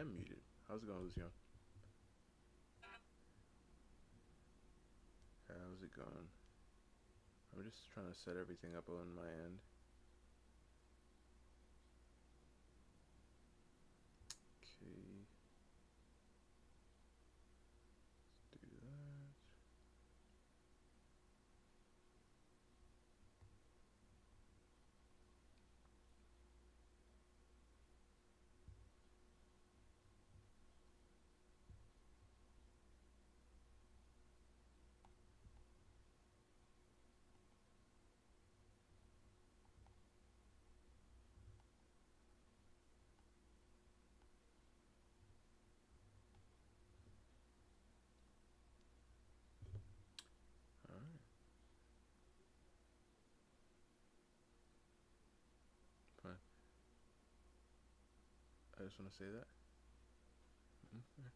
am muted. How's it going, Lucian? How's it going? I'm just trying to set everything up on my end. Okay. Let's do that. Alright. Fine. I just want to say that. Mm-hmm.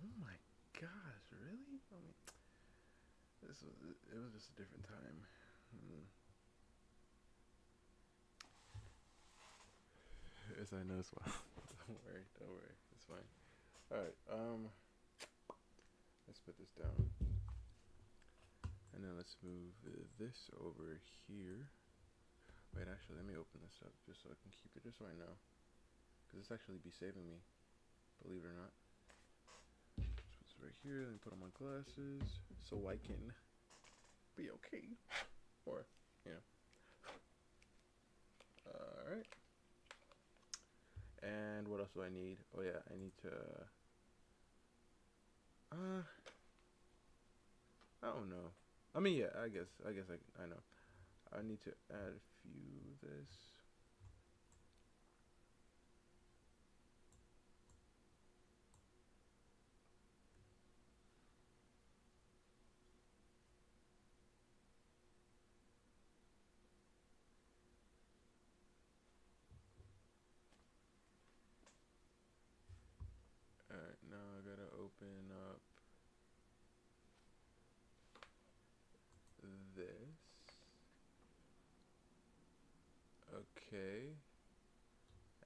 Oh my gosh, really? I mean, it was just a different time. Mm. As I know as well. Don't worry, it's fine. Alright, let's put this down. And then let's move this over here. Wait, actually, let me open this up just so I can keep it, just so I know. Because this actually be saving me, believe it or not. Let's put this right here, let me put on my glasses so I can be okay. Or, you know. Alright. And what else do I need? Oh yeah, I need to, I don't know. I mean, yeah, I guess I know. I need to add a few of this. Alright, now I gotta open up this. Okay.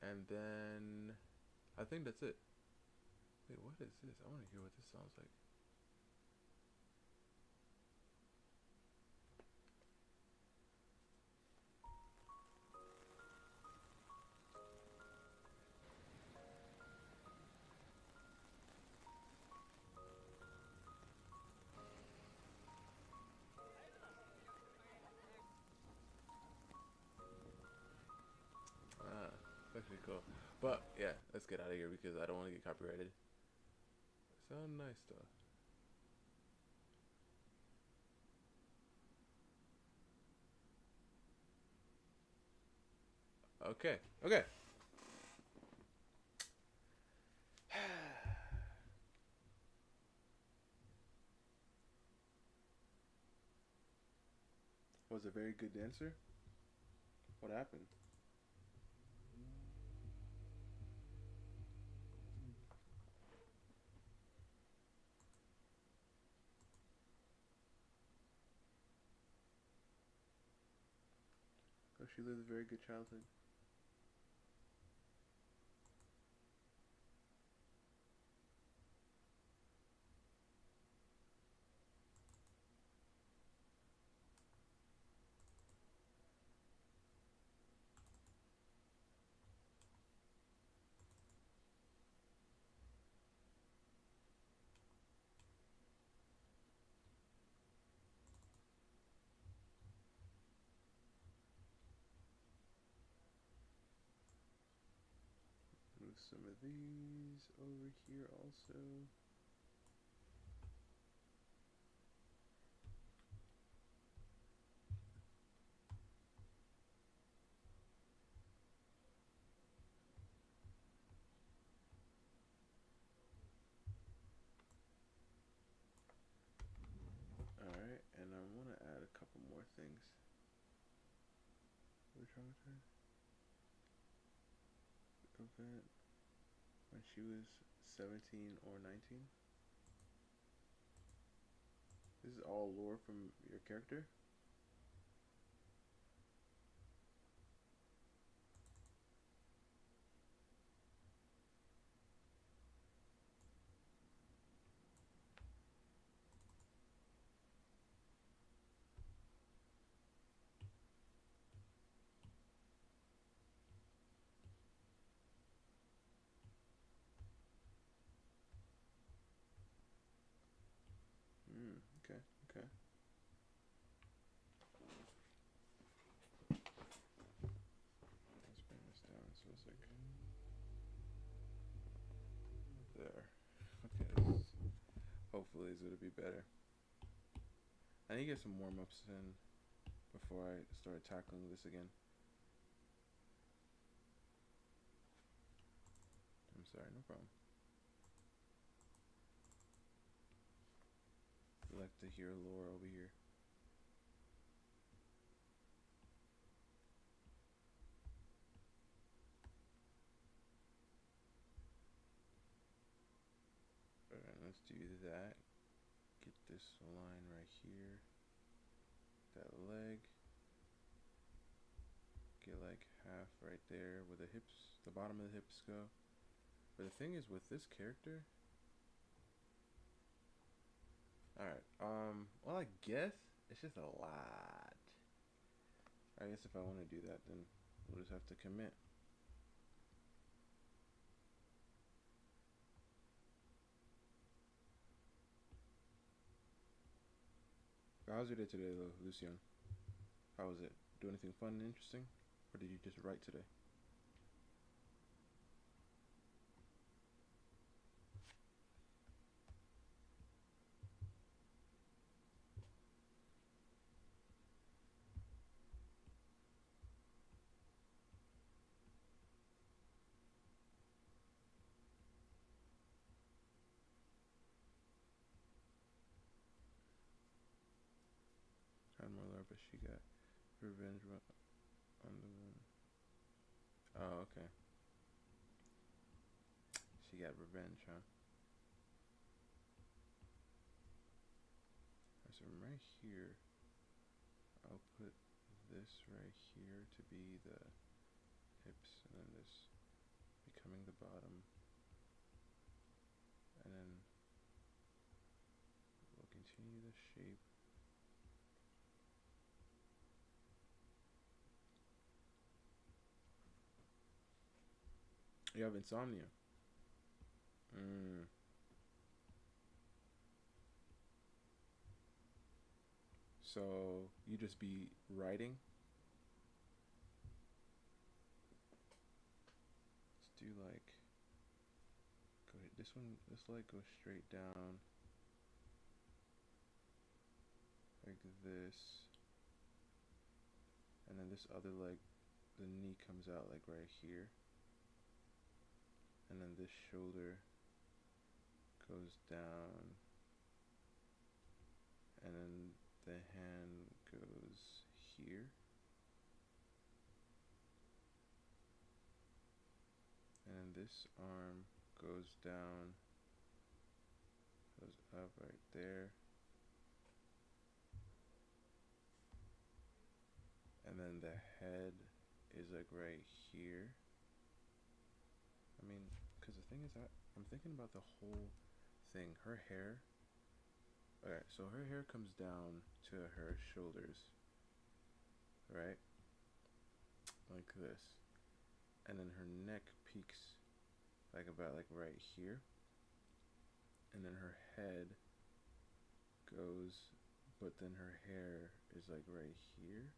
And then I think that's it. Wait, what is this? I want to hear what this sounds like. Ah, it's actually cool. But yeah, let's get out of here because I don't want to get copyrighted. Sound nice though. Okay, okay. Was a very good dancer. What happened? Oh, she lived a very good childhood. some of these over here also. Alright, and I want to add a couple more things. Which one was her? Event when she was 17 or 19. This is all lore from your character? Okay, okay. Let's bring this down so it's like there. Okay, hopefully it's gonna be better. I need to get some warm-ups in before I start tackling this again. I'm sorry, no problem. I like to hear lore over here. Alright, let's do that. Get this line right here. That leg. Get like half right there where the hips, the bottom of the hips go. But the thing is with this character. Alright, well I guess it's just a lot. I guess if I want to do that, then we'll just have to commit. How's your day today, though, Lucian? How was it? Do anything fun and interesting? Or did you just write today? Had more love, but she got revenge on the one. Oh, okay. She got revenge, huh? So from right here, I'll put this right here to be the hips, and then this becoming the bottom, and then we'll continue the shape. You have insomnia. So you just be writing. Let's do like go ahead. This one. This leg goes straight down like this, and then this other leg, the knee comes out like right here, and then this shoulder goes down, and then the hand goes here, and then this arm goes down, goes up right there, and then the head is like right here. I mean, because the thing is, I'm thinking about the whole thing. Her hair. Okay, so her hair comes down to her shoulders, right? Like this. And then her neck peaks like about like right here. And then her head goes, but then her hair is like right here.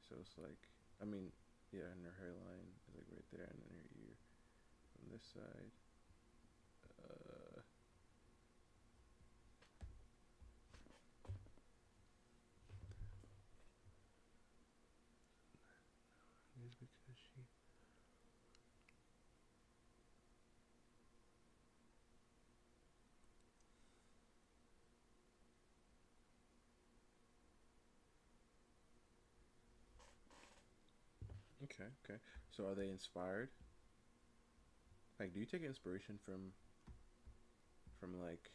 So it's like, I mean, yeah, and her hairline is like right there, and then her ear from on this side. Because she. Okay, okay. So are they inspired? Like, do you take inspiration from like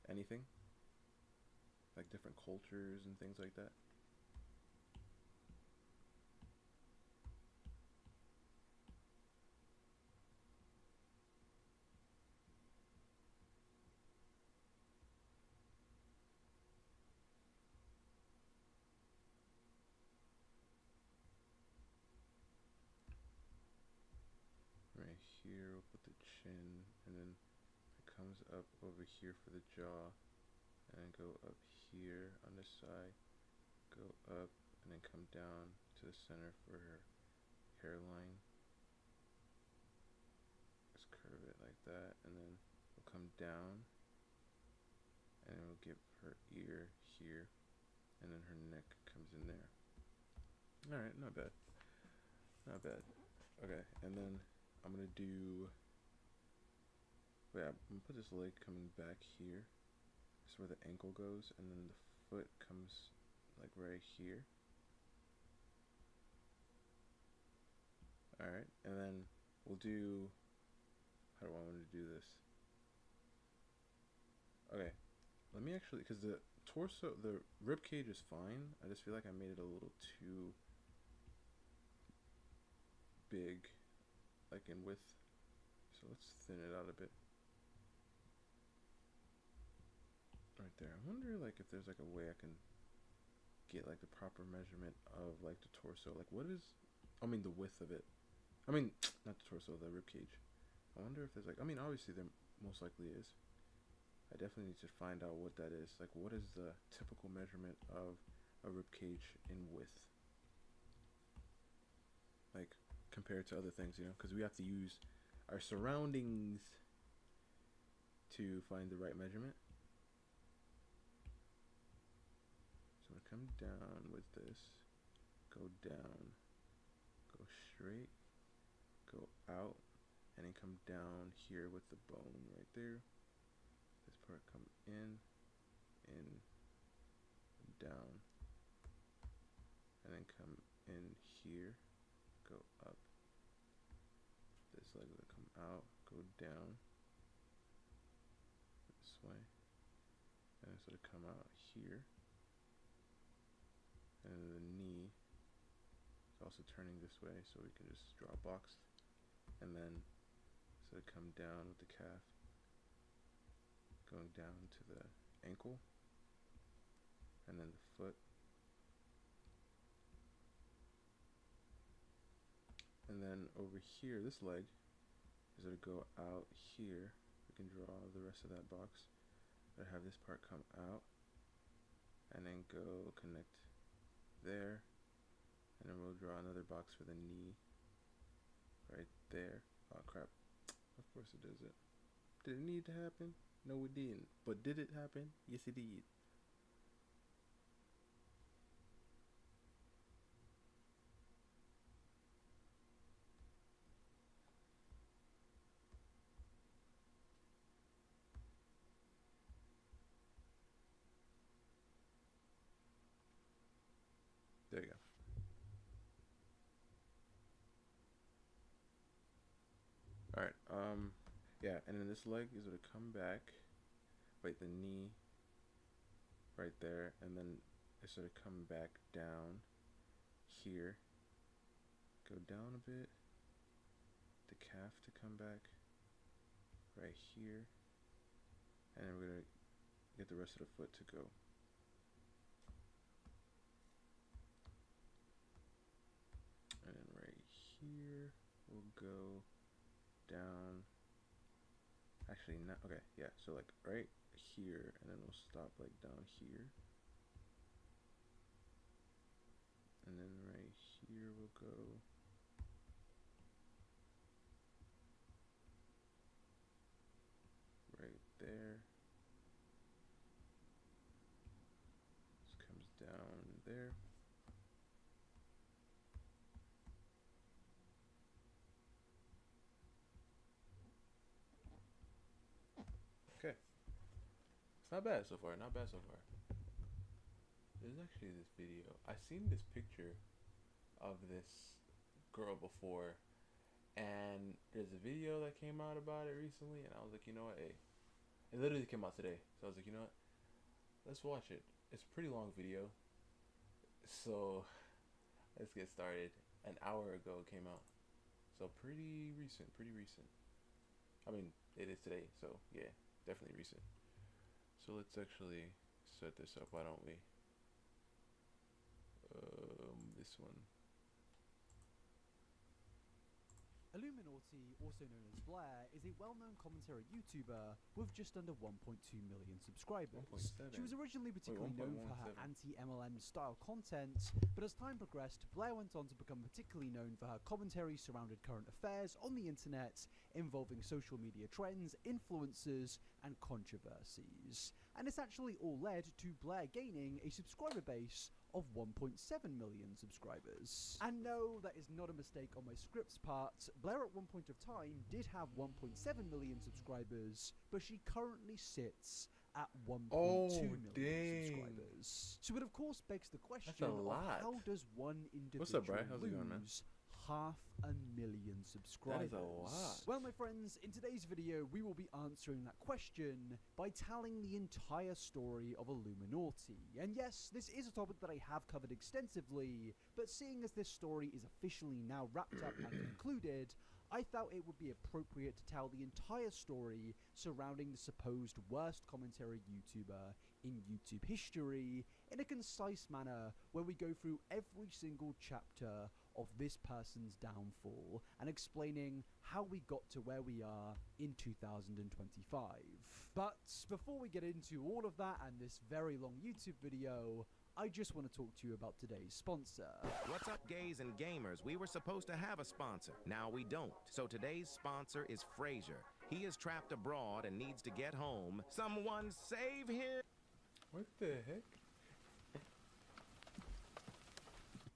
anything? Like different cultures and things like that? Right here, we'll put the chin, and then it comes up over here for the jaw, and then go up here on this side, go up, and then come down to the center for her hairline. Just curve it like that, and then we'll come down, and then we'll give her ear here, and then her neck comes in there. Alright, not bad. Not bad. Okay, and then I'm gonna do. Wait, I'm gonna put this leg coming back here. This is where the ankle goes, and then the foot comes like right here. Alright, and then we'll do. How do I want to do this? Okay, let me actually, because the torso, the rib cage is fine. I just feel like I made it a little too big, like in width. So let's thin it out a bit. Right there. I wonder like if there's like a way I can get like the proper measurement of like the torso. Like what is, I mean the width of it. I mean, not the torso, the rib cage. I wonder if there's like, I mean obviously there most likely is. I definitely need to find out what that is. Like what is the typical measurement of a rib cage in width? Like compared to other things, you know, because we have to use our surroundings to find the right measurement. So I come down with this, go down, go straight, go out, and then come down here with the bone right there. This part come in, down, and then come in here, go up. This leg will come out, go down this way, and sort of come out here. And the knee is also turning this way, so we can just draw a box, and then sort of come down with the calf, going down to the ankle, and then the foot, and then over here, this leg is going to go out here. We can draw the rest of that box. I have this part come out, and then go connect there, and then we'll draw another box for the knee right there. Oh crap, of course it doesn't. Did it need to happen? No it didn't. But did it happen? Yes it did. There you go. Alright, yeah, and then this leg is going to come back. Wait, the knee right there, and then it's going to come back down here. Go down a bit. The calf to come back right here. And then we're going to get the rest of the foot to go. And then right here, we'll go down. Actually, not okay. Yeah, so like right here, and then we'll stop like down here, and then right here we'll go there. This comes down there. Okay. It's not bad so far. Not bad so far. There's actually this video. I seen this picture of this girl before, and there's a video that came out about it recently, and I was like, you know what, hey, it literally came out today, so I was like, you know what, let's watch it. It's a pretty long video, so let's get started. An hour ago it came out, so pretty recent. I mean, it is today, so yeah, definitely recent. So let's actually set this up, why don't we? This one. Illuminaughty, also known as Blair, is a well-known commentary YouTuber with just under 1.2 million subscribers. 1.7. She was originally particularly known for her anti-MLM style content, but as time progressed, Blair went on to become particularly known for her commentary surrounding current affairs on the internet, involving social media trends, influencers, and controversies. And this actually all led to Blair gaining a subscriber base of 1.7 million subscribers. And no, that is not a mistake on my script's part. Blair at one point of time did have 1.7 million subscribers, but she currently sits at 1.2 million subscribers. So it of course begs the question of how does one individual lose 500,000 subscribers? That is a lot. Well, my friends, in today's video, we will be answering that question by telling the entire story of Illuminaughty. And yes, this is a topic that I have covered extensively, but seeing as this story is officially now wrapped up and concluded, I felt it would be appropriate to tell the entire story surrounding the supposed worst commentary YouTuber in YouTube history in a concise manner, where we go through every single chapter of this person's downfall and explaining how we got to where we are in 2025. But before we get into all of that and this very long YouTube video, I just want to talk to you about today's sponsor. What's up, gays and gamers? We were supposed to have a sponsor. Now we don't. So today's sponsor is Fraser. He is trapped abroad and needs to get home. Someone save him! What the heck?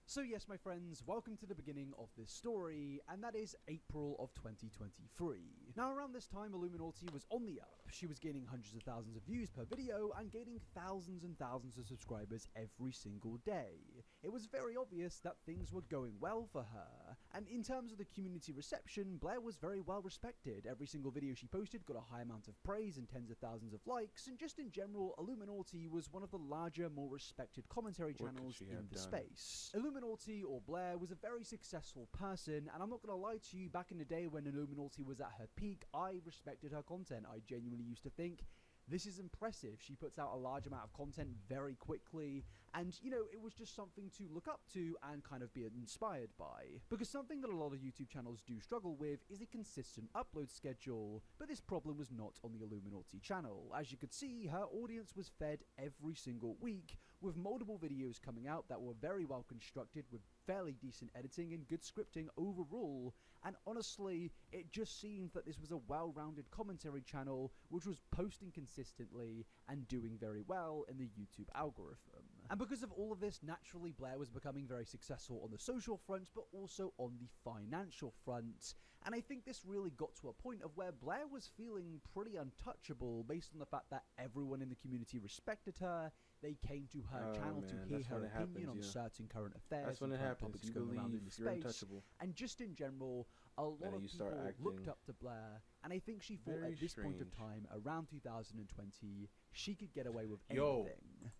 So yes, my friends, welcome to the beginning of this story, and that is April of 2023. Now, around this time, Illuminaughty was on the up. She was gaining hundreds of thousands of views per video and gaining thousands and thousands of subscribers every single day. It was very obvious that things were going well for her. And in terms of the community reception, Blair was very well respected. Every single video she posted got a high amount of praise and tens of thousands of likes, and just in general, Illuminaughty was one of the larger, more respected commentary channels in the space. Illuminaughty, or Blair, was a very successful person, and I'm not gonna lie to you, back in the day when Illuminaughty was at her peak, I respected her content. I genuinely used to think, this is impressive. She puts out a large amount of content very quickly, and, you know, it was just something to look up to and kind of be inspired by. Because something that a lot of YouTube channels do struggle with is a consistent upload schedule, but this problem was not on the Illuminaughty channel. As you could see, her audience was fed every single week, with multiple videos coming out that were very well constructed, with fairly decent editing and good scripting overall, and honestly, it just seemed that this was a well-rounded commentary channel which was posting consistently and doing very well in the YouTube algorithm. And because of all of this, naturally Blair was becoming very successful on the social front, but also on the financial front. And I think this really got to a point of where Blair was feeling pretty untouchable based on the fact that everyone in the community respected her. They came to her channel to hear her opinion on certain current affairs and topics going around in the space. And just in general, a lot of people looked up to Blair, and I think she thought at this point of time, around 2020, she could get away with anything. Yo,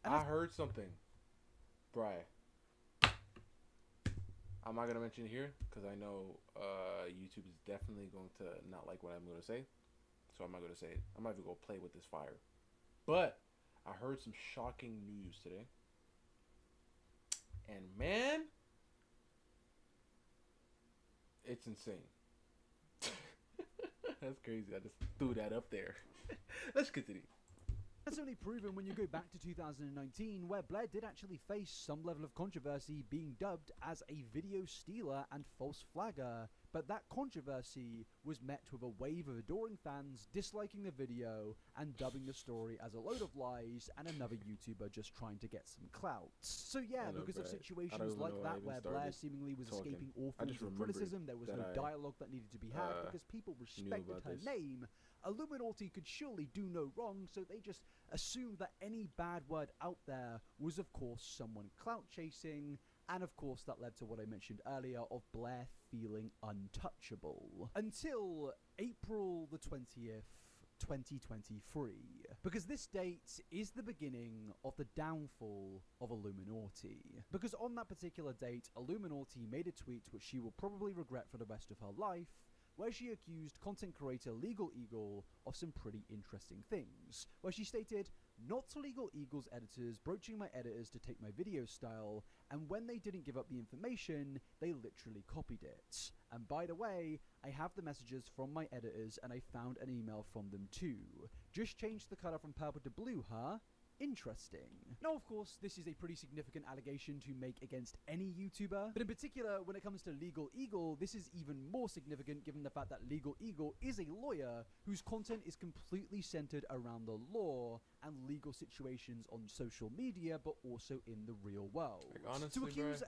I heard something. Bri. I'm not going to mention it here, because I know YouTube is definitely going to not like what I'm going to say. So I'm not going to say it. I'm not even going to play with this fire. But I heard some shocking news today. And man, it's insane. That's crazy. I just threw that up there. Let's continue. That's only proven when you go back to 2019, where Blair did actually face some level of controversy, being dubbed as a video stealer and false flagger But that controversy was met with a wave of adoring fans disliking the video and dubbing the story as a load of lies and another YouTuber just trying to get some clout. So yeah, because of situations like that where Blair seemingly was escaping all forms of criticism, there was no dialogue that needed to be had because people respected her name, Illuminati could surely do no wrong, so they just assumed that any bad word out there was of course someone clout chasing, and of course that led to what I mentioned earlier of Blair feeling untouchable. Until April the 20th, 2023. Because this date is the beginning of the downfall of Illuminati. Because on that particular date, Illuminati made a tweet which she will probably regret for the rest of her life, where she accused content creator Legal Eagle of some pretty interesting things, where she stated, "Not Legal Eagle's editors broaching my editors to take my video style, and when they didn't give up the information, they literally copied it. And by the way, I have the messages from my editors and I found an email from them too. Just changed the color from purple to blue, huh? Interesting." Now, of course, this is a pretty significant allegation to make against any YouTuber, but in particular, when it comes to Legal Eagle, this is even more significant given the fact that Legal Eagle is a lawyer whose content is completely centered around the law and legal situations on social media, but also in the real world. Like, honestly, to accuse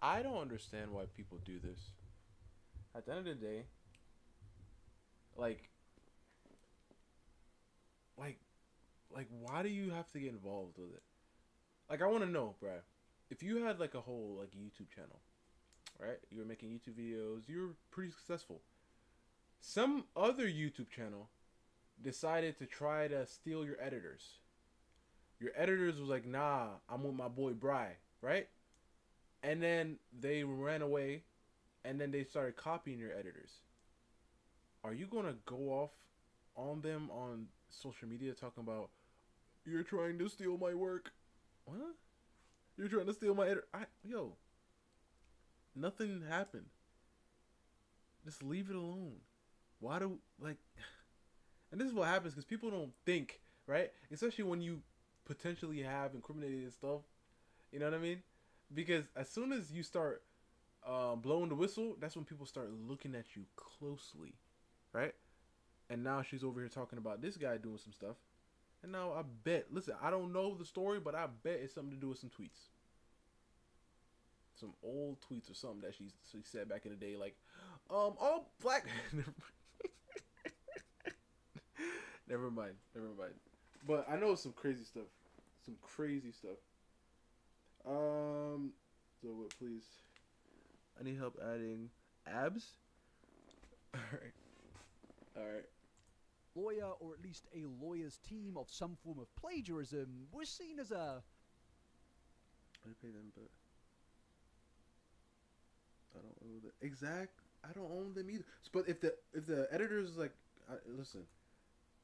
I don't understand why people do this. At the end of the day, like, why do you have to get involved with it? Like, I want to know, bruh. If you had, like, a whole, like, YouTube channel, right? You were making YouTube videos. You were pretty successful. Some other YouTube channel decided to try to steal your editors. Your editors was like, nah, I'm with my boy Bry, right? And then they ran away, and then they started copying your editors. Are you going to go off on them on social media talking about, "You're trying to steal my work"? What? You're trying to steal my editor? Yo, nothing happened. Just leave it alone. Why do, like, and this is what happens because people don't think, right? Especially when you potentially have incriminated stuff. You know what I mean? Because as soon as you start blowing the whistle, that's when people start looking at you closely, right? And now she's over here talking about this guy doing some stuff. And now I bet, listen, I don't know the story, but I bet it's something to do with some tweets. Some old tweets or something that she said back in the day, like, all black. Never mind. But I know some crazy stuff. So what, please? I need help adding abs. All right. lawyer, or at least a lawyer's team of some form of plagiarism, was seen as a... I pay them, but I don't owe the I don't own them either. But if the editor's like, listen,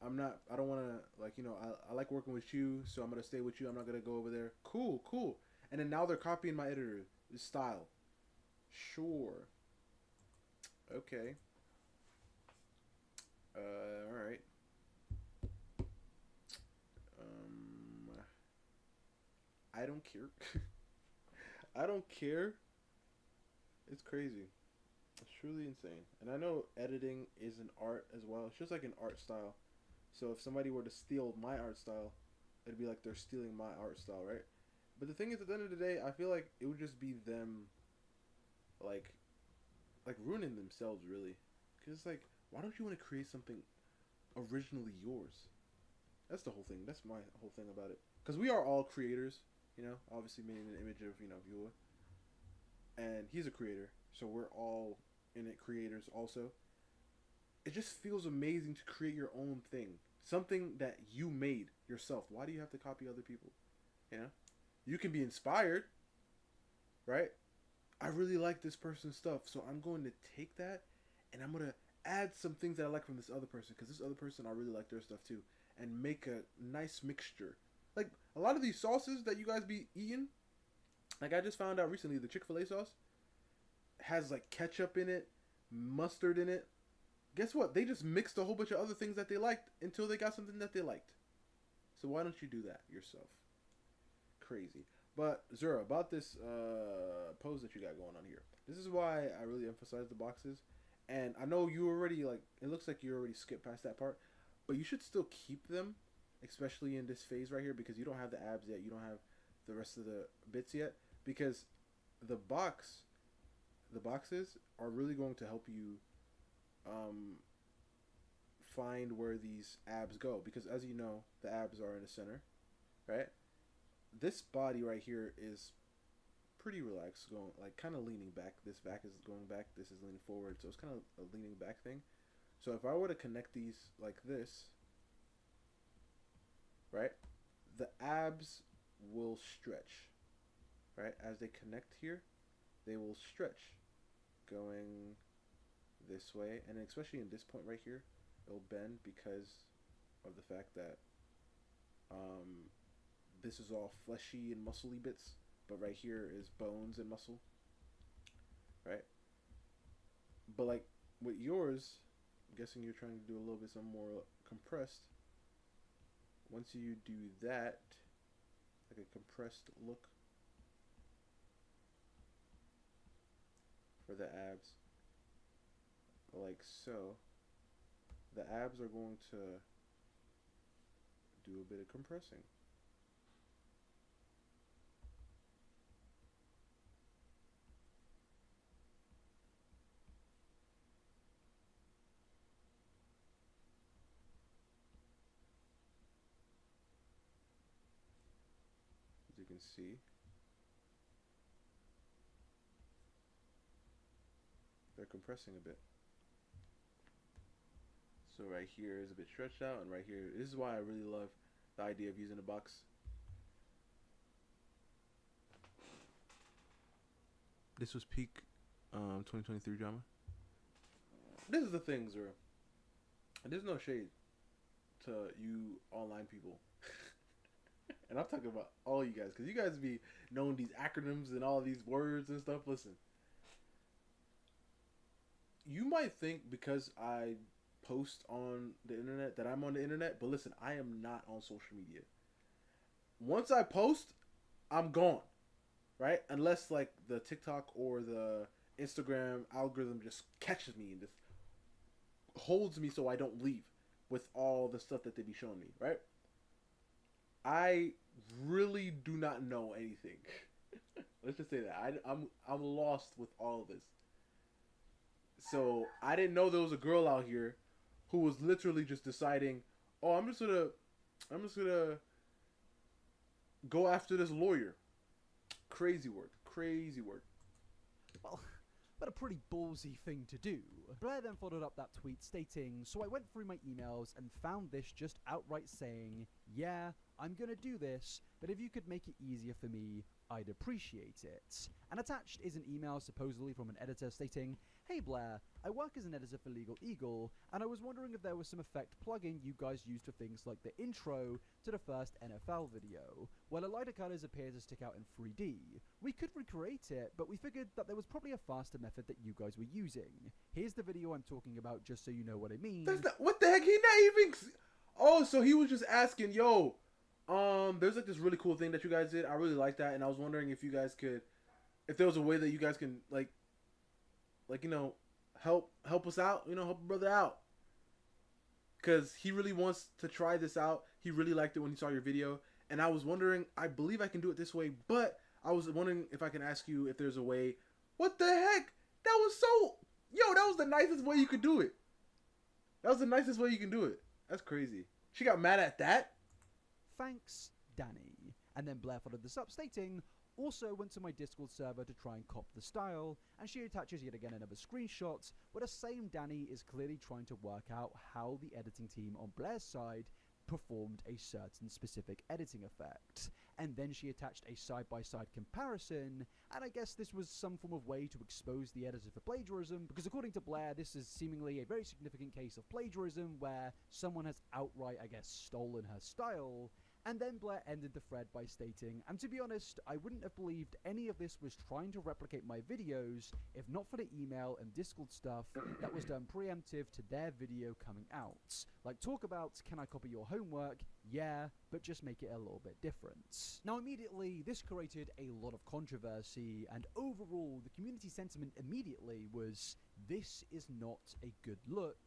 I don't want to, like, you know, I like working with you, so I'm gonna stay with you. I'm not gonna go over there. Cool. And then now they're copying my editor's style. Sure. Okay. All right. I don't care. I don't care. It's crazy. It's truly insane. And I know editing is an art as well. It's just like an art style. So if somebody were to steal my art style, it'd be like they're stealing my art style, right? But the thing is, at the end of the day, I feel like it would just be them, like ruining themselves, really. Because it's like, why don't you want to create something originally yours? That's the whole thing. That's my whole thing about it. Because we are all creators, you know, obviously made in an image of, you know, Viewer. And he's a creator, so we're all in it creators also. It just feels amazing to create your own thing. Something that you made yourself. Why do you have to copy other people? You know? You can be inspired, right? I really like this person's stuff, so I'm going to take that and I'm going to add some things that I like from this other person, because this other person, I really like their stuff too, and make a nice mixture. Like, a lot of these sauces that you guys be eating, like I just found out recently, the Chick-fil-A sauce has like ketchup in it, mustard in it. Guess what? They just mixed a whole bunch of other things that they liked until they got something that they liked. So why don't you do that yourself? Crazy. But Zura, about this pose that you got going on here. This is why I really emphasize the boxes. And I know you already like. It looks like you already skipped past that part, but you should still keep them, especially in this phase right here, because you don't have the abs yet. You don't have the rest of the bits yet, because the boxes are really going to help you find where these abs go, because as you know, the abs are in the center, right? This body right here is pretty relaxed, going like kind of leaning back. This back is going back, this is leaning forward, so it's kind of a leaning back thing. So if I were to connect these like this, right, the abs will stretch, right? As they connect here, they will stretch going this way, and especially in this point right here, it'll bend because of the fact that this is all fleshy and muscly bits, but right here is bones and muscle, right? But like with yours, I'm guessing you're trying to do a little bit some more compressed. Once you do that, like a compressed look for the abs, like so, the abs are going to do a bit of compressing. As you can see, they're compressing a bit. So right here is a bit stretched out, and right here, this is why I really love the idea of using a box. This was peak 2023 drama. This is the thing, Zura. There's no shade to you online people. And I'm talking about all you guys, because you guys be knowing these acronyms and all these words and stuff. Listen, you might think because I post on the internet that I'm on the internet, but listen, I am not on social media. Once I post, I'm gone, right? Unless like the TikTok or the Instagram algorithm just catches me and just holds me so I don't leave with all the stuff that they be showing me, right? I really do not know anything. Let's just say that I'm lost with all of this. So I didn't know there was a girl out here who was literally just deciding, oh, I'm just gonna go after this lawyer. Crazy work. Well, but a pretty ballsy thing to do. Blair then followed up that tweet stating, so I went through my emails and found this just outright saying, yeah, I'm gonna do this, but if you could make it easier for me, I'd appreciate it. And attached is an email supposedly from an editor stating, hey Blair, I work as an editor for Legal Eagle, and I was wondering if there was some effect plugin you guys use for things like the intro to the first NFL video, where the lighter colors appear to stick out in 3D. We could recreate it, but we figured that there was probably a faster method that you guys were using. Here's the video I'm talking about, just so you know what I mean. That's not, what the heck? He not even. Oh, so he was just asking, yo, there's like this really cool thing that you guys did. I really like that, and I was wondering if you guys could, if there was a way that you guys can like you know, help us out, you know, help a brother out. Because he really wants to try this out. He really liked it when he saw your video. And I was wondering, I believe I can do it this way, but I was wondering if I can ask you if there's a way. What the heck? That was so, yo, that was the nicest way you could do it. That was the nicest way you can do it. That's crazy. She got mad at that? Thanks, Danny. And then Blair followed this up stating, also went to my Discord server to try and cop the style, and she attaches yet again another screenshot where the same Danny is clearly trying to work out how the editing team on Blair's side performed a certain specific editing effect. And then she attached a side-by-side comparison, and I guess this was some form of way to expose the editor for plagiarism, because according to Blair, this is seemingly a very significant case of plagiarism where someone has outright, I guess, stolen her style. And then Blair ended the thread by stating, and to be honest, I wouldn't have believed any of this was trying to replicate my videos if not for the email and Discord stuff that was done preemptive to their video coming out. Like, talk about, can I copy your homework? Yeah, but just make it a little bit different. Now, immediately, this created a lot of controversy, and overall, the community sentiment immediately was, this is not a good look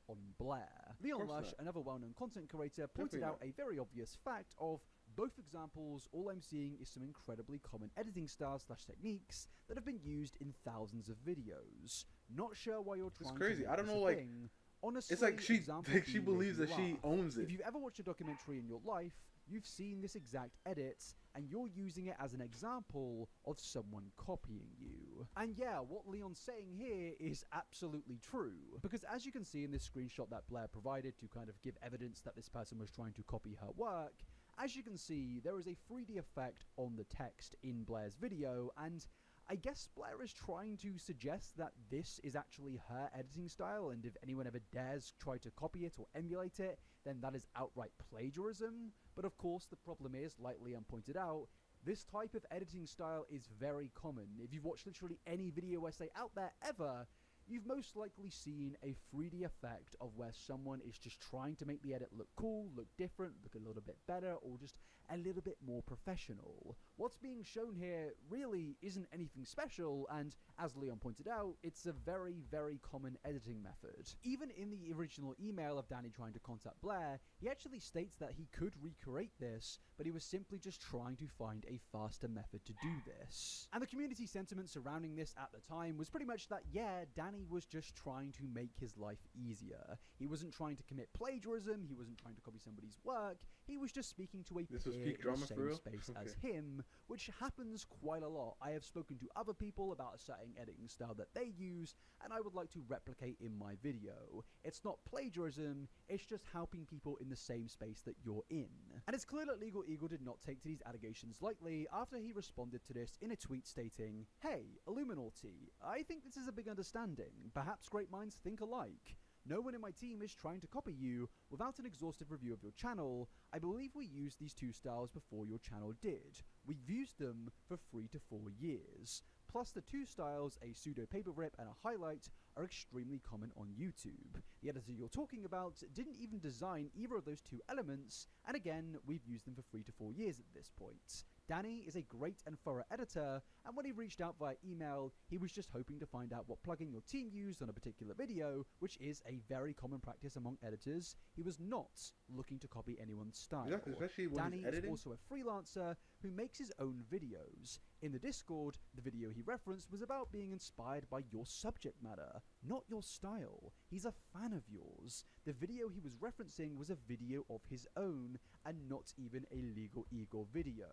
on Blair. Leon Lush, another well-known content creator, pointed out a very obvious fact of both examples. All I'm seeing is some incredibly common editing styles / techniques that have been used in thousands of videos. Not sure why you're trying It's crazy. to make I don't this know, a like, thing. Honestly, it's like she example believes that she laugh. owns it. If you've ever watched a documentary in your life, you've seen this exact edit, and you're using it as an example of someone copying you. And yeah, what Leon's saying here is absolutely true, because as you can see in this screenshot that Blair provided to kind of give evidence that this person was trying to copy her work, as you can see, there is a 3D effect on the text in Blair's video, and I guess Blair is trying to suggest that this is actually her editing style, and if anyone ever dares try to copy it or emulate it, then that is outright plagiarism. But of course, the problem is, like Leon pointed out, this type of editing style is very common. If you've watched literally any video essay out there ever, you've most likely seen a 3D effect of where someone is just trying to make the edit look cool, look different, look a little bit better, or just a little bit more professional. What's being shown here really isn't anything special, and as Leon pointed out, it's a very, very common editing method. Even in the original email of Danny trying to contact Blair, he actually states that he could recreate this, but he was simply just trying to find a faster method to do this. And the community sentiment surrounding this at the time was pretty much that, yeah, Danny was just trying to make his life easier. He wasn't trying to commit plagiarism, he wasn't trying to copy somebody's work, he was just speaking to a peer in the same space as him, which happens quite a lot. I have spoken to other people about a certain editing style that they use, and I would like to replicate in my video. It's not plagiarism, it's just helping people in the same space that you're in. And it's clear that Legal Eagle did not take to these allegations lightly after he responded to this in a tweet stating, "Hey, Illuminati, I think this is a big understanding. Perhaps great minds think alike. No one in my team is trying to copy you. Without an exhaustive review of your channel, I believe we used these two styles before your channel did. We've used them for 3 to 4 years. Plus the two styles, a pseudo paper rip and a highlight, are extremely common on YouTube. The editor you're talking about didn't even design either of those two elements, and again, we've used them for 3 to 4 years at this point. Danny is a great and thorough editor, and when he reached out via email, he was just hoping to find out what plugin your team used on a particular video, which is a very common practice among editors. He was not looking to copy anyone's style. Yeah, especially when Danny he's editing. is also a freelancer who makes his own videos. In the Discord, the video he referenced was about being inspired by your subject matter, not your style. He's a fan of yours. The video he was referencing was a video of his own, and not even a Legal Eagle video.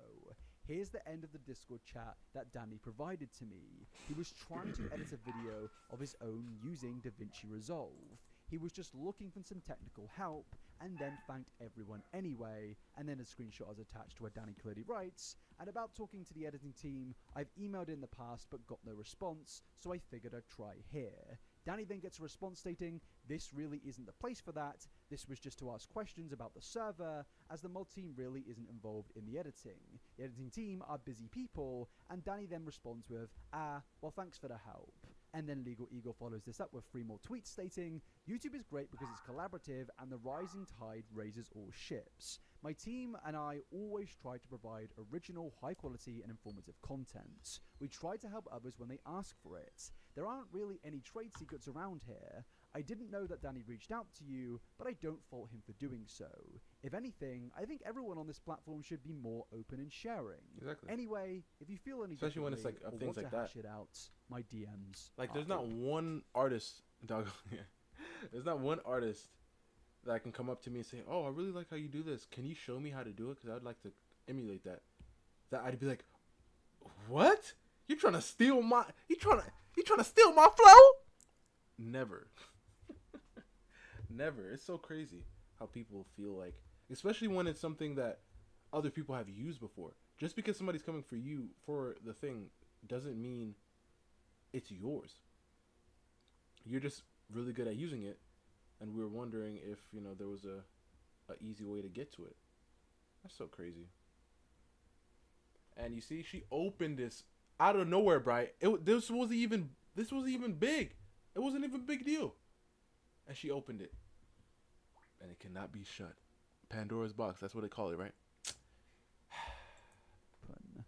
Here's the end of the Discord chat that Danny provided to me. He was trying to edit a video of his own using DaVinci Resolve. He was just looking for some technical help, and then thanked everyone anyway, and then a screenshot is attached to where Danny clearly writes, and about talking to the editing team, I've emailed in the past but got no response, so I figured I'd try here. Danny then gets a response stating, this really isn't the place for that, this was just to ask questions about the server, as the mod team really isn't involved in the editing. The editing team are busy people, and Danny then responds with, well thanks for the help. And then Legal Eagle follows this up with 3 more tweets stating, YouTube is great because it's collaborative and the rising tide raises all ships. My team and I always try to provide original, high quality and informative content. We try to help others when they ask for it. There aren't really any trade secrets around here. I didn't know that Danny reached out to you, but I don't fault him for doing so. If anything, I think everyone on this platform should be more open and sharing. Exactly. Anyway, if you feel any Especially when it's like or things want like to that. hash it out, my DMs. Like, are there's not open. one artist, dog. There's not one artist that can come up to me and say, "Oh, I really like how you do this. Can you show me how to do it? Because I'd like to emulate that." That I'd be like, "What? You trying to steal my? You trying to steal my flow?" Never. Never. It's so crazy how people feel like, especially when it's something that other people have used before. Just because somebody's coming for you for the thing doesn't mean it's yours. You're just really good at using it, and we were wondering if, there was a easy way to get to it. That's so crazy. And you see, she opened this out of nowhere, Bright. This wasn't even big. It wasn't even a big deal. And she opened it. And it cannot be shut. Pandora's box, that's what they call it, right?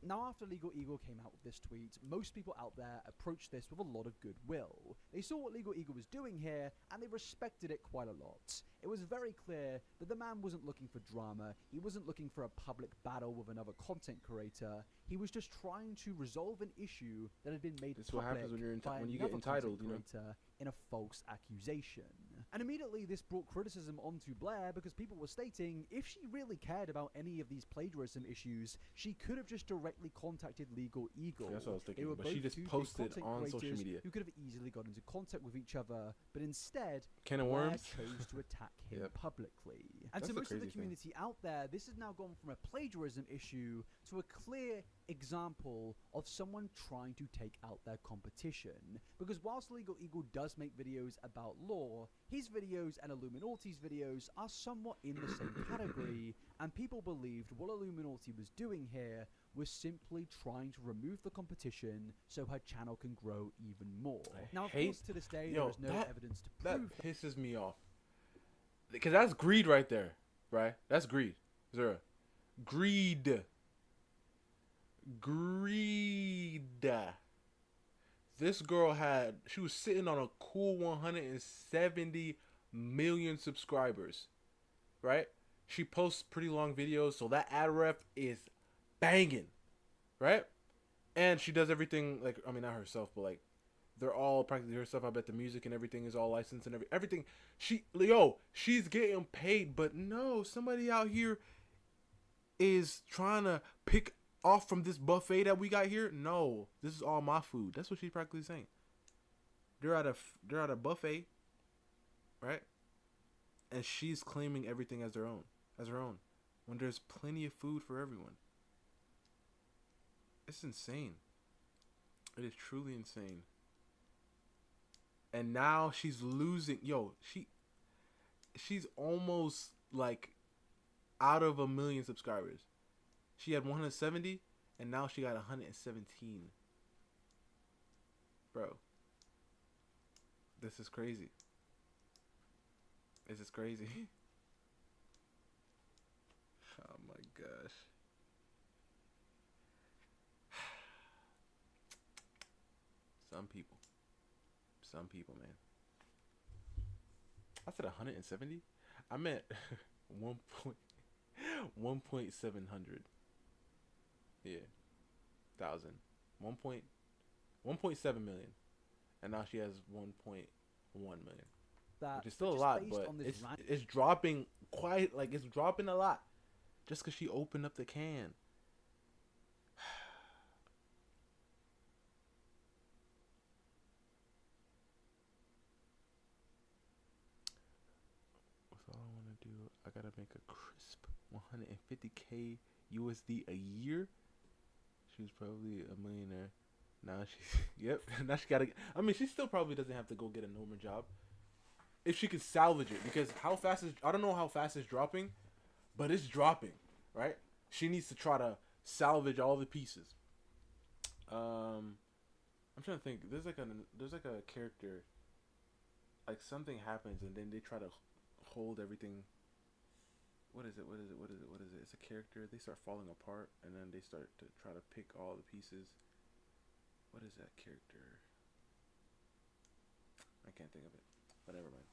Now, after Legal Eagle came out with this tweet, most people out there approached this with a lot of goodwill. They saw what Legal Eagle was doing here, and they respected it quite a lot. It was very clear that the man wasn't looking for drama, he wasn't looking for a public battle with another content creator, he was just trying to resolve an issue that had been made public what happens when you're by when you another get entitled, content creator in a false accusation. And immediately this brought criticism onto Blair because people were stating if she really cared about any of these plagiarism issues, she could have just directly contacted Legal Eagle. That's what I was thinking, They were but both she just two big posted content on social creators media. who could have easily got into contact with each other, but instead Can of Blair worms? chose to attack him Yep. publicly. And That's to the most of the crazy thing. community out there, this has now gone from a plagiarism issue to a clear example of someone trying to take out their competition. Because whilst Legal Eagle does make videos about law, his videos and Illuminati's videos are somewhat in the same category, and people believed what Illuminati was doing here was simply trying to remove the competition so her channel can grow even more. Now, of course, to this day, there is no evidence to prove that pisses me off. Because that's greed right there, right? That's greed. Zero. Greed. This girl she was sitting on a cool 170 million subscribers, right? She posts pretty long videos, so that ad rep is banging, right? And she does everything, like, I mean, not herself, but like, they're all practically her stuff. I bet the music and everything is all licensed and everything. She's getting paid, but no, somebody out here is trying to pick off from this buffet that we got here. No, this is all my food. That's what she's practically saying. They're at a buffet, right? And she's claiming everything as her own, when there's plenty of food for everyone. It's insane. It is truly insane. And now she's losing. She's almost like out of 1 million subscribers. She had 170, and now she got 117. Bro, this is crazy. This is crazy. Oh my gosh. Some people, man. I said 170. I meant 1.700. Yeah, 1,000. 1.7 million, and now she has 1.1 million. that, Which is still a just lot, based but on this it's dropping it's dropping a lot, just because she opened up the can. What's all I want to do? I gotta make a crisp 150K USD a year. She was probably a millionaire. Now she's yep. Now she gotta. I mean, she still probably doesn't have to go get a normal job if she could salvage it, because I don't know how fast it's dropping, but it's dropping, right? She needs to try to salvage all the pieces. I'm trying to think. There's like a character, like something happens and then they try to hold everything. What is it? It's a character. They start falling apart and then they start to try to pick all the pieces. What is that character? I can't think of it. But never mind.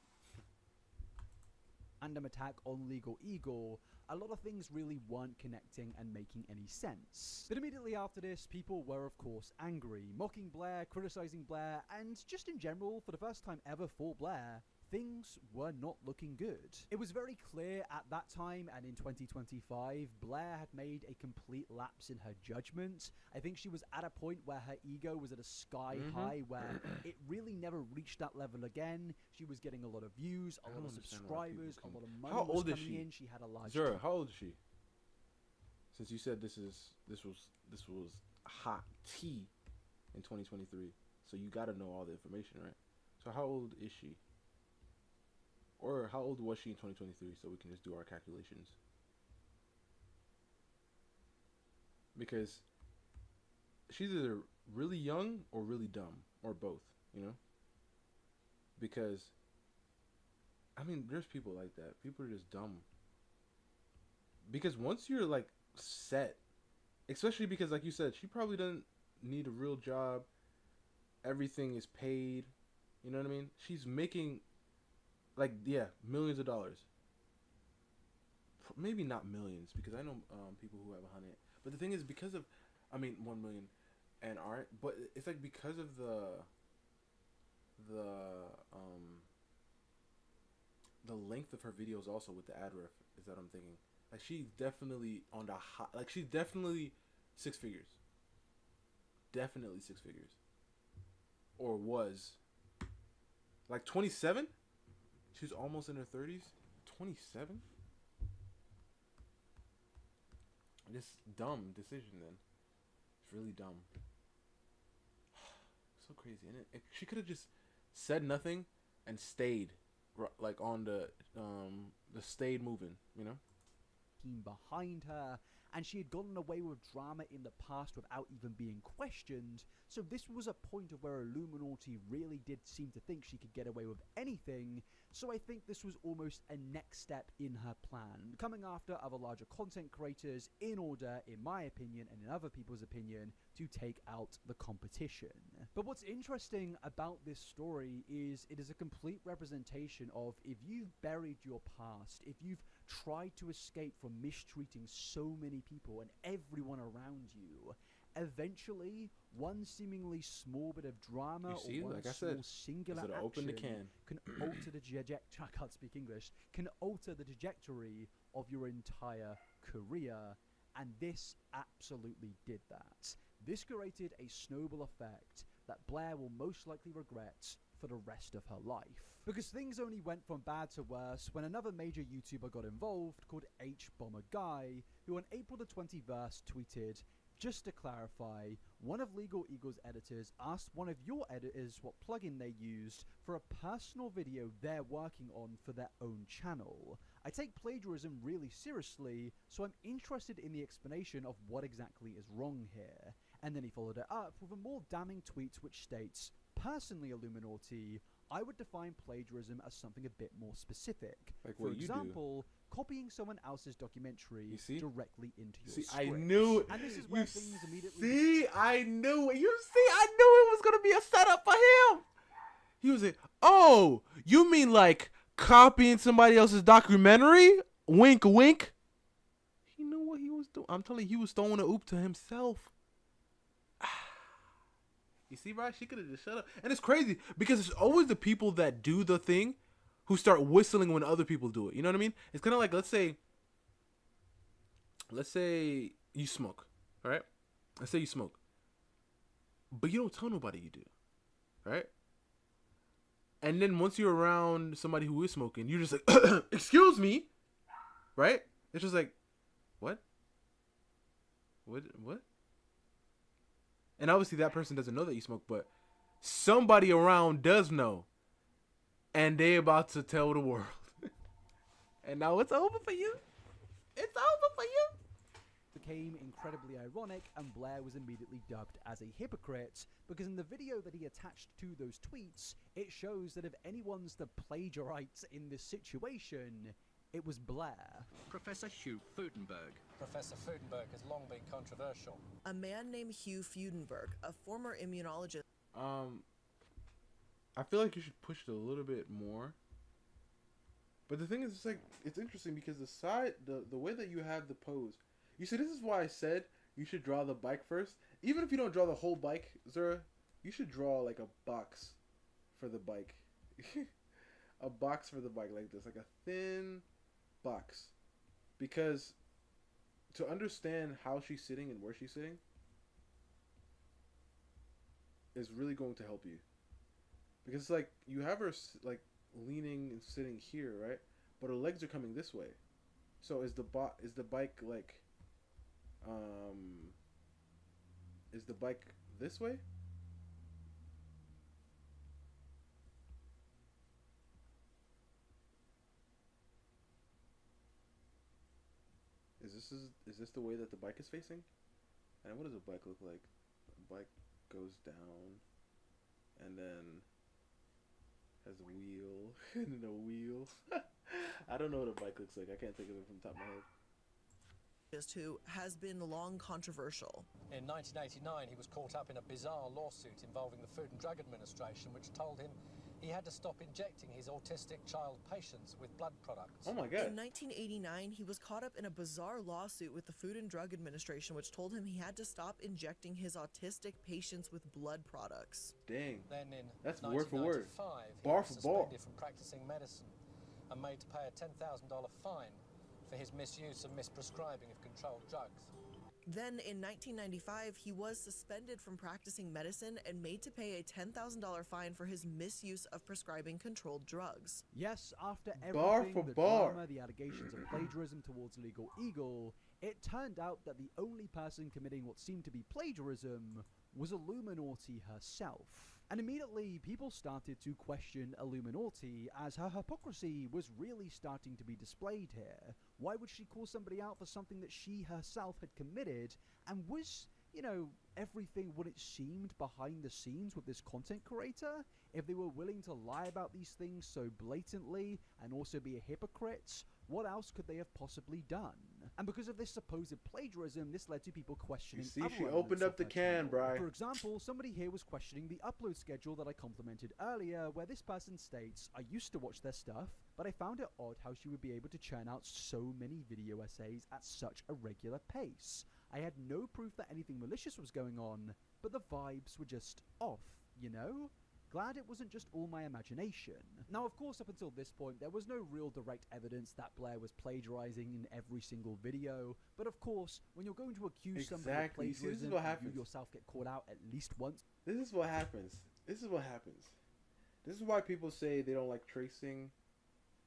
random attack on Legal Eagle, a lot of things really weren't connecting and making any sense. But immediately after this, people were of course angry, mocking Blair, criticizing Blair, and just in general, for the first time ever for Blair, things were not looking good. It was very clear at that time and in 2025, Blair had made a complete lapse in her judgment. I think she was at a point where her ego was at a sky high, where it really never reached that level again. She was getting a lot of views, a lot of subscribers, a lot of money was coming in. She had a large Zara, how old is she? Since you said this was hot tea in 2023, so you got to know all the information, right? So how old is she? Or how old was she in 2023, so we can just do our calculations? because she's either really young or really dumb or both, you know? Because I mean, there's people like that. People are just dumb. Because once you're like set, especially because like you said, she probably doesn't need a real job. Everything is paid. You know what I mean? She's making like, yeah, millions of dollars. Maybe not millions, because I know people who have 100. But the thing is, because of, I mean, 1 million and aren't, but it's like because of the length of her videos also with the ad ref is that I'm thinking. Like she's definitely on the high, like she's definitely six figures. Definitely six figures. Or was. Like 27? She's almost in her 30s. 27? This dumb decision then. It's really dumb. So crazy, and she could have just said nothing and stayed, like on the stayed moving, you know. Behind her, and she had gotten away with drama in the past without even being questioned, so this was a point of where Illuminati really did seem to think she could get away with anything, so I think this was almost a next step in her plan, coming after other larger content creators in order, in my opinion and in other people's opinion, to take out the competition. But what's interesting about this story is it is a complete representation of if you've buried your past, if you've tried to escape from mistreating so many people and everyone around you, eventually one seemingly small bit of drama or one like small singular action open the can. can alter the trajectory. I can't speak English. Can alter the trajectory of your entire career, and this absolutely did that. This created a snowball effect that Blair will most likely regret for the rest of her life. Because things only went from bad to worse when another major YouTuber got involved called H-Bomber Guy, who on April the 21st tweeted, "Just to clarify, one of Legal Eagle's editors asked one of your editors what plugin they used for a personal video they're working on for their own channel. I take plagiarism really seriously, so I'm interested in the explanation of what exactly is wrong here." And then he followed it up with a more damning tweet which states, "Personally, Illuminati, I would define plagiarism as something a bit more specific. Like For what you do. example, copying someone else's documentary directly into your script." I knew. And this is where things immediately... See, I knew it. I knew it was gonna be a setup for him. He was like, "Oh, you mean like copying somebody else's documentary? Wink, wink." He knew what he was doing. I'm telling you, he was throwing a oop to himself. You see, bro? She could have just shut up. And it's crazy because it's always the people that do the thing who start whistling when other people do it. You know what I mean? It's kind of like, let's say you smoke, all right? Let's say you smoke, but you don't tell nobody you do, right? And then once you're around somebody who is smoking, you're just like, "Excuse me," right? It's just like, what? And obviously that person doesn't know that you smoke, but somebody around does know. And they about to tell the world. And now it's over for you. It's over for you. Became incredibly ironic, and Blair was immediately dubbed as a hypocrite, because in the video that he attached to those tweets, it shows that if anyone's the plagiarite in this situation, it was Blair. Professor Hugh Futenberg. Professor Futenberg has long been controversial. A man named Hugh Futenberg, a former immunologist. I feel like you should push it a little bit more. But the thing is, it's like, it's interesting because the way that you have the pose. You see, this is why I said you should draw the bike first. Even if you don't draw the whole bike, Zura, you should draw like a box for the bike. A box for the bike like this, like a thin box. Because to understand how she's sitting and where she's sitting is really going to help you. Because it's like you have her like leaning and sitting here, right? But her legs are coming this way. So is the bike like is the bike this way? Is this the way that the bike is facing? And what does a bike look like? A bike goes down, and then has a wheel, and then a wheel. I don't know what a bike looks like. I can't think of it from the top of my head. Who has been long controversial. In 1989, he was caught up in a bizarre lawsuit involving the Food and Drug Administration, which told him he had to stop injecting his autistic child patients with blood products. Oh my God. In 1989, he was caught up in a bizarre lawsuit with the Food and Drug Administration, which told him he had to stop injecting his autistic patients with blood products. Dang. Then in That's word for word. 1995, he Bar was for bar. suspended from practicing medicine and made to pay a $10,000 fine for his misuse and misprescribing of controlled drugs. Then in 1995, he was suspended from practicing medicine and made to pay a $10,000 fine for his misuse of prescribing controlled drugs. Yes, after Bar everything, for the bar. drama, the allegations of plagiarism towards Legal Eagle, it turned out that the only person committing what seemed to be plagiarism was Illuminati herself. And immediately, people started to question Illuminati as her hypocrisy was really starting to be displayed here. Why would she call somebody out for something that she herself had committed? And was, everything what it seemed behind the scenes with this content creator? If they were willing to lie about these things so blatantly and also be a hypocrite, what else could they have possibly done? And because of this supposed plagiarism, this led to people questioning. You see, other she elements opened of up the her can, channel. Bri. For example, somebody here was questioning the upload schedule that I complimented earlier, where this person states, I used to watch their stuff, but I found it odd how she would be able to churn out so many video essays at such a regular pace. I had no proof that anything malicious was going on, but the vibes were just off, Glad it wasn't just all my imagination. Now, of course, up until this point, there was no real direct evidence that Blair was plagiarizing in every single video, but of course, when you're going to accuse somebody of Exactly. See, this is plagiarism what and happens. you yourself get caught out at least once. This is what happens. This is what happens. This is why people say they don't like tracing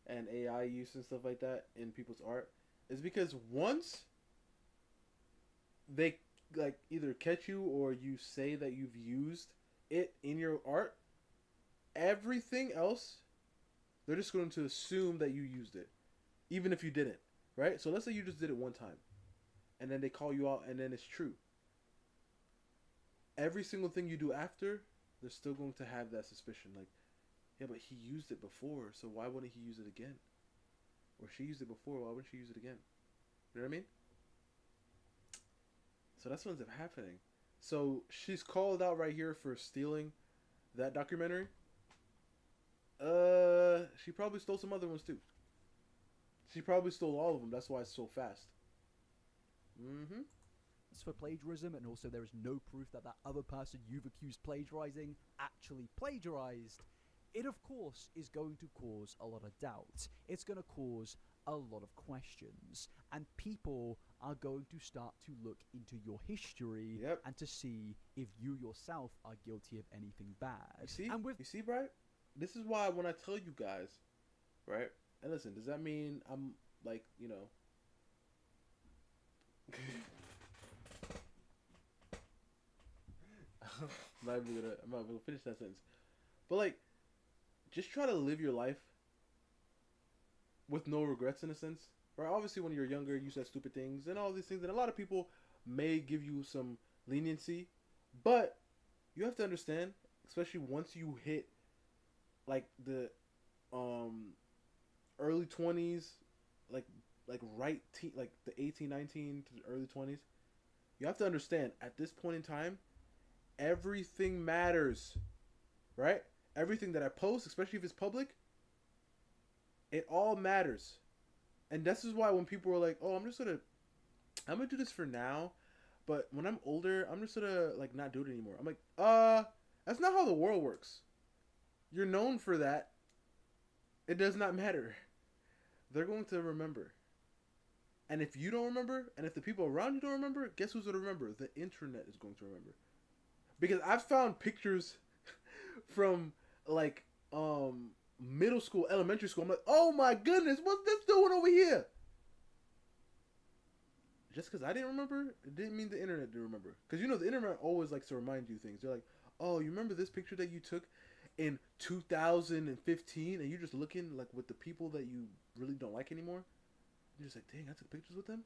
and AI use and stuff like that in people's art. Is because once they either catch you or you say that you've used it in your art, everything else, they're just going to assume that you used it, even if you didn't, right? So let's say you just did it one time, and then they call you out, and then it's true. Every single thing you do after, they're still going to have that suspicion, like, yeah, but he used it before, so why wouldn't he use it again? Or she used it before, why wouldn't she use it again? You know what I mean? So that's what ends up happening. So she's called out right here for stealing that documentary. She probably stole some other ones too. She probably stole all of them. That's why it's so fast. For plagiarism, and also there is no proof that that other person you've accused plagiarizing actually plagiarized, it of course is going to cause a lot of doubt. It's going to cause a lot of questions, and people are going to start to look into your history and to see if you yourself are guilty of anything bad. You see, Brian? This is why when I tell you guys, right? And listen, does that mean I'm like, I'm not gonna finish that sentence. But like, just try to live your life with no regrets in a sense. Right? Obviously when you're younger you said stupid things and all these things, and a lot of people may give you some leniency, but you have to understand, especially once you hit like the early 20s, like the 18, 19 to the early 20s, you have to understand at this point in time, everything matters, right? Everything that I post, especially if it's public, it all matters. And this is why when people are like, oh, I'm gonna do this for now, but when I'm older, I'm just gonna like not do it anymore. I'm like, that's not how the world works. You're known for that. It does not matter. They're going to remember. And if you don't remember, and if the people around you don't remember, guess who's going to remember? The internet is going to remember. Because I've found pictures from like middle school, elementary school. I'm like, oh my goodness, what's this doing over here? Just because I didn't remember, it didn't mean the internet didn't remember. Because the internet always likes to remind you things. They're like, oh, you remember this picture that you took in 2015, and you're just looking like with the people that you really don't like anymore? You're just like, dang, I took pictures with them,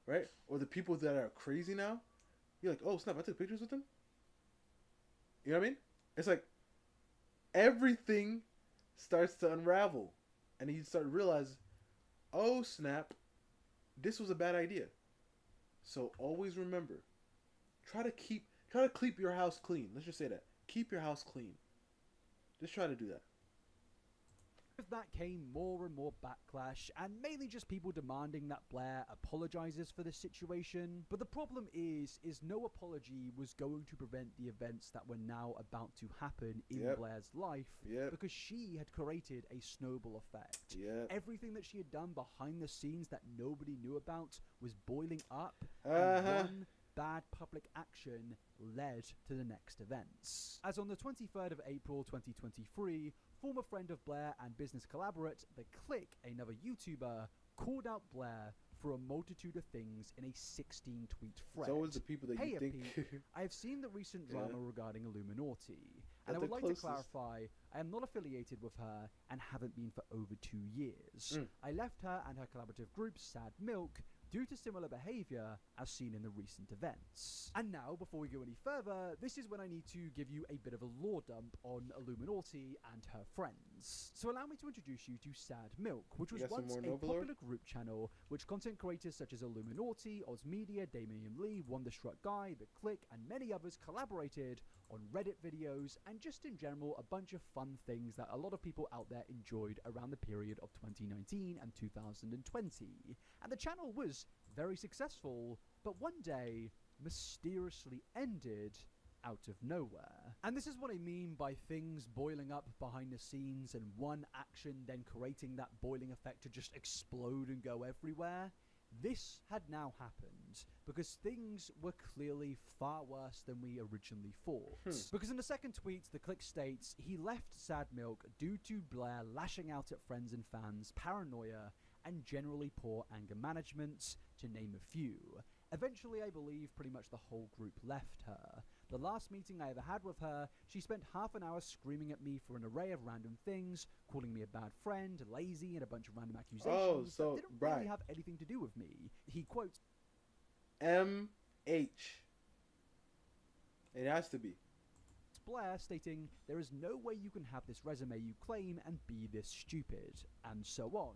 right? Or the people that are crazy now. you're like, oh snap, I took pictures with him. You know what I mean? It's like everything starts to unravel, and you start to realize, oh snap, this was a bad idea. So always remember, try to keep your house clean. Let's just say that. Keep your house clean. Just try to do that. With that came more and more backlash, and mainly just people demanding that Blair apologizes for this situation. But the problem is no apology was going to prevent the events that were now about to happen in Blair's life, because she had created a snowball effect. Everything that she had done behind the scenes that nobody knew about was boiling up, and one bad public action led to the next events. As on the 23rd of April 2023, former friend of Blair and business collaborator The Click, another YouTuber, called out Blair for a multitude of things in a 16-tweet thread. It's always the people that you think. I have seen the recent drama regarding Illuminati, and I would like to clarify, I am not affiliated with her and haven't been for over 2 years. I left her and her collaborative group, Sad Milk, due to similar behavior as seen in the recent events. And now, before we go any further, this is when I need to give you a bit of a lore dump on Illuminati and her friends. So allow me to introduce you to Sad Milk, which was once a popular group channel which content creators such as Illuminati, Oz Media, Damian Lee, Wonderstruck Guy, The Click, and many others collaborated on Reddit videos, and just in general a bunch of fun things that a lot of people out there enjoyed around the period of 2019 and 2020. And the channel was very successful, but one day mysteriously ended out of nowhere. And this is what I mean by things boiling up behind the scenes and one action then creating that boiling effect to just explode and go everywhere. This had now happened because things were clearly far worse than we originally thought. Because in the second tweet, The Click states he left Sad Milk due to Blair lashing out at friends and fans, paranoia, and generally poor anger management, to name a few. Eventually, I believe pretty much the whole group left her. The last meeting I ever had with her, she spent half an hour screaming at me for an array of random things, calling me a bad friend, lazy, and a bunch of random accusations that didn't really have anything to do with me. He quotes, M.H. It has to be. Blair, stating, there is no way you can have this resume you claim and be this stupid, and so on.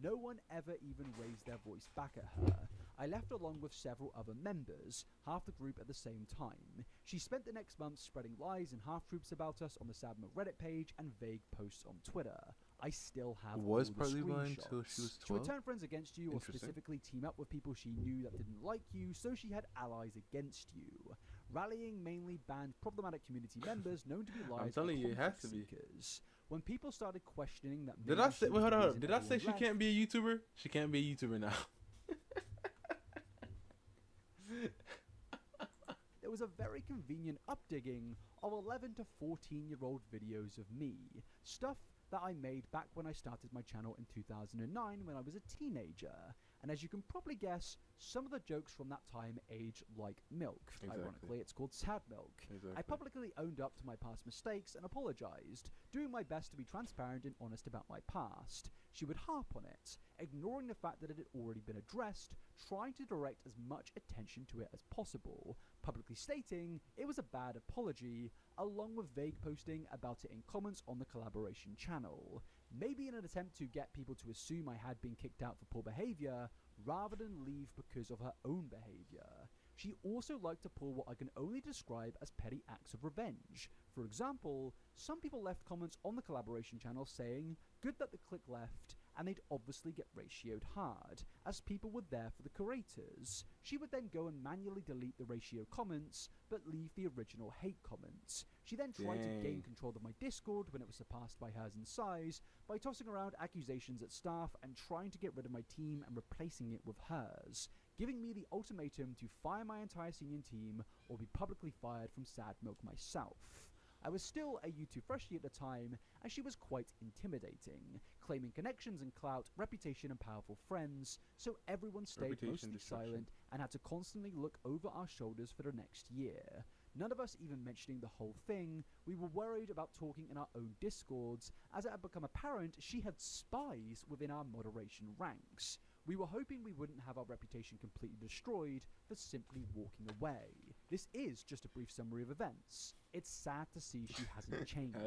No one ever even raised their voice back at her. I left along with several other members, half the group at the same time. She spent the next month spreading lies and half-truths about us on the Sad Milk Reddit page and vague posts on Twitter. I still have all the screenshots. Till she was 12? She would turn friends against you or specifically team up with people she knew that didn't like you, so she had allies against you. Rallying mainly banned problematic community members known to be liars. I'm telling you, it has to be. When people started questioning that, Did I say? Wait, hold on. Did I say she can't be a YouTuber? She can't be a YouTuber now. There was a very convenient updigging of 11 to 14-year-old videos of me, stuff that I made back when I started my channel in 2009 when I was a teenager. And as you can probably guess, some of the jokes from that time age like milk. Ironically, it's called Sad Milk. I publicly owned up to my past mistakes and apologized, doing my best to be transparent and honest about my past. She would harp on it, ignoring the fact that it had already been addressed, trying to direct as much attention to it as possible, publicly stating it was a bad apology, along with vague posting about it in comments on the collaboration channel. Maybe in an attempt to get people to assume I had been kicked out for poor behavior, rather than leave because of her own behavior. She also liked to pull what I can only describe as petty acts of revenge. For example, some people left comments on the collaboration channel saying, good that The Click left, and they'd obviously get ratioed hard, as people were there for the creators. She would then go and manually delete the ratio comments, but leave the original hate comments. She then tried to gain control of my Discord when it was surpassed by hers in size, by tossing around accusations at staff and trying to get rid of my team and replacing it with hers, giving me the ultimatum to fire my entire senior team or be publicly fired from Sad Milk myself. I was still a YouTube freshie at the time, and she was quite intimidating, claiming connections and clout, reputation and powerful friends, so everyone stayed mostly silent and had to constantly look over our shoulders for the next year. None of us even mentioning the whole thing. We were worried about talking in our own Discords, as it had become apparent she had spies within our moderation ranks. We were hoping we wouldn't have our reputation completely destroyed for simply walking away. this is just a brief summary of events. It's sad to see she hasn't changed.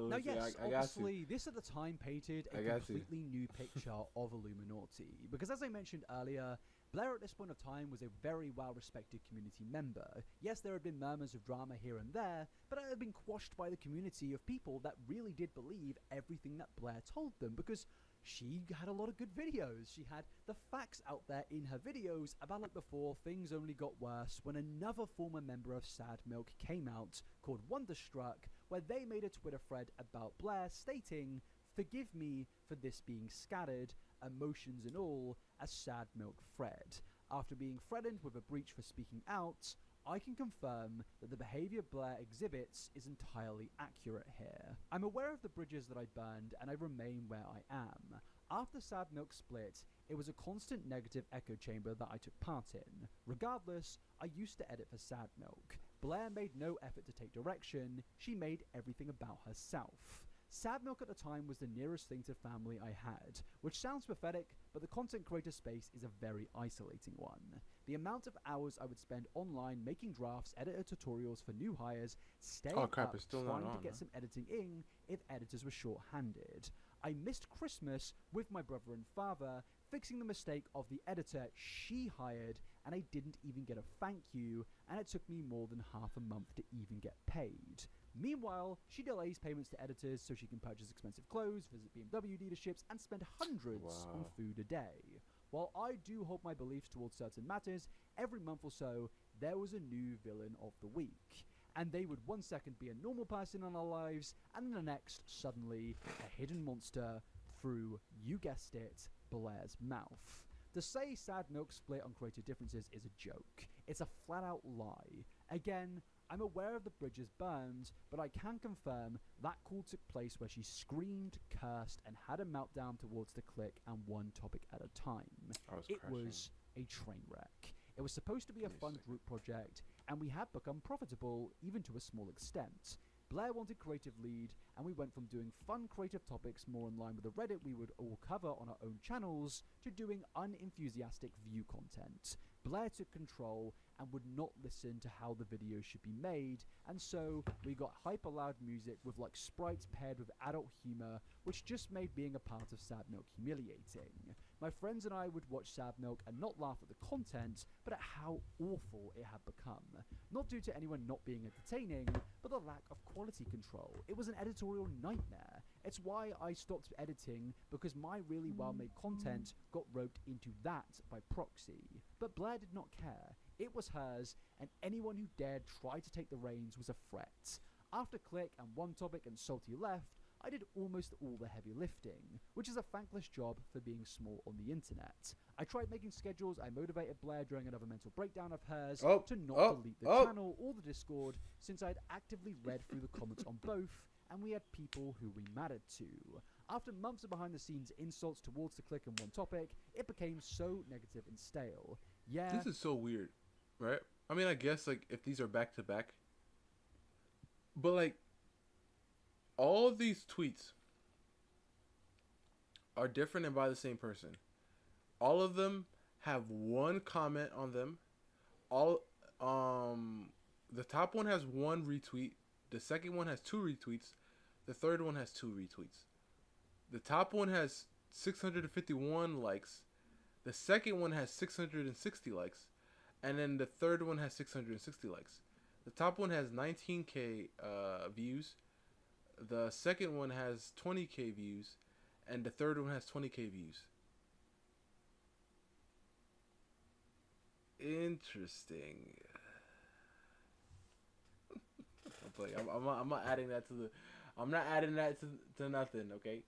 Now, yes, I obviously, this at the time painted a completely new picture of Illuminati. Because as I mentioned earlier, Blair at this point of time was a very well-respected community member. Yes, there had been murmurs of drama here and there, but it had been quashed by the community of people that really did believe everything that Blair told them, because she had a lot of good videos. She had the facts out there in her videos about, like before, things only got worse when another former member of Sad Milk came out called Wonderstruck, where they made a Twitter thread about Blair stating, "Forgive me for this being scattered, emotions and all, as Sad Milk Fred." After being threatened with a breach for speaking out, I can confirm that the behaviour Blair exhibits is entirely accurate here. I'm aware of the bridges that I burned, and I remain where I am. After Sad Milk split, it was a constant negative echo chamber that I took part in. Regardless, I used to edit for Sad Milk. Blair made no effort to take direction, she made everything about herself. Sad Milk at the time was the nearest thing to family I had, which sounds pathetic, but the content creator space is a very isolating one. The amount of hours I would spend online making drafts, editor tutorials for new hires, staying up trying to get some editing in if editors were short-handed. I missed Christmas with my brother and father, fixing the mistake of the editor she hired, and I didn't even get a thank you, and it took me more than half a month to even get paid. Meanwhile, she delays payments to editors so she can purchase expensive clothes, visit BMW dealerships, and spend hundreds on food a day. While I do hold my beliefs towards certain matters, every month or so, there was a new villain of the week. And they would one second be a normal person in our lives, and then the next, suddenly, a hidden monster through, you guessed it, Blair's mouth. To say Sad Milk split on creative differences is a joke. It's a flat-out lie. Again, I'm aware of the bridges burned, but I can confirm that call took place where she screamed, cursed, and had a meltdown towards the clique and one topic at a time. It was a train wreck. It was supposed to be a fun group project, and we had become profitable, even to a small extent. Blair wanted creative lead, and we went from doing fun creative topics more in line with the Reddit we would all cover on our own channels, to doing unenthusiastic view content. Blair took control and would not listen to how the videos should be made, and so we got hyper loud music with like sprites paired with adult humor, which just made being a part of Sad Milk humiliating. My friends and I would watch Sad Milk and not laugh at the content, but at how awful it had become. Not due to anyone not being entertaining, but the lack of quality control. It was an editorial nightmare. It's why I stopped editing, because my really well-made content got roped into that by proxy. But Blair did not care. It was hers, and anyone who dared try to take the reins was a threat. After Click and One Topic and Salty left, I did almost all the heavy lifting, which is a thankless job for being small on the internet. I tried making schedules, I motivated Blair during another mental breakdown of hers to not delete the channel or the Discord, since I'd actively read through the comments on both, and we had people who we mattered to. After months of behind-the-scenes insults towards the Click and One Topic, it became so negative and stale. Yeah. This is so weird, right? I mean, I guess, like, if these are back-to-back, but, like, all of these tweets are different and by the same person. All of them have one comment on them. The top one has one retweet. The second one has 2 retweets. The third one has 2 retweets. The top one has 651 likes. The second one has 660 likes. And then the third one has 660 likes. The top one has 19k views. The second one has 20k views. And the third one has 20k views. Interesting. I'm not adding that to the. I'm not adding that to nothing. Okay.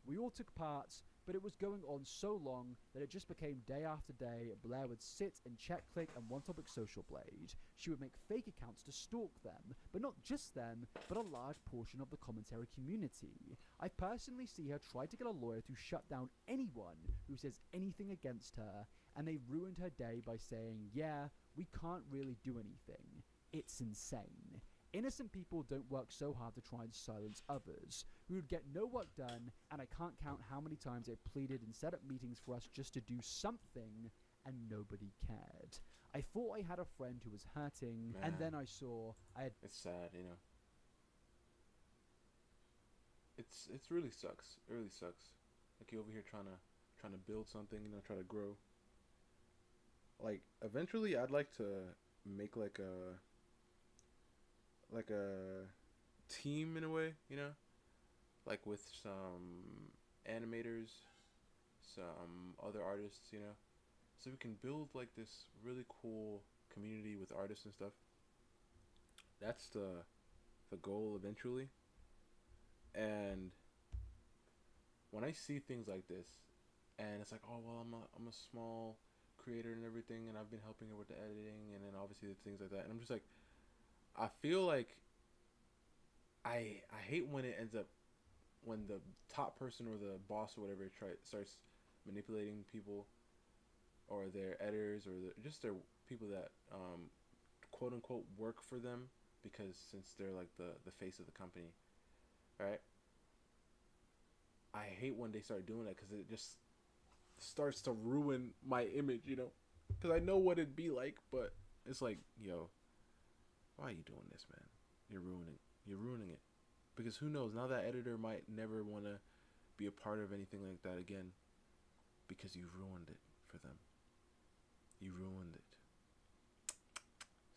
We all took part, but it was going on so long that it just became day after day. Blair would sit and check Click and One Topic Social Blade. She would make fake accounts to stalk them, but not just them, but a large portion of the commentary community. I personally see her try to get a lawyer to shut down anyone who says anything against her, and they ruined her day by saying, yeah, we can't really do anything. It's insane. Innocent people don't work so hard to try and silence others. We would get no work done, and I can't count how many times I pleaded and set up meetings for us just to do something, and nobody cared. I thought I had a friend who was hurting, and then I saw I had... It's sad, you know. It's really sucks. It really sucks. Like, you're over here trying to build something, you know, try to grow. Like, eventually I'd like to make like a team in a way, you know? Like with some animators, some other artists, you know? So we can build like this really cool community with artists and stuff. That's the goal eventually. And when I see things like this, and it's like, oh well, I'm a small creator and everything, and I've been helping her with the editing, and then obviously the things like that, and I'm just like, I feel like I hate when it ends up when the top person or the boss or whatever starts manipulating people or their editors or just their people that quote unquote work for them, because since they're like the face of the company, right? I hate when they start doing that, because it just starts to ruin my image, you know? Because I know what it'd be like, but it's like, yo, why are you doing this, man? You're ruining it. Because who knows, now that editor might never want to be a part of anything like that again, because you ruined it for them. You ruined it.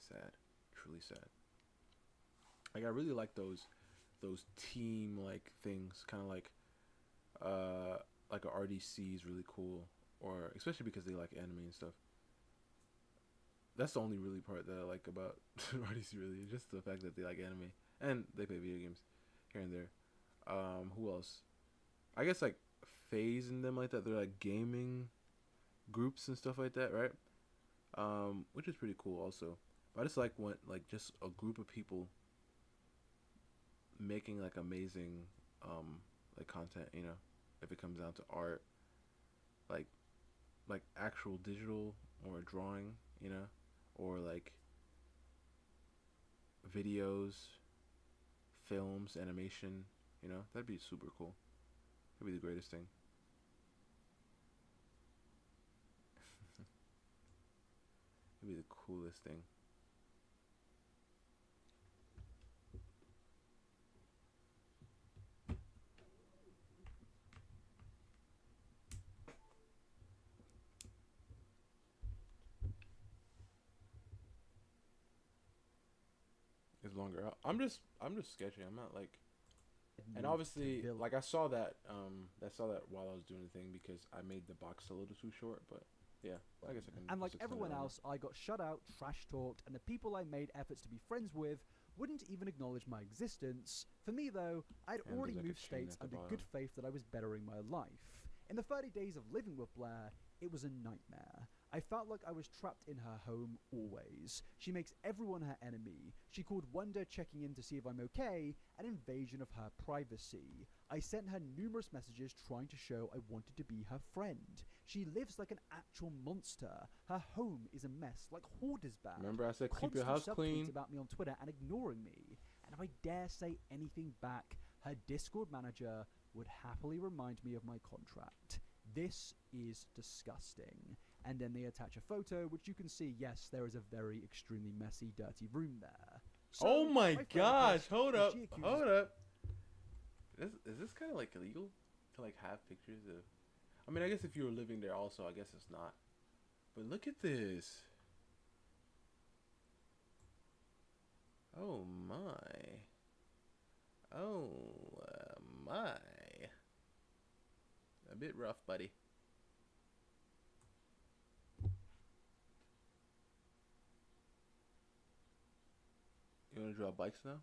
Sad. Truly sad. Like, I really like those team like things, kind of like a RDC is really cool, or especially because they like anime and stuff. That's the only really part that I like about RDC, really, just the fact that they like anime and they play video games here and there. Who else? I guess like Phase and them like that. They're like gaming groups and stuff like that, right? Which is pretty cool also. But I just like when like just a group of people making like amazing like content, you know, if it comes down to art, like actual digital or drawing, you know, or like videos, films, animation, you know, that'd be super cool. That'd be the greatest thing. It'd be the coolest thing. It's longer. I'm just sketching. I'm not like, and obviously like I saw that while I was doing the thing, because I made the box a little too short, but yeah, I guess I can. And like just extend everyone it on. else, I got shut out, trash talked, and the people I made efforts to be friends with wouldn't even acknowledge my existence. For me, though, I'd And already there's, like, a moved chain states at the under good bottom. faith that I was bettering my life. In the 30 days of living with Blair, it was a nightmare. I felt like I was trapped in her home always. She makes everyone her enemy. She called Wonder checking in to see if I'm okay, an invasion of her privacy. I sent her numerous messages trying to show I wanted to be her friend. She lives like an actual monster. Her home is a mess, like hoarders bad. Remember I said keep your house Constant clean. subtweets about me on Twitter and ignoring me. And if I dare say anything back, her Discord manager would happily remind me of my contract. This is disgusting. And then they attach a photo, which you can see, yes, there is a very extremely messy, dirty room there. So, Oh my friend gosh, Chris, hold when up. she accuses- Hold up. Is this kind of like illegal to like have pictures of? I mean, I guess if you were living there also, I guess it's not. But look at this. Oh my. Oh my. A bit rough, buddy. You want to draw bikes now?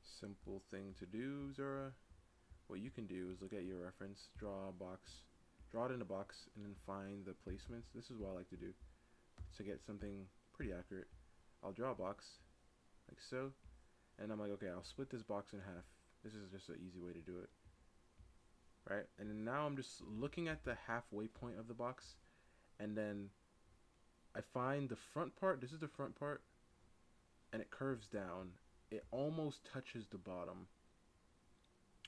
Simple thing to do, Zora. What you can do is look at your reference, draw a box, draw it in a box, and then find the placements. This is what I like to do to get something pretty accurate. I'll draw a box like so, and I'm like, okay, I'll split this box in half. This is just an easy way to do it, right? And then now I'm just looking at the halfway point of the box, and then I find the front part. This is the front part, and it curves down. It almost touches the bottom,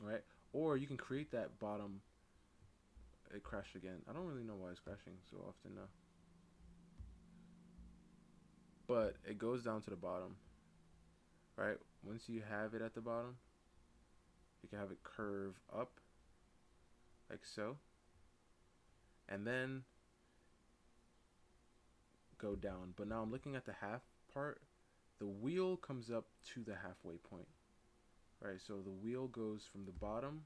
right? Or you can create that bottom. It crashed again. I don't really know why it's crashing so often now. But it goes down to the bottom. Right? Once you have it at the bottom, you can have it curve up. Like so. And then go down. But now I'm looking at the half part. The wheel comes up to the halfway point. Right? So the wheel goes from the bottom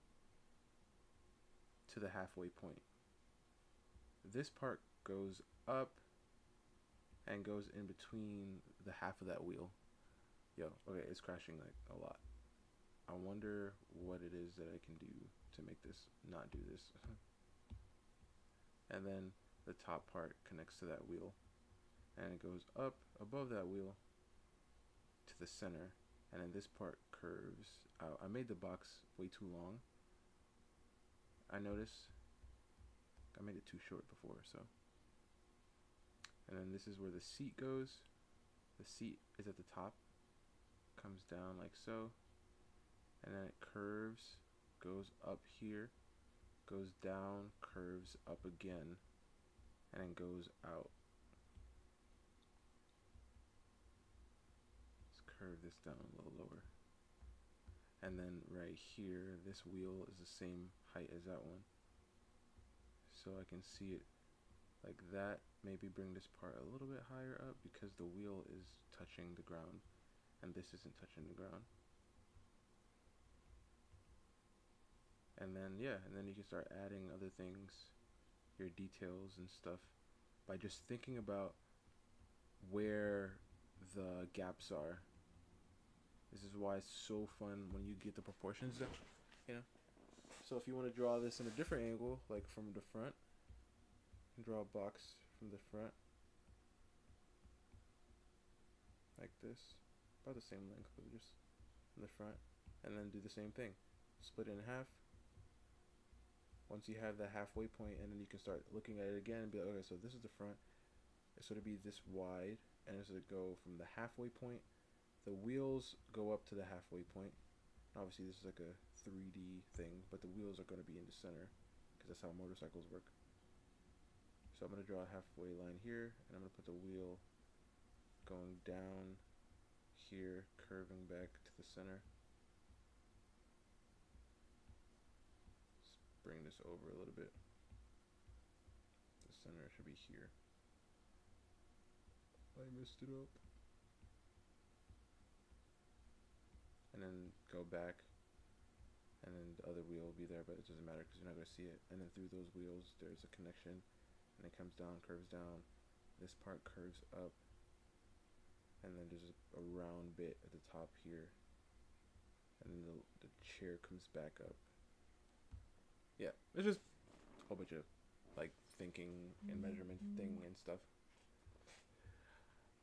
to the halfway point. This part goes up and goes in between the half of that wheel. Yo, okay, it's crashing like a lot. I wonder what it is that I can do to make this not do this. And then the top part connects to that wheel. And it goes up above that wheel to the center. And then this part curves out. I made the box way too long. I noticed. I made it too short before, so. And then this is where the seat goes. The seat is at the top. Comes down like so. And then it curves. Goes up here. Goes down. Curves up again. And then goes out. Let's curve this down a little lower. And then right here, this wheel is the same height as that one. So I can see it like that. Maybe bring this part a little bit higher up because the wheel is touching the ground and this isn't touching the ground. And then, yeah, and then you can start adding other things, your details and stuff, by just thinking about where the gaps are. This is why it's so fun when you get the proportions down, you know. So if you want to draw this in a different angle, like from the front, you can draw a box from the front, like this, about the same length, but just in the front, and then do the same thing. Split it in half. Once you have the halfway point, and then you can start looking at it again and be like, okay, so this is the front. It's going to be this wide, and it's going to go from the halfway point. The wheels go up to the halfway point. Obviously, this is like a 3D thing, but the wheels are going to be in the center because that's how motorcycles work. So I'm going to draw a halfway line here, and I'm going to put the wheel going down here, curving back to the center. Let's bring this over a little bit. The center should be here. I messed it up. And then go back, and then the other wheel will be there, but it doesn't matter because you're not going to see it. And then through those wheels there's a connection, and it comes down, curves down, this part curves up, and then there's a round bit at the top here, and then the chair comes back up. Yeah, it's just a whole bunch of like thinking and measurement thing and stuff.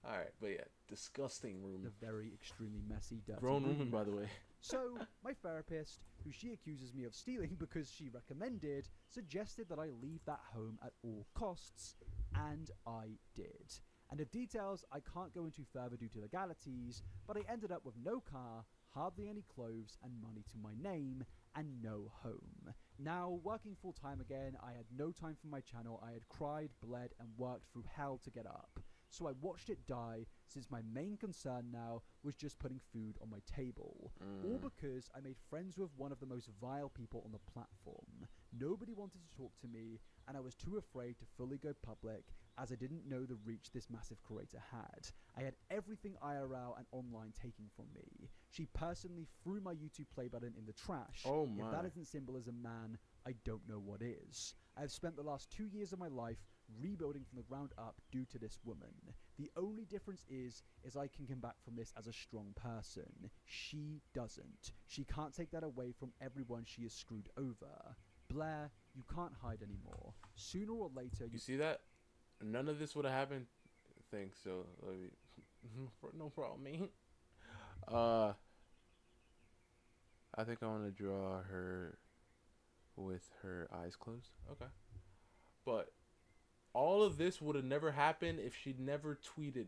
Alright, but yeah, disgusting room. The very extremely messy, dirty Grown room. woman, by the way. So, my therapist, who she accuses me of stealing because she recommended, suggested that I leave that home at all costs, and I did. And the details I can't go into further due to legalities, but I ended up with no car, hardly any clothes and money to my name, and no home. Now, working full time again, I had no time for my channel. I had cried, bled, and worked through hell to get up. So I watched it die, since my main concern now was just putting food on my table. All because I made friends with one of the most vile people on the platform. Nobody wanted to talk to me, and I was too afraid to fully go public, as I didn't know the reach this massive creator had. I had everything IRL and online taken from me. She personally threw my YouTube play button in the trash. Oh my. If that isn't symbolism, man, I don't know what is. I have spent the last 2 years of my life rebuilding from the ground up due to this woman. The only difference is I can come back from this as a strong person. She doesn't. She can't take that away from everyone she has screwed over. Blair, you can't hide anymore. Sooner or later, You see that? None of this would have happened. Thanks, so no problem, man. I think I want to draw her with her eyes closed. Okay. But all of this would have never happened if she'd never tweeted.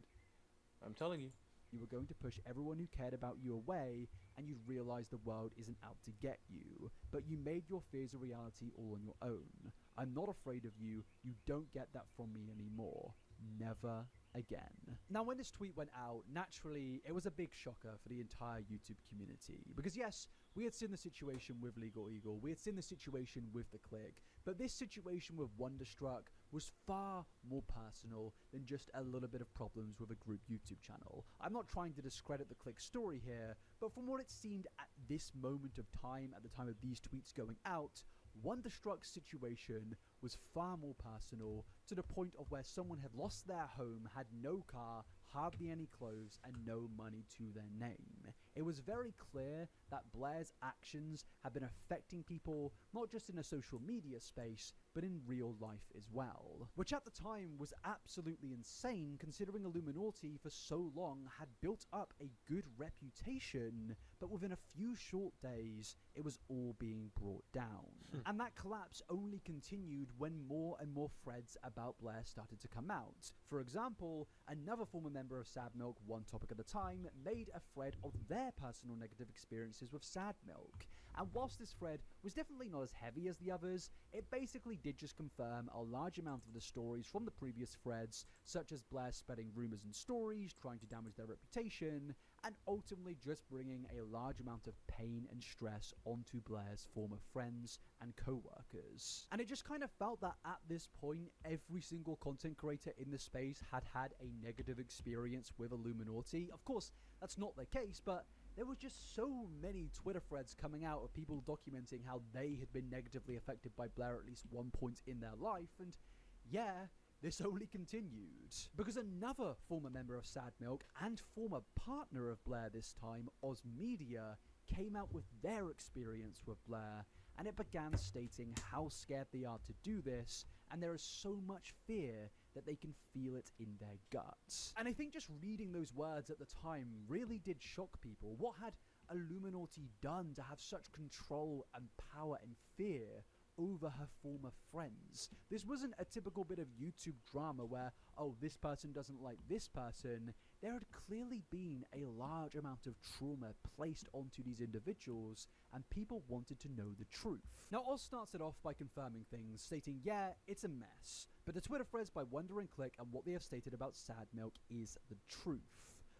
I'm telling you. You were going to push everyone who cared about you away, and you'd realize the world isn't out to get you, but you made your fears a reality all on your own. I'm not afraid of you. You don't get that from me anymore. Never again. Now, when this tweet went out, naturally, it was a big shocker for the entire YouTube community. Because yes, we had seen the situation with Legal Eagle, we had seen the situation with The Click, but this situation with Wonderstruck was far more personal than just a little bit of problems with a group YouTube channel. I'm not trying to discredit The Click story here, but from what it seemed at this moment of time, at the time of these tweets going out, Wonderstruck's situation was far more personal, to the point of where someone had lost their home, had no car, hardly any clothes, and no money to their name. It was very clear that Blair's actions had been affecting people, not just in a social media space, but in real life as well. Which at the time was absolutely insane, considering Illuminati for so long had built up a good reputation, but within a few short days, it was all being brought down. And that collapse only continued when more and more threads about Blair started to come out. For example, another former member of Sad Milk, One Topic at a Time, made a thread of their personal negative experiences with Sad Milk. And whilst this thread was definitely not as heavy as the others, it basically did just confirm a large amount of the stories from the previous threads, such as Blair spreading rumors and stories, trying to damage their reputation, and ultimately just bringing a large amount of pain and stress onto Blair's former friends and co-workers. And it just kind of felt that at this point, every single content creator in the space had had a negative experience with Illuminati. Of course, that's not the case, but there was just so many Twitter threads coming out of people documenting how they had been negatively affected by Blair at least one point in their life, and yeah, this only continued. Because another former member of Sad Milk and former partner of Blair this time, Oz Media, came out with their experience with Blair, and it began stating how scared they are to do this, and there is so much fear that they can feel it in their guts. And I think just reading those words at the time really did shock people. What had Illuminati done to have such control and power and fear over her former friends? This wasn't a typical bit of YouTube drama where, oh, this person doesn't like this person. There had clearly been a large amount of trauma placed onto these individuals, and people wanted to know the truth. Now, Oz starts it off by confirming things, stating, yeah, it's a mess, but the Twitter threads by Wonder and Click and what they have stated about Sad Milk is the truth.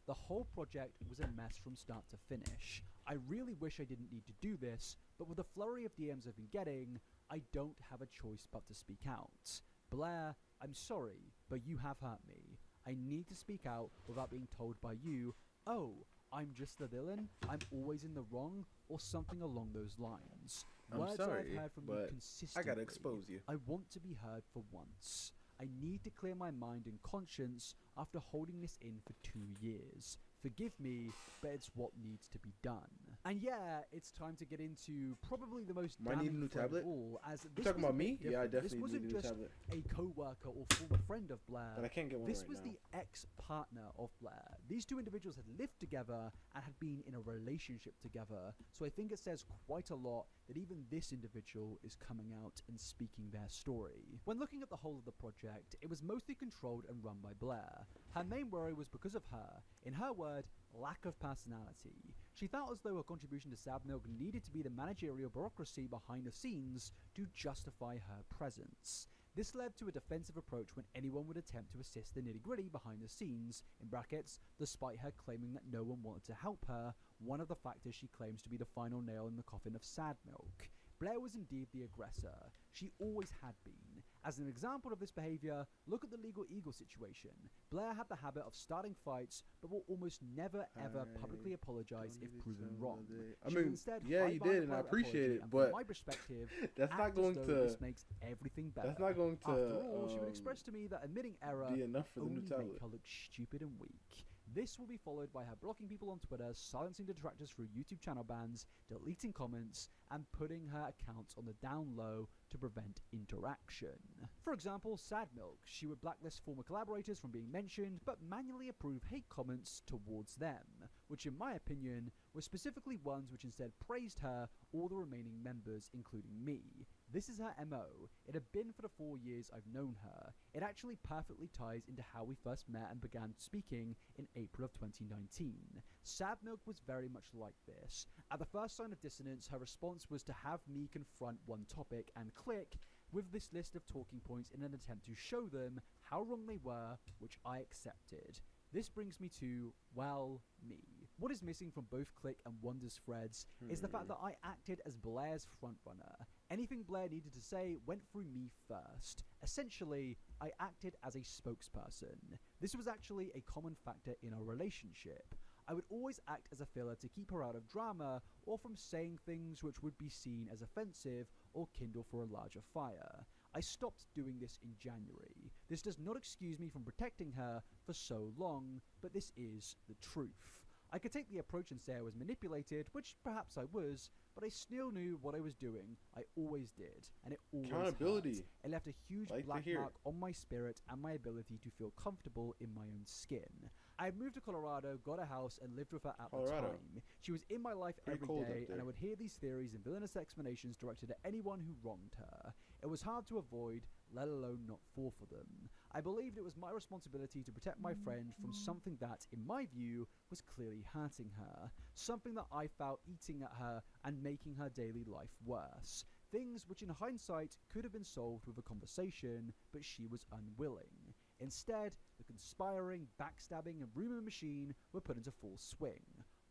The whole project was a mess from start to finish. I really wish I didn't need to do this, but with the flurry of DMs I've been getting, I don't have a choice but to speak out. Blair, I'm sorry, but you have hurt me. I need to speak out without being told by you, oh, I'm just the villain, I'm always in the wrong, or something along those lines. I'm sorry, I've heard from you but consistently. I gotta expose you. I want to be heard for once. I need to clear my mind and conscience after holding this in for 2 years. Forgive me, but it's what needs to be done. And yeah, it's time to get into probably the most damning thread of all, as this You talking was a about bit me? Yeah, I different. definitely This wasn't need a new just tablet. a co-worker or former friend of Blair. But I can't get one This right was now. the ex-partner of Blair. These two individuals had lived together and had been in a relationship together, so I think it says quite a lot that even this individual is coming out and speaking their story. When looking at the whole of the project, it was mostly controlled and run by Blair. Her main worry was because of her, in her word, lack of personality. She felt as though her contribution to Sad Milk needed to be the managerial bureaucracy behind the scenes to justify her presence. This led to a defensive approach when anyone would attempt to assist the nitty-gritty behind the scenes, in brackets, despite her claiming that no one wanted to help her, one of the factors she claims to be the final nail in the coffin of Sad Milk. Blair was indeed the aggressor. She always had been. As an example of this behavior, look at the Legal Eagle situation. Blair had the habit of starting fights, but will almost never ever publicly apologize if proven wrong. I She will mean, instead yeah, hide you behind did, a and I private appreciate apology, it, and but from my perspective, that's act not as going though to. this makes everything better. That's not going to. After all, she would express to me that admitting error be enough for the only new make tablet. her look stupid and weak. This will be followed by her blocking people on Twitter, silencing detractors through YouTube channel bans, deleting comments, and putting her accounts on the down low to prevent interaction. For example, Sad Milk. She would blacklist former collaborators from being mentioned, but manually approve hate comments towards them, which in my opinion were specifically ones which instead praised her or the remaining members, including me. This is her MO. It had been for the 4 years I've known her. It actually perfectly ties into how we first met and began speaking in April of 2019. Sad Milk was very much like this. At the first sign of dissonance, her response was to have me confront one topic and click with this list of talking points in an attempt to show them how wrong they were, which I accepted. This brings me to, well, me. What is missing from both Click and Wonder's threads is the fact that I acted as Blair's frontrunner. Anything Blair needed to say went through me first. Essentially, I acted as a spokesperson. This was actually a common factor in our relationship. I would always act as a filler to keep her out of drama or from saying things which would be seen as offensive or kindle for a larger fire. I stopped doing this in January. This does not excuse me from protecting her for so long, but this is the truth. I could take the approach and say I was manipulated, which perhaps I was, but I still knew what I was doing. I always did, and it always Accountability. hurt. It left a huge black mark on my spirit and my ability to feel comfortable in my own skin. I had moved to Colorado, got a house, and lived with her at the time. She was in my life every day, and I would hear these theories and villainous explanations directed at anyone who wronged her. It was hard to avoid, let alone not fall for them. I believed it was my responsibility to protect my friend from something that, in my view, was clearly hurting her. Something that I felt eating at her and making her daily life worse. Things which in hindsight could have been solved with a conversation, but she was unwilling. Instead, the conspiring, backstabbing, and rumor machine were put into full swing.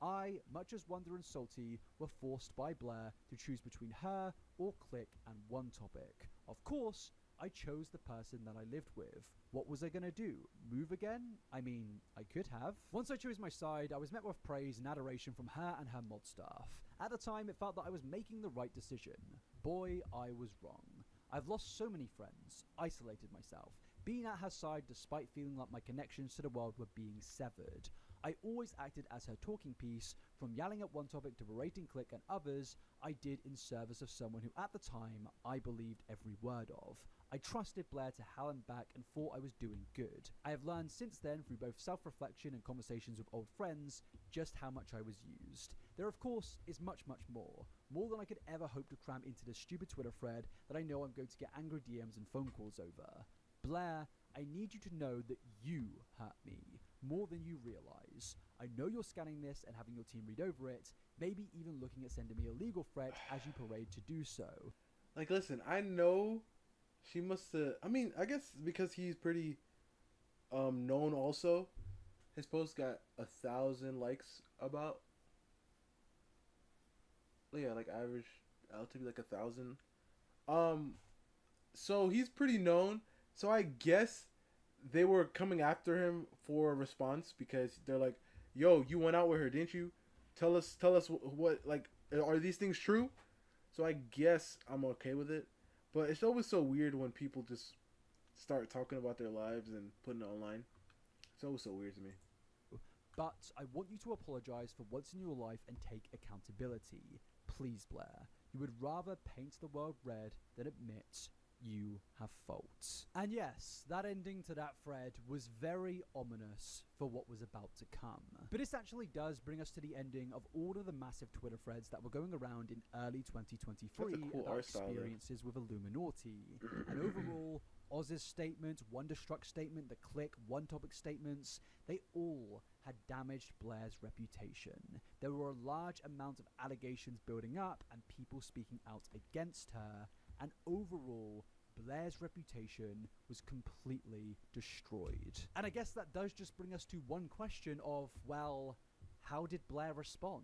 I, much as Wonder and Salty, were forced by Blair to choose between her or Click and one topic. Of course, I chose the person that I lived with. What was I gonna do? Move again? I mean, I could have. Once I chose my side, I was met with praise and adoration from her and her mod staff. At the time, it felt that I was making the right decision. Boy, I was wrong. I've lost so many friends, isolated myself, being at her side despite feeling like my connections to the world were being severed. I always acted as her talking piece, from yelling at one topic to berating Click and others. I did in service of someone who at the time I believed every word of. I trusted Blair to hell and back and thought I was doing good. I have learned since then through both self-reflection and conversations with old friends just how much I was used. There of course is much more than I could ever hope to cram into this stupid Twitter thread that I know I'm going to get angry DMs and phone calls over. Blair, I need you to know that you hurt me more than you realize. I know you're scanning this and having your team read over it, maybe even looking at sending me a legal threat as you parade to do so. Like, listen, I know she must have, I mean, I guess because he's pretty known also. His post got 1,000 likes about. Yeah, like average out to be like 1,000. So he's pretty known. So I guess they were coming after him for a response because they're like, "Yo, you went out with her, didn't you? Tell us what like, are these things true?" So I guess I'm okay with it. But it's always so weird when people just start talking about their lives and putting it online. It's always so weird to me. But I want you to apologize for once in your life and take accountability. Please, Blair. You would rather paint the world red than admit you have faults. And yes, that ending to that thread was very ominous for what was about to come. But this actually does bring us to the ending of all of the massive Twitter threads that were going around in early 2023 cool about experiences with Illuminati. And overall, Oz's statement, Wonderstruck statement, the Click, One Topic statements, they all had damaged Blair's reputation. There were a large amount of allegations building up and people speaking out against her, and overall, Blair's reputation was completely destroyed. And I guess that does just bring us to one question of, well, how did Blair respond?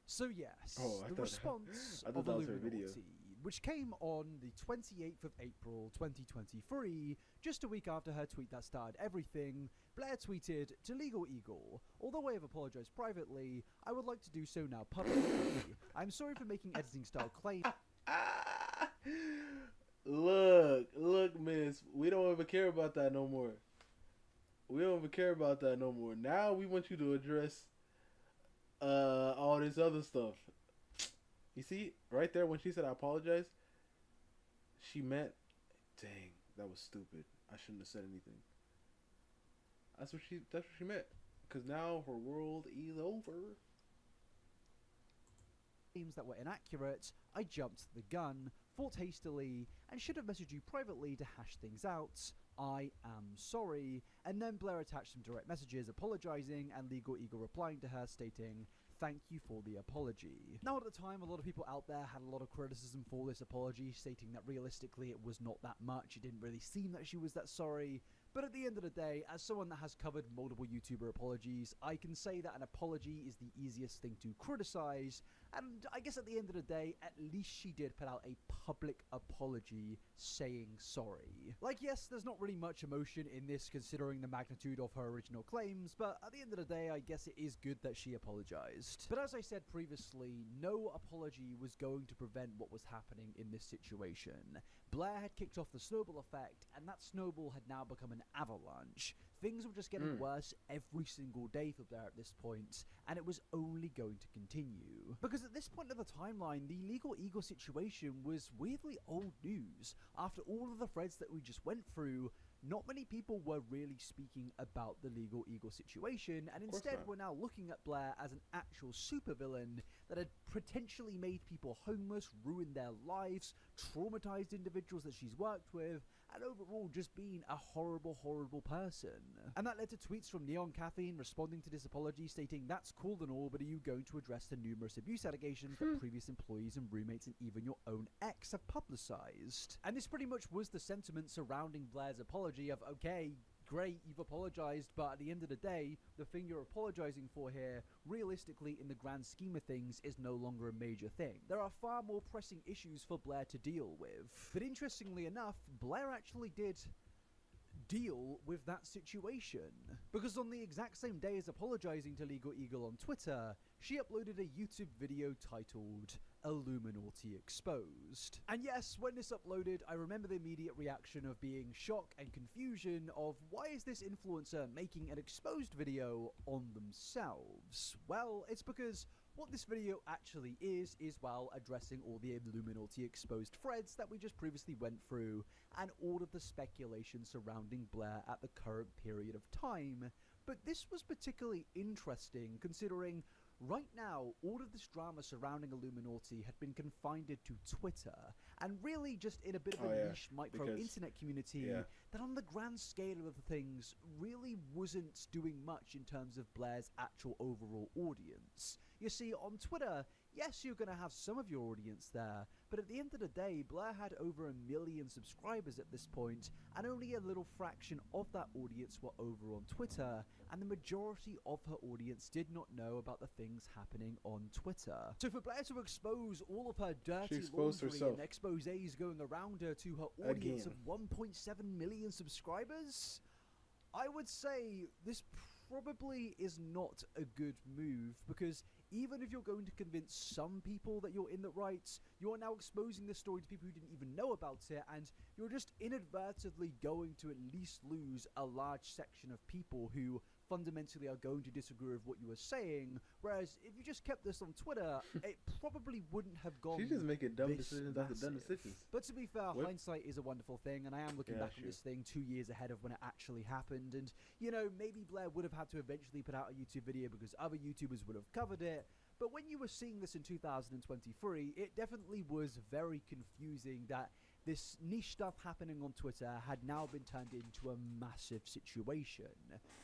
So yes, the response of Illuminati, which came on the 28th of April 2023, just a week after her tweet that started everything. Blair tweeted, "To Legal Eagle, although I have apologized privately, I would like to do so now publicly. I'm sorry for making editing style claims." Look, miss, we don't even care about that no more. We don't even care about that no more. Now we want you to address all this other stuff. You see, right there when she said I apologize, she meant, dang, that was stupid. I shouldn't have said anything. That's what she meant. Because now her world is over. claims that were inaccurate, I jumped the gun, thought hastily, and should have messaged you privately to hash things out. I am sorry. And then Blair attached some direct messages apologizing and Legal Eagle replying to her stating, thank you for the apology. Now at the time, a lot of people out there had a lot of criticism for this apology, stating that realistically it was not that much, it didn't really seem that she was that sorry. But at the end of the day, as someone that has covered multiple YouTuber apologies, I can say that an apology is the easiest thing to criticize, and I guess at the end of the day, at least she did put out a public apology saying sorry. Like, yes, there's not really much emotion in this considering the magnitude of her original claims, but at the end of the day, I guess it is good that she apologized. But as I said previously, no apology was going to prevent what was happening in this situation. Blair had kicked off the snowball effect, and that snowball had now become an avalanche. Things were just getting worse every single day for Blair at this point, and it was only going to continue. Because at this point of the timeline, the Legal Eagle situation was weirdly old news. After all of the threads that we just went through, not many people were really speaking about the Legal Eagle situation, and instead we're now looking at Blair as an actual supervillain that had potentially made people homeless, ruined their lives, traumatized individuals that she's worked with, and overall just being a horrible, horrible person. And that led to tweets from Neon Caffeine responding to this apology stating, that's cool and all, but are you going to address the numerous abuse allegations that previous employees and roommates and even your own ex have publicized? And this pretty much was the sentiment surrounding Blair's apology of, okay, great, you've apologized, but at the end of the day, the thing you're apologizing for here, realistically, in the grand scheme of things, is no longer a major thing. There are far more pressing issues for Blair to deal with. But interestingly enough, Blair actually did deal with that situation. Because on the exact same day as apologizing to Legal Eagle on Twitter, she uploaded a YouTube video titled Illuminati Exposed. And yes, when this uploaded, I remember the immediate reaction of being shock and confusion of why is this influencer making an exposed video on themselves? Well, it's because what this video actually is well, addressing all the Illuminati exposed threads that we just previously went through and all of the speculation surrounding Blair at the current period of time. But this was particularly interesting considering right now, all of this drama surrounding Illuminati had been confined to Twitter, and really just in a bit of a niche micro-internet community that on the grand scale of things really wasn't doing much in terms of Blair's actual overall audience. You see, on Twitter, yes, you're going to have some of your audience there, but at the end of the day, Blair had over 1 million subscribers at this point, and only a little fraction of that audience were over on Twitter, and the majority of her audience did not know about the things happening on Twitter. So for Blair to expose all of her dirty laundry and exposés going around her to her audience of 1.7 million subscribers, I would say this probably is not a good move, because even if you're going to convince some people that you're in the right, you're now exposing this story to people who didn't even know about it, and you're just inadvertently going to at least lose a large section of people who fundamentally are going to disagree with what you were saying, whereas if you just kept this on Twitter, it probably wouldn't have gone She's just making dumb decisions after dumb decisions. But to be fair, hindsight is a wonderful thing, and I am looking back on this thing 2 years ahead of when it actually happened, and, you know, maybe Blair would have had to eventually put out a YouTube video because other YouTubers would have covered it, but when you were seeing this in 2023, it definitely was very confusing that this niche stuff happening on Twitter had now been turned into a massive situation.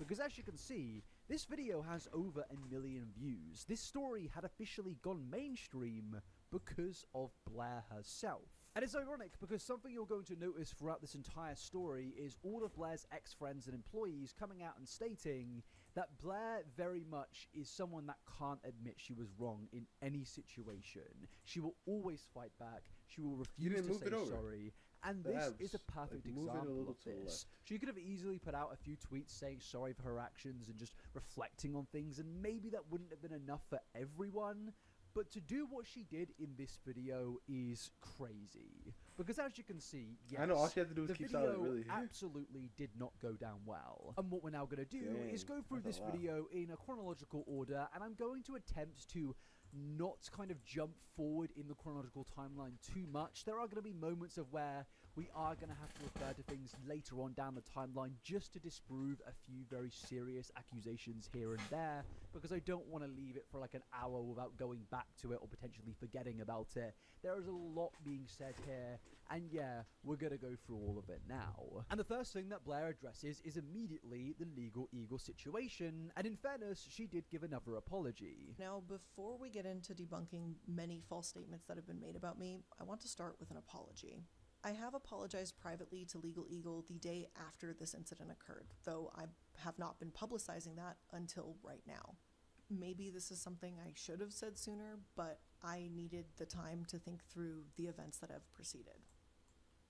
Because as you can see, this video has over 1 million views. This story had officially gone mainstream because of Blair herself. And it's ironic because something you're going to notice throughout this entire story is all of Blair's ex-friends and employees coming out and stating that Blair very much is someone that can't admit she was wrong in any situation. She will always fight back. She will refuse to say sorry. And this is a perfect example of this. She could have easily put out a few tweets saying sorry for her actions and just reflecting on things, and maybe that wouldn't have been enough for everyone. But to do what she did in this video is crazy. Because as you can see, yes, I know, all she had to do was keep silent, really. Absolutely did not go down well. And what we're now going to do is go through this video in a chronological order, and I'm going to attempt to not kind of jump forward in the chronological timeline too much. There are going to be moments of where we are going to have to refer to things later on down the timeline just to disprove a few very serious accusations here and there, because I don't want to leave it for like an hour without going back to it or potentially forgetting about it. There is a lot being said here, and yeah, we're going to go through all of it now. And the first thing that Blair addresses is immediately the legal eagle situation, and in fairness, she did give another apology. Now, before we get into debunking many false statements that have been made about me, I want to start with an apology. I have apologized privately to Legal Eagle the day after this incident occurred, though I have not been publicizing that until right now. Maybe this is something I should have said sooner, but I needed the time to think through the events that have preceded.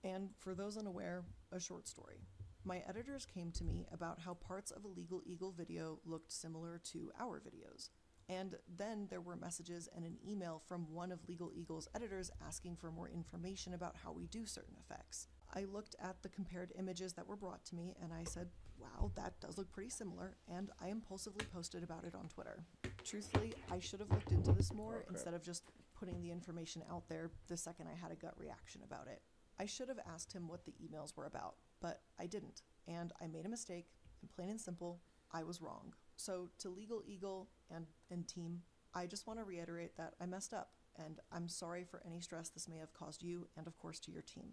And for those unaware, a short story. My editors came to me about how parts of a Legal Eagle video looked similar to our videos. And then there were messages and an email from one of Legal Eagle's editors asking for more information about how we do certain effects. I looked at the compared images that were brought to me and I said, wow, that does look pretty similar, and I impulsively posted about it on Twitter. Truthfully, I should have looked into this more instead of just putting the information out there the second I had a gut reaction about it. I should have asked him what the emails were about, but I didn't, and I made a mistake, and plain and simple, I was wrong. So to Legal Eagle and team, I just want to reiterate that I messed up, and I'm sorry for any stress this may have caused you and of course to your team.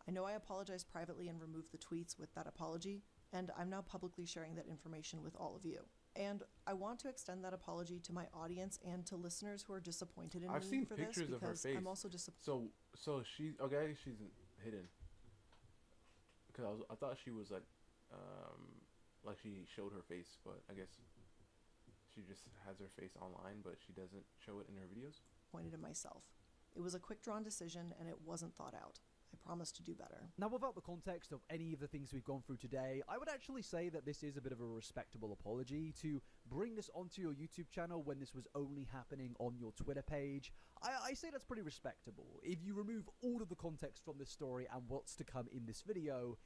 I know I apologized privately and removed the tweets with that apology, and I'm now publicly sharing that information with all of you. And I want to extend that apology to my audience and to listeners who are disappointed in I've me seen for pictures this, of her because face. I'm also disappointed. So she, okay, she's hidden. Because I thought she was like she showed her face, but I guess she just has her face online, but she doesn't show it in her videos. Pointed in myself. It was a quick drawn decision and it wasn't thought out. I promise to do better. Now, without the context of any of the things we've gone through today, I would actually say that this is a bit of a respectable apology. To bring this onto your YouTube channel when this was only happening on your Twitter page, I say that's pretty respectable. If you remove all of the context from this story and what's to come in this video,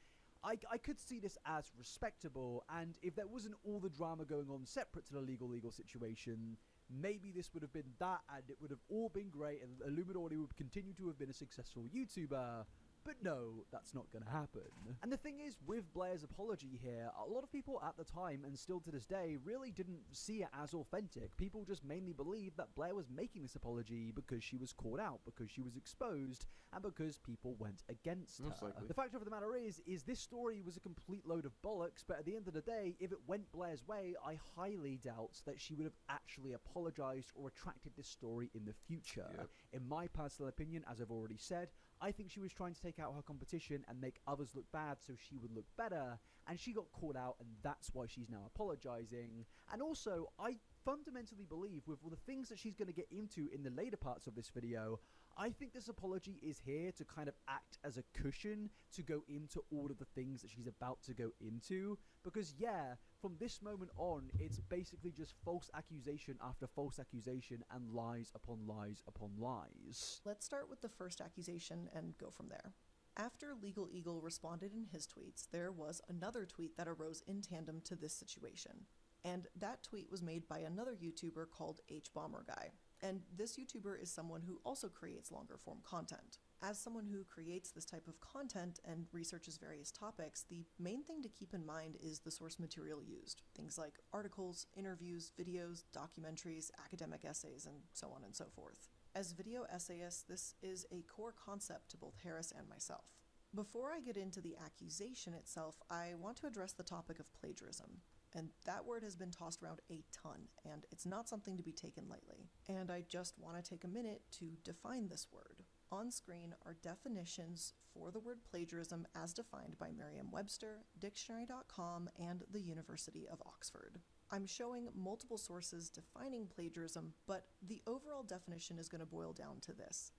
I could see this as respectable, and if there wasn't all the drama going on separate to the Legal Eagle situation, maybe this would have been that, and it would have all been great, and Illuminati would continue to have been a successful YouTuber. But no, that's not going to happen. And the thing is, with Blair's apology here, a lot of people at the time, and still to this day, really didn't see it as authentic. People just mainly believed that Blair was making this apology because she was called out, because she was exposed, and because people went against her. Most likely. The fact of the matter is this story was a complete load of bollocks, but at the end of the day, if it went Blair's way, I highly doubt that she would have actually apologized or retracted this story in the future. Yep. In my personal opinion, as I've already said, I think she was trying to take out her competition and make others look bad so she would look better, and she got called out, and that's why she's now apologizing. And also, I fundamentally believe with all the things that she's going to get into in the later parts of this video, I think this apology is here to kind of act as a cushion to go into all of the things that she's about to go into. Because yeah, from this moment on, it's basically just false accusation after false accusation and lies upon lies upon lies. Let's start with the first accusation and go from there. After Legal Eagle responded in his tweets, there was another tweet that arose in tandem to this situation. And that tweet was made by another YouTuber called HBomberGuy. And this YouTuber is someone who also creates longer form content. As someone who creates this type of content and researches various topics, the main thing to keep in mind is the source material used. Things like articles, interviews, videos, documentaries, academic essays, and so on and so forth. As video essayists, this is a core concept to both Harris and myself. Before I get into the accusation itself, I want to address the topic of plagiarism. And that word has been tossed around a ton, and it's not something to be taken lightly. And I just want to take a minute to define this word. On screen are definitions for the word plagiarism as defined by Merriam-Webster, Dictionary.com, and the University of Oxford. I'm showing multiple sources defining plagiarism, but the overall definition is going to boil down to this.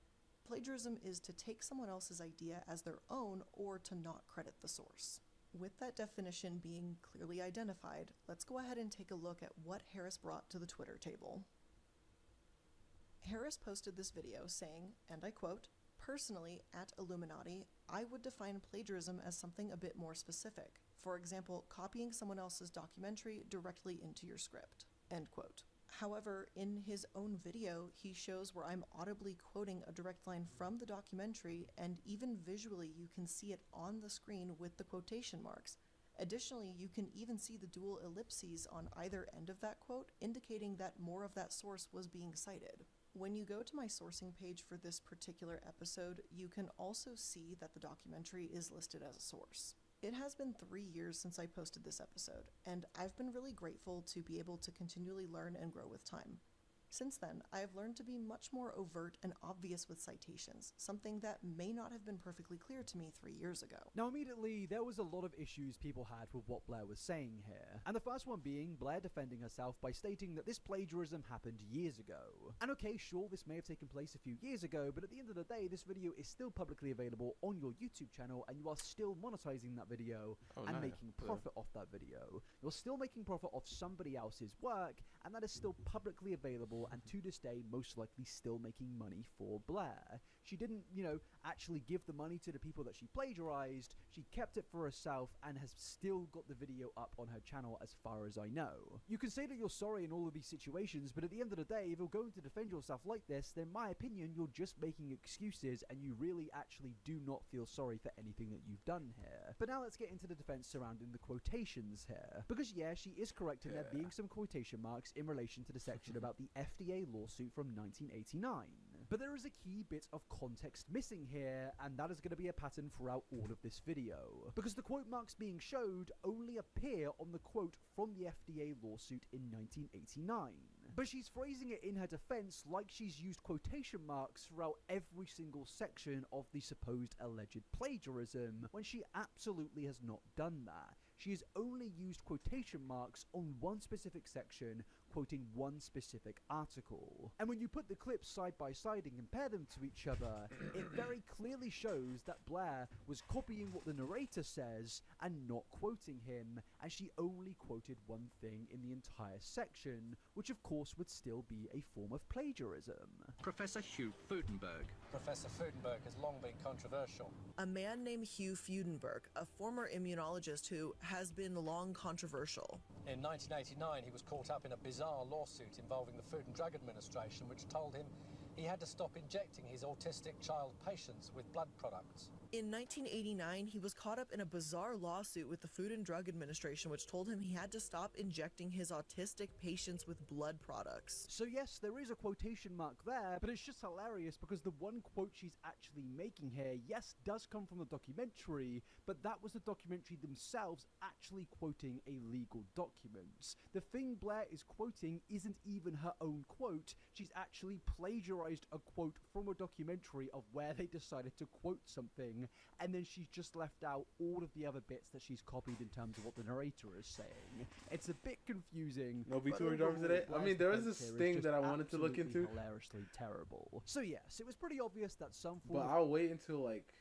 Plagiarism is to take someone else's idea as their own or to not credit the source. With that definition being clearly identified, let's go ahead and take a look at what Harris brought to the Twitter table. Harris posted this video saying, and I quote, "Personally, at Illuminati, I would define plagiarism as something a bit more specific. For example, copying someone else's documentary directly into your script." End quote. However, in his own video, he shows where I'm audibly quoting a direct line from the documentary, and even visually you can see it on the screen with the quotation marks. Additionally, you can even see the dual ellipses on either end of that quote, indicating that more of that source was being cited. When you go to my sourcing page for this particular episode, you can also see that the documentary is listed as a source. It has been 3 years since I posted this episode, and I've been really grateful to be able to continually learn and grow with time. Since then, I have learned to be much more overt and obvious with citations, something that may not have been perfectly clear to me 3 years ago. Now immediately, there was a lot of issues people had with what Blair was saying here, and the first one being Blair defending herself by stating that this plagiarism happened years ago. And okay, sure, this may have taken place a few years ago, but at the end of the day, this video is still publicly available on your YouTube channel, and you are still monetizing that video and making profit off that video. You're still making profit off somebody else's work, and that is still publicly available, and to this day most likely still making money for Blair. She didn't, actually give the money to the people that she plagiarized. She kept it for herself and has still got the video up on her channel as far as I know. You can say that you're sorry in all of these situations, but at the end of the day, if you're going to defend yourself like this, then in my opinion, you're just making excuses and you really actually do not feel sorry for anything that you've done here. But now let's get into the defense surrounding the quotations here. Because yeah, she is correct in there being some quotation marks in relation to the section about the FDA lawsuit from 1989. But there is a key bit of context missing here, and that is going to be a pattern throughout all of this video. Because the quote marks being showed only appear on the quote from the FDA lawsuit in 1989. But she's phrasing it in her defense like she's used quotation marks throughout every single section of the supposed alleged plagiarism, when she absolutely has not done that. She has only used quotation marks on one specific section, quoting one specific article. And when you put the clips side by side and compare them to each other, it very clearly shows that Blair was copying what the narrator says and not quoting him, and she only quoted one thing in the entire section, which of course would still be a form of plagiarism. Professor Hugh Futenberg. Professor Futenberg has long been controversial. A man named Hugh Futenberg, a former immunologist who has been long controversial. In 1989, he was caught up in a bizarre lawsuit involving the Food and Drug Administration, which told him he had to stop injecting his autistic child patients with blood products. In 1989, he was caught up in a bizarre lawsuit with the Food and Drug Administration, which told him he had to stop injecting his autistic patients with blood products. So yes, there is a quotation mark there, but it's just hilarious because the one quote she's actually making here, yes, does come from the documentary, but that was the documentary themselves actually quoting a legal document. The thing Blair is quoting isn't even her own quote. She's actually plagiarized a quote from a documentary of where they decided to quote something, and then she's just left out all of the other bits that she's copied in terms of what the narrator is saying. It's a bit confusing. No VTuber drivers today? I mean, there was this thing that I wanted to look into. Hilariously terrible. So yes, it was pretty obvious that some form But I'll wait until like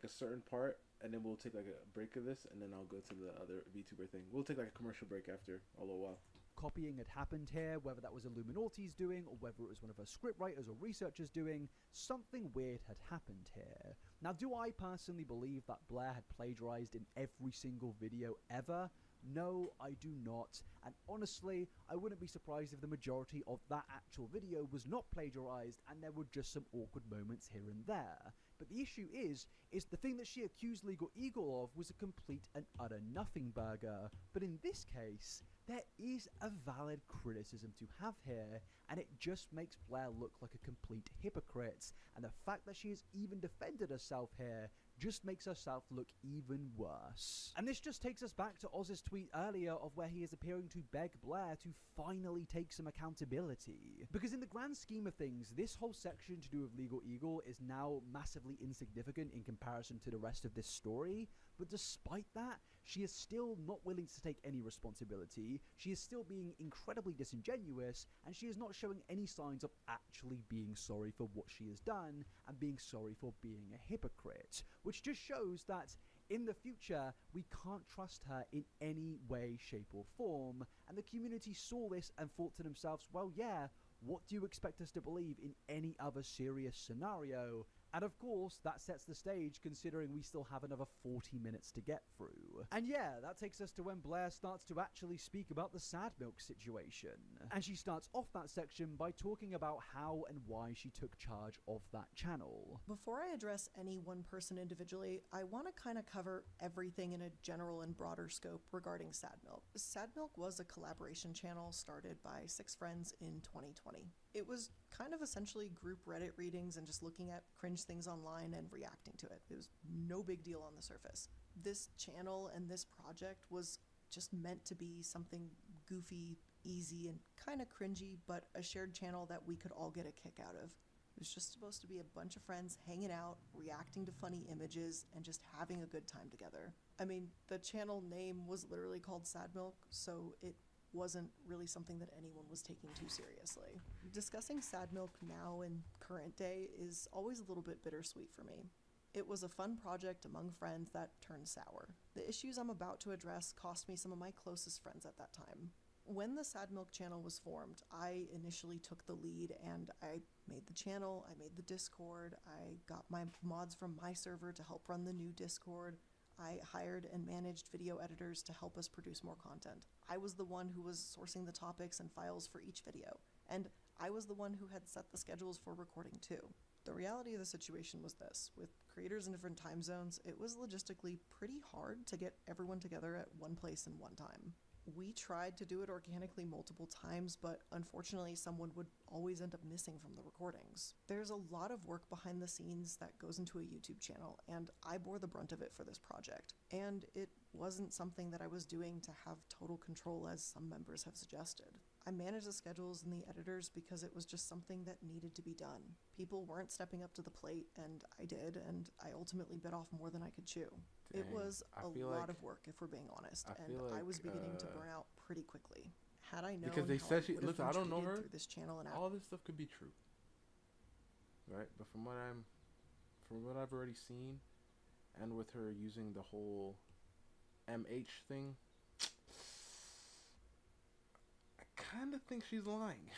a certain part, and then we'll take like a break of this, and then I'll go to the other VTuber thing. We'll take like a commercial break after a little while. Copying had happened here, whether that was Illuminati's doing, or whether it was one of her scriptwriters or researchers doing, something weird had happened here. Now, do I personally believe that Blair had plagiarized in every single video ever? No, I do not, and honestly, I wouldn't be surprised if the majority of that actual video was not plagiarized and there were just some awkward moments here and there. But the issue is the thing that she accused Legal Eagle of was a complete and utter nothing burger. But in this case, there is a valid criticism to have here, and it just makes Blair look like a complete hypocrite, and the fact that she has even defended herself here just makes herself look even worse. And this just takes us back to Oz's tweet earlier of where he is appearing to beg Blair to finally take some accountability. Because in the grand scheme of things, this whole section to do with Legal Eagle is now massively insignificant in comparison to the rest of this story, but despite that, she is still not willing to take any responsibility, she is still being incredibly disingenuous, and she is not showing any signs of actually being sorry for what she has done and being sorry for being a hypocrite, which just shows that in the future, we can't trust her in any way, shape or form, and the community saw this and thought to themselves, well yeah, what do you expect us to believe in any other serious scenario? And of course, that sets the stage considering we still have another 40 minutes to get through. And yeah, that takes us to when Blair starts to actually speak about the sad milk situation. And she starts off that section by talking about how and why she took charge of that channel. Before I address any one person individually, I want to kind of cover everything in a general and broader scope regarding Sad Milk. Sad Milk was a collaboration channel started by 6 friends in 2020. It was kind of essentially group Reddit readings and just looking at cringe things online and reacting to it. It was no big deal on the surface. This channel and this project was just meant to be something goofy, easy, and kind of cringy, but a shared channel that we could all get a kick out of. It was just supposed to be a bunch of friends hanging out, reacting to funny images, and just having a good time together. I mean, the channel name was literally called Sad Milk, so it wasn't really something that anyone was taking too seriously. Discussing Sad Milk now in current day is always a little bit bittersweet for me. It was a fun project among friends that turned sour. The issues I'm about to address cost me some of my closest friends at that time. When the Sad Milk channel was formed, I initially took the lead and I made the channel, I made the Discord, I got my mods from my server to help run the new Discord, I hired and managed video editors to help us produce more content. I was the one who was sourcing the topics and files for each video, and I was the one who had set the schedules for recording too. The reality of the situation was this: with creators in different time zones, it was logistically pretty hard to get everyone together at one place in one time. We tried to do it organically multiple times, but unfortunately someone would always end up missing from the recordings. There's a lot of work behind the scenes that goes into a YouTube channel, and I bore the brunt of it for this project. And it wasn't something that I was doing to have total control, as some members have suggested. I managed the schedules and the editors because it was just something that needed to be done. People weren't stepping up to the plate, and I did, and I ultimately bit off more than I could chew. It was a lot of work, if we're being honest, and I was beginning to burn out pretty quickly. Had I known because they how said I would have listen, I don't know treated her. through this channel and All this stuff could be true, right? But from what I've already seen, and with her using the whole MH thing, I kind of think she's lying.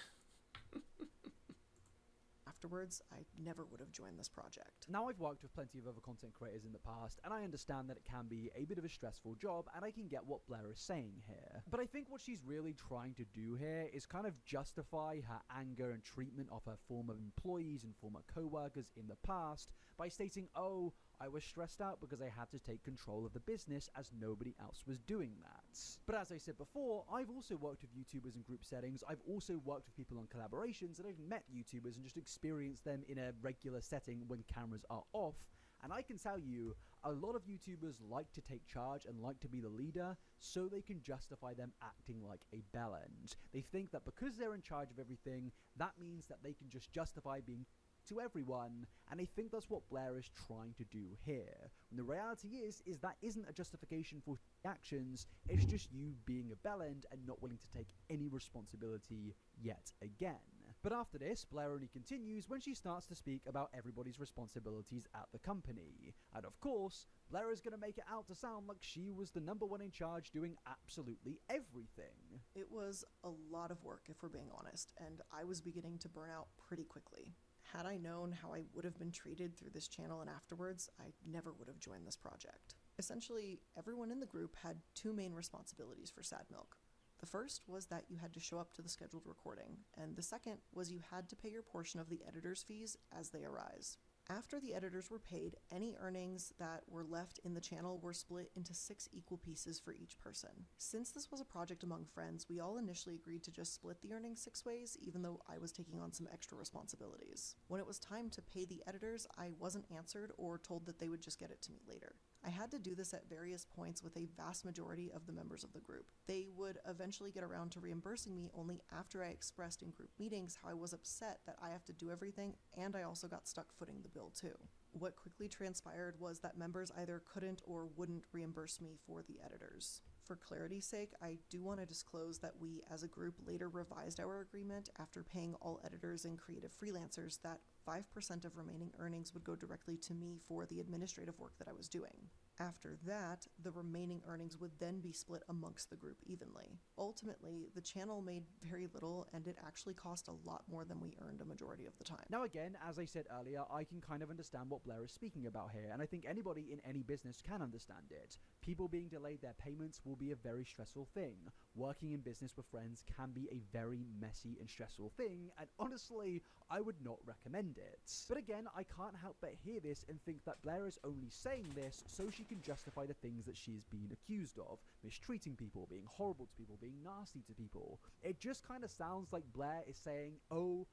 afterwards, I never would have joined this project. Now, I've worked with plenty of other content creators in the past, and I understand that it can be a bit of a stressful job, and I can get what Blair is saying here. But I think what she's really trying to do here is kind of justify her anger and treatment of her former employees and former co-workers in the past by stating, oh, I was stressed out because I had to take control of the business as nobody else was doing that. But as I said before, I've also worked with YouTubers in group settings, I've also worked with people on collaborations, and I've met YouTubers and just experienced them in a regular setting when cameras are off, and I can tell you, a lot of YouTubers like to take charge and like to be the leader, so they can justify them acting like a bellend. They think that because they're in charge of everything, that means that they can just justify being to everyone, and I think that's what Blair is trying to do here. When the reality is that isn't a justification for actions, it's just you being a bellend and not willing to take any responsibility yet again. But after this, Blair only continues when she starts to speak about everybody's responsibilities at the company. And of course, Blair is going to make it out to sound like she was the number one in charge doing absolutely everything. It was a lot of work, if we're being honest, and I was beginning to burn out pretty quickly. Had I known how I would have been treated through this channel and afterwards, I never would have joined this project. Essentially, everyone in the group had two main responsibilities for Sad Milk. The first was that you had to show up to the scheduled recording, and the second was you had to pay your portion of the editor's fees as they arise. After the editors were paid, any earnings that were left in the channel were split into 6 equal pieces for each person. Since this was a project among friends, we all initially agreed to just split the earnings 6 ways, even though I was taking on some extra responsibilities. When it was time to pay the editors, I wasn't answered or told that they would just get it to me later. I had to do this at various points with a vast majority of the members of the group. They would eventually get around to reimbursing me only after I expressed in group meetings how I was upset that I have to do everything, and I also got stuck footing the bill too. What quickly transpired was that members either couldn't or wouldn't reimburse me for the editors. For clarity's sake, I do want to disclose that we as a group later revised our agreement after paying all editors and creative freelancers that 5% of remaining earnings would go directly to me for the administrative work that I was doing. After that, the remaining earnings would then be split amongst the group evenly. Ultimately, the channel made very little, and it actually cost a lot more than we earned a majority of the time. Now again, as I said earlier, I can kind of understand what Blair is speaking about here, and I think anybody in any business can understand it. People being delayed their payments will be a very stressful thing. Working in business with friends can be a very messy and stressful thing, and honestly, I would not recommend it. But again, I can't help but hear this and think that Blair is only saying this so she can justify the things that she is being accused of. Mistreating people, being horrible to people, being nasty to people. It just kind of sounds like Blair is saying, oh,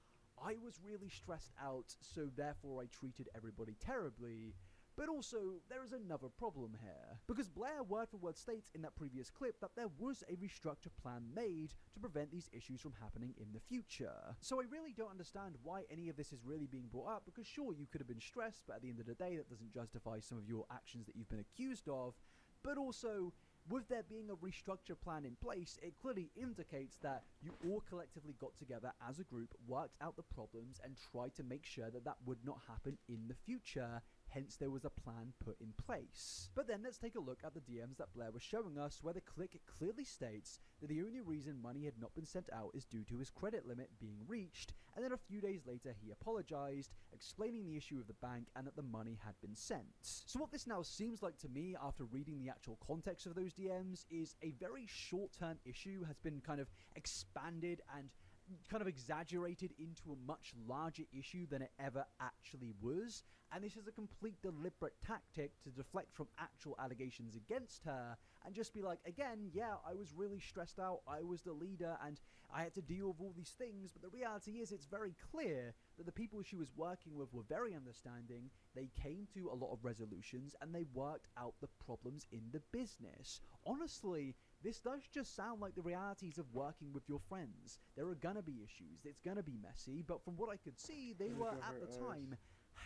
I was really stressed out, so therefore I treated everybody terribly. But also, there is another problem here. Because Blair word for word states in that previous clip that there was a restructure plan made to prevent these issues from happening in the future. So I really don't understand why any of this is really being brought up, because sure, you could have been stressed, but at the end of the day, that doesn't justify some of your actions that you've been accused of. But also, with there being a restructure plan in place, it clearly indicates that you all collectively got together as a group, worked out the problems, and tried to make sure that that would not happen in the future. Hence, there was a plan put in place. But then let's take a look at the DMs that Blair was showing us, where the click clearly states that the only reason money had not been sent out is due to his credit limit being reached, and then a few days later he apologized, explaining the issue with the bank and that the money had been sent. So what this now seems like to me, after reading the actual context of those DMs, is a very short-term issue has been kind of expanded and kind of exaggerated into a much larger issue than it ever actually was, and this is a complete deliberate tactic to deflect from actual allegations against her and just be like, again, yeah, I was really stressed out, I was the leader and I had to deal with all these things, but the reality is it's very clear that the people she was working with were very understanding, they came to a lot of resolutions, and they worked out the problems in the business. Honestly, this does just sound like the realities of working with your friends. There are gonna be issues, it's gonna be messy, but from what I could see, they were at the time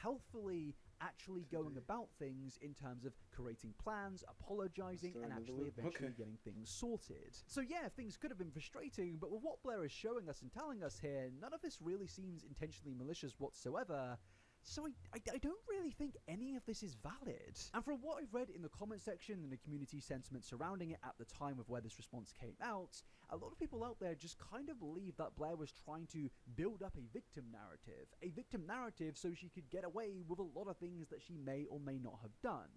healthfully actually going about things in terms of creating plans, apologizing, and actually eventually getting things sorted. So yeah, things could have been frustrating, but with what Blair is showing us and telling us here, none of this really seems intentionally malicious whatsoever. So I don't really think any of this is valid. And from what I've read in the comment section and the community sentiment surrounding it at the time of where this response came out, a lot of people out there just kind of believe that Blair was trying to build up a victim narrative. A victim narrative so she could get away with a lot of things that she may or may not have done.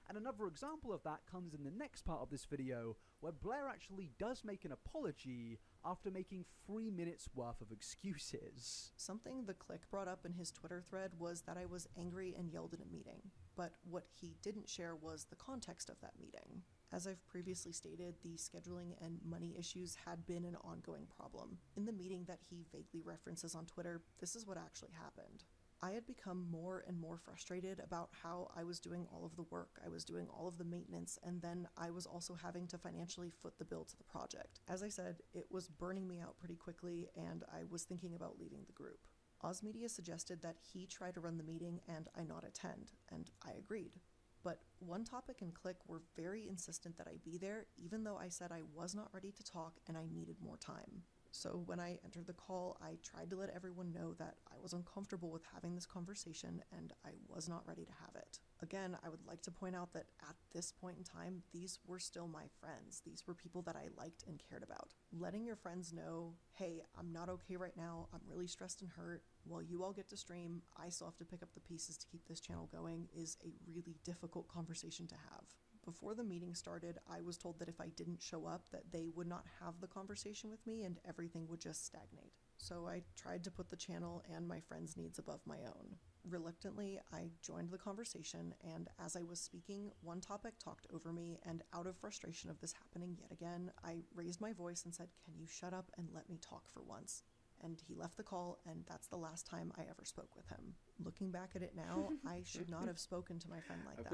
And another example of that comes in the next part of this video, where Blair actually does make an apology after making 3 minutes worth of excuses. Something the Click brought up in his Twitter thread was that I was angry and yelled in a meeting, but what he didn't share was the context of that meeting. As I've previously stated, the scheduling and money issues had been an ongoing problem. In the meeting that he vaguely references on Twitter, this is what actually happened. I had become more and more frustrated about how I was doing all of the work, I was doing all of the maintenance, and then I was also having to financially foot the bill to the project. As I said, it was burning me out pretty quickly, and I was thinking about leaving the group. Oz Media suggested that he try to run the meeting and I not attend, and I agreed. But One Topic and Click were very insistent that I be there, even though I said I was not ready to talk and I needed more time. So when I entered the call, I tried to let everyone know that I was uncomfortable with having this conversation and I was not ready to have it. Again, I would like to point out that at this point in time, these were still my friends. These were people that I liked and cared about. Letting your friends know, hey, I'm not okay right now, I'm really stressed and hurt, while you all get to stream, I still have to pick up the pieces to keep this channel going, is a really difficult conversation to have. Before the meeting started, I was told that if I didn't show up, that they would not have the conversation with me and everything would just stagnate. So I tried to put the channel and my friends' needs above my own. Reluctantly, I joined the conversation, and as I was speaking, One Topic talked over me, and out of frustration of this happening yet again, I raised my voice and said, "Can you shut up and let me talk for once?" And he left the call, and that's the last time I ever spoke with him. Looking back at it now, I should not have spoken to my friend like that.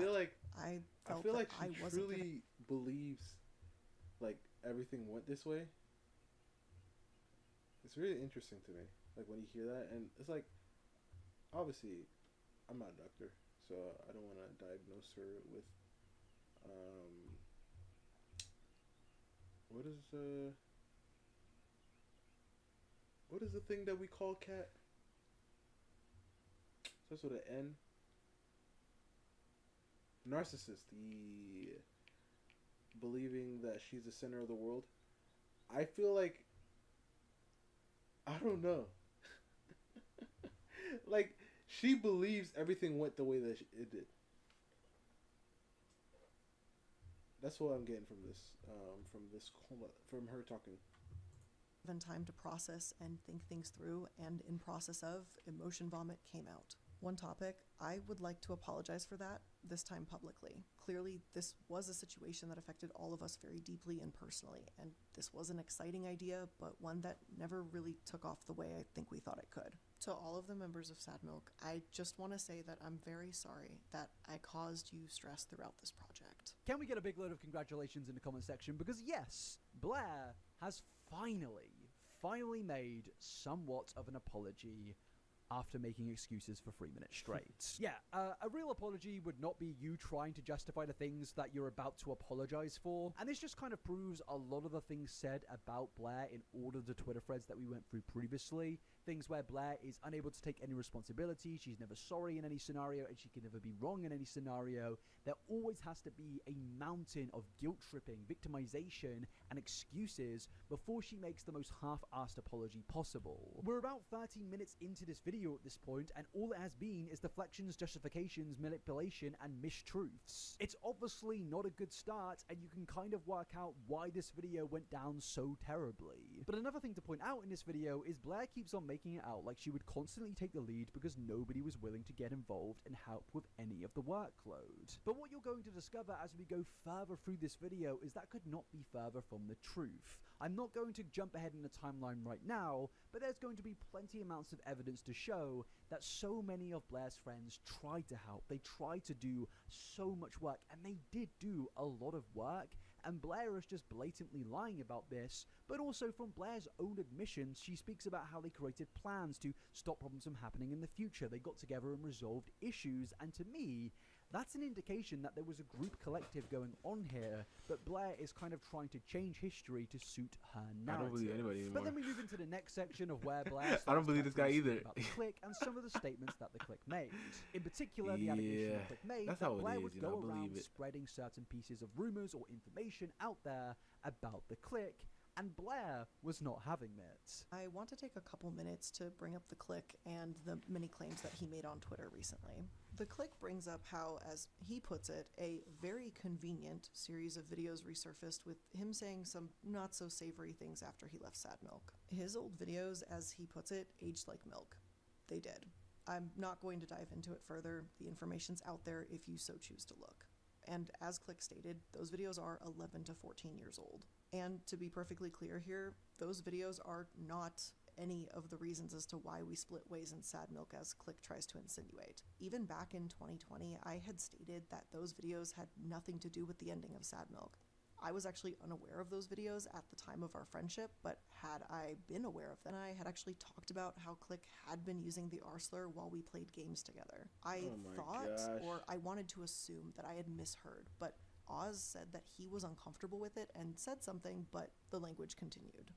I felt feel that like I she wasn't truly believes like everything went this way. It's really interesting to me, like when you hear that, and it's like, obviously, I'm not a doctor, so I don't want to diagnose her with, what is the thing that we call cat? Starts with an N. narcissist, the believing that she's the center of the world. I feel like, I don't know. Like, she believes everything went the way that it did. That's what I'm getting from her talking. Given time to process and think things through, and in process of, emotion vomit came out. One topic, I would like to apologize for that, this time publicly. Clearly, this was a situation that affected all of us very deeply and personally, and this was an exciting idea, but one that never really took off the way I think we thought it could. To all of the members of Sad Milk, I just want to say that I'm very sorry that I caused you stress throughout this project. Can we get a big load of congratulations in the comment section? Because yes, Blair has finally made somewhat of an apology after making excuses for 3 minutes straight. Yeah, a real apology would not be you trying to justify the things that you're about to apologize for. And this just kind of proves a lot of the things said about Blair in all of the Twitter threads that we went through previously. Things where Blair is unable to take any responsibility, she's never sorry in any scenario, and she can never be wrong in any scenario. There always has to be a mountain of guilt-tripping, victimization, and excuses before she makes the most half-assed apology possible. We're about 13 minutes into this video at this point, and all it has been is deflections, justifications, manipulation, and mistruths. It's obviously not a good start, and you can kind of work out why this video went down so terribly. But another thing to point out in this video is Blair keeps on making it out like she would constantly take the lead because nobody was willing to get involved and help with any of the workload. But what you're going to discover as we go further through this video is that could not be further from the truth. I'm not going to jump ahead in the timeline right now, but there's going to be plenty amounts of evidence to show that so many of Blair's friends tried to help. They tried to do so much work, and they did do a lot of work, and Blair is just blatantly lying about this. But also from Blair's own admissions, she speaks about how they created plans to stop problems from happening in the future. They got together and resolved issues, and to me, that's an indication that there was a group collective going on here, but Blair is kind of trying to change history to suit her narrative. I don't believe anybody anymore. But then we move into the next section of where Blair I don't believe this guy either. about the clique and some of the statements that the clique made. In particular, the allegation the clique made that Blair would go around spreading certain pieces of rumors or information out there about the clique, and Blair was not having it. I want to take a couple minutes to bring up the clique and the many claims that he made on Twitter recently. The clique brings up how, as he puts it, a very convenient series of videos resurfaced with him saying some not so savory things after he left Sad Milk. His old videos, as he puts it, aged like milk. They did. I'm not going to dive into it further. The information's out there if you so choose to look. And as Click stated, those videos are 11 to 14 years old. And to be perfectly clear here, those videos are not any of the reasons as to why we split ways in Sad Milk, as Click tries to insinuate. Even back in 2020, I had stated that those videos had nothing to do with the ending of Sad Milk. I was actually unaware of those videos at the time of our friendship, but had I been aware of them, I had actually talked about how Click had been using the R slur while we played games together. I or I wanted to assume that I had misheard, but Oz said that he was uncomfortable with it and said something, but the language continued.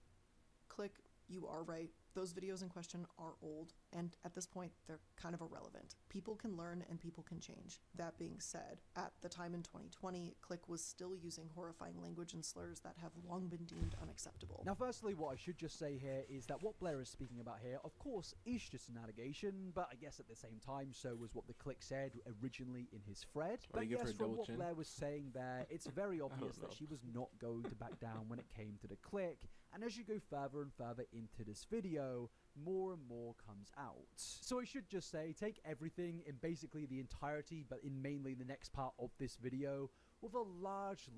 Click, you are right. Those videos in question are old, and at this point, they're kind of irrelevant. People can learn and people can change. That being said, at the time in 2020, Click was still using horrifying language and slurs that have long been deemed unacceptable. Now, firstly, what I should just say here is that what Blair is speaking about here, of course, is just an allegation, but I guess at the same time, so was what the Click said originally in his thread. But yes, from what Blair was saying there, it's very obvious that she was not going to back down when it came to the Click, and as you go further and further into this video, more and more comes out. So I should just say, take everything in basically the entirety, but in mainly the next part of this video, with a large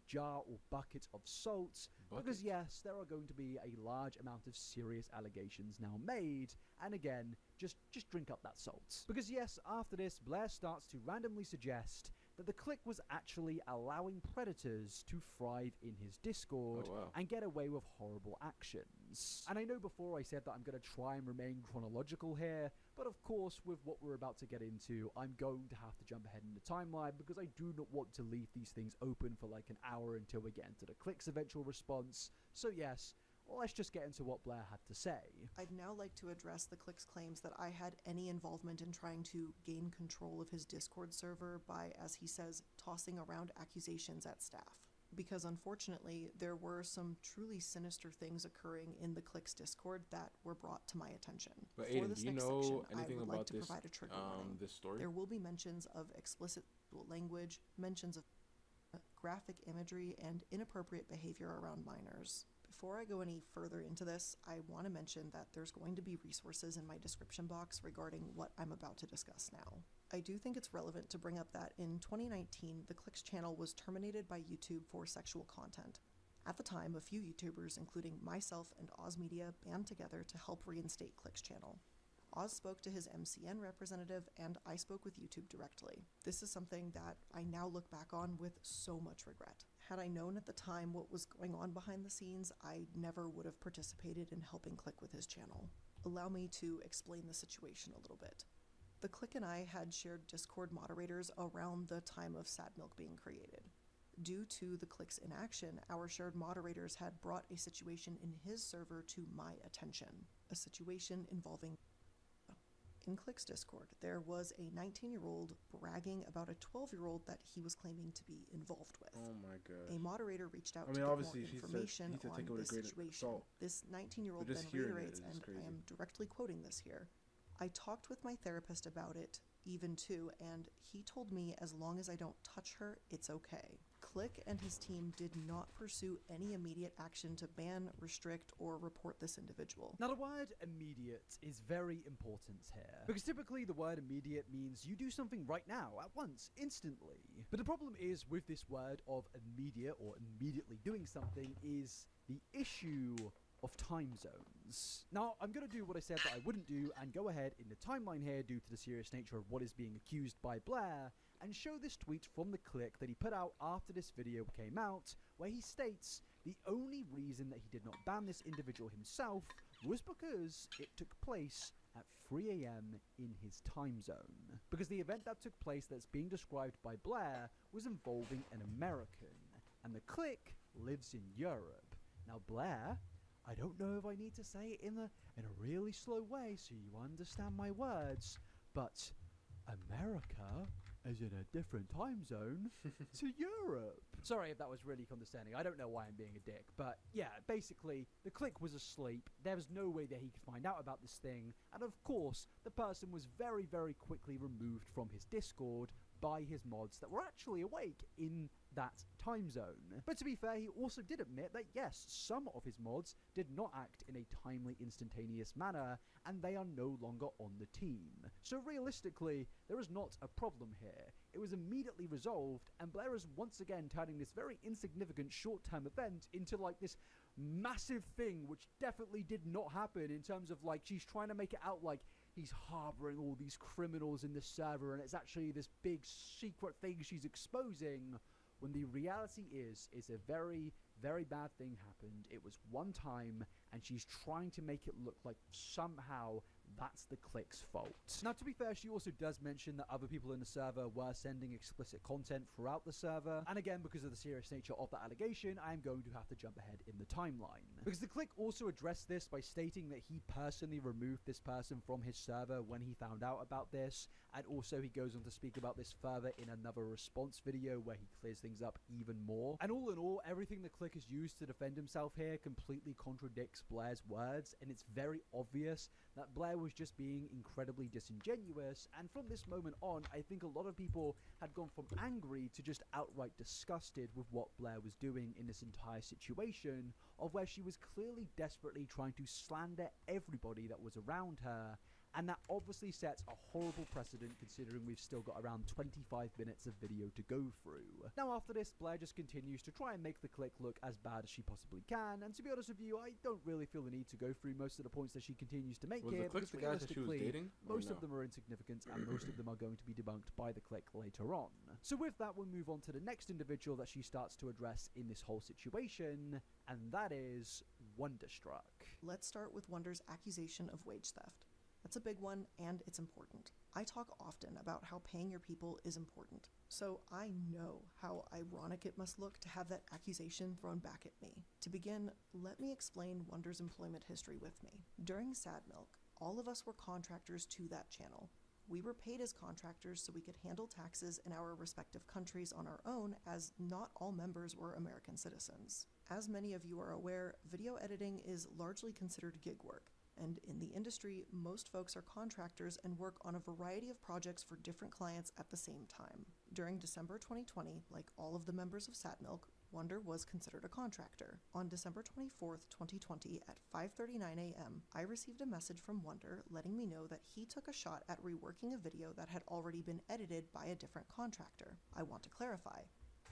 jar or bucket of salt, because yes, there are going to be a large amount of serious allegations now made, and again, just drink up that salt. Because yes, after this, Blair starts to randomly suggest that the Click was actually allowing predators to thrive in his Discord and get away with horrible actions. And I know before I said that I'm going to try and remain chronological here, but of course with what we're about to get into, I'm going to have to jump ahead in the timeline because I do not want to leave these things open for like an hour until we get into the Click's eventual response. So yes, let's just get into what Blair had to say. I'd now like to address the Click's claims that I had any involvement in trying to gain control of his Discord server by, as he says, tossing around accusations at staff. Because unfortunately, there were some truly sinister things occurring in the Click's Discord that were brought to my attention. But For Aiden, this do you next know section, anything I would about like to this, provide a trigger warning. this story? There will be mentions of explicit language, mentions of graphic imagery, and inappropriate behavior around minors. Before I go any further into this, I want to mention that there's going to be resources in my description box regarding what I'm about to discuss now. I do think it's relevant to bring up that in 2019, the Click's channel was terminated by YouTube for sexual content. At the time, a few YouTubers, including myself and Oz Media, band together to help reinstate Click's channel. Oz spoke to his MCN representative, and I spoke with YouTube directly. This is something that I now look back on with so much regret. Had I known at the time what was going on behind the scenes, I never would have participated in helping Click with his channel. Allow me to explain the situation a little bit. The Click and I had shared Discord moderators around the time of Sad Milk being created. Due to the Click's inaction, our shared moderators had brought a situation in his server to my attention. A situation involving in Click's Discord, there was a 19-year-old bragging about a 12-year-old that he was claiming to be involved with. Oh my god. A moderator reached out to I mean, get more obviously, information he on said take it with this a grain of situation. salt. This 19-year-old But then just hearing it reiterates, is and crazy. I am directly quoting this here, "I talked with my therapist about it, even too, and he told me as long as I don't touch her, it's okay." Click and his team did not pursue any immediate action to ban, restrict, or report this individual. Now the word immediate is very important here, because typically the word immediate means you do something right now, at once, instantly. But the problem is with this word of immediate or immediately doing something is the issue of time zones. Now, I'm going to do what I said that I wouldn't do and go ahead in the timeline here due to the serious nature of what is being accused by Blair and show this tweet from the Click that he put out after this video came out, where he states the only reason that he did not ban this individual himself was because it took place at 3 AM in his time zone. Because the event that took place that's being described by Blair was involving an American, and the Click lives in Europe. Now Blair, I don't know if I need to say it in a really slow way so you understand my words, but America is in a different time zone to Europe. Sorry if that was really condescending. I don't know why I'm being a dick, but yeah, basically, the Click was asleep. There was no way that he could find out about this thing, and of course, the person was very, very quickly removed from his Discord by his mods that were actually awake in that time zone. But to be fair, he also did admit that yes, some of his mods did not act in a timely, instantaneous manner, and they are no longer on the team. So realistically, there is not a problem here. It was immediately resolved, and Blair is once again turning this very insignificant short-term event into like this massive thing, which definitely did not happen in terms of like she's trying to make it out like he's harboring all these criminals in the server and it's actually this big secret thing she's exposing, when the reality is a very, very bad thing happened. It was one time, and she's trying to make it look like somehow that's the Click's fault. Now, to be fair, she also does mention that other people in the server were sending explicit content throughout the server, and again, because of the serious nature of that allegation, I am going to have to jump ahead in the timeline. Because the Click also addressed this by stating that he personally removed this person from his server when he found out about this, and also he goes on to speak about this further in another response video where he clears things up even more. And all in all, everything the Click has used to defend himself here completely contradicts Blair's words, and it's very obvious that Blair was just being incredibly disingenuous, and from this moment on, I think a lot of people had gone from angry to just outright disgusted with what Blair was doing in this entire situation, of where she was clearly desperately trying to slander everybody that was around her, and that obviously sets a horrible precedent considering we've still got around 25 minutes of video to go through. Now after this, Blair just continues to try and make the Click look as bad as she possibly can, and to be honest with you, I don't really feel the need to go through most of the points that she continues to make Was here, the Click because the guys that she was realistically, dating? Or most no? of them are insignificant, and most of them are going to be debunked by the Click later on. So with that, we'll move on to the next individual that she starts to address in this whole situation, and that is Wonderstruck. Let's start with Wonder's accusation of wage theft. That's a big one, and it's important. I talk often about how paying your people is important, so I know how ironic it must look to have that accusation thrown back at me. To begin, let me explain Wonder's employment history with me. During Sad Milk, all of us were contractors to that channel. We were paid as contractors so we could handle taxes in our respective countries on our own, as not all members were American citizens. As many of you are aware, video editing is largely considered gig work, and in the industry, most folks are contractors and work on a variety of projects for different clients at the same time. During December 2020, like all of the members of Sad Milk, Wonder was considered a contractor. On December 24th, 2020, at 5:39 a.m., I received a message from Wonder letting me know that he took a shot at reworking a video that had already been edited by a different contractor. I want to clarify.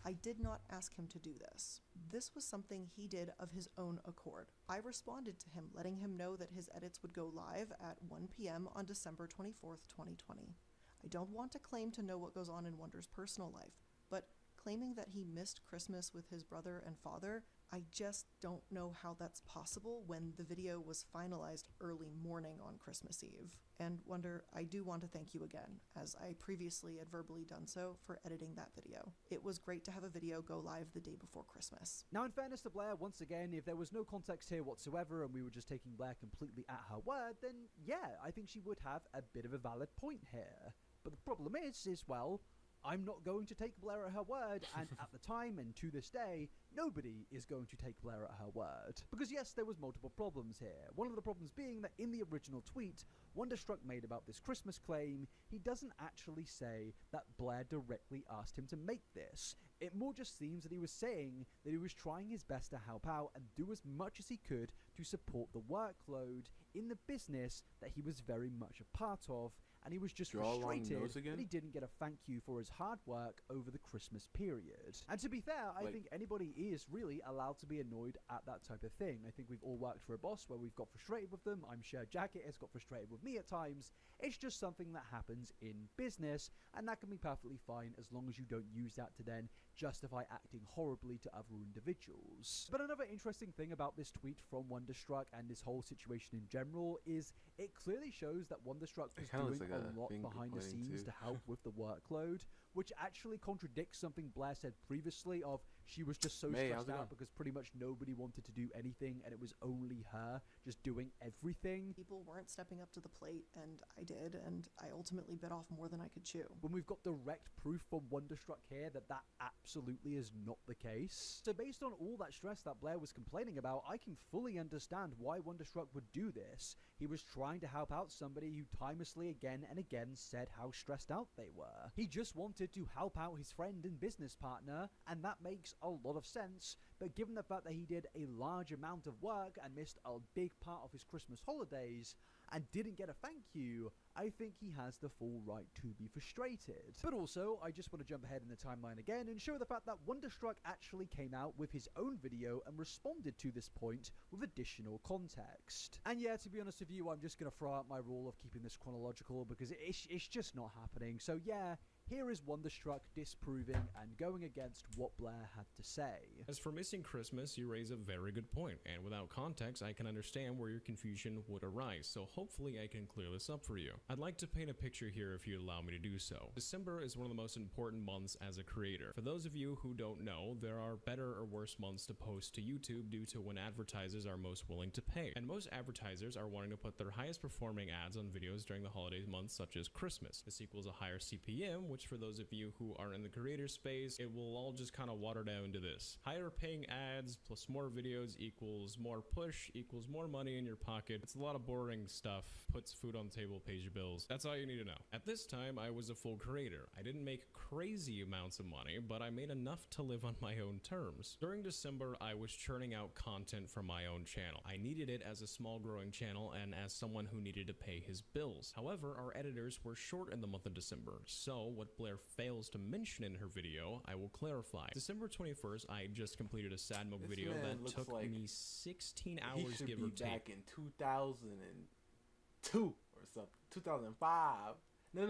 I did not ask him to do this. This was something he did of his own accord. I responded to him, letting him know that his edits would go live at 1 p.m. on December 24th, 2020. I don't want to claim to know what goes on in Wonder's personal life, but claiming that he missed Christmas with his brother and father, I just don't know how that's possible when the video was finalized early morning on Christmas Eve. And Wonder, I do want to thank you again, as I previously had verbally done so, for editing that video. It was great to have a video go live the day before Christmas. Now, in fairness to Blair, once again, if there was no context here whatsoever and we were just taking Blair completely at her word, then yeah, I think she would have a bit of a valid point here. But the problem is, well, I'm not going to take Blair at her word, and at the time, and to this day, nobody is going to take Blair at her word. Because yes, there was multiple problems here. One of the problems being that in the original tweet Wonderstruck made about this Christmas claim, he doesn't actually say that Blair directly asked him to make this. It more just seems that he was saying that he was trying his best to help out and do as much as he could to support the workload in the business that he was very much a part of, and he was just frustrated that he didn't get a thank you for his hard work over the Christmas period. And to be fair, I think anybody is really allowed to be annoyed at that type of thing. I think we've all worked for a boss where we've got frustrated with them. I'm sure Jacket has got frustrated with me at times. It's just something that happens in business, and that can be perfectly fine as long as you don't use that to then justify acting horribly to other individuals. But another interesting thing about this tweet from Wonderstruck and this whole situation in general is it clearly shows that Wonderstruck was doing a lot behind the scenes to help with the workload, which actually contradicts something Blair said previously of she was just so stressed out because pretty much nobody wanted to do anything and it was only her just doing everything. People weren't stepping up to the plate, and I did, and I ultimately bit off more than I could chew. When we've got direct proof from Wonderstruck here that that absolutely is not the case. So based on all that stress that Blair was complaining about, I can fully understand why Wonderstruck would do this. He was trying to help out somebody who timelessly again and again said how stressed out they were. He just wanted to help out his friend and business partner, and that makes a lot of sense, but given the fact that he did a large amount of work and missed a big part of his Christmas holidays and didn't get a thank you, I think he has the full right to be frustrated. But also, I just want to jump ahead in the timeline again and show the fact that Wonderstruck actually came out with his own video and responded to this point with additional context. And yeah, to be honest with you, I'm just going to throw out my rule of keeping this chronological because it's just not happening. So yeah, here is Wonderstruck disproving and going against what Blair had to say. As for missing Christmas, you raise a very good point, and without context, I can understand where your confusion would arise, so hopefully I can clear this up for you. I'd like to paint a picture here if you allow me to do so. December is one of the most important months as a creator. For those of you who don't know, there are better or worse months to post to YouTube due to when advertisers are most willing to pay. And most advertisers are wanting to put their highest performing ads on videos during the holiday months such as Christmas. This equals a higher CPM, which for those of you who are in the creator space, it will all just kind of water down to this. Higher paying ads plus more videos equals more push equals more money in your pocket. It's a lot of boring stuff. Puts food on the table, pays your bills. That's all you need to know. At this time, I was a full creator. I didn't make crazy amounts of money, but I made enough to live on my own terms. During December, I was churning out content from my own channel. I needed it as a small growing channel and as someone who needed to pay his bills. However, our editors were short in the month of December, so what Blair fails to mention in her video, I will clarify. December 21st, I just completed a Sad Milk video that took me 16 hours, give or take. Back in 2002 or something. 2005. No.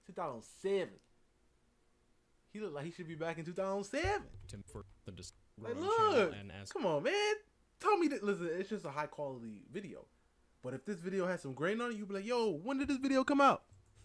2007. He looked like he should be back in 2007. For the like, look, and come on, man. Tell me that. Listen, it's just a high quality video. But if this video has some grain on it, you'd be like, yo, when did this video come out?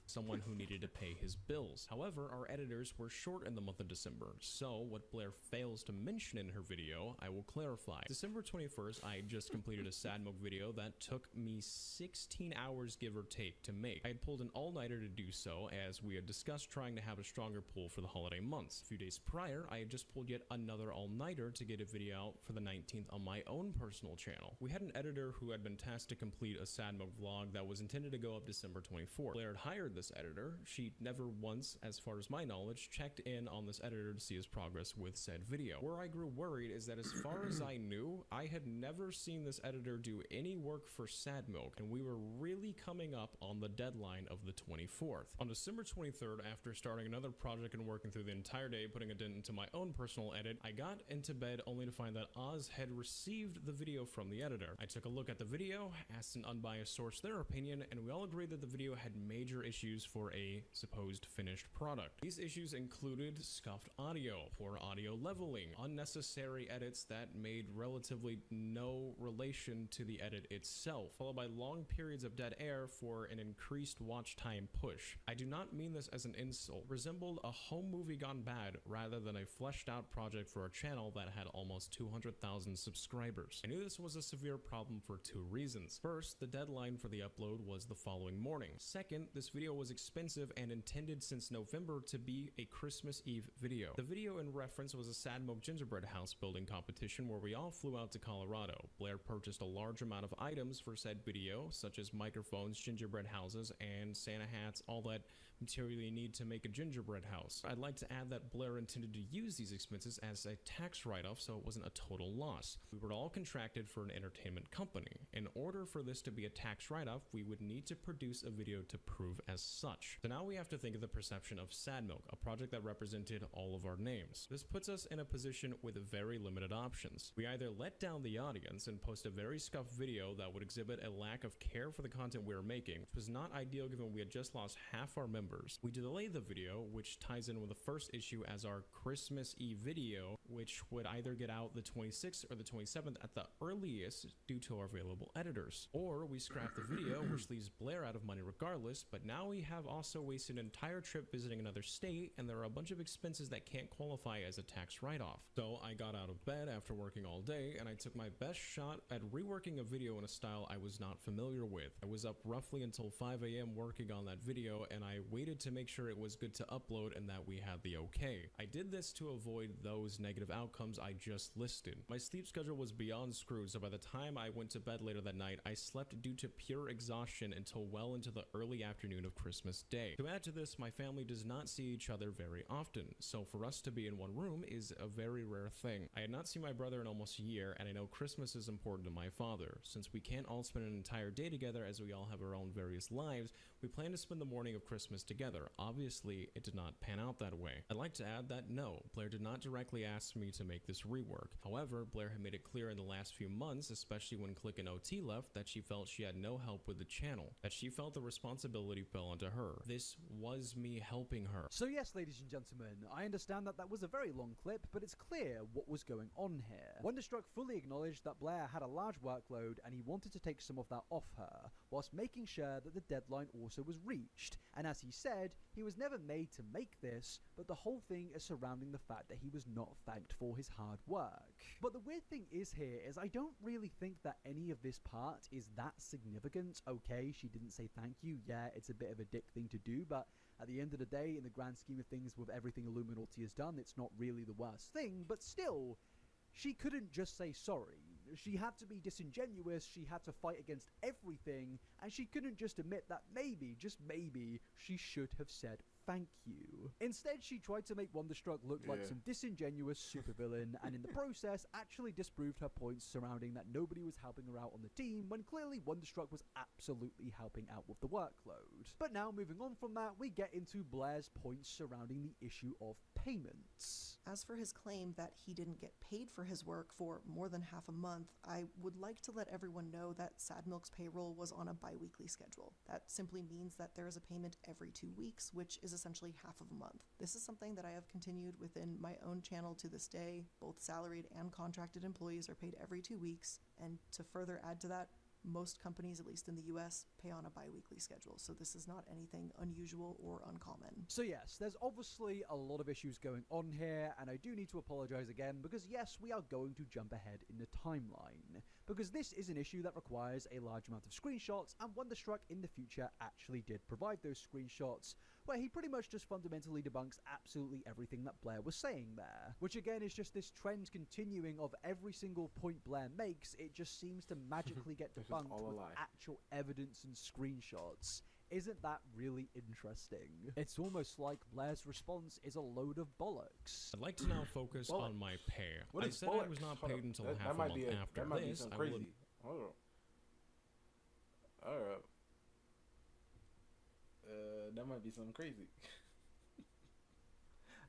Someone who needed to pay his bills. However, our editors were short in the month of December, so what Blair fails to mention in her video, I will clarify. December 21st, I just completed a Sad Milk video that took me 16 hours give or take to make. I had pulled an all-nighter to do so, as we had discussed trying to have a stronger pull for the holiday months. A few days prior, I had just pulled yet another all-nighter to get a video out for the 19th on my own personal channel. We had an editor who had been tasked to complete a Sad Milk vlog that was intended to go up December 24th. Blair had hired this editor. She never once, as far as my knowledge, checked in on this editor to see his progress with said video. Where I grew worried is that as far as I knew, I had never seen this editor do any work for Sad Milk, and we were really coming up on the deadline of the 24th. On December 23rd, after starting another project and working through the entire day, putting a dent into my own personal edit, I got into bed only to find that Oz had received the video from the editor. I took a look at the video, asked an unbiased source their opinion, and we all agreed that the video had major issues for a supposed finished product. These issues included scuffed audio, poor audio leveling, unnecessary edits that made relatively no relation to the edit itself, followed by long periods of dead air for an increased watch time push. I do not mean this as an insult. It resembled a home movie gone bad rather than a fleshed out project for a channel that had almost 200,000 subscribers. I knew this was a severe problem for two reasons. First, the deadline for the upload was the following morning. Second, this video was expensive and intended since November to be a Christmas Eve video. The video in reference was a Sad Milk gingerbread house building competition where we all flew out to Colorado. Blair purchased a large amount of items for said video, such as microphones, gingerbread houses, and Santa hats, all that material you need to make a gingerbread house. I'd like to add that Blair intended to use these expenses as a tax write-off, so it wasn't a total loss. We were all contracted for an entertainment company. In order for this to be a tax write-off, we would need to produce a video to prove as such. So now we have to think of the perception of Sad Milk, a project that represented all of our names. This puts us in a position with very limited options. We either let down the audience and post a very scuffed video that would exhibit a lack of care for the content we were making, which was not ideal given we had just lost half our members. We delay the video, which ties in with the first issue as our Christmas Eve video, which would either get out the 26th or the 27th at the earliest due to our available editors. Or we scrap the video, which leaves Blair out of money regardless, but now we have also wasted an entire trip visiting another state, and there are a bunch of expenses that can't qualify as a tax write-off. So I got out of bed after working all day, and I took my best shot at reworking a video in a style I was not familiar with. I was up roughly until 5 a.m. working on that video, and I waited to make sure it was good to upload and that we had the okay. I did this to avoid those negative outcomes I just listed. My sleep schedule was beyond screwed, so by the time I went to bed later that night, I slept due to pure exhaustion until well into the early afternoon of Christmas Day. To add to this, my family does not see each other very often, so for us to be in one room is a very rare thing. I had not seen my brother in almost a year, and I know Christmas is important to my father. Since we can't all spend an entire day together as we all have our own various lives, we plan to spend the morning of Christmas together. Obviously, it did not pan out that way. I'd like to add that no, Blair did not directly ask me to make this rework. However, Blair had made it clear in the last few months, especially when Click and OT left, that she felt she had no help with the channel, that she felt the responsibility fell onto her. This was me helping her. So yes, ladies and gentlemen, I understand that that was a very long clip, but it's clear what was going on here. Wonderstruck fully acknowledged that Blair had a large workload and he wanted to take some of that off her, whilst making sure that the deadline also was reached. And as he said, he was never made to make this, but the whole thing is surrounding the fact that he was not thanked for his hard work. But the weird thing is here is I don't really think that any of this part is that significant. Okay, she didn't say thank you, yeah, it's a bit of a dick thing to do, but at the end of the day, in the grand scheme of things with everything Illuminati has done, it's not really the worst thing, but still, she couldn't just say sorry. She had to be disingenuous, she had to fight against everything, and she couldn't just admit that maybe, just maybe, she should have said thank you. Instead, she tried to make Wonderstruck look like some disingenuous supervillain, and in the process, actually disproved her points surrounding that nobody was helping her out on the team, when clearly Wonderstruck was absolutely helping out with the workload. But now, moving on from that, we get into Blair's points surrounding the issue of payments. As for his claim that he didn't get paid for his work for more than half a month, I would like to let everyone know that Sad Milk's payroll was on a bi-weekly schedule. That simply means that there is a payment every 2 weeks, which is essentially half of a month. This is something that I have continued within my own channel to this day. Both salaried and contracted employees are paid every 2 weeks, and to further add to that, Most companies, at least in the US, pay on a bi-weekly schedule, so this is not anything unusual or uncommon. So yes, there's obviously a lot of issues going on here, and I do need to apologize again, because yes, we are going to jump ahead in the timeline, because this is an issue that requires a large amount of screenshots, and Wonderstruck in the future actually did provide those screenshots, where he pretty much just fundamentally debunks absolutely everything that Blair was saying there. Which again is just this trend continuing of every single point Blair makes, it just seems to magically get debunked with actual evidence and screenshots. Isn't that really interesting? It's almost like Blair's response is a load of bollocks. I'd like to now focus on my pay. I said I was not paid until half a month after that might be this. some I crazy. would... Hold on. Alright. That might be something crazy.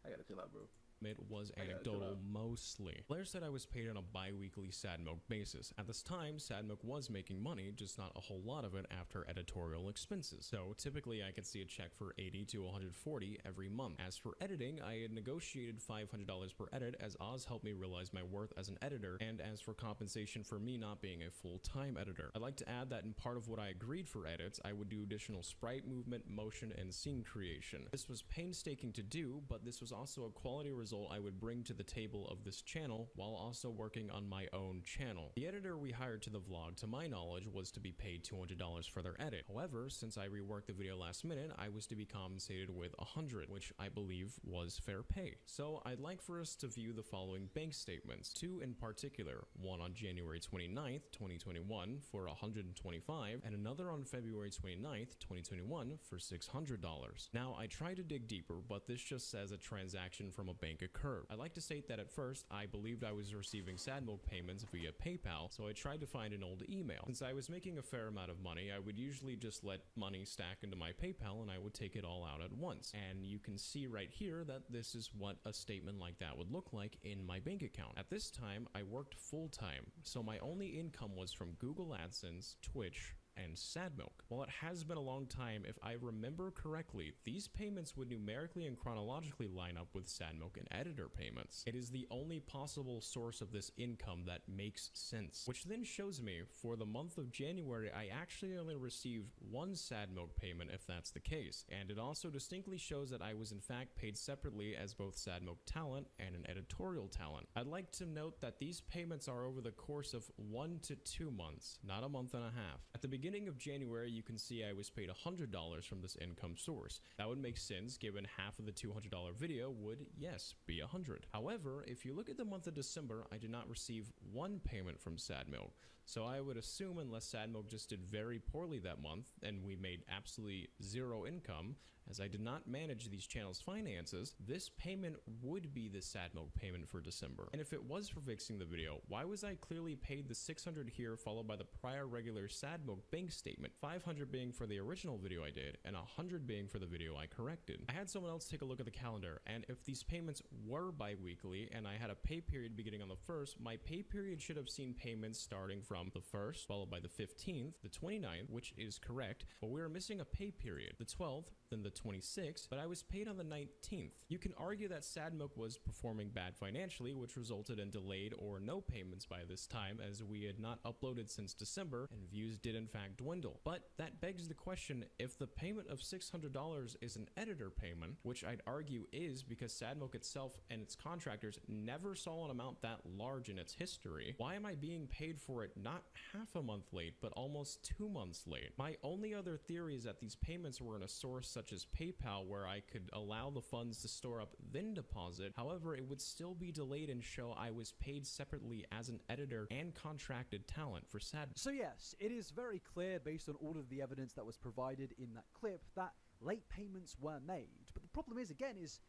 I gotta chill out, bro. It was anecdotal mostly. Blair said I was paid on a bi-weekly Sad Milk basis. At this time, Sad Milk was making money, just not a whole lot of it after editorial expenses. So typically I could see a check for $80 to $140 every month. As for editing, I had negotiated $500 per edit as Oz helped me realize my worth as an editor, and as for compensation for me not being a full-time editor. I'd like to add that in part of what I agreed for edits, I would do additional sprite movement, motion, and scene creation. This was painstaking to do, but this was also a quality result I would bring to the table of this channel while also working on my own channel. The editor we hired to the vlog, to my knowledge, was to be paid $200 for their edit. However, since I reworked the video last minute, I was to be compensated with $100, which I believe was fair pay. So I'd like for us to view the following bank statements, two in particular, one on January 29th, 2021 for $125, and another on February 29th, 2021 for $600. Now, I tried to dig deeper, but this just says a transaction from a bank occurred. I'd like to state that at first, I believed I was receiving Sad Milk payments via PayPal, so I tried to find an old email. Since I was making a fair amount of money, I would usually just let money stack into my PayPal and I would take it all out at once. And you can see right here that this is what a statement like that would look like in my bank account. At this time, I worked full-time, so my only income was from Google AdSense, Twitch, and Sad Milk. While it has been a long time, if I remember correctly, these payments would numerically and chronologically line up with Sad Milk and editor payments. It is the only possible source of this income that makes sense, which then shows me for the month of January, I actually only received one Sad Milk payment if that's the case. And it also distinctly shows that I was in fact paid separately as both Sad Milk talent and an editorial talent. I'd like to note that these payments are over the course of 1 to 2 months, not a month and a half. At the beginning of January, you can see I was paid $100 from this income source. That would make sense given half of the $200 video would, yes, be $100. However, if you look at the month of December, I did not receive one payment from Sad Milk. So I would assume unless Sad Milk just did very poorly that month and we made absolutely zero income, as I did not manage these channels' finances, this payment would be the Sad Milk payment for December. And if it was for fixing the video, why was I clearly paid the $600 here followed by the prior regular Sad Milk bank statement, $500 being for the original video I did and $100 being for the video I corrected? I had someone else take a look at the calendar, and if these payments were bi-weekly and I had a pay period beginning on the 1st, my pay period should have seen payments starting from the 1st, followed by the 15th, the 29th, which is correct, but we were missing a pay period, the 12th, then the 26th, but I was paid on the 19th. You can argue that Sad Milk was performing bad financially, which resulted in delayed or no payments by this time, as we had not uploaded since December and views did in fact dwindle. But that begs the question, if the payment of $600 is an editor payment, which I'd argue is because Sad Milk itself and its contractors never saw an amount that large in its history, why am I being paid for it not half a month late, but almost 2 months late? My only other theory is that these payments were in a source such as PayPal, where I could allow the funds to store up then deposit. However, it would still be delayed and show I was paid separately as an editor and contracted talent for Sad. So yes, it is very clear based on all of the evidence that was provided in that clip that late payments were made. But the problem is, again, is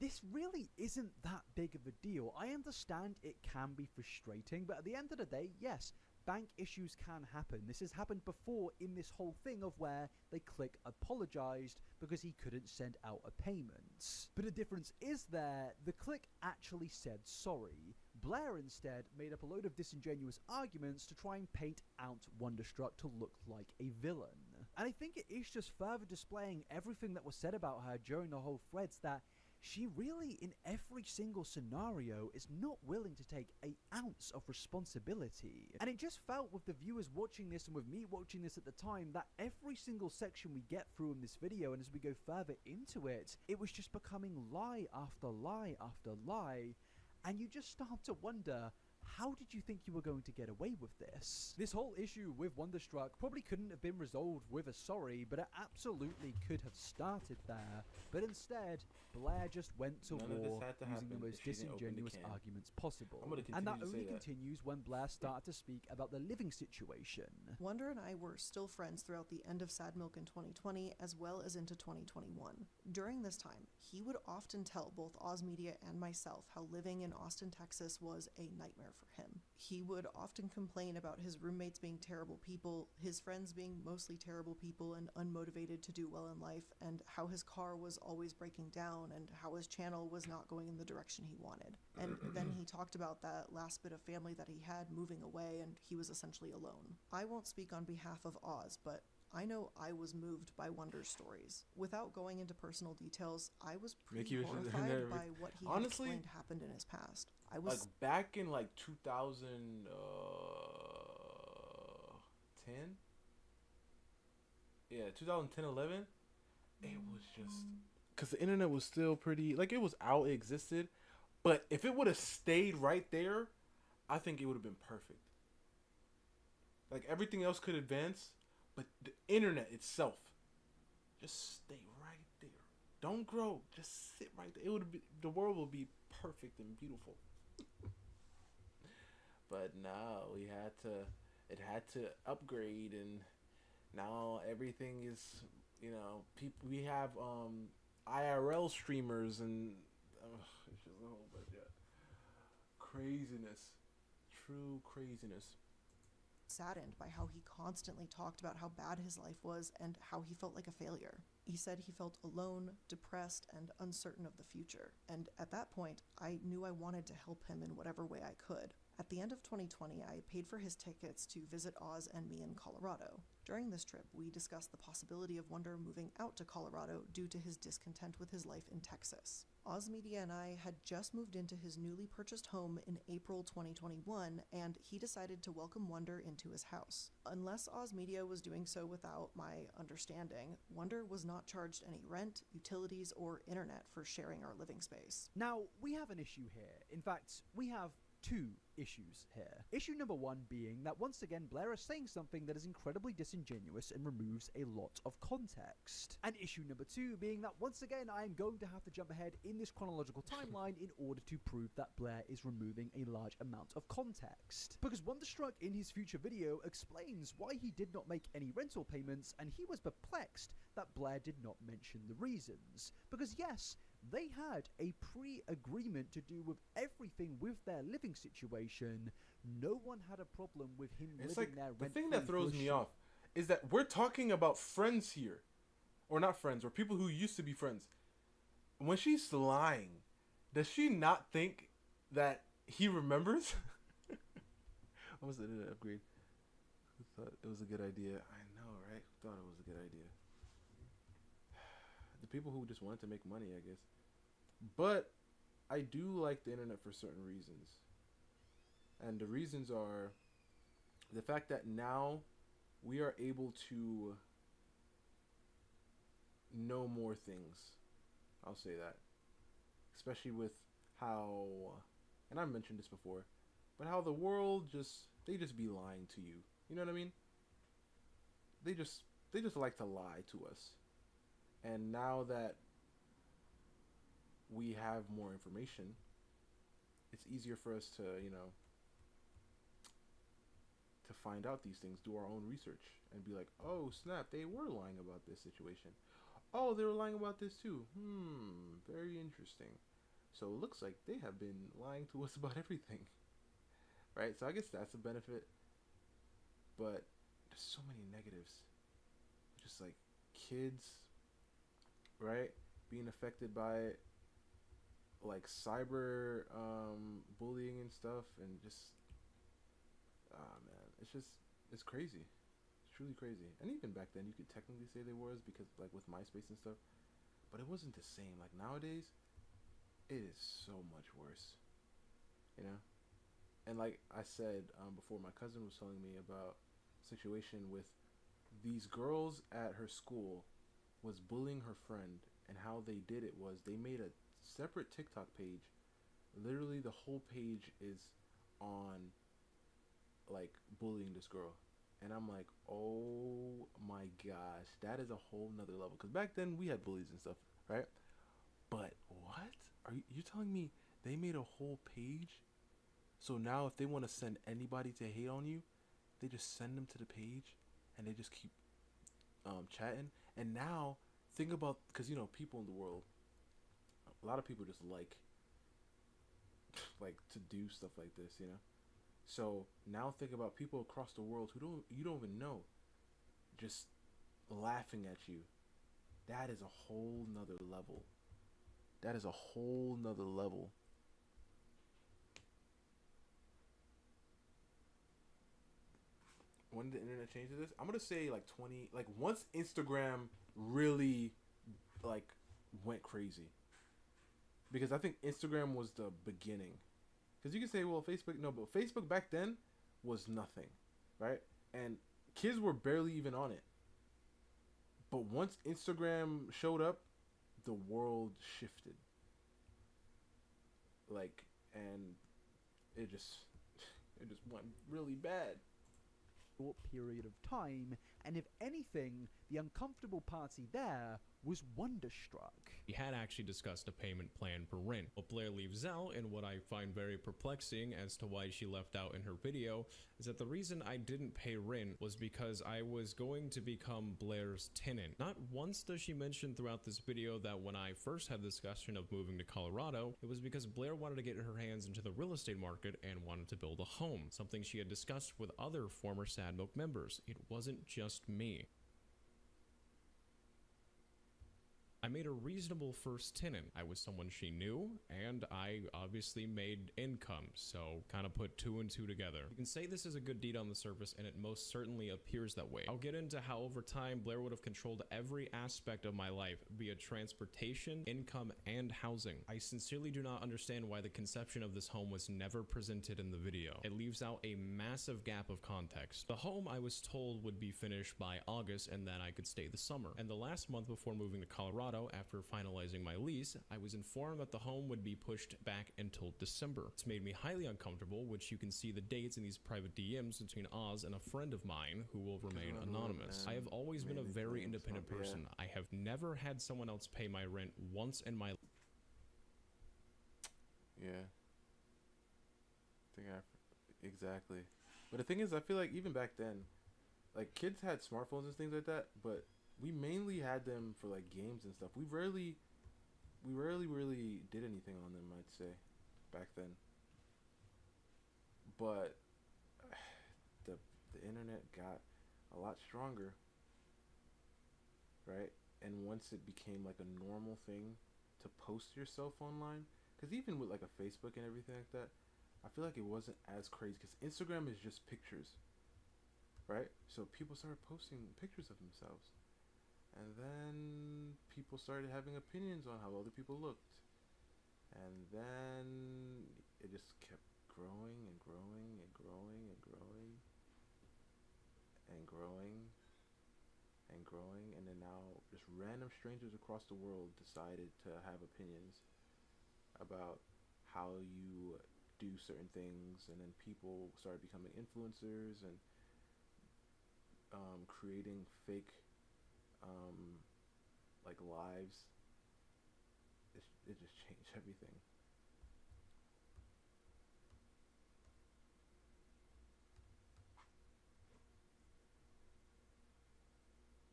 this really isn't that big of a deal. I understand it can be frustrating, but at the end of the day, yes, bank issues can happen. This has happened before in this whole thing of where they click apologized because he couldn't send out a payment. But the difference is there, the click actually said sorry. Blair instead made up a load of disingenuous arguments to try and paint out Wonderstruck to look like a villain. And I think it is just further displaying everything that was said about her during the whole threads, that she really, in every single scenario, is not willing to take an ounce of responsibility. And it just felt with the viewers watching this and with me watching this at the time that every single section we get through in this video, and as we go further into it, it was just becoming lie after lie after lie, and you just start to wonder, how did you think you were going to get away with this? This whole issue with Wonderstruck probably couldn't have been resolved with a sorry, but it absolutely could have started there. But instead, Blair just went to war using the most disingenuous arguments possible. And that only continues when Blair started to speak about the living situation. Wonder and I were still friends throughout the end of Sad Milk in 2020 as well as into 2021. During this time, he would often tell both Oz Media and myself how living in Austin, Texas was a nightmare for him. He would often complain about his roommates being terrible people, his friends being mostly terrible people and unmotivated to do well in life, and how his car was always breaking down and how his channel was not going in the direction he wanted. And then he talked about that last bit of family that he had moving away, and he was essentially alone. I won't speak on behalf of Oz, but I know I was moved by Wonder's stories. Without going into personal details, I was pretty horrified by what he had explained happened in his past. I was like back in like 2010. Yeah, 2010, 11. It was just because the internet was still pretty, like, it was out, it existed, but if it would have stayed right there, I think it would have been perfect. Like, everything else could advance, but the internet itself, just stay right there. Don't grow. Just sit right there. It would be, the world will be perfect and beautiful. But no, it had to upgrade, and now everything is, you know, people. We have IRL streamers, and it's just a whole bunch of craziness, true craziness. Saddened by how he constantly talked about how bad his life was and how he felt like a failure. He said he felt alone, depressed, and uncertain of the future. And at that point, I knew I wanted to help him in whatever way I could. At the end of 2020, I paid for his tickets to visit Oz and me in Colorado. During this trip, we discussed the possibility of Wonder moving out to Colorado due to his discontent with his life in Texas. Oz Media and I had just moved into his newly purchased home in April 2021, and he decided to welcome Wonder into his house. Unless Oz Media was doing so without my understanding, Wonder was not charged any rent, utilities, or internet for sharing our living space. Now, we have an issue here. In fact, we have two issues here. Issue number one being that once again Blair is saying something that is incredibly disingenuous and removes a lot of context. And issue number two being that once again I am going to have to jump ahead in this chronological timeline in order to prove that Blair is removing a large amount of context. Because Wonderstruck in his future video explains why he did not make any rental payments, and he was perplexed that Blair did not mention the reasons. Because yes, they had a pre-agreement to do with everything with their living situation. No one had a problem with him living there rent-free. The thing that throws me off is that we're talking about friends here. Or not friends, or people who used to be friends. When she's lying, does she not think that he remembers? What was it? An upgrade? Who thought it was a good idea? I know, right? Who thought it was a good idea? The people who just wanted to make money, I guess. But I do like the internet for certain reasons. And the reasons are the fact that now we are able to know more things. I'll say that. Especially with how, and I've mentioned this before, but how the world they just be lying to you. You know what I mean? They just like to lie to us. And now that we have more information, it's easier for us to, you know, to find out these things, do our own research, and be like, oh, snap, they were lying about this situation. Oh, they were lying about this too. Very interesting. So it looks like they have been lying to us about everything. Right? So I guess that's a benefit. But there's so many negatives. Just like kids, right, being affected by it, like cyber bullying and stuff, and just man, it's crazy. It's truly crazy. And even back then you could technically say there was, because like with MySpace and stuff, but it wasn't the same. Like nowadays it is so much worse, you know. And like I said before, my cousin was telling me about a situation with these girls at her school was bullying her friend, and how they did it was they made a separate TikTok page. Literally, the whole page is on like bullying this girl, and I'm like, oh my gosh, that is a whole nother level. Because back then we had bullies and stuff, right? But what are you telling me? They made a whole page, so now if they want to send anybody to hate on you, they just send them to the page, and they just keep chatting. And now think about, because you know, people in the world, a lot of people just like to do stuff like this, you know. So now think about people across the world who you don't even know, just laughing at you. That is a whole nother level. That is a whole nother level. When did the internet change to this? I'm gonna say like 20. Like once Instagram really like went crazy, because I think Instagram was the beginning. Because you can say, well, Facebook, no, but Facebook back then was nothing, right? And kids were barely even on it. But once Instagram showed up, the world shifted. Like, and it just went really bad. Short period of time, and if anything, the uncomfortable party there was wonderstruck. We had actually discussed a payment plan for rent. What Blair leaves out, and what I find very perplexing as to why she left out in her video, is that the reason I didn't pay rent was because I was going to become Blair's tenant. Not once does she mention throughout this video that when I first had the discussion of moving to Colorado, it was because Blair wanted to get her hands into the real estate market and wanted to build a home, something she had discussed with other former Sad Milk members. It wasn't just me. I made a reasonable first tenant. I was someone she knew, and I obviously made income, so kind of put two and two together. You can say this is a good deed on the surface, and it most certainly appears that way. I'll get into how over time Blair would have controlled every aspect of my life via transportation, income, and housing. I sincerely do not understand why the conception of this home was never presented in the video. It leaves out a massive gap of context. The home I was told would be finished by August, and then I could stay the summer. And the last month before moving to Colorado, after finalizing my lease, I was informed that the home would be pushed back until December. It's made me highly uncomfortable, which you can see the dates in these private DMs between Oz and a friend of mine who will remain anonymous. I have always been a very independent person. I have never had someone else pay my rent once in my life. Yeah. Exactly. But the thing is, I feel like even back then, like kids had smartphones and things like that, but we mainly had them for like games and stuff. We rarely really did anything on them, I'd say, back then. But the internet got a lot stronger, right? And once it became like a normal thing to post yourself online, because even with like a Facebook and everything like that, I feel like it wasn't as crazy, because Instagram is just pictures, right? So people started posting pictures of themselves. And then people started having opinions on how other people looked. And then it just kept growing and growing and growing and growing and growing and growing. And then now just random strangers across the world decided to have opinions about how you do certain things. And then people started becoming influencers and creating fake like lives. It just changed everything.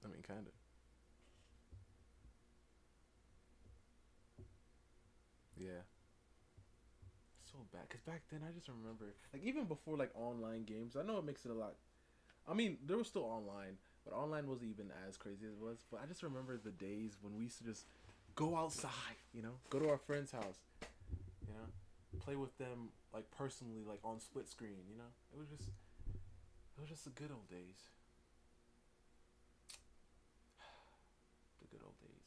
I mean, kind of. Yeah. So bad. Because back then, I just remember, like, even before, like, online games, I know it makes it a lot. I mean, there was still online, but online wasn't even as crazy as it was. But I just remember the days when we used to just go outside, you know, go to our friend's house, you know, play with them, like, personally, like, on split screen, you know. It was just the good old days. The good old days.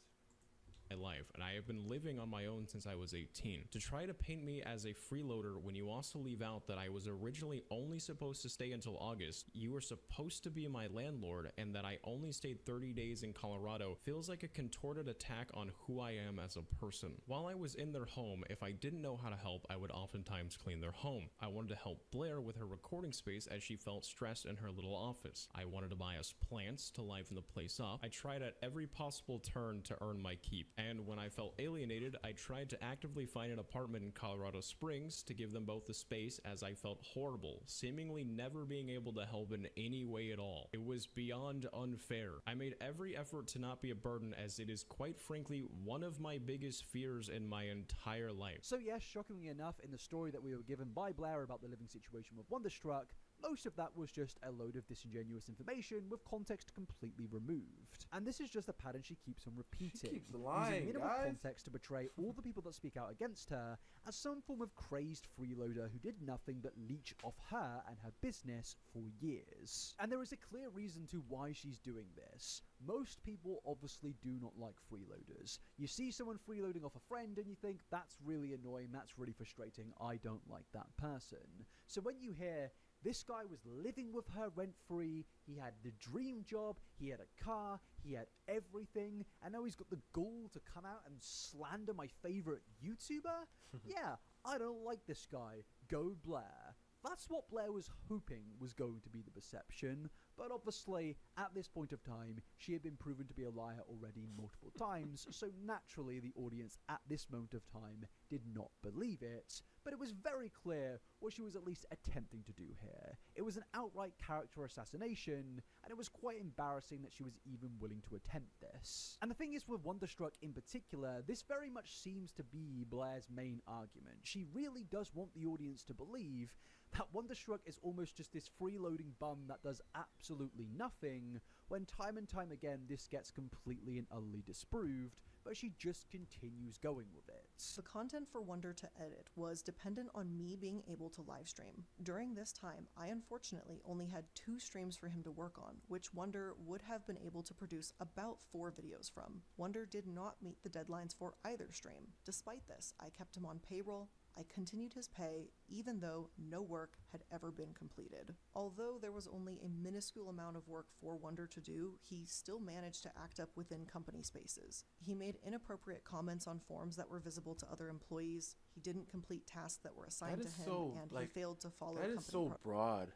my life, and I have been living on my own since I was 18. To try to paint me as a freeloader when you also leave out that I was originally only supposed to stay until August, you were supposed to be my landlord, and that I only stayed 30 days in Colorado feels like a contorted attack on who I am as a person. While I was in their home, if I didn't know how to help, I would oftentimes clean their home. I wanted to help Blair with her recording space as she felt stressed in her little office. I wanted to buy us plants to liven the place up. I tried at every possible turn to earn my keep. And when I felt alienated, I tried to actively find an apartment in Colorado Springs to give them both the space, as I felt horrible, seemingly never being able to help in any way at all. It was beyond unfair. I made every effort to not be a burden, as it is quite frankly one of my biggest fears in my entire life. So yes, shockingly enough, in the story that we were given by Blair about the living situation with Wonderstruck, most of that was just a load of disingenuous information with context completely removed. And this is just a pattern she keeps on repeating, She keeps lying, using minimal guys. context to portray all the people that speak out against her as some form of crazed freeloader who did nothing but leech off her and her business for years. And there is a clear reason to why she's doing this. Most people obviously do not like freeloaders. You see someone freeloading off a friend and you think, that's really annoying, that's really frustrating, I don't like that person. So when you hear, this guy was living with her rent-free, he had the dream job, he had a car, he had everything, and now he's got the gall to come out and slander my favorite YouTuber? Yeah, I don't like this guy. Go Blair. That's what Blair was hoping was going to be the perception, but obviously, at this point of time, she had been proven to be a liar already multiple times, so naturally the audience at this moment of time did not believe it, but it was very clear what she was at least attempting to do here. It was an outright character assassination, and it was quite embarrassing that she was even willing to attempt this. And the thing is, with Wonderstruck in particular, this very much seems to be Blair's main argument. She really does want the audience to believe that Wonderstruck is almost just this freeloading bum that does absolutely nothing, when time and time again this gets completely and utterly disproved, but she just continues going with it. The content for Wonder to edit was dependent on me being able to live stream. During this time, I unfortunately only had 2 streams for him to work on, which Wonder would have been able to produce about 4 videos from. Wonder did not meet the deadlines for either stream. Despite this, I kept him on payroll, I continued his pay, even though no work had ever been completed. Although there was only a minuscule amount of work for Wonder to do, he still managed to act up within company spaces. He made inappropriate comments on forms that were visible to other employees, he didn't complete tasks that were assigned to him, and he failed to follow company That is so broad.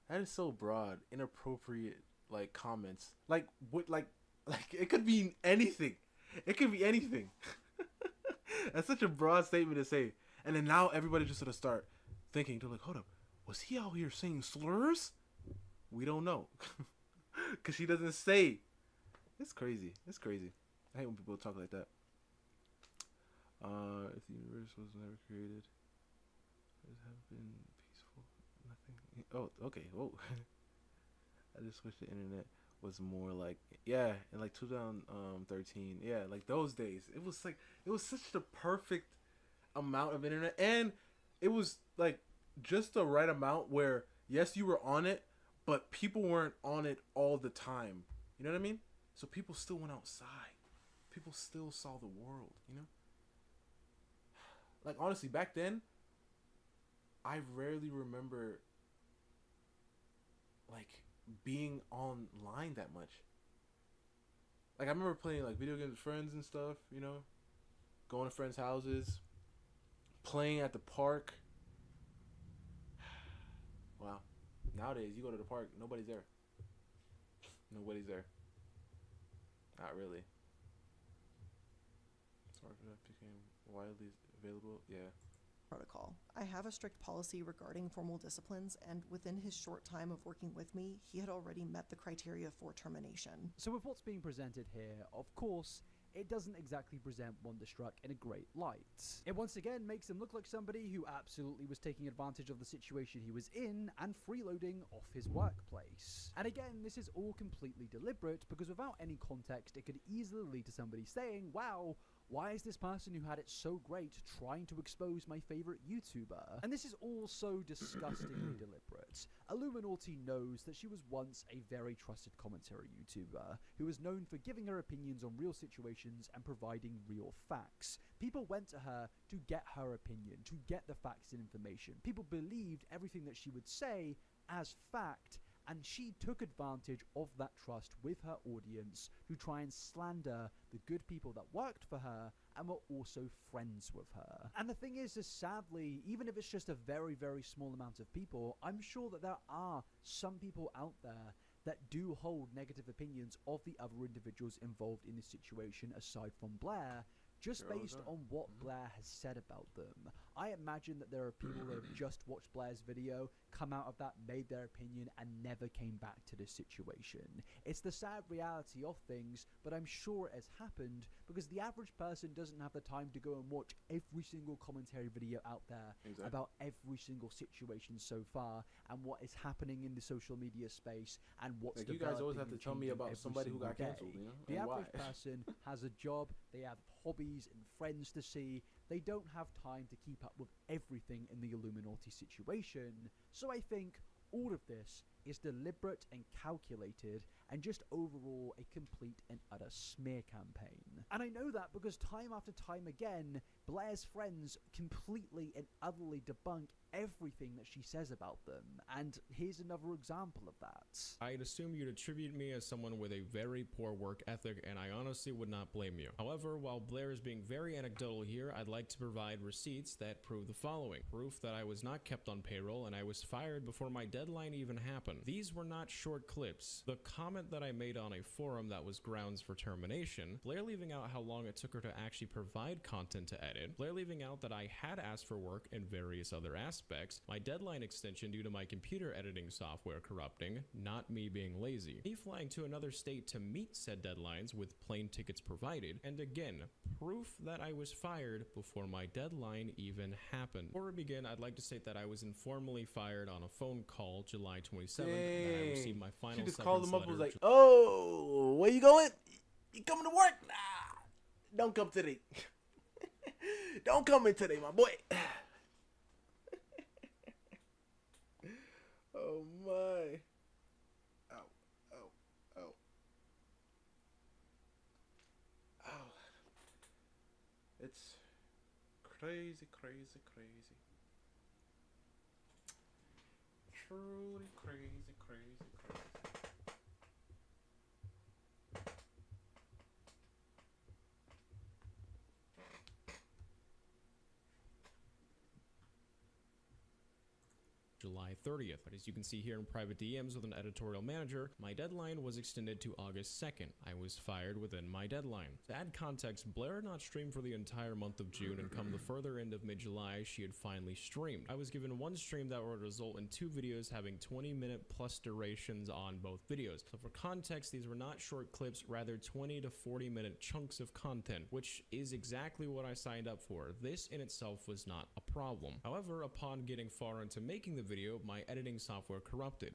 That is so broad. Inappropriate, like, comments. Like, what, like, it could be anything. It could be anything. That's such a broad statement to say. And then now everybody just sort of start thinking, they're like, hold up, was he out here saying slurs? We don't know. Because she doesn't say. It's crazy. It's crazy. I hate when people talk like that. If the universe was never created, it have been peaceful. Nothing. Oh, okay. Whoa. I just wish the internet was more like, yeah, in like 2013, yeah, like those days. It was like, it was such the perfect amount of internet, and it was like just the right amount where, yes, you were on it, but people weren't on it all the time. You know what I mean? So people still went outside. People still saw the world, you know? Like, honestly, back then, I rarely remember, like, being online that much. Like, I remember playing, like, video games with friends and stuff, you know? Going to friends' houses. Playing at the park. Wow. Nowadays, you go to the park, nobody's there. Nobody's there. Not really. Smartphone became widely available. Yeah. Protocol. I have a strict policy regarding formal disciplines, and within his short time of working with me, he had already met the criteria for termination. So with what's being presented here, of course, it doesn't exactly present Wonderstruck in a great light. It once again makes him look like somebody who absolutely was taking advantage of the situation he was in and freeloading off his workplace. And again, this is all completely deliberate, because without any context, it could easily lead to somebody saying, wow, Why is this person who had it so great trying to expose my favorite YouTuber? And this is all so disgustingly deliberate. Illuminati knows that she was once a very trusted commentary YouTuber who was known for giving her opinions on real situations and providing real facts. People went to her to get her opinion, to get the facts and information. People believed everything that she would say as fact, and she took advantage of that trust with her audience to try and slander the good people that worked for her and were also friends with her. And the thing is sadly, even if it's just a very, very small amount of people, I'm sure that there are some people out there that do hold negative opinions of the other individuals involved in this situation aside from Blair, just based on what Blair has said about them. I imagine that there are people that have just watched Blair's video, come out of that, made their opinion, and never came back to this situation. It's the sad reality of things, but I'm sure it has happened because the average person doesn't have the time to go and watch every single commentary video out there about every single situation so far and what is happening in the social media space and what's like you guys always have to tell me about somebody who got canceled, you know? The and average why. person has a job, they have hobbies and friends to see, they don't have time to keep up with everything in the Illuminati situation. So I think all of this is deliberate and calculated and just overall a complete and utter smear campaign. And I know that because time after time again, Blair's friends completely and utterly debunk everything that she says about them. And here's another example of that. I'd assume you'd attribute me as someone with a very poor work ethic, and I honestly would not blame you. However, while Blair is being very anecdotal here, I'd like to provide receipts that prove the following. Proof that I was not kept on payroll and I was fired before my deadline even happened. These were not short clips. The comment that I made on a forum that was grounds for termination, Blair leaving out how long it took her to actually provide content to edit, Blair leaving out that I had asked for work and various other aspects, my deadline extension due to my computer editing software corrupting, not me being lazy, me flying to another state to meet said deadlines with plane tickets provided, and again, proof that I was fired before my deadline even happened. Before we begin, I'd like to state that I was informally fired on a phone call July 27th, and I received my final She just severance called him up and letter was like, "Oh, where you going? You coming to work? Nah, don't come today. Don't come in today, my boy." Oh my. Ow, ow, ow. Ow. It's crazy, crazy, crazy. Truly crazy, crazy, crazy. July 30th, but as you can see here in private DMs with an editorial manager, my deadline was extended to August 2nd. I was fired within my deadline. To add context, Blair had not streamed for the entire month of June, and come the further end of mid-July, she had finally streamed. I was given one stream that would result in 2 videos having 20-minute plus durations on both videos. So for context, these were not short clips, rather 20 to 40-minute chunks of content, which is exactly what I signed up for. This in itself was not a problem. However, upon getting far into making the video, my editing software corrupted.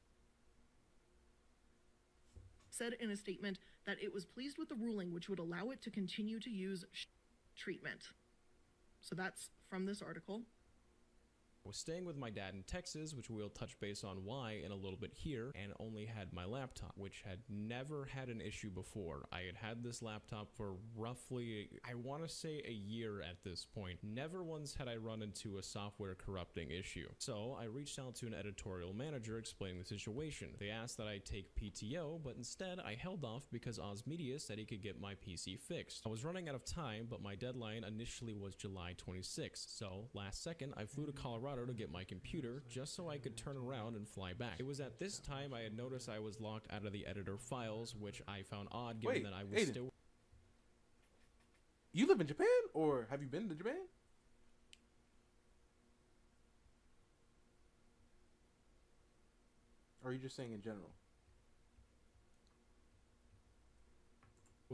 Said in a statement that it was pleased with the ruling which would allow it to continue to use treatment. So that's from this article. I was staying with my dad in Texas, which we'll touch base on why in a little bit here, and only had my laptop, which had never had an issue before. I had this laptop for roughly, I want to say a year at this point. Never once had I run into a software corrupting issue. So I reached out to an editorial manager explaining the situation. They asked that I take PTO, but instead I held off because Oz Media said he could get my PC fixed. I was running out of time, but my deadline initially was July 26th. So last second, I flew to Colorado to get my computer just so I could turn around and fly back. It was at this time I had noticed I was locked out of the editor files, which I found odd given that I was Aiden, still... You live in Japan, or have you been to Japan? Or are you just saying in general?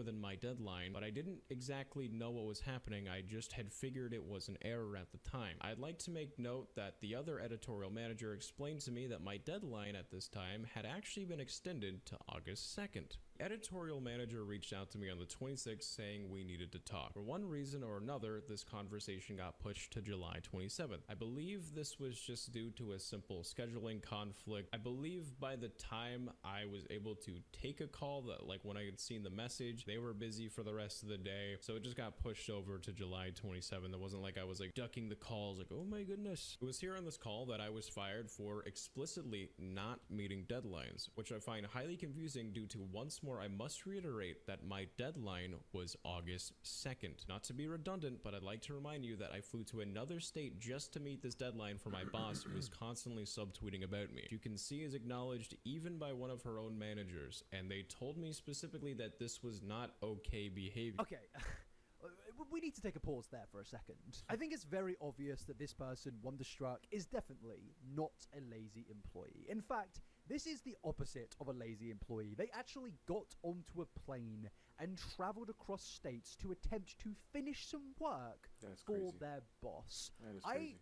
within my deadline, but I didn't exactly know what was happening. I just had figured it was an error at the time. I'd like to make note that the other editorial manager explained to me that my deadline at this time had actually been extended to August 2nd. editorial manager reached out to me on the 26th saying we needed to talk. For one reason or another, this conversation got pushed to July 27th. I believe this was just due to a simple scheduling conflict. I believe by the time I was able to take a call, that like when I had seen the message, they were busy for the rest of the day, so it just got pushed over to July 27th. It wasn't like I was like ducking the calls like, oh my goodness. It was here on this call that I was fired for explicitly not meeting deadlines, which I find highly confusing due to, once more, I must reiterate that my deadline was August 2nd. Not to be redundant, but I'd like to remind you that I flew to another state just to meet this deadline for my boss, who was constantly subtweeting about me. You can see is acknowledged even by one of her own managers, and they told me specifically that this was not okay behavior. Okay. We need to take a pause there for a second. I think it's very obvious that this person, Wonderstruck, is definitely not a lazy employee. In fact, this is the opposite of a lazy employee. They actually got onto a plane and traveled across states to attempt to finish some work for their boss. That is crazy.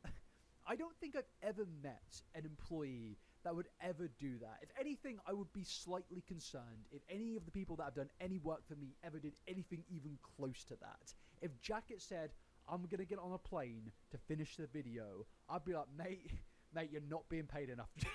I don't think I've ever met an employee that would ever do that. If anything, I would be slightly concerned if any of the people that have done any work for me ever did anything even close to that. If Jacket said, I'm going to get on a plane to finish the video, I'd be like, mate, you're not being paid enough to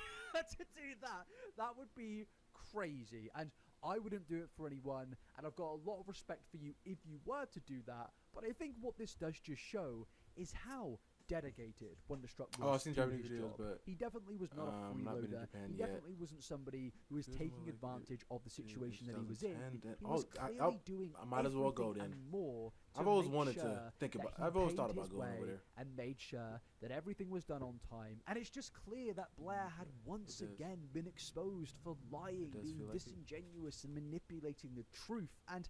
do that. That would be crazy. And I wouldn't do it for anyone. And I've got a lot of respect for you if you were to do that. But I think what this does just show is how dedicated Wonderstruck was. Oh, I've seen to Japanese his videos, job. but he definitely was not a not been in freeloader. Japan He yet. definitely wasn't somebody who was taking advantage of the situation that he was in. 2010, He was clearly doing I might as well go everything then. and more. I've always make wanted to sure think that about. he I've always paid thought about his going over way there. and made sure that everything was done on time. And it's just clear that Blair had once does. again been exposed for lying, does being feel like it. disingenuous, and manipulating the truth. And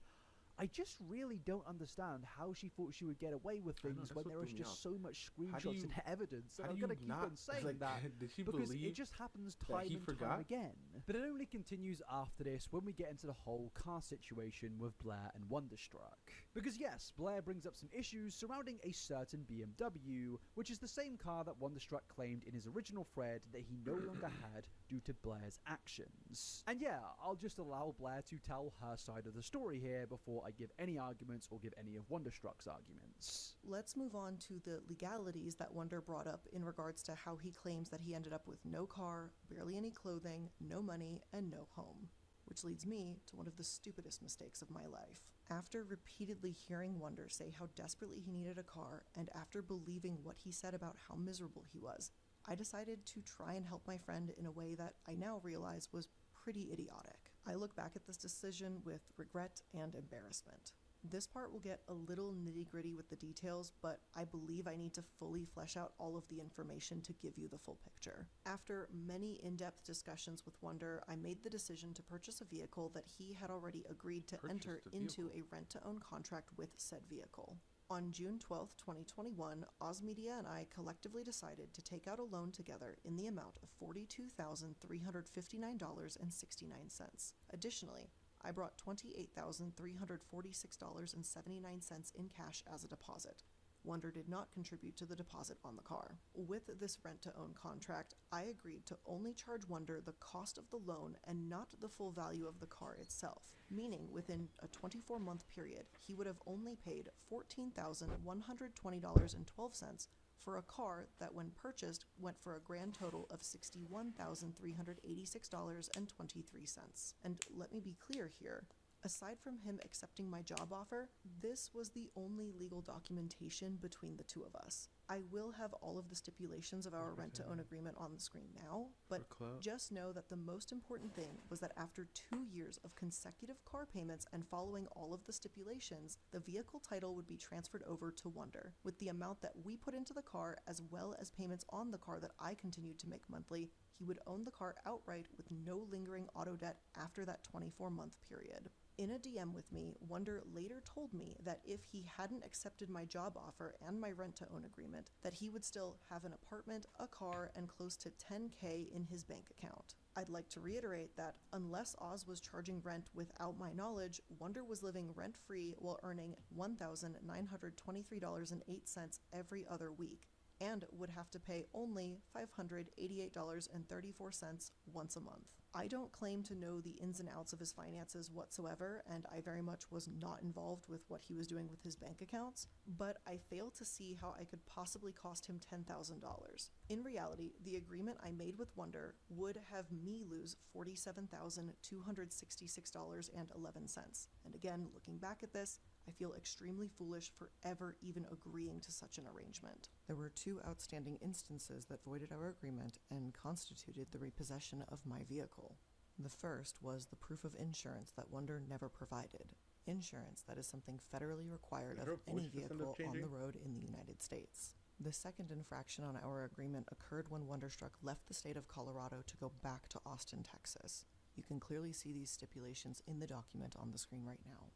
I just really don't understand how she thought she would get away with I know, things that's when what there was threw me just off. so much How do screenshots you- and evidence. And how I'm do going to you keep not- on saying like, that did she because believe it just happens that time he and forgot? time again. But it only continues after this when we get into the whole car situation with Blair and Wonderstruck. Because yes, Blair brings up some issues surrounding a certain BMW, which is the same car that Wonderstruck claimed in his original thread that he no longer had due to Blair's actions. And yeah, I'll just allow Blair to tell her side of the story here before I give any arguments or give any of Wonderstruck's arguments. Let's move on to the legalities that Wonder brought up in regards to how he claims that he ended up with no car, barely any clothing, no money, and no home. Which leads me to one of the stupidest mistakes of my life. After repeatedly hearing Wonder say how desperately he needed a car, and after believing what he said about how miserable he was, I decided to try and help my friend in a way that I now realize was pretty idiotic. I look back at this decision with regret and embarrassment. This part will get a little nitty-gritty with the details, but I believe I need to fully flesh out all of the information to give you the full picture. After many in-depth discussions with Wonder, I made the decision to purchase a vehicle that he had already agreed to enter into a rent-to-own contract with said vehicle. On June 12, 2021, Oz Media and I collectively decided to take out a loan together in the amount of $42,359.69. Additionally, I brought $28,346.79 in cash as a deposit. Wonder did not contribute to the deposit on the car. With this rent-to-own contract, I agreed to only charge Wonder the cost of the loan and not the full value of the car itself, meaning within a 24-month period, he would have only paid $14,120.12 for a car that, when purchased, went for a grand total of $61,386.23. And let me be clear here, aside from him accepting my job offer, this was the only legal documentation between the two of us. I will have all of the stipulations of our rent-to-own agreement on the screen now, but just know that the most important thing was that after 2 years of consecutive car payments and following all of the stipulations, the vehicle title would be transferred over to Wonder, with the amount that we put into the car as well as payments on the car that I continued to make monthly. He would own the car outright with no lingering auto debt after that 24-month period. In a DM with me, Wonder later told me that if he hadn't accepted my job offer and my rent-to-own agreement, that he would still have an apartment, a car, and close to $10K in his bank account. I'd like to reiterate that unless Oz was charging rent without my knowledge, Wonder was living rent-free while earning $1,923.08 every other week. and would have to pay only $588.34 once a month. I don't claim to know the ins and outs of his finances whatsoever, and I very much was not involved with what he was doing with his bank accounts, but I fail to see how I could possibly cost him $10,000. In reality, the agreement I made with Wonder would have me lose $47,266.11. And again, looking back at this, I feel extremely foolish for ever even agreeing to such an arrangement. There were 2 outstanding instances that voided our agreement and constituted the repossession of my vehicle. The first was the proof of insurance that Wonder never provided. Insurance that is something federally required of any vehicle on the road in the United States. The second infraction on our agreement occurred when Wonderstruck left the state of Colorado to go back to Austin, Texas. You can clearly see these stipulations in the document on the screen right now.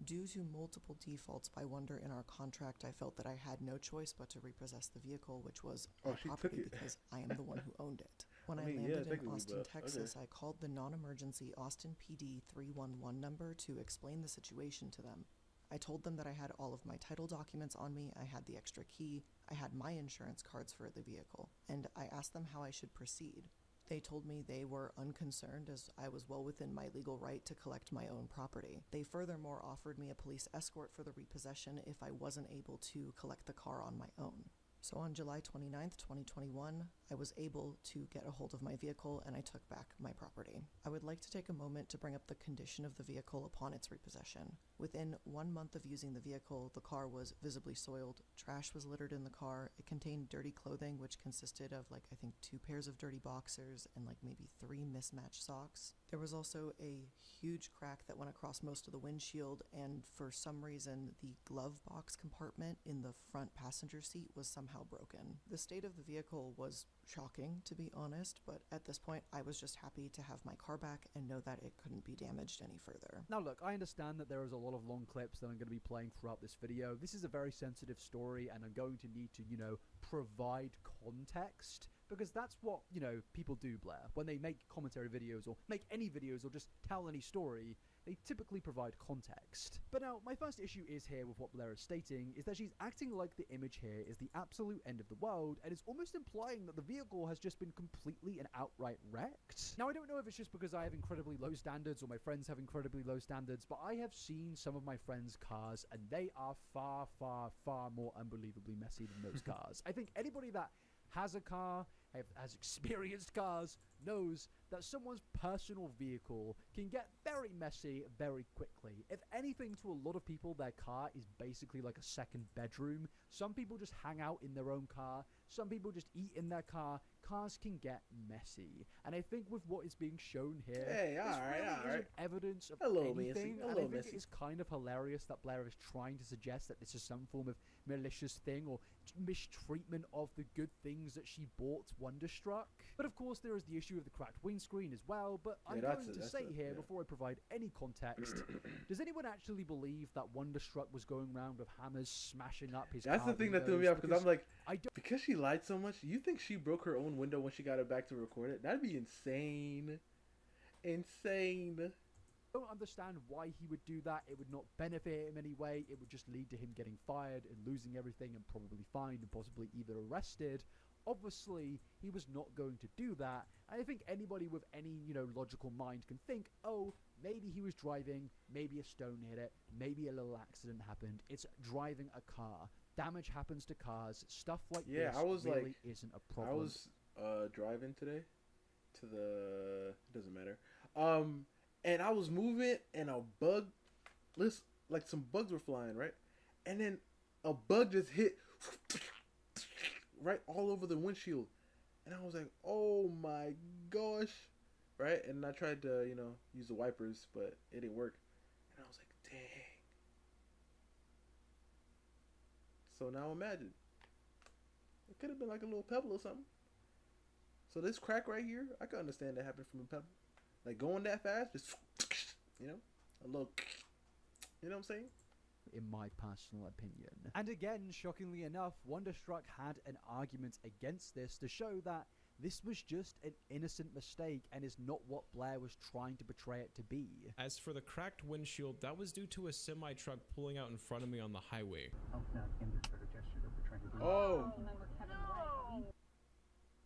Due to multiple defaults by Wonder in our contract, I felt that I had no choice but to repossess the vehicle, which was my property because I am the one who owned it. When I landed in Austin, Texas, I called the non-emergency Austin PD 311 number to explain the situation to them. I told them that I had all of my title documents on me, I had the extra key, I had my insurance cards for the vehicle, and I asked them how I should proceed. They told me they were unconcerned as I was well within my legal right to collect my own property. They furthermore offered me a police escort for the repossession if I wasn't able to collect the car on my own. So on July 29th, 2021, I was able to get a hold of my vehicle and I took back my property. I would like to take a moment to bring up the condition of the vehicle upon its repossession. Within 1 month of using the vehicle, the car was visibly soiled, trash was littered in the car, it contained dirty clothing which consisted of I think 2 pairs of dirty boxers and maybe 3 mismatched socks. There was also a huge crack that went across most of the windshield, and for some reason the glove box compartment in the front passenger seat was somehow broken. The state of the vehicle was shocking, to be honest, but at this point I was just happy to have my car back and know that it couldn't be damaged any further. Now look, I understand that there is a lot of long clips that I'm going to be playing throughout this video. This is a very sensitive story and I'm going to need to, provide context, because that's what, people do, Blair. When they make commentary videos or make any videos or just tell any story, they typically provide context. But now, my first issue is here with what Blair is stating, is that she's acting like the image here is the absolute end of the world, and is almost implying that the vehicle has just been completely and outright wrecked. Now, I don't know if it's just because I have incredibly low standards or my friends have incredibly low standards, but I have seen some of my friends' cars, and they are far, far, far more unbelievably messy than those cars. I think anybody that has a car, has experienced cars, knows that someone's personal vehicle can get very messy very quickly. If anything, to a lot of people, their car is basically like a second bedroom. Some people just hang out in their own car. Some people just eat in their car. Cars can get messy. And I think with what is being shown here, this really isn't evidence of anything. And I think it is kind of hilarious that Blair is trying to suggest that this is some form of malicious thing or mistreatment of the good things that she bought Wonderstruck. But of course, there is the issue of the cracked windscreen as well. But I'm going to say here, before I provide any context, does anyone actually believe that Wonderstruck was going around with hammers smashing up his car? That's the thing that threw me off, because I'm like, because she lied so much, you think she broke her own window when she got it back to record it? That'd be insane. Insane. I don't understand why he would do that. It would not benefit him in any way. It would just lead to him getting fired and losing everything and probably fined and possibly either arrested. Obviously, he was not going to do that. And I think anybody with any, logical mind can think, oh, maybe he was driving, maybe a stone hit it, maybe a little accident happened. It's driving a car. Damage happens to cars. Stuff like this really isn't a problem. I was driving today to the... It doesn't matter. And I was moving and a bug... some bugs were flying, right? And then a bug just hit... right all over the windshield. And I was like, oh my gosh. Right? And I tried to, use the wipers, but it didn't work. And I was like, dang. So now imagine. It could have been like a little pebble or something. So this crack right here, I could understand that happened from a pebble. Like going that fast, just, a little, you know what I'm saying? In my personal opinion. And again, shockingly enough, Wonderstruck had an argument against this to show that this was just an innocent mistake and is not what Blair was trying to portray it to be. As for the cracked windshield, that was due to a semi-truck pulling out in front of me on the highway. Oh.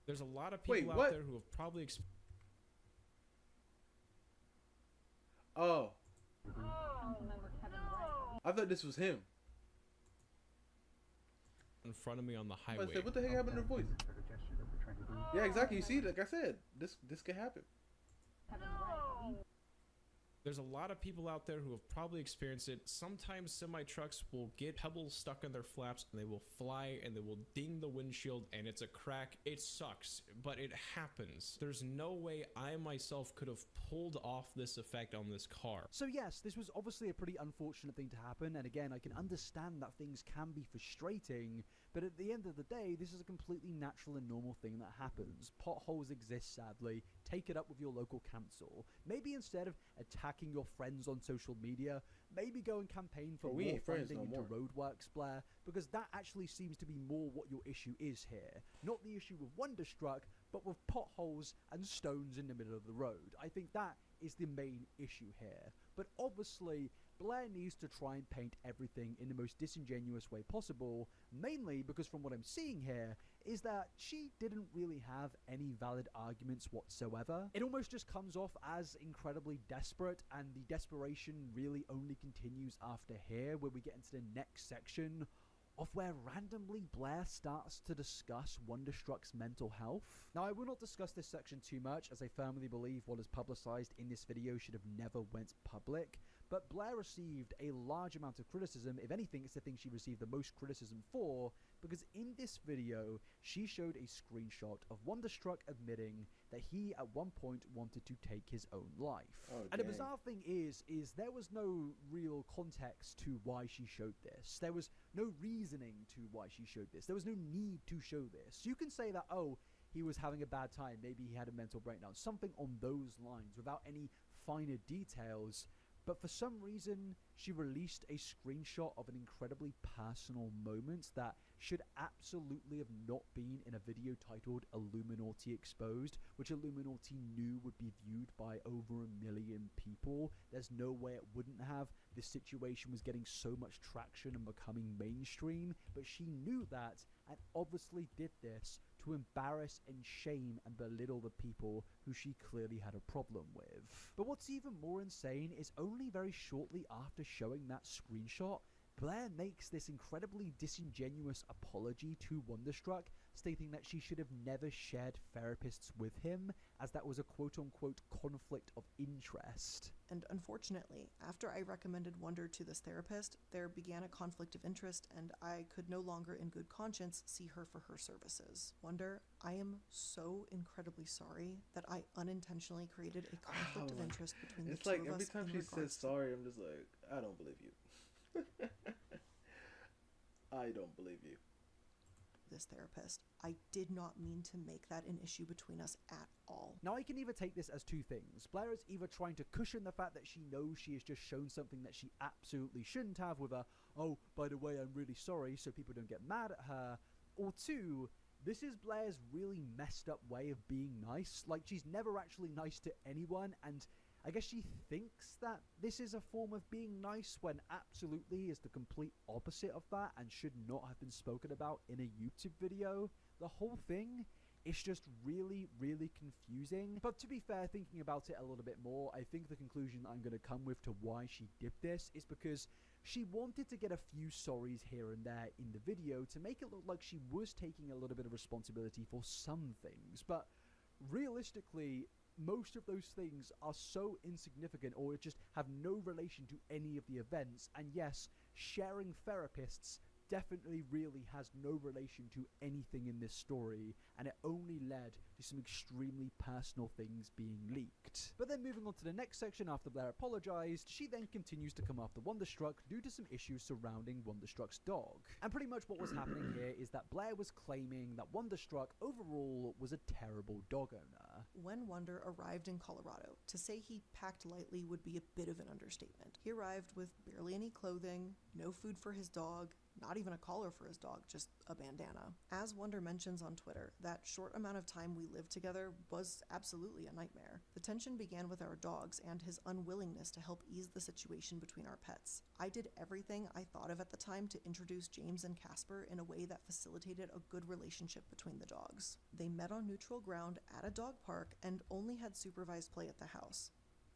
There's a lot of people out there who have probably Oh. I thought this was him. In front of me on the highway. I said, what the heck happened to her voice? Yeah, exactly. You see, like I said, this could happen. There's a lot of people out there who have probably experienced it. Sometimes semi-trucks will get pebbles stuck in their flaps and they will fly and they will ding the windshield and it's a crack. It sucks, but it happens. There's no way I myself could have pulled off this effect on this car. So yes, this was obviously a pretty unfortunate thing to happen, and again, I can understand that things can be frustrating, but at the end of the day, this is a completely natural and normal thing that happens. Potholes exist, sadly. Take it up with your local council. Maybe instead of attacking your friends on social media, maybe go and campaign for more funding into roadworks, Blair, because that actually seems to be more what your issue is here. Not the issue with Wonderstruck, but with potholes and stones in the middle of the road. I think that is the main issue here. But obviously, Blair needs to try and paint everything in the most disingenuous way possible, mainly because from what I'm seeing here, is that she didn't really have any valid arguments whatsoever. It almost just comes off as incredibly desperate, and the desperation really only continues after here, where we get into the next section of where randomly Blair starts to discuss Wonderstruck's mental health. Now, I will not discuss this section too much, as I firmly believe what is publicized in this video should have never went public, but Blair received a large amount of criticism. If anything, it's the thing she received the most criticism for, because in this video, she showed a screenshot of Wonderstruck admitting that he at one point wanted to take his own life. And the bizarre thing is there was no real context to why she showed this. There was no reasoning to why she showed this. There was no need to show this. You can say that, oh, he was having a bad time, maybe he had a mental breakdown, something on those lines without any finer details. But for some reason, she released a screenshot of an incredibly personal moment that should absolutely have not been in a video titled Illuminati Exposed, which Illuminati knew would be viewed by over 1 million people. There's no way it wouldn't have. This situation was getting so much traction and becoming mainstream, but she knew that and obviously did this to embarrass and shame and belittle the people who she clearly had a problem with. But what's even more insane is only very shortly after showing that screenshot, Blair makes this incredibly disingenuous apology to Wonderstruck, stating that she should have never shared therapists with him, as that was a quote-unquote conflict of interest. And unfortunately, after I recommended Wonder to this therapist, there began a conflict of interest, and I could no longer in good conscience see her for her services. Wonder, I am so incredibly sorry that I unintentionally created a conflict of interest between the two of us. It's like every time she says sorry, I'm just like, I don't believe you. I don't believe you. This therapist, I did not mean to make that an issue between us at all. Now I can either take this as two things. Blair is either trying to cushion the fact that she knows she has just shown something that she absolutely shouldn't have with a, oh, by the way, I'm really sorry, so people don't get mad at her, or two, this is Blair's really messed up way of being nice. Like, she's never actually nice to anyone, and I guess she thinks that this is a form of being nice when absolutely is the complete opposite of that and should not have been spoken about in a YouTube video. The whole thing is just really, really confusing. But to be fair, thinking about it a little bit more, I think the conclusion that I'm going to come with to why she did this is because she wanted to get a few sorries here and there in the video to make it look like she was taking a little bit of responsibility for some things. But realistically, most of those things are so insignificant or just have no relation to any of the events, and yes, sharing therapists definitely really has no relation to anything in this story, and it only led to some extremely personal things being leaked. But then moving on to the next section, after Blair apologized, she then continues to come after Wonderstruck due to some issues surrounding Wonderstruck's dog. And pretty much what was happening here is that Blair was claiming that Wonderstruck overall was a terrible dog owner. When Wonder arrived in Colorado, to say he packed lightly would be a bit of an understatement. He arrived with barely any clothing, no food for his dog, not even a collar for his dog, just a bandana. As Wonder mentions on Twitter, that short amount of time we lived together was absolutely a nightmare. The tension began with our dogs and his unwillingness to help ease the situation between our pets. I did everything I thought of at the time to introduce James and Casper in a way that facilitated a good relationship between the dogs. They met on neutral ground at a dog park and only had supervised play at the house.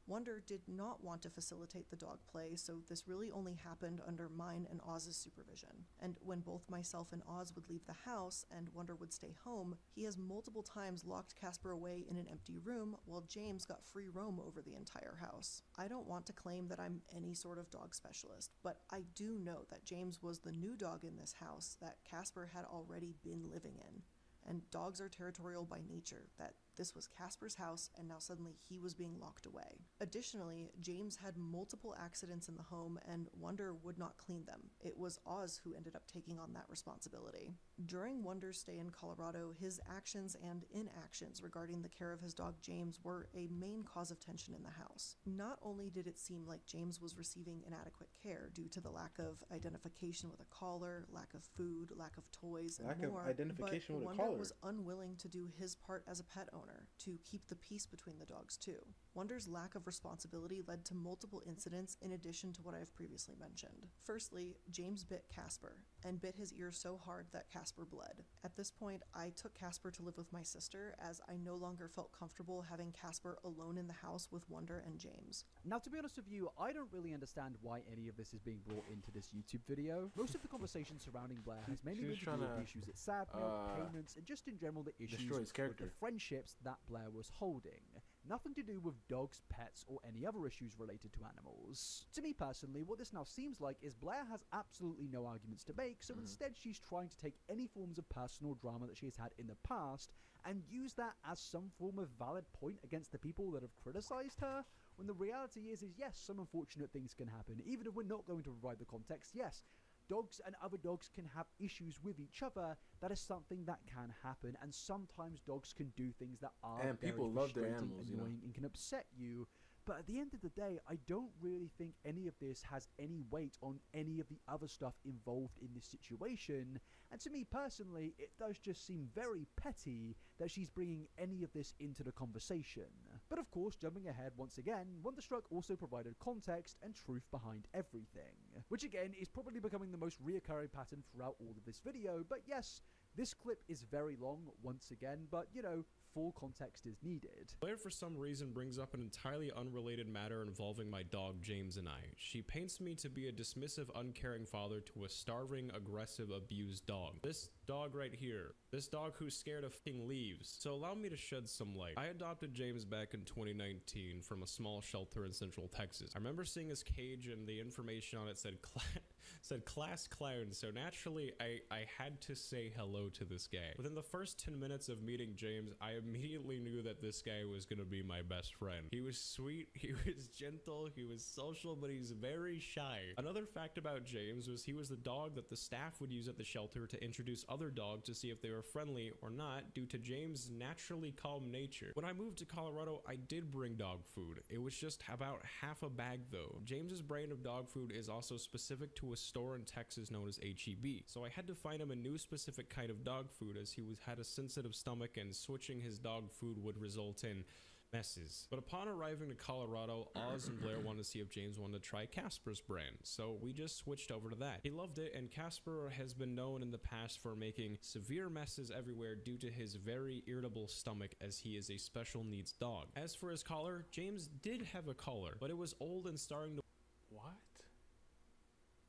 Wonder did not want to facilitate the dog play, so this really only happened under mine and Oz's supervision. And when both myself and Oz would leave the house and Wonder would stay home, he has multiple times locked Casper away in an empty room while James got free roam over the entire house. I don't want to claim that I'm any sort of dog specialist, but I do know that James was the new dog in this house that Casper had already been living in. And dogs are territorial by nature, that this was Casper's house and now suddenly he was being locked away. Additionally, James had multiple accidents in the home and Wonder would not clean them. It was Oz who ended up taking on that responsibility. During Wonder's stay in Colorado, his actions and inactions regarding the care of his dog James were a main cause of tension in the house. Not only did it seem like James was receiving inadequate care due to the lack of identification with a collar, lack of food, lack of toys, and Lack more, of identification but with a Wonder collar. was unwilling to do his part as a pet owner to keep the peace between the dogs too. Wonder's lack of responsibility led to multiple incidents in addition to what I've previously mentioned. Firstly, James bit Casper, and bit his ear so hard that Casper bled. At this point, I took Casper to live with my sister as I no longer felt comfortable having Casper alone in the house with Wonder and James. Now, to be honest with you, I don't really understand why any of this is being brought into this YouTube video. Most of the conversation surrounding Blair has mainly been to do with the issues at Sad Milk, payments, and just in general the issues destroy his with character. the friendships that Blair was holding. Nothing to do with dogs, pets, or any other issues related to animals. To me personally, what this now seems like is Blair has absolutely no arguments to make, so instead she's trying to take any forms of personal drama that she has had in the past and use that as some form of valid point against the people that have criticized her, when the reality is yes, some unfortunate things can happen. Even if we're not going to provide the context, yes, dogs and other dogs can have issues with each other. That is something that can happen, and sometimes dogs can do things that are And people very love their frustrating, animals, you know. annoying, and can upset you. But at the end of the day, I don't really think any of this has any weight on any of the other stuff involved in this situation. And to me personally, it does just seem very petty that she's bringing any of this into the conversation. But of course, jumping ahead once again, Wonderstruck also provided context and truth behind everything, which again is probably becoming the most reoccurring pattern throughout all of this video. But yes, this clip is very long once again, but you know, full context is needed. Blair for some reason brings up an entirely unrelated matter involving my dog James and I. She paints me to be a dismissive, uncaring father to a starving, aggressive, abused dog. This dog right here. This dog who's scared of f***ing leaves. So allow me to shed some light. I adopted James back in 2019 from a small shelter in Central Texas. I remember seeing his cage and the information on it said class clown, so naturally I had to say hello to this guy. Within the first 10 minutes of meeting James, I immediately knew that this guy was gonna be my best friend. He was sweet, he was gentle, he was social, but he's very shy. Another fact about James was he was the dog that the staff would use at the shelter to introduce other dogs to see if they were friendly or not, due to James' naturally calm nature. When I moved to Colorado, I did bring dog food. It was just about half a bag though. James's brand of dog food is also specific to a store in Texas known as HEB, so I had to find him a new specific kind of dog food as he had a sensitive stomach, and switching his dog food would result in messes. But upon arriving to Colorado, Oz and Blair wanted to see if James wanted to try Casper's brand, so we just switched over to that. He loved it, and Casper has been known in the past for making severe messes everywhere due to his very irritable stomach, as he is a special needs dog. As for his collar, James did have a collar, but it was old and starting to— What?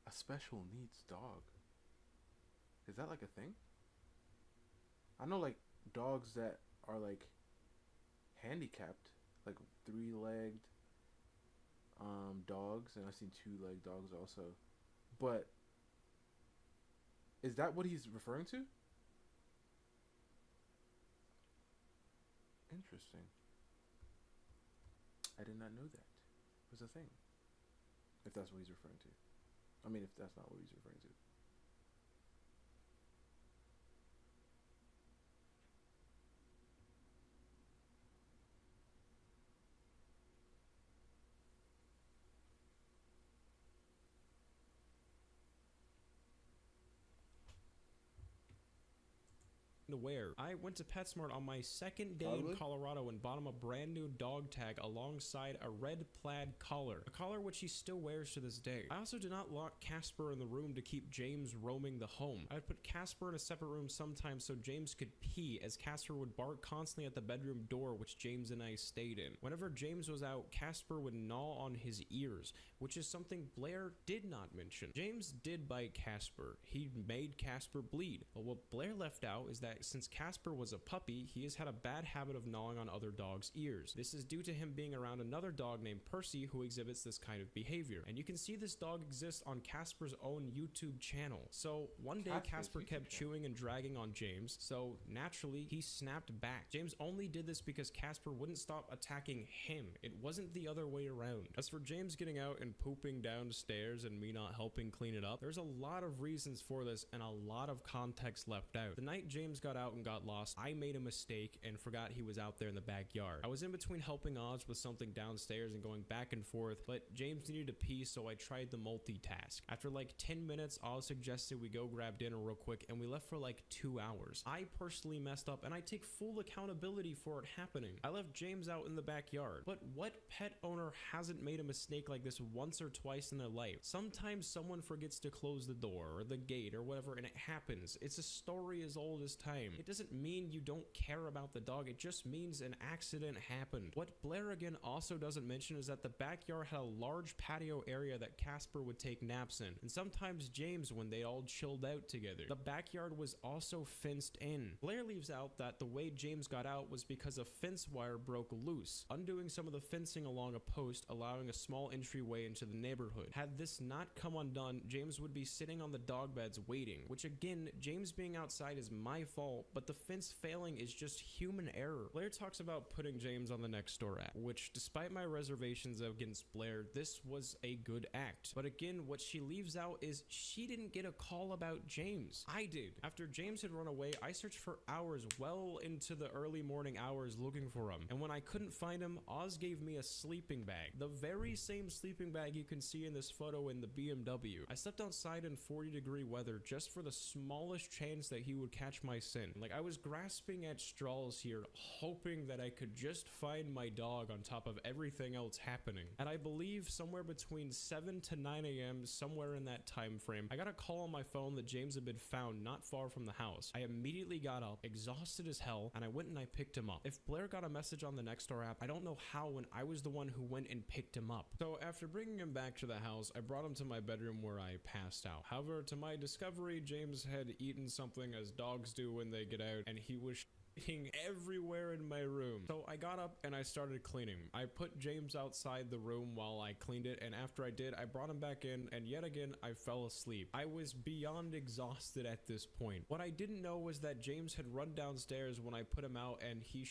A special needs dog? Is that like a thing? I know like dogs that are like handicapped, like 3-legged dogs, and I've seen 2-legged dogs also. But is that what he's referring to? Interesting. I did not know that was a thing. If that's what he's referring to. I mean, if that's not what he's referring to. aware. I went to PetSmart on my second day in Colorado and bought him a brand new dog tag alongside a red plaid collar, a collar which he still wears to this day. I also did not lock Casper in the room to keep James roaming the home. I would put Casper in a separate room sometimes so James could pee, as Casper would bark constantly at the bedroom door which James and I stayed in. Whenever James was out, Casper would gnaw on his ears, which is something Blair did not mention. James did bite Casper. He made Casper bleed. But what Blair left out is that since Casper was a puppy, he has had a bad habit of gnawing on other dogs' ears. This is due to him being around another dog named Percy who exhibits this kind of behavior. And you can see this dog exists on Casper's own YouTube channel. So one day Casper kept chewing and dragging on James, so naturally he snapped back. James only did this because Casper wouldn't stop attacking him. It wasn't the other way around. As for James getting out and pooping downstairs and me not helping clean it up, there's a lot of reasons for this and a lot of context left out. The night James got out and got lost, I made a mistake and forgot he was out there in the backyard. I was in between helping Oz with something downstairs and going back and forth, but James needed to pee, so I tried the multitask. After like 10 minutes, Oz suggested we go grab dinner real quick, and we left for like 2 hours. I personally messed up, and I take full accountability for it happening. I left James out in the backyard. But what pet owner hasn't made a mistake like this once or twice in their life? Sometimes someone forgets to close the door or the gate or whatever, and it happens. It's a story as old as time. It doesn't mean you don't care about the dog, it just means an accident happened. What Blair again also doesn't mention is that the backyard had a large patio area that Casper would take naps in, and sometimes James when they all chilled out together. The backyard was also fenced in. Blair leaves out that the way James got out was because a fence wire broke loose, undoing some of the fencing along a post, allowing a small entryway into the neighborhood. Had this not come undone, James would be sitting on the dog beds waiting, which again, James being outside is my fault, but the fence failing is just human error. Blair talks about putting James on the next door app, which despite my reservations against Blair, this was a good act. But again, what she leaves out is she didn't get a call about James. I did. After James had run away, I searched for hours, well into the early morning hours, looking for him. And when I couldn't find him, Oz gave me a sleeping bag. The very same sleeping bag you can see in this photo in the BMW. I slept outside in 40-degree weather just for the smallest chance that he would catch my scent. Like, I was grasping at straws here, hoping that I could just find my dog on top of everything else happening. And I believe somewhere between 7 to 9 a.m., somewhere in that time frame, I got a call on my phone that James had been found not far from the house. I immediately got up, exhausted as hell, and I went and I picked him up. If Blair got a message on the Nextdoor app, I don't know how when I was the one who went and picked him up. So after bringing him back to the house, I brought him to my bedroom where I passed out. However, to my discovery, James had eaten something as dogs do when they get out, and he was shitting everywhere in my room. So I got up and I started cleaning. I put James outside the room while I cleaned it, and after I did, I brought him back in, and yet again, I fell asleep. I was beyond exhausted at this point. What I didn't know was that James had run downstairs when I put him out, and he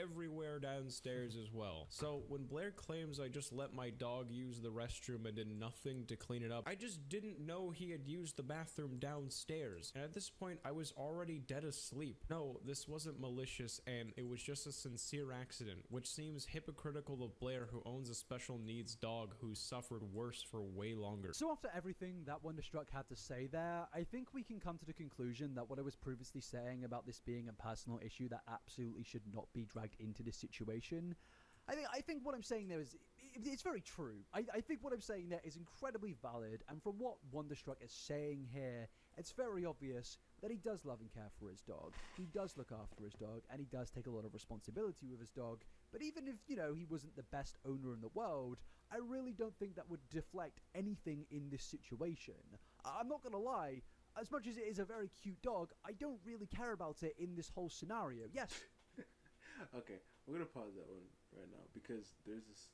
everywhere downstairs as well. So when Blair claims I just let my dog use the restroom and did nothing to clean it up, I just didn't know he had used the bathroom downstairs. And at this point, I was already dead asleep. No, this wasn't malicious, and it was just a sincere accident, which seems hypocritical of Blair, who owns a special needs dog who suffered worse for way longer. So after everything that Wonderstruck had to say there, I think we can come to the conclusion that what I was previously saying about this being a personal issue that absolutely should not be dragged into this situation, I think what I'm saying there is, it's very true. I think what I'm saying there is incredibly valid, and from what Wonderstruck is saying here, it's very obvious that he does love and care for his dog. He does look after his dog, and he does take a lot of responsibility with his dog. But even if, you know, he wasn't the best owner in the world, I really don't think that would deflect anything in this situation. I'm not gonna lie, as much as it is a very cute dog, I don't really care about it in this whole scenario. Yes. Okay, we're gonna pause that one right now because there's this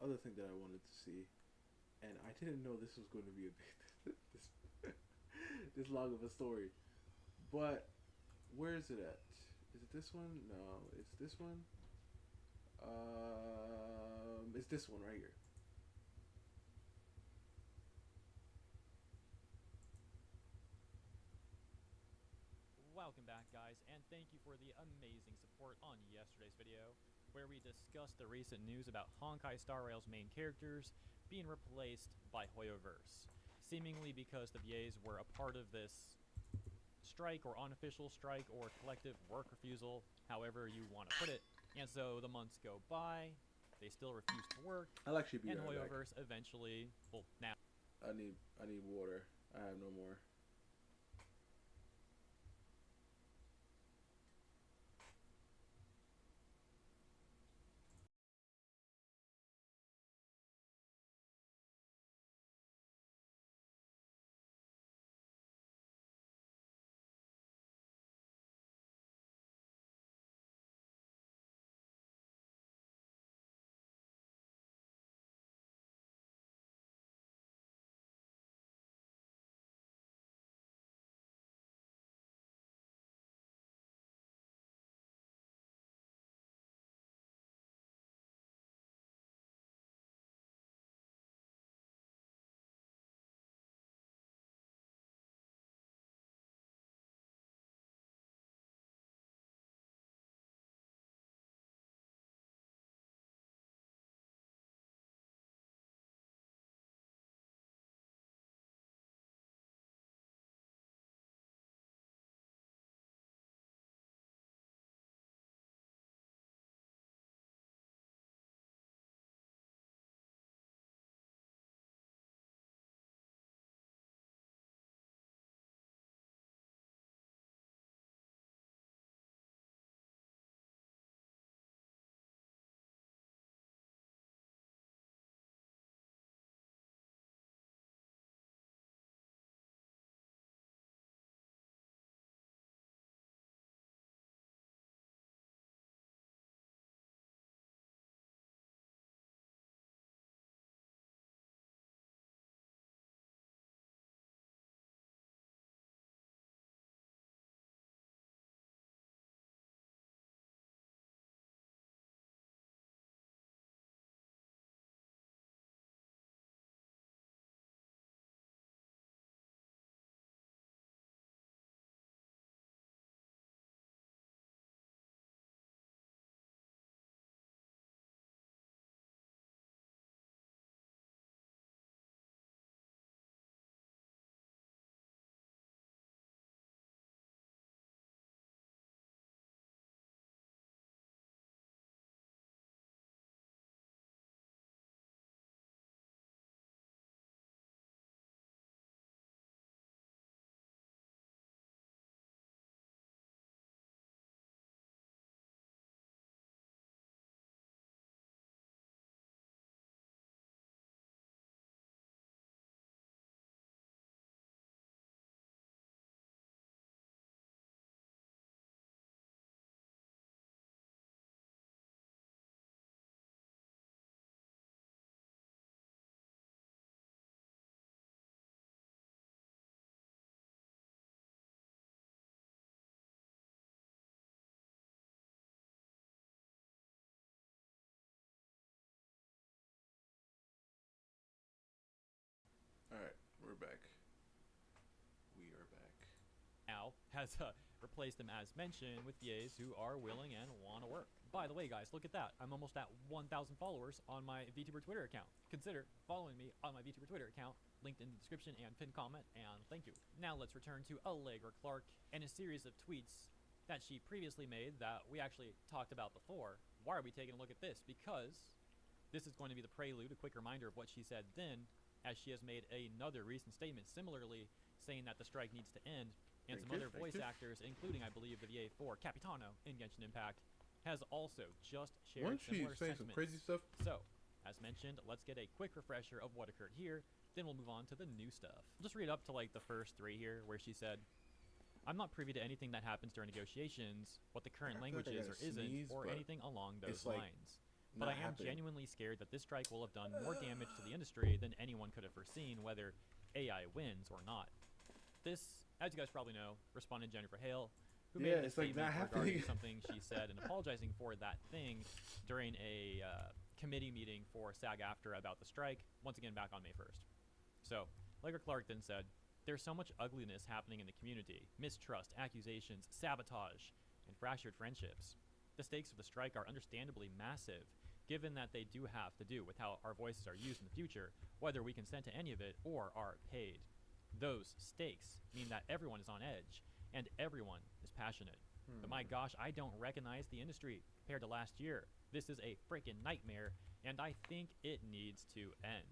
other thing that I wanted to see, and I didn't know this was going to be a big this long of a story. But where is it at? Is it this one? No, it's this one. It's this one right here. Welcome back, guys, and thank you for the amazing support on yesterday's video, where we discussed the recent news about Honkai Star Rail's main characters being replaced by Hoyoverse, seemingly because the VAs were a part of this strike or unofficial strike or collective work refusal, however you want to put it. And so the months go by, they still refuse to work, I'll actually be and right back. Hoyoverse eventually, well, now. I need water. I have no more. Alright, we're back. We are back. Now has replaced them, as mentioned, with VAs who are willing and want to work. By the way, guys, look at that. I'm almost at 1,000 followers on my VTuber Twitter account. Consider following me on my VTuber Twitter account, linked in the description and pinned comment, and thank you. Now let's return to Allegra Clark and a series of tweets that she previously made that we actually talked about before. Why are we taking a look at this? Because this is going to be the prelude, a quick reminder of what she said then, as she has made another recent statement similarly saying that the strike needs to end, and some other voice actors, including I believe the VA for Capitano in Genshin Impact, has also just shared similar sentiments. Some crazy stuff? So, as mentioned, let's get a quick refresher of what occurred here, then we'll move on to the new stuff. I'll just read up to like the first three here, where she said, "I'm not privy to anything that happens during negotiations, what the current language is or isn't, or anything along those lines. But I am genuinely scared that this strike will have done more damage to the industry than anyone could have foreseen, whether AI wins or not." This, as you guys probably know, responded Jennifer Hale, who made a statement regarding something she said and apologizing for that thing during a committee meeting for SAG-AFTRA about the strike, once again back on May 1st. So, Allegra Clark then said, "There's so much ugliness happening in the community, mistrust, accusations, sabotage, and fractured friendships. The stakes of the strike are understandably massive, given that they do have to do with how our voices are used in the future, whether we consent to any of it or are paid. Those stakes mean that everyone is on edge, and everyone is passionate. But my gosh, I don't recognize the industry compared to last year. This is a freaking nightmare, and I think it needs to end.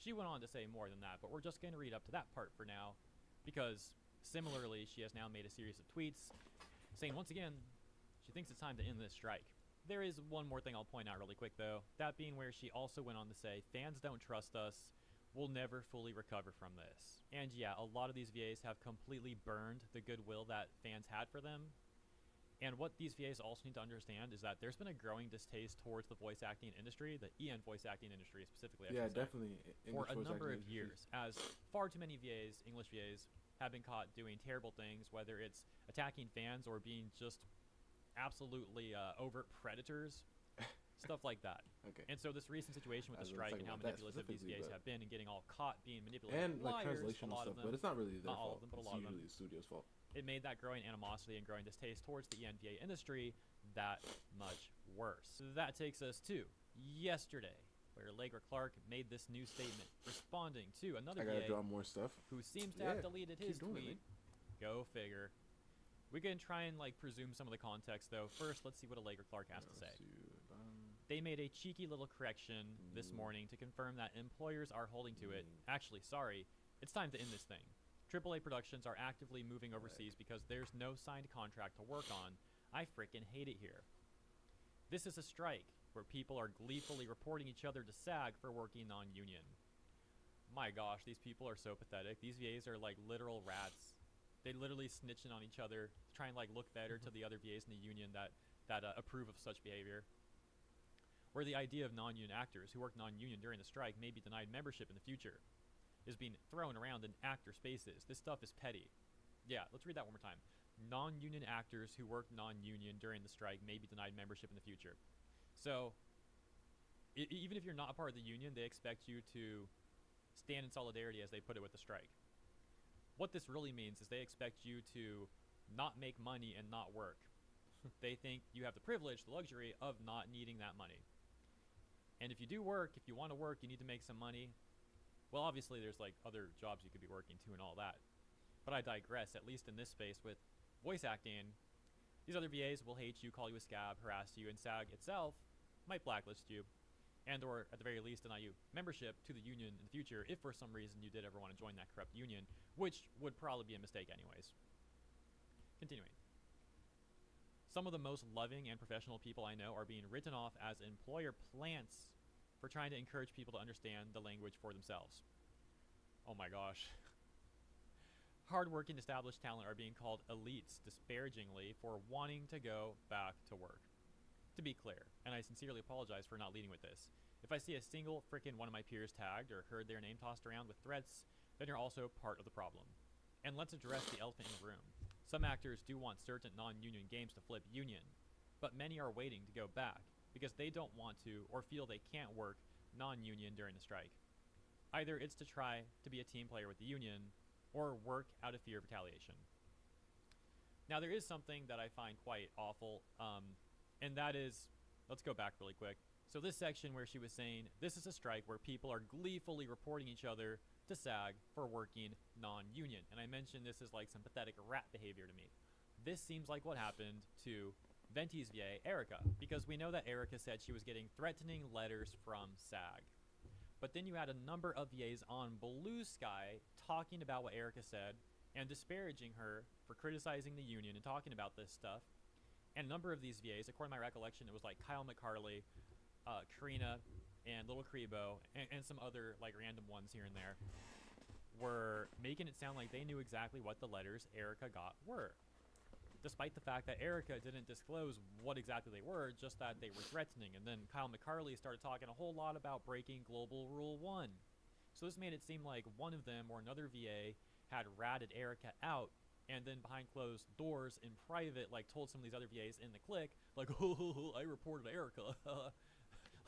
She went on to say more than that, but we're just going to read up to that part for now, because similarly, she has now made a series of tweets saying once again she thinks it's time to end this strike. There is one more thing I'll point out really quick though, that being where she also went on to say, fans don't trust us, we'll never fully recover from this. And yeah, a lot of these VAs have completely burned the goodwill that fans had for them. And what these VAs also need to understand is that there's been a growing distaste towards the voice acting industry, the EN voice acting industry specifically, I should say, definitely. for a number of years, as far too many VAs, English VAs, have been caught doing terrible things, whether it's attacking fans or being just absolutely overt predators, stuff like that. Okay. And so this recent situation with the strike and how manipulative these VAs have been and getting all caught being manipulated, and like liars, translation a lot stuff, of them, but it's not really their not all fault. of them, but a It's lot of them. usually the studio's fault. It made that growing animosity and growing distaste towards the ENVA industry that much worse. That takes us to yesterday, where Allegra Clark made this new statement responding to another I gotta VA draw more stuff. who seems to have deleted his keep doing it, tweet. Go figure. We can try and like presume some of the context though. First, let's see what Allegra Clark has to say. They made a cheeky little correction this morning to confirm that employers are holding to it. Actually, sorry, it's time to end this thing. AAA Productions are actively moving overseas because there's no signed contract to work on. I frickin' hate it here. This is a strike where people are gleefully reporting each other to SAG for working non-union. My gosh, these people are so pathetic. These VAs are like literal rats. They literally snitching on each other to try and like look better to the other VAs in the union that approve of such behavior. Where the idea of non-union actors who work non-union during the strike may be denied membership in the future is being thrown around in actor spaces. This stuff is petty. Yeah, let's read that one more time. Non-union actors who work non-union during the strike may be denied membership in the future. So, even if you're not a part of the union, they expect you to stand in solidarity, as they put it, with the strike. What this really means is they expect you to not make money and not work. They think you have the privilege, the luxury of not needing that money. And if you do work, if you want to work, you need to make some money. Well, obviously there's like other jobs you could be working too and all that. But I digress, at least in this space with voice acting. These other VAs will hate you, call you a scab, harass you, and SAG itself might blacklist you, and or at the very least deny you membership to the union in the future if for some reason you did ever want to join that corrupt union, which would probably be a mistake anyways. Continuing. Some of the most loving and professional people I know are being written off as employer plants for trying to encourage people to understand the language for themselves. Oh my gosh. Hardworking established talent are being called elites disparagingly for wanting to go back to work. To be clear, and I sincerely apologize for not leading with this, if I see a single frickin' one of my peers tagged or heard their name tossed around with threats, then you're also part of the problem. And let's address the elephant in the room. Some actors do want certain non-union games to flip union, but many are waiting to go back because they don't want to or feel they can't work non-union during the strike. Either it's to try to be a team player with the union or work out of fear of retaliation. Now there is something that I find quite awful, and that is, let's go back really quick. So this section where she was saying, this is a strike where people are gleefully reporting each other to SAG for working non-union. And I mentioned this is like some pathetic rat behavior to me. This seems like what happened to Venti's VA, Erica, because we know that Erica said she was getting threatening letters from SAG. But then you had a number of VAs on Blue Sky talking about what Erica said and disparaging her for criticizing the union and talking about this stuff. And a number of these VAs, according to my recollection, it was like Kyle McCarley, Karina, and Little Crebo, and some other like random ones here and there, were making it sound like they knew exactly what the letters Erica got were. Despite the fact that Erica didn't disclose what exactly they were, just that they were threatening. And then Kyle McCarley started talking a whole lot about breaking Global Rule 1. So this made it seem like one of them or another VA had ratted Erica out, and then behind closed doors in private, like told some of these other VAs in the clique, like, oh, I reported Erica.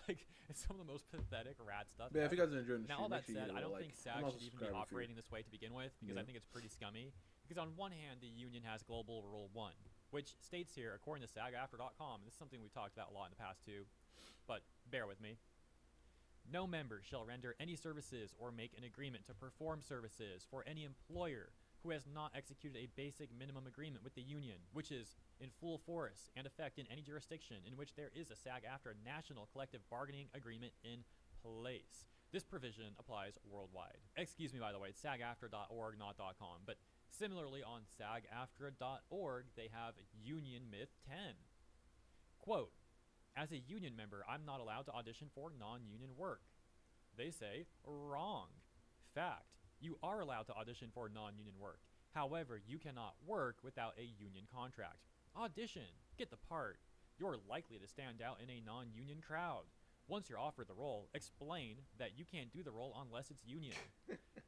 Like, it's some of the most pathetic rat stuff. Yeah, if you guys are enjoying the Now, stream, all that make sure you said, hit I don't like, think SAG should even be operating this way to begin with, because I think it's pretty scummy. Because on one hand, the union has Global Rule 1, which states here, according to SAGafter.com, and this is something we've talked about a lot in the past too, but bear with me. No member shall render any services or make an agreement to perform services for any employer who has not executed a basic minimum agreement with the union, which is in full force and effect in any jurisdiction in which there is a SAG-AFTRA national collective bargaining agreement in place. This provision applies worldwide. Excuse me, by the way, it's sagaftra.org, not .com, but similarly on sagaftra.org, they have Union Myth 10. Quote, as a union member, I'm not allowed to audition for non-union work. They say, wrong. Fact, you are allowed to audition for non-union work. However, you cannot work without a union contract. Audition, get the part. You're likely to stand out in a non-union crowd. Once you're offered the role, explain that you can't do the role unless it's union.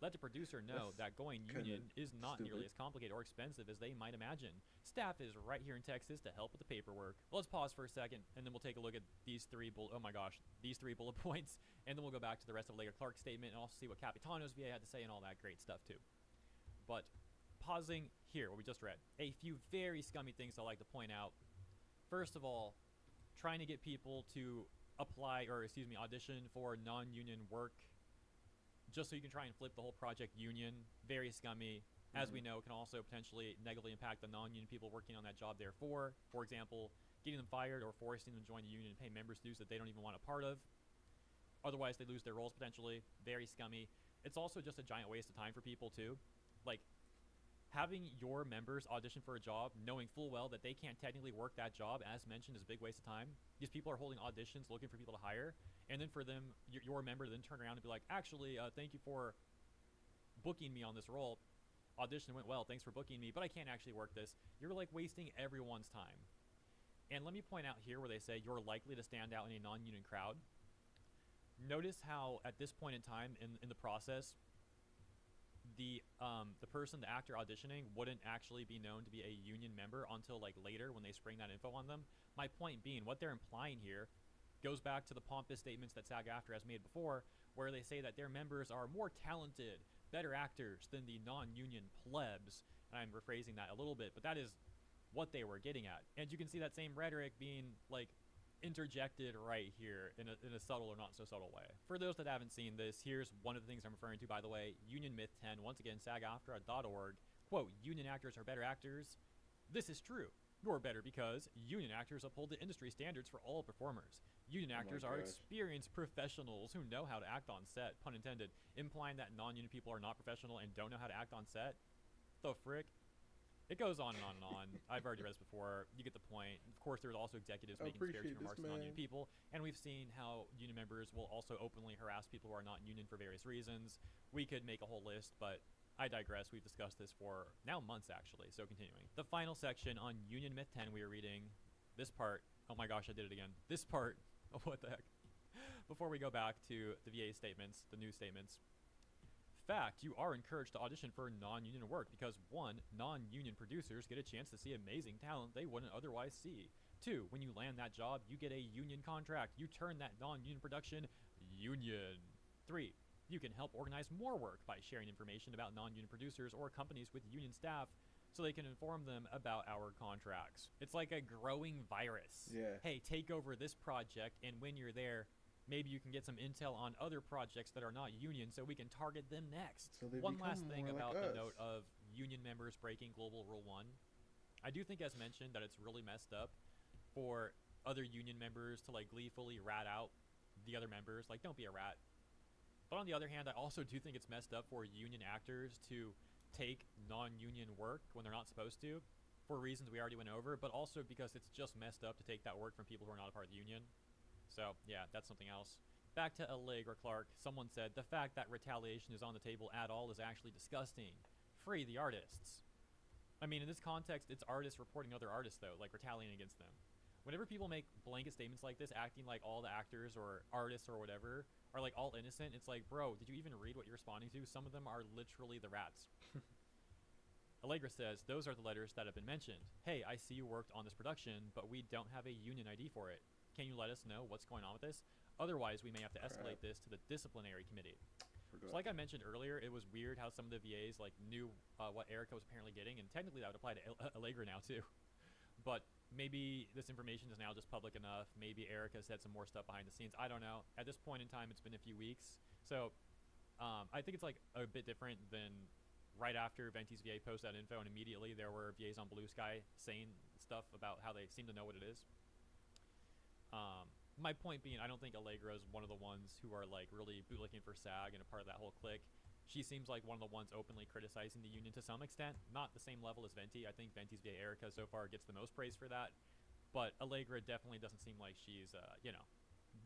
Let the producer know that going union is not nearly as complicated or expensive as they might imagine. Staff is right here in Texas to help with the paperwork. Let's pause for a second, and then we'll take a look at these three bullet points, and then we'll go back to the rest of Allegra Clark's statement and also see what Capitano's VA had to say and all that great stuff too. But pausing here, what we just read, a few very scummy things I'd like to point out. First of all, trying to get people to audition for non-union work just so you can try and flip the whole project union. Very scummy. As we know, can also potentially negatively impact the non-union people working on that job therefore. For example, getting them fired or forcing them to join the union and pay members' dues that they don't even want a part of. Otherwise, they lose their roles potentially. Very scummy. It's also just a giant waste of time for people too. Like, having your members audition for a job knowing full well that they can't technically work that job, as mentioned, is a big waste of time. These people are holding auditions looking for people to hire, and then for them, your member to then turn around and be like, actually, thank you for booking me on this role. Audition went well, thanks for booking me, but I can't actually work this. You're like wasting everyone's time. And let me point out here where they say you're likely to stand out in a non-union crowd. Notice how at this point in time in the process, the person, the actor auditioning, wouldn't actually be known to be a union member until like later when they spring that info on them. My point being, what they're implying here goes back to the pompous statements that SAG-AFTRA has made before, where they say that their members are more talented, better actors than the non-union plebs. And I'm rephrasing that a little bit, but that is what they were getting at. And you can see that same rhetoric being like interjected right here in a subtle or not so subtle way. For those that haven't seen this, here's one of the things I'm referring to, by the way. Union Myth 10, once again, sagaftra.org. Quote, union actors are better actors. This is true. You're better because union actors uphold the industry standards for all performers. Union actors are experienced professionals who know how to act on set, pun intended, implying that non-union people are not professional and don't know how to act on set. The frick? It goes on and on and on. I've already read this before. You get the point. Of course, there's also executives making disparaging remarks to non-union people, and we've seen how union members will also openly harass people who are not union for various reasons. We could make a whole list, but I digress. We've discussed this for now months, actually, so continuing. The final section on Union Myth 10 we are reading. This part, oh my gosh, I did it again. This part, oh, what the heck. Before we go back to the VA statements, the new statements. Fact, you are encouraged to audition for non-union work because 1, non-union producers get a chance to see amazing talent they wouldn't otherwise see. 2, when you land that job, you get a union contract. You turn that non-union production union. 3, you can help organize more work by sharing information about non-union producers or companies with union staff so they can inform them about our contracts. It's like a growing virus. Yeah. Hey, take over this project, and when you're there, maybe you can get some intel on other projects that are not union so we can target them next. So one last thing about the note of union members breaking Global Rule 1. I do think, as mentioned, that it's really messed up for other union members to like gleefully rat out the other members. Like, don't be a rat. But on the other hand, I also do think it's messed up for union actors to take non-union work when they're not supposed to, for reasons we already went over, but also because it's just messed up to take that work from people who are not a part of the union. So, yeah, that's something else. Back to Allegra Clark. Someone said, the fact that retaliation is on the table at all is actually disgusting. Free the artists. I mean, in this context, it's artists reporting other artists, though, like retaliating against them. Whenever people make blanket statements like this, acting like all the actors or artists or whatever are like all innocent, it's like, bro, did you even read what you're responding to? Some of them are literally the rats. Allegra says, those are the letters that have been mentioned. Hey, I see you worked on this production, but we don't have a union ID for it. Can you let us know what's going on with this? Otherwise, we may have to escalate this to the disciplinary committee. So like I mentioned earlier, it was weird how some of the VAs like knew what Erica was apparently getting, and technically that would apply to Allegra now too. But maybe this information is now just public enough. Maybe Erica said some more stuff behind the scenes. I don't know. At this point in time, it's been a few weeks. So I think it's like a bit different than right after Venti's VA posted that info, and immediately there were VAs on Blue Sky saying stuff about how they seem to know what it is. My point being, I don't think Allegra is one of the ones who are like really bootlicking for SAG and a part of that whole clique. She seems like one of the ones openly criticizing the union to some extent. Not the same level as Venti. I think Venti's VA Erica so far gets the most praise for that. But Allegra definitely doesn't seem like she's, you know,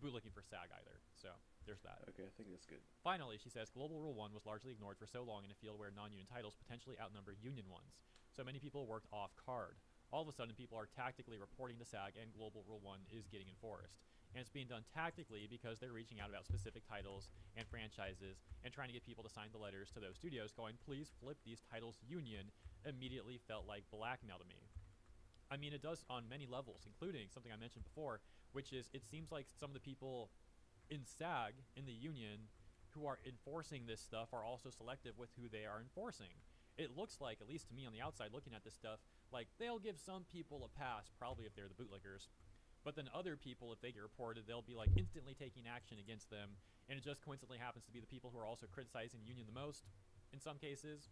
bootlicking for SAG either. So there's that. Okay, I think that's good. Finally, she says, Global Rule 1 was largely ignored for so long in a field where non-union titles potentially outnumber union ones. So many people worked off card. All of a sudden, people are tactically reporting to SAG, and Global Rule 1 is getting enforced. And it's being done tactically because they're reaching out about specific titles and franchises and trying to get people to sign the letters to those studios going, please flip these titles union. Immediately felt like blackmail to me. I mean, it does on many levels, including something I mentioned before, which is it seems like some of the people in SAG, in the union, who are enforcing this stuff are also selective with who they are enforcing. It looks like, at least to me on the outside looking at this stuff, like they'll give some people a pass, probably if they're the bootlickers. But then other people, if they get reported, they'll be like instantly taking action against them. And it just coincidentally happens to be the people who are also criticizing union the most in some cases.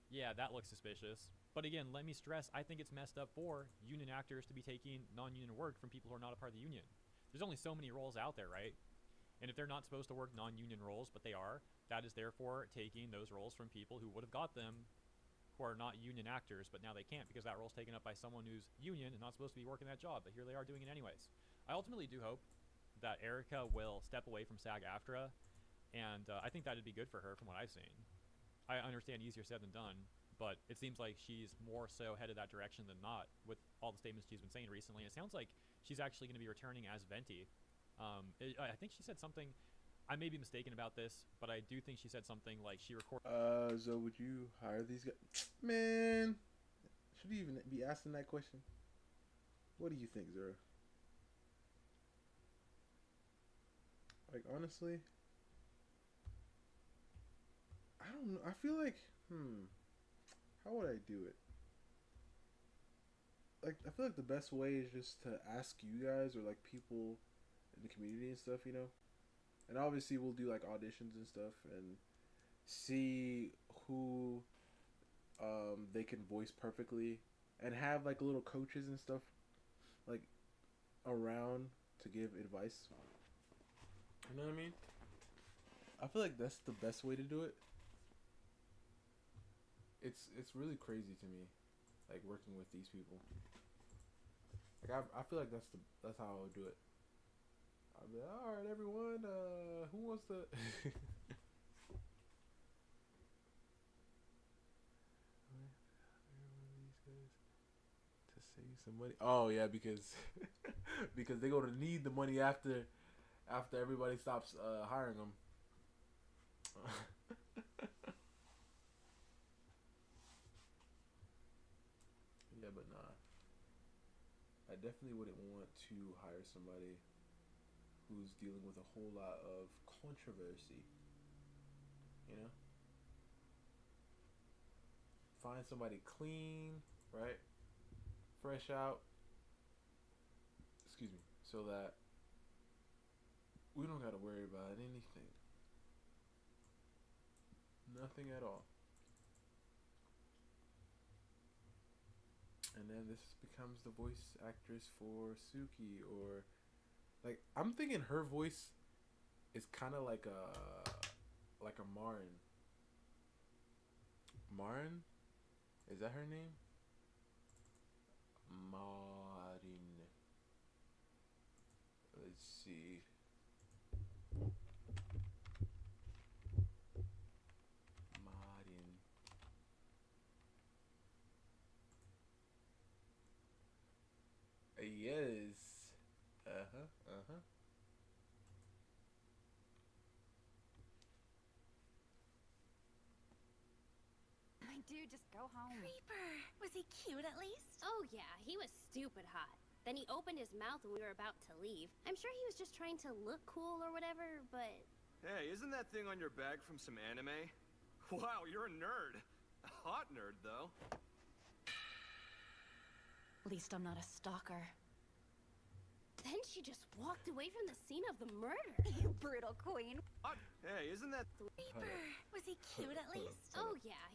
Yeah, that looks suspicious. But again, let me stress, I think it's messed up for union actors to be taking non-union work from people who are not a part of the union. There's only so many roles out there, right? And if they're not supposed to work non-union roles, but they are, that is therefore taking those roles from people who would have got them who are not union actors, but now they can't because that role's taken up by someone who's union and not supposed to be working that job, but here they are doing it anyways. I ultimately do hope that Erica will step away from SAG-AFTRA, and I think that'd be good for her from what I've seen. I understand easier said than done, but it seems like she's more so headed that direction than not with all the statements she's been saying recently. And it sounds like she's actually going to be returning as Venti. I think she said something, I may be mistaken about this, but I do think she said something like she recorded. So would you hire these guys? Man, should you even be asking that question? What do you think, Zura? Like, honestly, I don't know. I feel like, how would I do it? Like, I feel like the best way is just to ask you guys or, like, people in the community and stuff, you know? And obviously we'll do, like, auditions and stuff and see who they can voice perfectly and have, like, little coaches and stuff, like, around to give advice. You know what I mean? I feel like that's the best way to do it. It's really crazy to me, like, working with these people. Like, I feel like that's how I would do it. I'd be like, all right, everyone, who wants to? To save some money. Oh yeah, because because they're gonna need the money after everybody stops hiring them. Yeah, but nah. I definitely wouldn't want to hire somebody who's dealing with a whole lot of controversy. You know? Find somebody clean, right? Fresh out. Excuse me. So that we don't gotta worry about anything. Nothing at all. And then this becomes the voice actress for Suki, or like I'm thinking her voice is kind of like a Marin. Marin? Is that her name? Marin. Let's see. Marin. Yes. Dude, just go home. Creeper! Was he cute at least? Oh yeah, he was stupid hot. Then he opened his mouth when we were about to leave. I'm sure he was just trying to look cool or whatever, but... Hey, isn't that thing on your bag from some anime? Wow, you're a nerd. A hot nerd, though. At least I'm not a stalker. Then she just walked away from the scene of the murder. You brutal queen. What? Hey, isn't that... Creeper! Was he cute at least? Oh yeah.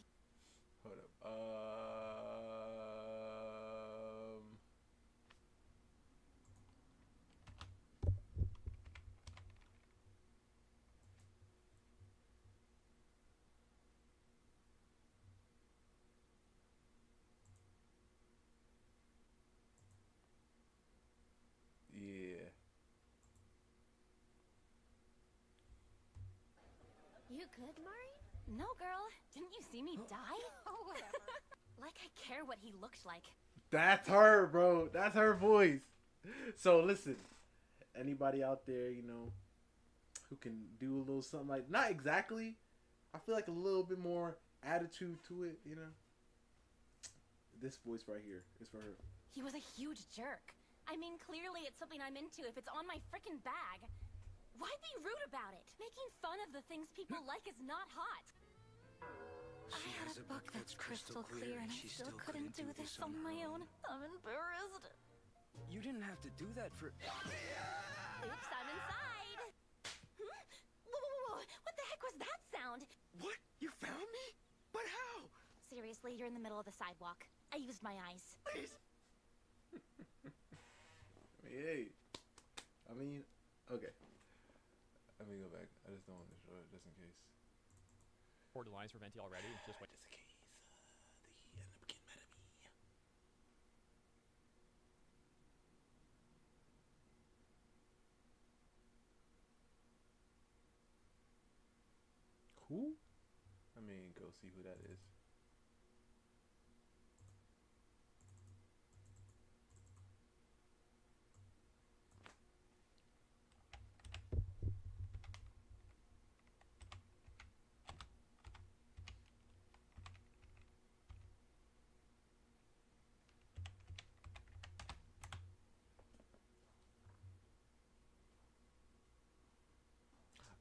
You good, Maureen? No, girl. Didn't you see me die? Oh, whatever. Like I care what he looked like. That's her, bro. That's her voice. So listen, anybody out there, you know, who can do a little something like, not exactly, I feel like a little bit more attitude to it, you know. This voice right here is for her. He was a huge jerk. I mean, clearly it's something I'm into if it's on my frickin' bag. Why be rude about it? Making fun of the things people like is not hot. I had a book that's crystal clear and I still couldn't do this on my own. I'm embarrassed. You didn't have to do that for... Oops, I'm inside. Whoa. What the heck was that sound? What? You found me? But how? Seriously, you're in the middle of the sidewalk. I used my eyes. Please. Hey, I mean, okay. Let me go back. I just don't want to show it just in case. Poured the lines for Venti already. Just wait. Just in case they end up getting mad at me. Who? I mean, go see who that is.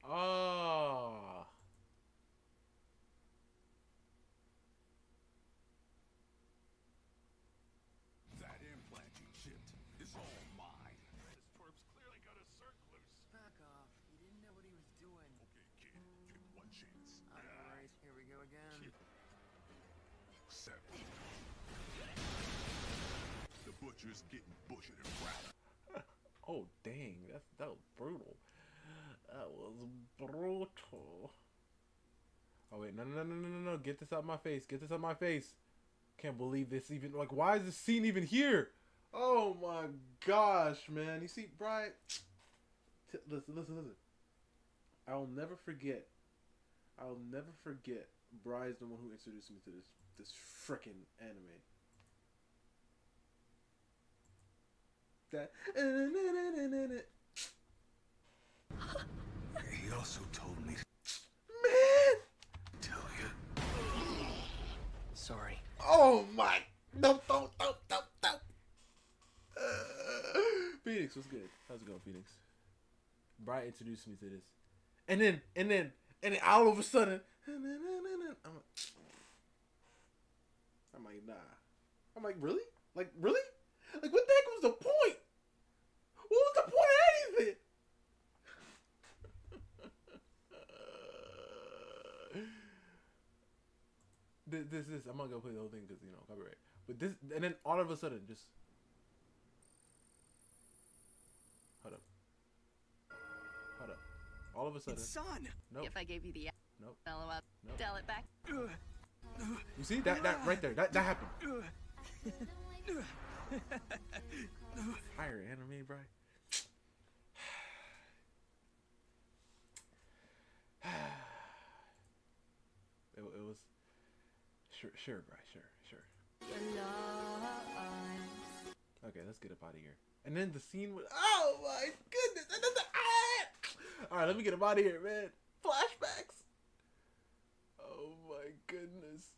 Oh. That implanting shit is all mine. This twerp's clearly got a circ loose. Back off. You didn't know what he was doing. Okay, kid, get one chance. Alright, here we go again. 7. The butcher's getting butchered and wrapped. Oh dang, that was brutal. That was brutal. Oh wait, no! Get this out my face! Get this out my face! Can't believe this even. Like, why is this scene even here? Oh my gosh, man! You see, Brian. Listen. I'll never forget. Brian's the one who introduced me to this frickin' anime. That. He also told me Man! to tell you. Sorry. Oh my! No! Phoenix, what's good? How's it going, Phoenix? Brian introduced me to this, and then all of a sudden, I'm like, nah. I'm like, really? Like, really? Like, what the heck was the point? What was the point of anything? This I'm not gonna play the whole thing because, you know, copyright. But this, and then all of a sudden, just hold up. All of a sudden, Son. nope. If I gave you the Nope. LOL, Nope. tell it back. You see that right there? That happened. Fire anime, bro. It was sure, bro. Sure. Okay, let's get up out of here. And then the scene was, oh my goodness! And then all right, let me get up out of here, man. Flashbacks. Oh my goodness.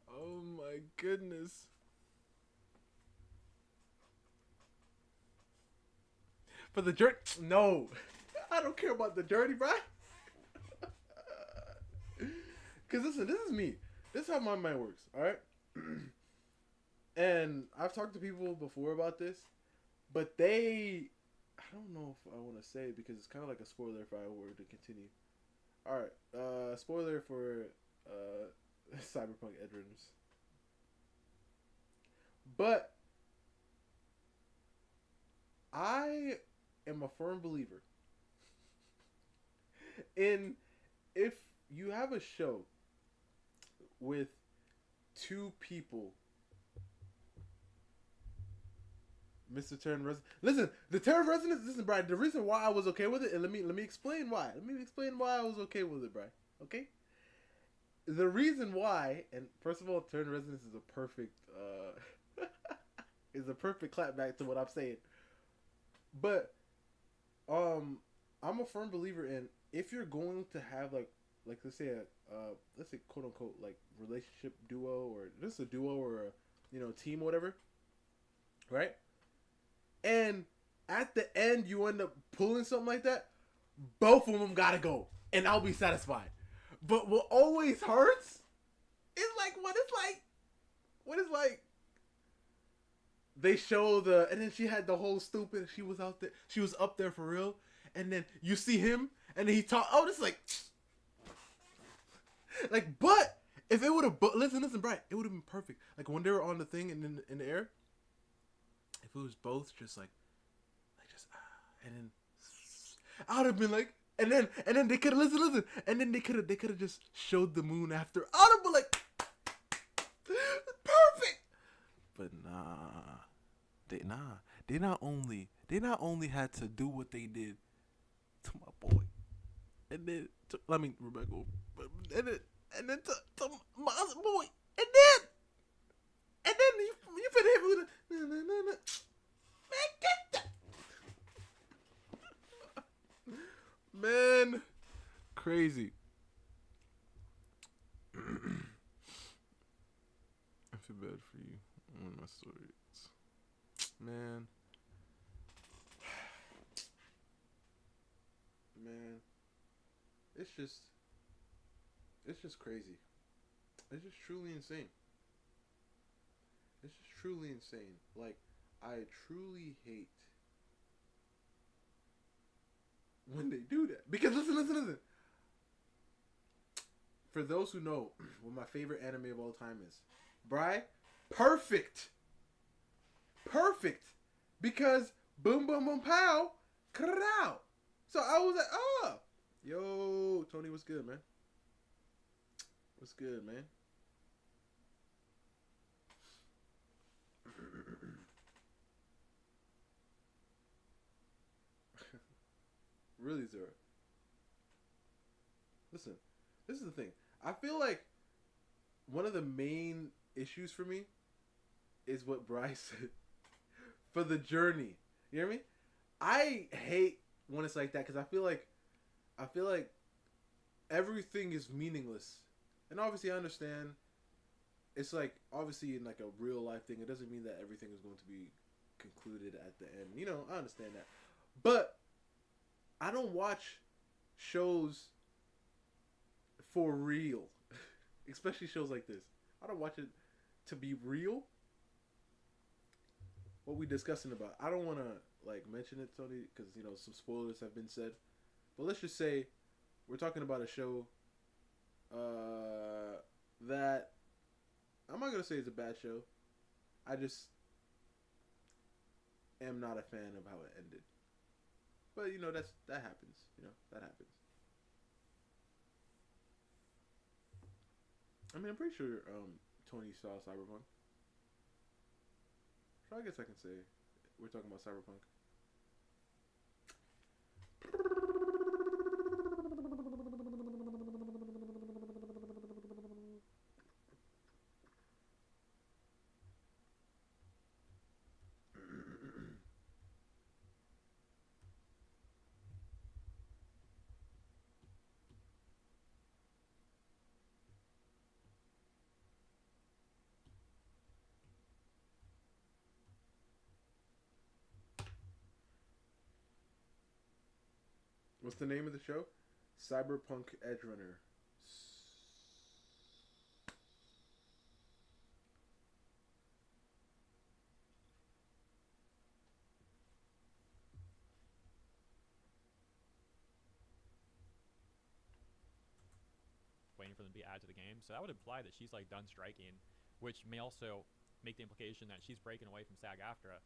Oh my goodness. For the journey, no. I don't care about the journey, bro. Cause listen, this is me. This is how my mind works, alright? And I've talked to people before about this, but I don't know if I want to say it because it's kind of like a spoiler if I were to continue. Alright, spoiler for Cyberpunk Edrooms. But I am a firm believer in, if you have a show with two people Mr. Terran Resident. Listen, the Terran Resident. Listen, Brian. The reason why I was okay with it, and let me explain why. Let me explain why I was okay with it, Brian. Okay. The reason why, and first of all, Terran Resonance is a perfect is a perfect clapback to what I'm saying. But I'm a firm believer in, if you're going to have like let's say quote unquote like relationship duo, or just a duo, or a team or whatever, right? And at the end you end up pulling something like that, both of them gotta go, and I'll be satisfied. But what always hurts is like what it's like they show and then she had the whole stupid, she was up there for real, and then you see him and then he talk, this like but if it would have, listen Brian, it would have been perfect. Like when they were on the thing and in the air, if it was both just and then I would have been like, and then they could have listen, and then they could have just showed the moon after. I would have been like, perfect. But they not only had to do what they did to my boy, and then Rebecca, and then to my other boy, and then you finna hit me with a man, get that. Man, crazy. I feel bad for you. One of my stories, man. It's just crazy. It's just truly insane. Like, I truly hate when they do that, because listen. For those who know what my favorite anime of all time is, Bri, perfect, because boom boom boom pow, cut it out. So I was like, yo, Tony, what's good, man? What's good, man? Really, Zero. Listen, this is the thing. I feel like one of the main issues for me is what Bryce said. For the journey. You hear me? I hate when it's like that, because I feel like everything is meaningless. And obviously I understand it's like, obviously in like a real life thing, it doesn't mean that everything is going to be concluded at the end. I understand that. But I don't watch shows for real. Especially shows like this. I don't watch it to be real. What we discussing about, I don't want to like mention it, Tony, because some spoilers have been said. But let's just say we're talking about a show that I'm not gonna say it's a bad show. I just am not a fan of how it ended. But that happens. That happens. I mean, I'm pretty sure Tony saw Cyberpunk. So I guess I can say we're talking about Cyberpunk. What's the name of the show? Cyberpunk Edgerunner. Waiting for them to be added to the game. So that would imply that she's like done striking, which may also make the implication that she's breaking away from SAG-AFTRA.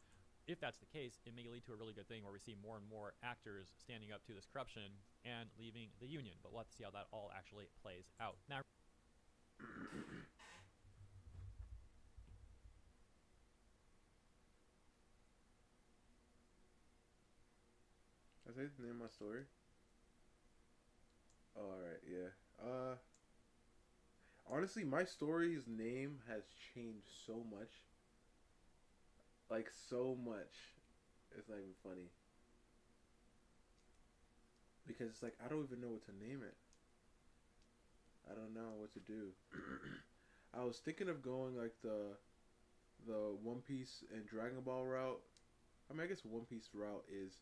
If that's the case, it may lead to a really good thing where we see more and more actors standing up to this corruption and leaving the union. But we'll have to see how that all actually plays out. Now, I say the name of my story. Oh, all right, yeah. Honestly, my story's name has changed so much. Like so much. It's not even funny. Because it's like I don't even know what to name it. I don't know what to do. I was thinking of going like the One Piece and Dragon Ball route. I mean, I guess One Piece route is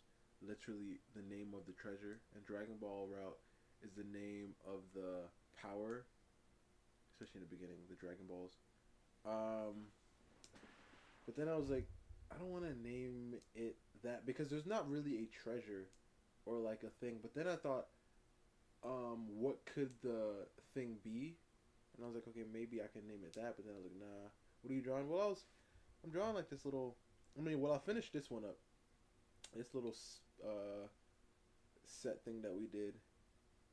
literally the name of the treasure, and Dragon Ball route is the name of the power, especially in the beginning, the Dragon Balls. But then I was like, I don't want to name it that because there's not really a treasure or like a thing. But then I thought, what could the thing be? And I was like, okay, maybe I can name it that. But then I was like, nah. What are you drawing? Well, I'm drawing like this little. I mean, well, I'll finish this one up. This little set thing that we did,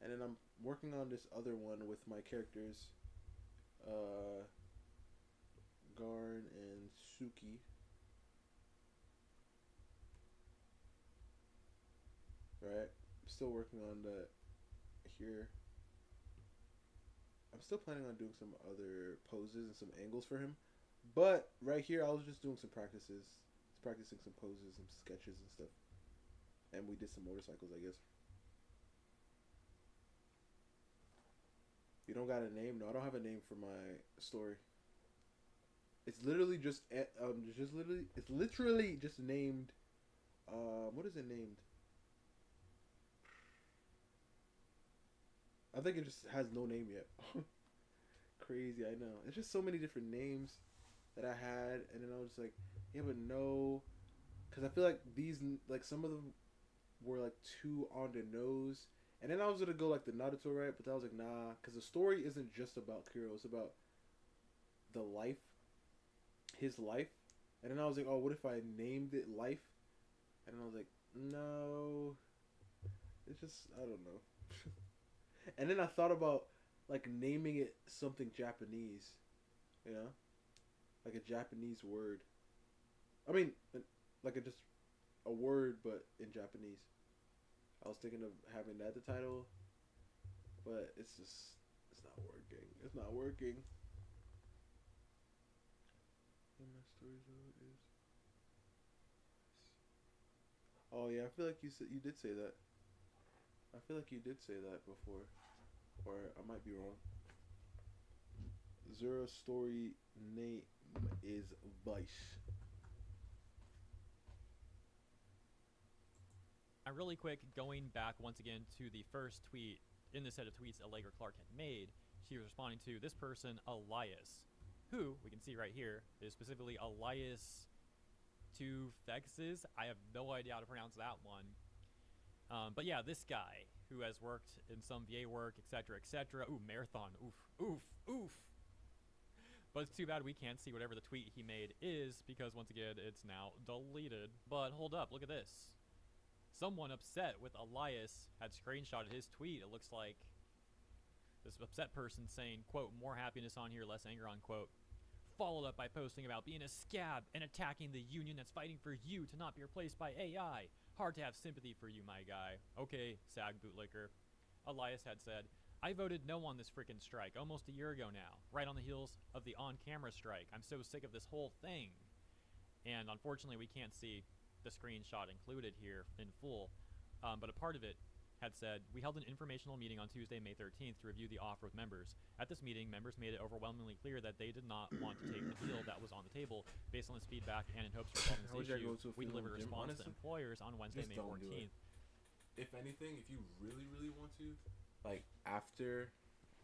and then I'm working on this other one with my characters, Garren and Suki. Right, I'm still working on that here. I'm still planning on doing some other poses and some angles for him, but right here I was just doing some practicing some poses, some sketches and stuff, and we did some motorcycles, I guess. You don't got a name? No, I don't have a name for my story. It's literally just it's literally just named. What is it named? I think it just has no name yet. Crazy, I know. It's just so many different names that I had, and then I was just like, yeah, but no, because I feel like these, like some of them were like too on the nose, and then I was gonna go like the Naruto route, but I was like, nah, because the story isn't just about Kuro, it's about the life, his life, and then I was like, oh, what if I named it Life, and then I was like, no, it's just, I don't know. And then I thought about like naming it something Japanese, you know, like a Japanese word. I mean, like just a word, but in Japanese. I was thinking of having that the title, but it's not working. It's not working. And my story is. Oh yeah, I feel like you did say that. I feel like you did say that before, or I might be wrong. Zura's story name is Vice. I'm really quick going back once again to the first tweet in the set of tweets Allegra Clark had made. She was responding to this person, Elias, who we can see right here is specifically Elias Tufexes. I have no idea how to pronounce that one. But yeah, this guy who has worked in some VA work, etc., etc. Ooh, marathon. Oof, oof, oof. But it's too bad we can't see whatever the tweet he made is because, once again, it's now deleted. But hold up, look at this. Someone upset with Elias had screenshotted his tweet. It looks like this upset person saying, quote, more happiness on here, less anger, unquote. Followed up by posting about being a scab and attacking the union that's fighting for you to not be replaced by AI. Hard to have sympathy for you, my guy. Okay, SAG bootlicker. Elias had said, I voted no on this freaking strike almost a year ago now, right on the heels of the on-camera strike. I'm so sick of this whole thing. And unfortunately, we can't see the screenshot included here in full, but a part of it had said, we held an informational meeting on Tuesday, May 13th to review the offer with members. At this meeting, members made it overwhelmingly clear that they did not want to take the deal that was on the table. Based on this feedback and in hopes of resolving this issue, we delivered a response to employers on Wednesday, May 14th. If anything, if you really, really want to, like after,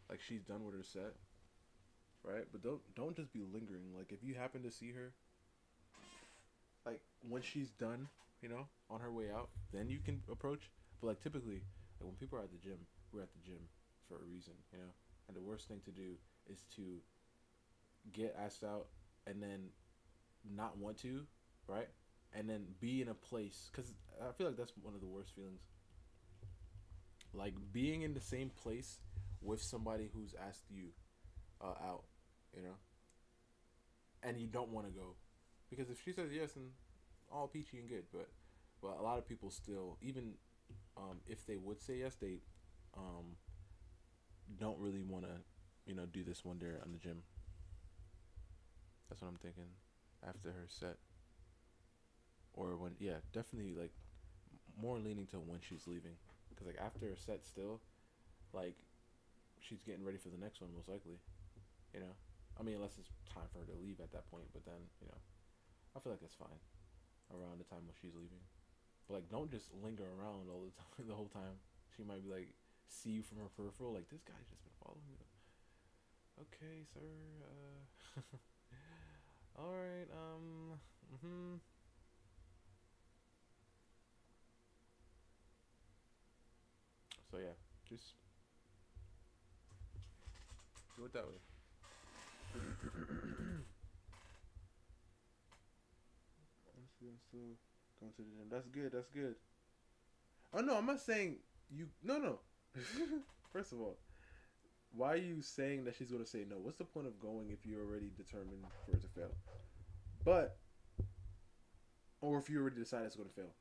like she's done with her set, right? But don't just be lingering. Like if you happen to see her, like when she's done, you know, on her way out, then you can approach. But like typically, like when people are at the gym, we're at the gym for a reason, you know. And the worst thing to do is to get asked out and then not want to, right? And then be in a place, because I feel like that's one of the worst feelings. Like being in the same place with somebody who's asked you out, you know, and you don't want to go, because if she says yes, and all peachy and good, but a lot of people still, even if they would say yes, they don't really want to, do this one day on the gym. That's what I'm thinking. After her set, or when, yeah, definitely like more leaning to when she's leaving, because like after her set, still, like she's getting ready for the next one most likely. I mean, unless it's time for her to leave at that point. But then, I feel like it's fine around the time when she's leaving. But like, don't just linger around all the time, the whole time. She might be like, see you from her peripheral, like, this guy's just been following me. Okay, sir. All right. So yeah, just do it that way. Honestly, I'm still going to the gym. That's good. That's good. Oh no, I'm not saying you. No. First of all, why are you saying that she's gonna say no? What's the point of going if you're already determined for it to fail? Or if you already decide it's gonna fail.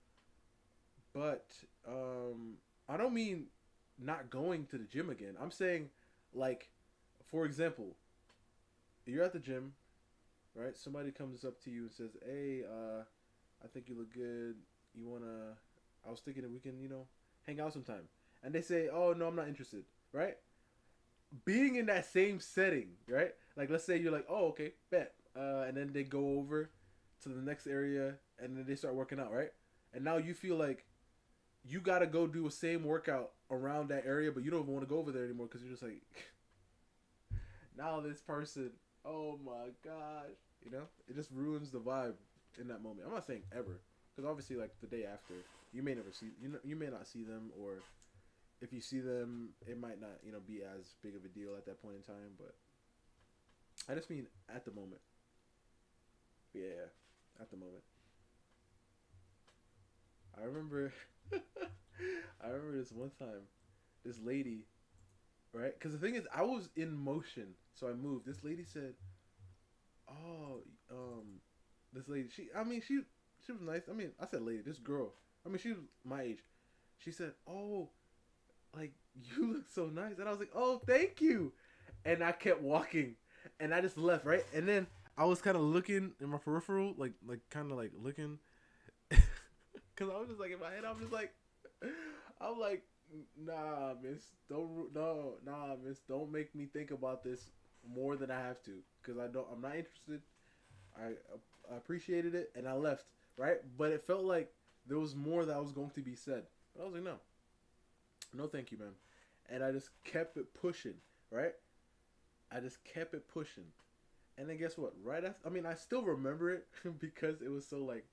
But I don't mean not going to the gym again. I'm saying, like, for example, you're at the gym, right? Somebody comes up to you and says, "Hey, I think you look good. You wanna? I was thinking that we can, hang out sometime." And they say, "Oh no, I'm not interested." Right? Being in that same setting, right? Like, let's say you're like, "Oh, okay, bet," and then they go over to the next area, and then they start working out, right? And now you feel like you gotta go do a same workout around that area, but you don't even want to go over there anymore because you're just like, now this person, oh my gosh, it just ruins the vibe in that moment. I'm not saying ever, because obviously, like, the day after, you may never see, you may not see them, or if you see them, it might not, be as big of a deal at that point in time. But I just mean at the moment. Yeah, at the moment. I remember this one time, this lady, right? Because the thing is, I was in motion, so I moved. This lady said, "Oh, this lady, she was nice. I mean, I said lady, this girl. I mean, she was my age. She said, 'Oh, like, you look so nice,' and I was like, 'Oh, thank you,' and I kept walking, and I just left, right? And then I was kind of looking in my peripheral, like kind of like looking, because I was just like, in my head, I'm like, nah, miss, miss, don't make me think about this more than I have to, because I'm not interested. I appreciated it, and I left, right? But it felt like there was more that was going to be said, but I was like, no, thank you, man. And I just kept it pushing, right? I just kept it pushing. And then guess what? Right after, I mean, I still remember it because it was so like,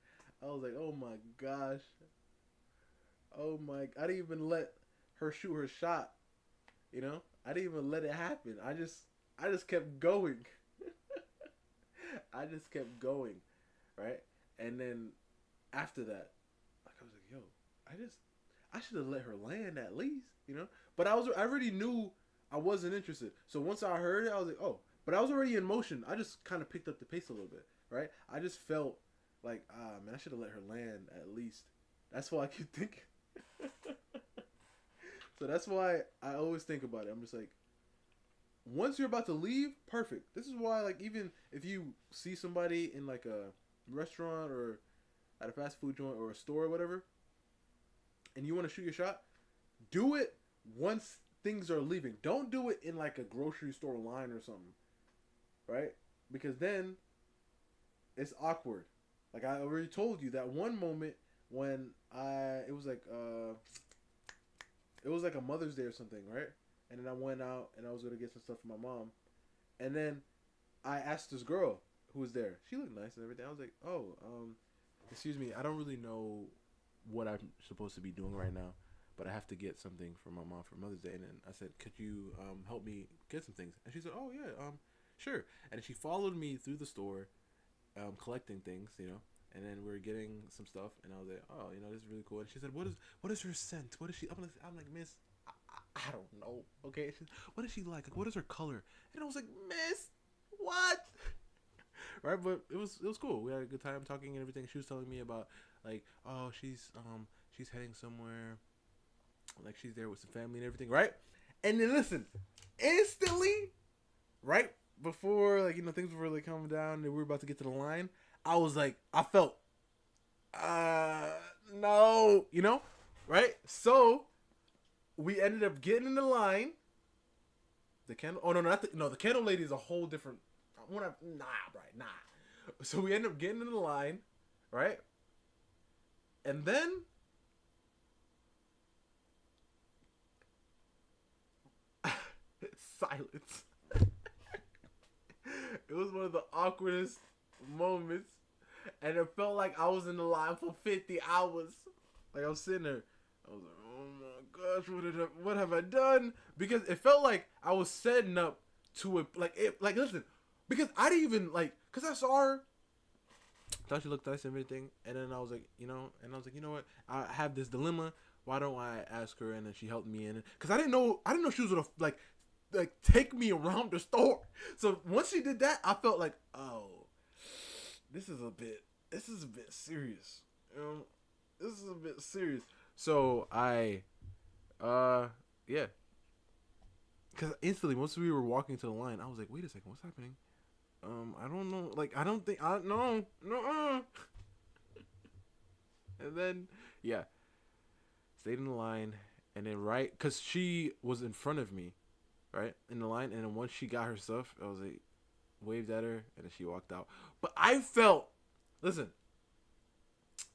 I was like, oh my gosh. I didn't even let her shoot her shot. I didn't even let it happen. I just kept going. I just kept going, right? And then after that, like, I was like, yo, I should have let her land at least, But I already knew I wasn't interested. So once I heard it, I was like, oh. But I was already in motion. I just kind of picked up the pace a little bit, right? I just felt like, man, I should have let her land at least. That's why I keep thinking. So that's why I always think about it. I'm just like, once you're about to leave, perfect. This is why, like, even if you see somebody in like a restaurant or at a fast food joint or a store or whatever, and you want to shoot your shot, do it once things are leaving. Don't do it in like a grocery store line or something, right? Because then it's awkward. Like, I already told you that one moment when it was like a Mother's Day or something, right? And then I went out and I was gonna get some stuff for my mom, and then I asked this girl who was there. She looked nice and everything. I was like, oh, excuse me, I don't really know what I'm supposed to be doing right now, but I have to get something for my mom for Mother's Day. And then I said, could you help me get some things? And she said, oh yeah, sure. And she followed me through the store, collecting things, and then we were getting some stuff, and I was like, oh, this is really cool. And she said, what is her scent? What is she? I'm like, miss, I don't know. Okay. She said, what is she like? What is her color? And I was like, miss, what? Right. But it was cool. We had a good time talking and everything. She was telling me about, like, oh, she's heading somewhere, like she's there with some family and everything, right? And then listen, instantly, right before like things were really calming down and we were about to get to the line, I was like, I felt, no, right? So we ended up getting in the line. The candle, oh no, no, the candle lady is a whole different. Nah. So we ended up getting in the line, right? And then silence. It was one of the awkwardest moments, and it felt like I was in the line for 50 hours. Like I was sitting there, I was like, oh my gosh, what have I done? Because it felt like I was setting up to it. Like listen, because I didn't even because I saw her. Thought she looked nice and everything, and then I was like, you know what? I have this dilemma. Why don't I ask her? And then she helped me in, because I didn't know she was gonna like take me around the store. So once she did that, I felt like, oh, this is a bit serious. This is a bit serious. So I, yeah, because instantly once we were walking to the line, I was like, wait a second, what's happening? I don't know. Like, I don't think no. And then, yeah, stayed in the line, and then because she was in front of me, right, in the line, and then once she got her stuff, I was like, waved at her, and then she walked out. But I felt, listen,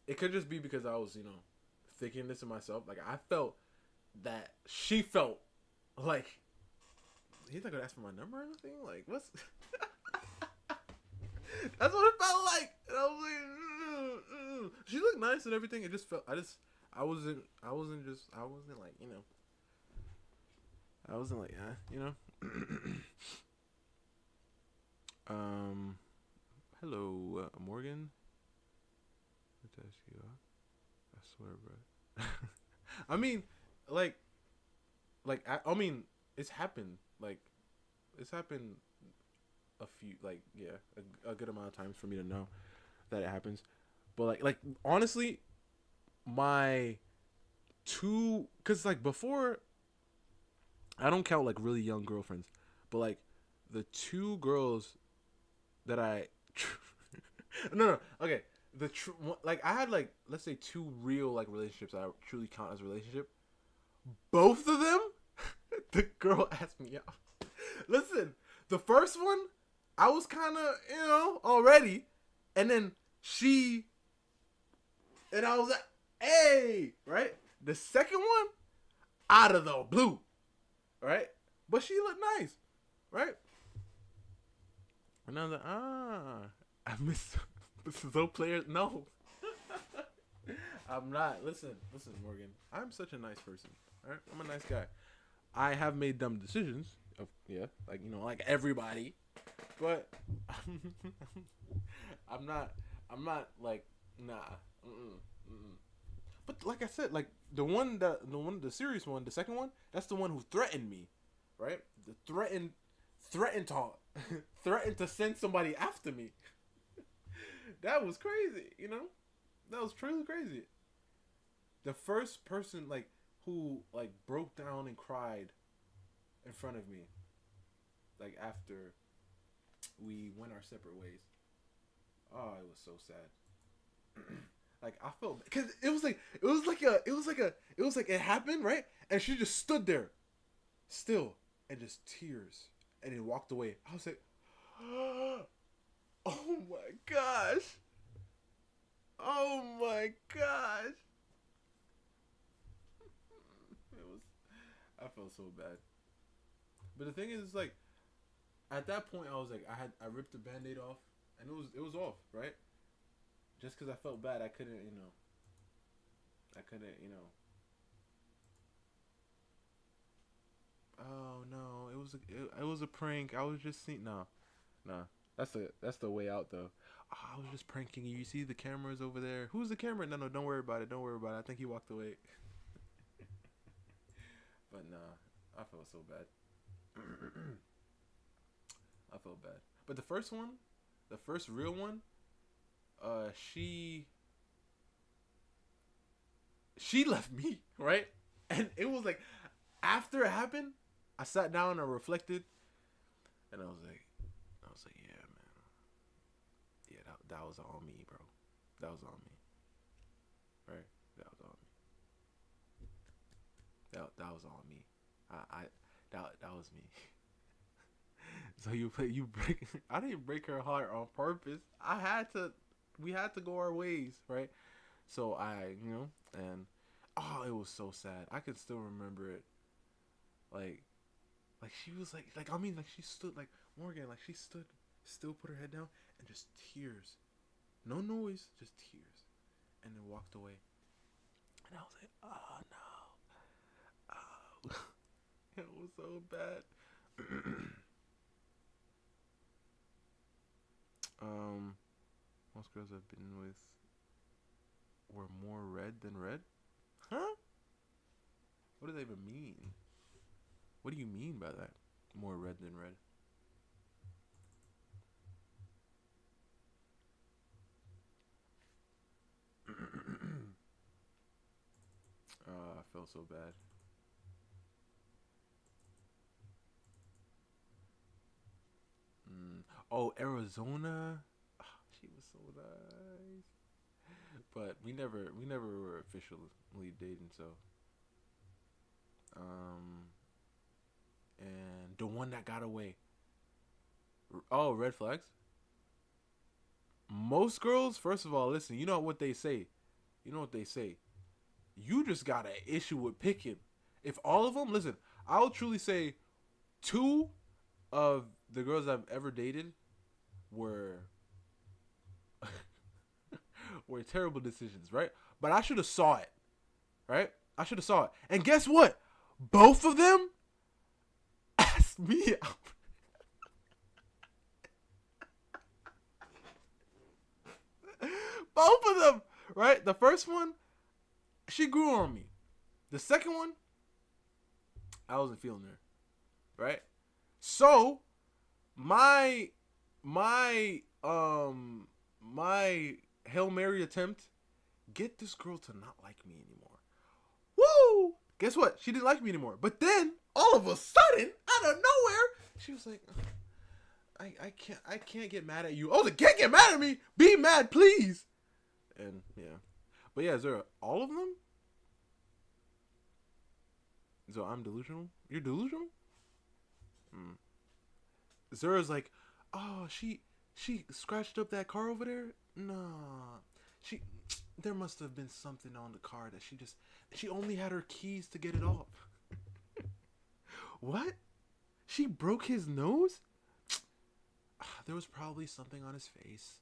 it could just be because I was, thinking this to myself. Like, I felt that she felt like he's not gonna ask for my number or anything. Like, what's that's what it felt like. And I was like, she looked nice and everything. It just felt, I wasn't like, hello, Morgan. I swear, bro. I mean, I mean, it's happened. It's happened a few, a good amount of times for me to know that it happens. But like honestly, my two, cause before, I don't count really young girlfriends, but the two girls that I no okay, I had let's say two real relationships that I truly count as a relationship. Both of them, the girl asked me out. Listen, the first one, I was kind of, already. And then and I was like, hey, right? The second one, out of the blue, right? But she looked nice, right? And I was like, I miss those players. No. I'm not. Listen, Morgan. I'm such a nice person, all right? I'm a nice guy. I have made dumb decisions, like everybody. But I'm not nah. But like I said, the serious one, the second one, that's the one who threatened me, right? The threatened to send somebody after me. That was crazy, That was truly crazy. The first person who broke down and cried in front of me, after we went our separate ways. Oh, it was so sad. I felt, because it was like it happened, right? And she just stood there, still, and just tears, and then walked away. I was like, oh my gosh, I felt so bad. But the thing is, at that point, I was I ripped the Band-Aid off, and it was off, right? Just because I felt bad, I couldn't. Oh no, it was a prank. I was just seeing. No, that's the way out though. Oh, I was just pranking you. You see the cameras over there. Who's the camera? No, don't worry about it. I think he walked away. But nah, I felt so bad. I felt bad. But the first one, the first real one, she left me, right? And it was like, after it happened, I sat down and reflected, and I was like, yeah, man, yeah, that was all me, bro. That was all me, right? That was all me. That was all me. That was me. So you break. I didn't break her heart on purpose. We had to go our ways, right? So and oh, it was so sad. I can still remember it. Like she was like I mean, like she stood like Morgan, like she stood still, put her head down, and just tears, no noise, just tears, and then walked away. And I was like, oh no, oh, it was so bad. Most girls I've been with were more red than red. Huh? What does that even mean? What do you mean by that? More red than red. I felt so bad. Oh, Arizona. She was so nice. But we never were officially dating, so and the one that got away. Oh, red flags? Most girls, first of all, listen, you know what they say. You just got an issue with picking. If all of them, listen, I'll truly say 2 of the girls I've ever dated were terrible decisions, right? But I should have saw it, right? I should have saw it. And guess what? Both of them asked me out. Both of them, right? The first one, she grew on me. The second one, I wasn't feeling her, right? So my Hail Mary attempt, get this girl to not like me anymore. Woo! Guess what? She didn't like me anymore. But then, all of a sudden, out of nowhere, she was like, I can't get mad at you. Oh, can't get mad at me? Be mad, please. And yeah. But yeah, Zara, all of them? So I'm delusional? You're delusional? Zara's like, oh, she scratched up that car over there? Nah. There must have been something on the car that she only had her keys to get it off. What? She broke his nose? There was probably something on his face,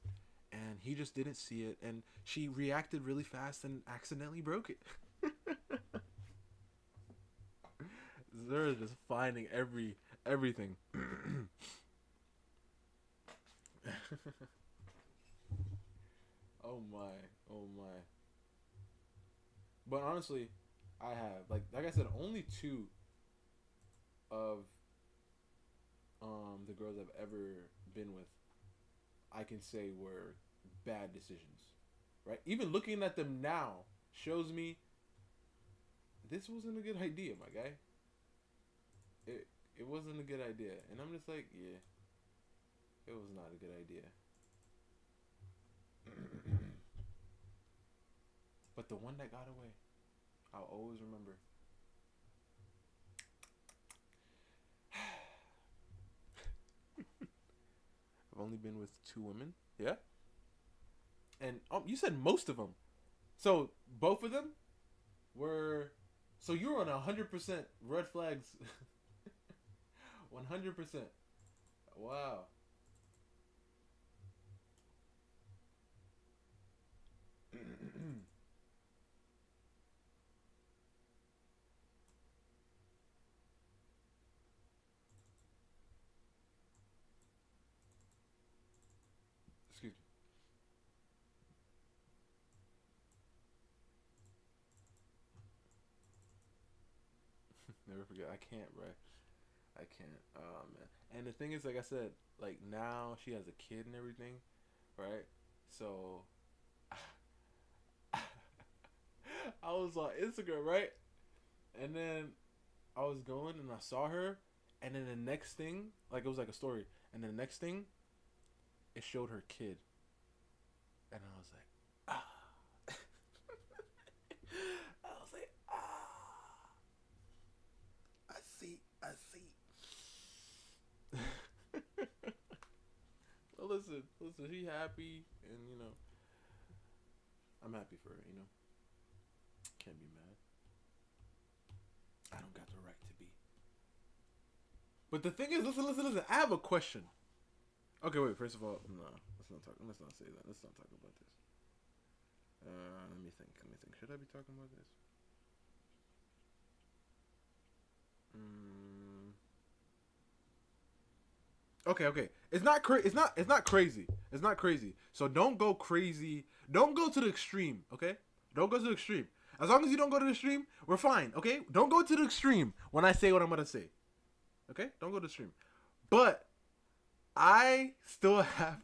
and he just didn't see it, and she reacted really fast and accidentally broke it. Zara's just finding everything. Oh my. But honestly, I have like I said, only 2 of the girls I've ever been with, I can say were bad decisions, right? Even looking at them now shows me this wasn't a good idea, my guy. It wasn't a good idea, and I'm just like, yeah, it was not a good idea. But the one that got away, I'll always remember. I've only been with 2 women. Yeah. And you said most of them. So both of them were. So you were on 100% red flags. 100%. Wow. Excuse me. Never forget. I can't, bro. I can't. Oh man. And the thing is, like I said, like now she has a kid and everything, right? So I was on Instagram, right? And then I was going and I saw her, and then the next thing, like it was like a story, and then the next thing, it showed her kid, and I was like, ah. I was like, ah. I see. Well, listen, she happy, and you know, I'm happy for her, you know. Can't be mad. I don't got the right to be. But the thing is, listen. I have a question. Okay, wait. First of all, no. Let's not say that. Let's not talk about this. Let me think. Should I be talking about this? Okay. It's not crazy. It's not crazy. So don't go crazy. Don't go to the extreme. Okay. Don't go to the extreme. As long as you don't go to the extreme, we're fine. Okay. Don't go to the extreme when I say what I'm gonna say. Okay. Don't go to the extreme. But I still have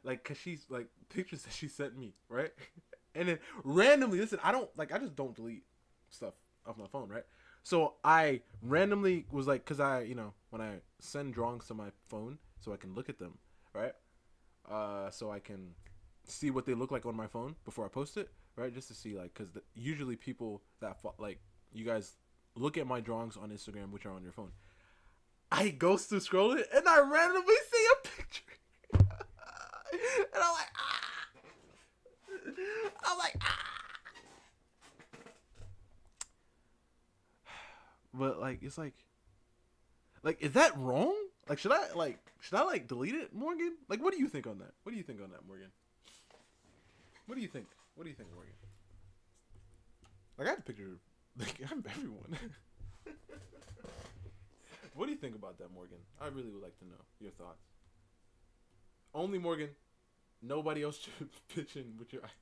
like, cause she's like pictures that she sent me, right? And then randomly, listen, I just don't delete stuff off my phone, right? So I randomly was like, cause I, you know, when I send drawings to my phone, so I can look at them, right? So I can see what they look like on my phone before I post it, right? Just to see, like, cause usually people that like you guys look at my drawings on Instagram, which are on your phone. I go through scrolling and I randomly see a picture, and I'm like, But like, it's like, is that wrong? Like, should I delete it, Morgan? Like, what do you think on that? Morgan? What do you think, Morgan? Like, I have a picture. Like, I'm everyone. What do you think about that, Morgan? I really would like to know your thoughts. Only Morgan. Nobody else should pitch in with your idea.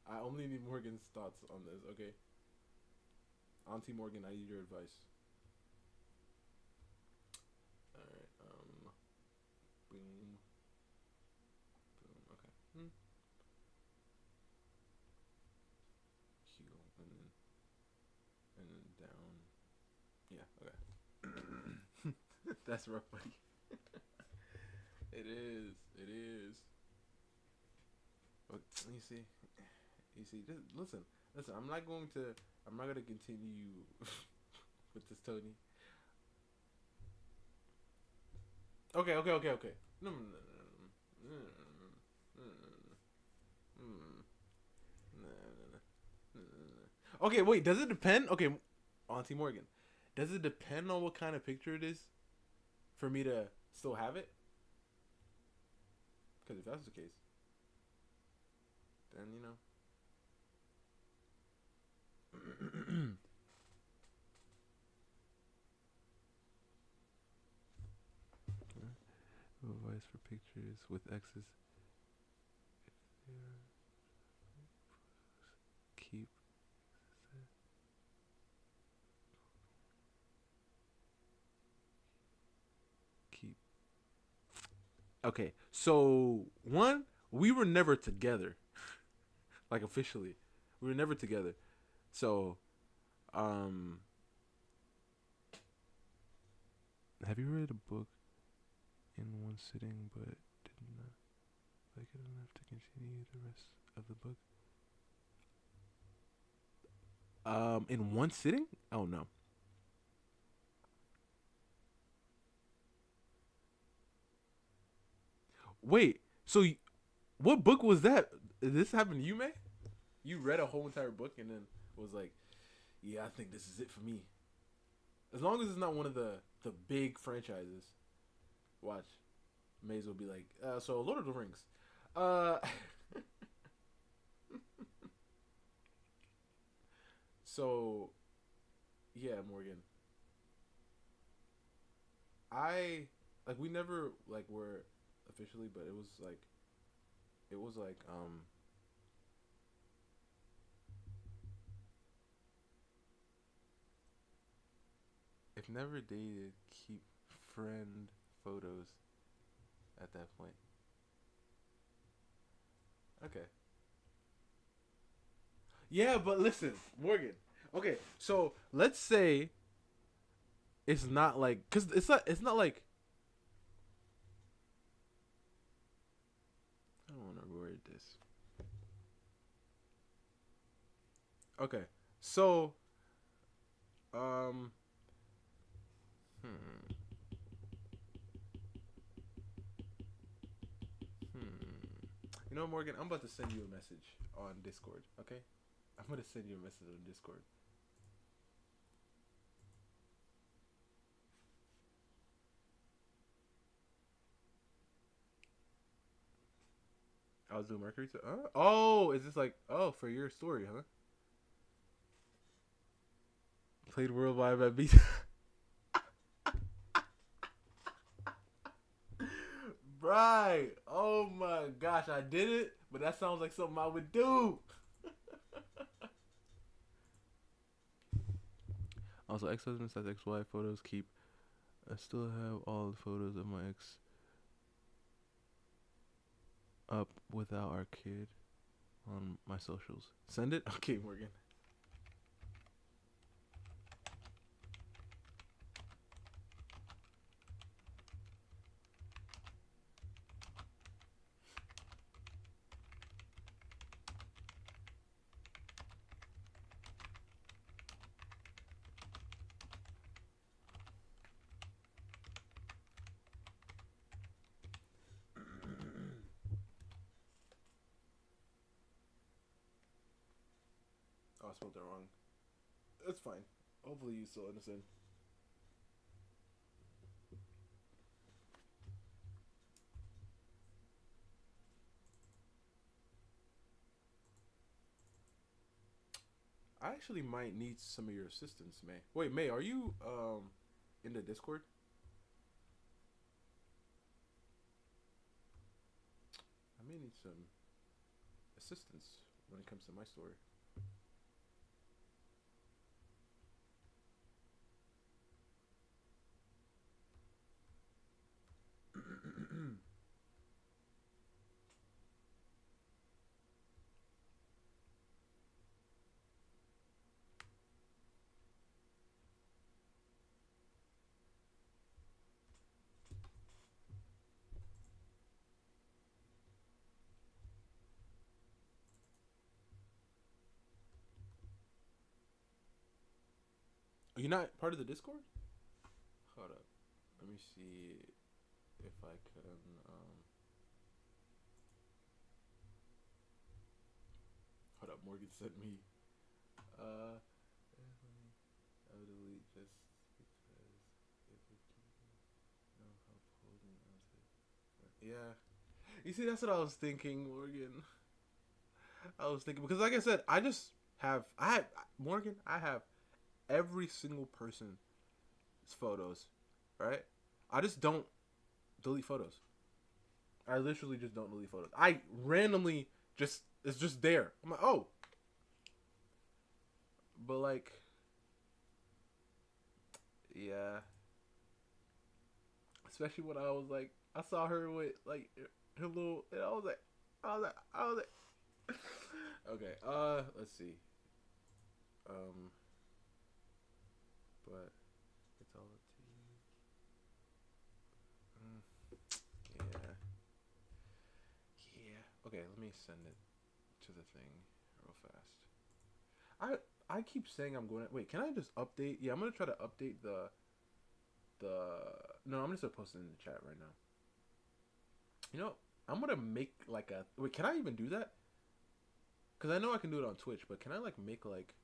I only need Morgan's thoughts on this, okay? Auntie Morgan, I need your advice. Alright, boom. Okay. Q, and then down. Yeah, okay. That's rough, buddy. It is. But you see, just listen. I'm not gonna continue with this, Tony. Okay. No. Okay, wait. Does it depend? Okay, Auntie Morgan, does it depend on what kind of picture it is for me to still have it? Because if that's the case, then you know. Advice for pictures with exes. Keep. Okay, so one, we were never together. Like, officially, we were never together. So, have you read a book in one sitting but did not like it enough to continue the rest of the book? In one sitting? Oh no. Wait, so what book was that? Did this happen to you, man? You read a whole entire book and then was like, yeah, I think this is it for me. As long as it's not one of the big franchises. Watch. May as well be like, so Lord of the Rings. So, yeah, Morgan. We never, were officially, but it was like, if never dated, keep friend photos at that point. Okay. Yeah, but listen, Morgan. Okay, so let's say it's not like, cause it's not like. I don't want to word this. Okay, so, You know, Morgan, I'm about to send you a message on Discord. Okay, I'm gonna send you a message on Discord. I was doing Mercury too. Oh, is this like, oh, for your story, huh? Played worldwide at beat. Right. Oh my gosh, I did it, but that sounds like something I would do. Also, ex-husband says ex-wife photos keep. I still have all the photos of my ex up without our kid on my socials. Send it? Okay, Morgan. Oh, I spelled that wrong. That's fine. Hopefully you still understand. I actually might need some of your assistance, May. Wait, May, are you in the Discord? I may need some assistance when it comes to my story. Are you not part of the Discord? Hold up. Let me see if I can hold up, Morgan sent me I'll delete just because if it no help holding on to. Yeah. You see, that's what I was thinking, Morgan. I was thinking because like I said, I have every single person's photos, right? I just don't delete photos. I literally just don't delete photos. I randomly it's just there. I'm like, oh. But like, yeah. Especially when I was like, I saw her with like her little, and I was like, okay. Let's see. But it's all up to you. Yeah. Okay, let me send it to the thing real fast. I keep saying I'm going to wait. Can I just update? Yeah, I'm gonna try to update the. No, I'm just gonna post it in the chat right now. You know, I'm gonna make like a wait. Can I even do that? Cause I know I can do it on Twitch, but can I like make like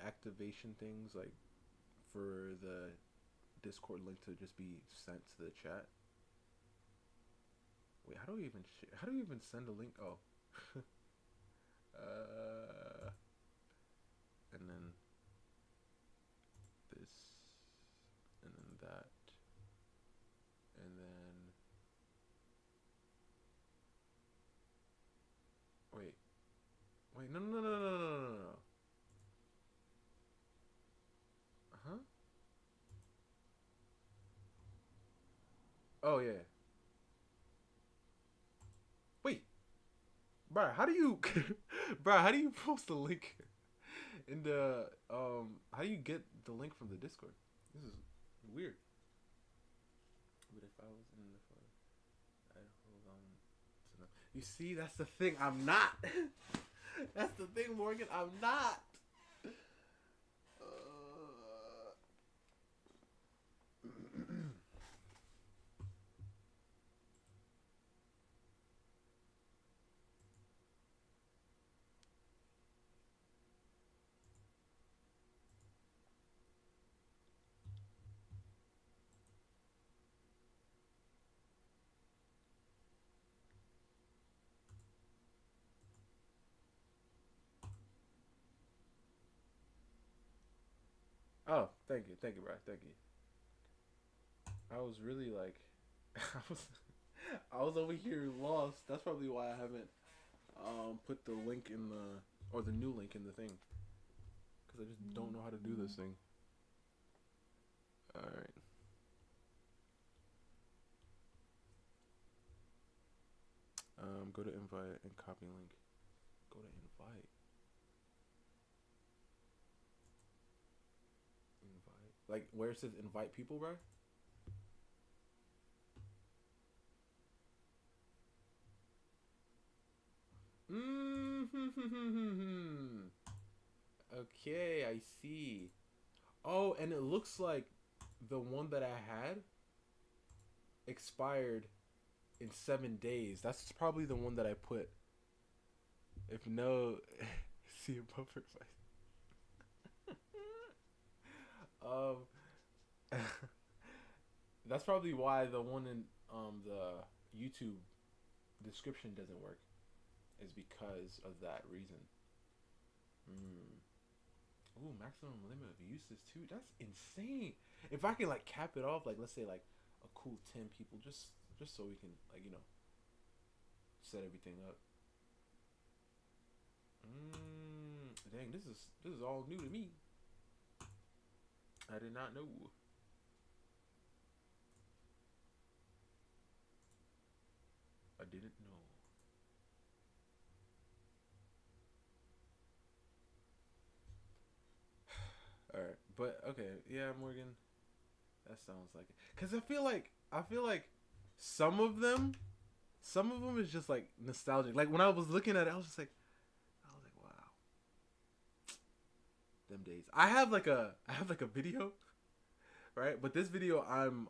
activation things like for the Discord link to just be sent to the chat? Wait, how do we even send a link? Oh. And then this, and then that, and then wait, no. Huh? Oh yeah. Wait, bro, how do you, bro? How do you post a link in the how do you get the link from the Discord? This is weird. But if I was in the photo, I'd hold on to them. You see, that's the thing. I'm not. That's the thing, Morgan. I'm not. Oh, thank you, bro. Thank you. I was really like, I was over here lost. That's probably why I haven't put the link in the new link in the thing, because I just don't know how to do this thing. All right. Go to invite and copy link. Go to invite. Like where it says invite people, bro. Okay, I see. Oh, and it looks like the one that I had expired in 7 days. That's probably the one that I put. If no, see a buffer fight. That's probably why the one in the YouTube description doesn't work, is because of that reason. Ooh, maximum limit of uses too. That's insane. If I can like cap it off, like let's say like a cool 10 people, just so we can like, you know, set everything up. Dang, this is all new to me. I did not know. I didn't know. All right, but okay, yeah, Morgan, that sounds like it. Cause I feel like some of them is just like nostalgic. Like when I was looking at it, I was like, wow, them days. I have like a video, right? But this video, I'm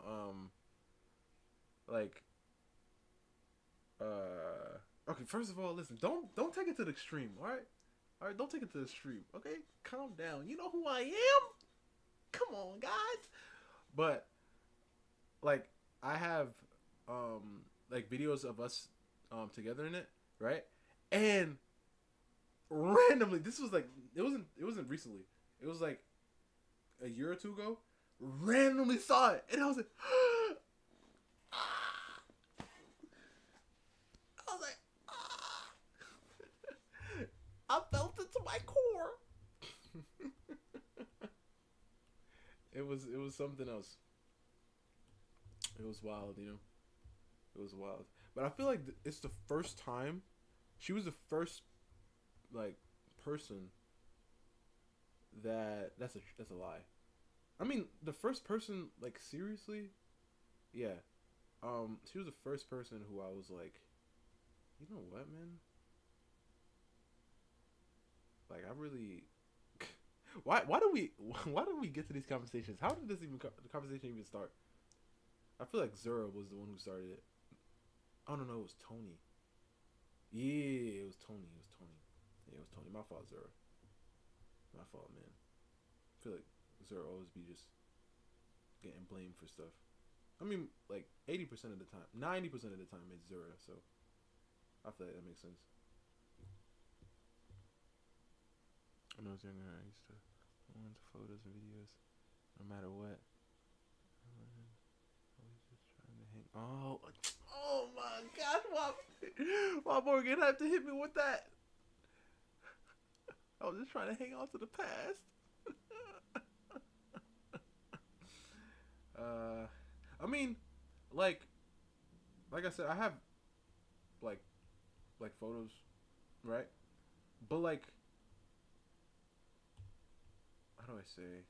like, okay. First of all, listen, don't take it to the extreme, all right? All right, don't take it to the extreme, okay? Calm down. You know who I am? Come on, guys. But like, I have like videos of us together in it, right? And randomly, this was like it wasn't recently. It was like a year or two ago. Randomly saw it, and I was like, I felt it to my core. It was something else. It was wild, you know. It was wild. But I feel like it's the first time. She was the first, like, person that's a lie. I mean, the first person, like, seriously, yeah. She was the first person who I was like, you know what, man? Like, I really. Why do we get to these conversations? How did the conversation even start? I feel like Zura was the one who started it. Oh no, it was Tony. Yeah, it was Tony. Yeah, it was Tony. My fault, Zura. My fault, man. I feel like Zura always be just getting blamed for stuff. I mean, like 80% of the time, 90% of the time, it's Zura. So I feel like that makes sense. When I was younger, I used to go into photos and videos, no matter what. I was just trying to hang. Oh my gosh! Why Morgan have to hit me with that? I was just trying to hang on to the past. I mean, like I said, I have like photos, right? But like, how do I say?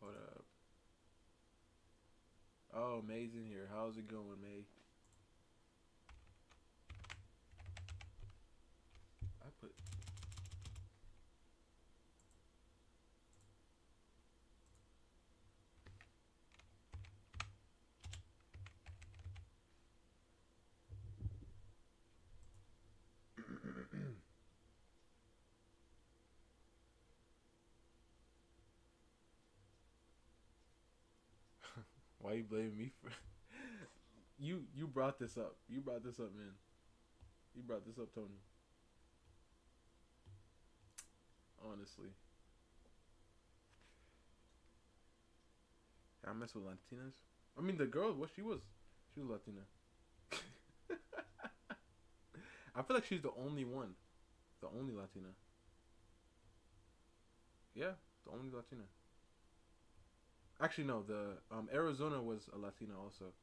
Hold up. Oh, May's in here. How's it going, May? I put. Why you blaming me for? You brought this up. You brought this up, man. You brought this up, Tony. Honestly, I mess with Latinas. I mean, the girl, what she was Latina. I feel like she's the only one, the only Latina. Yeah, the only Latina. Actually, no. The Arizona was a Latina also.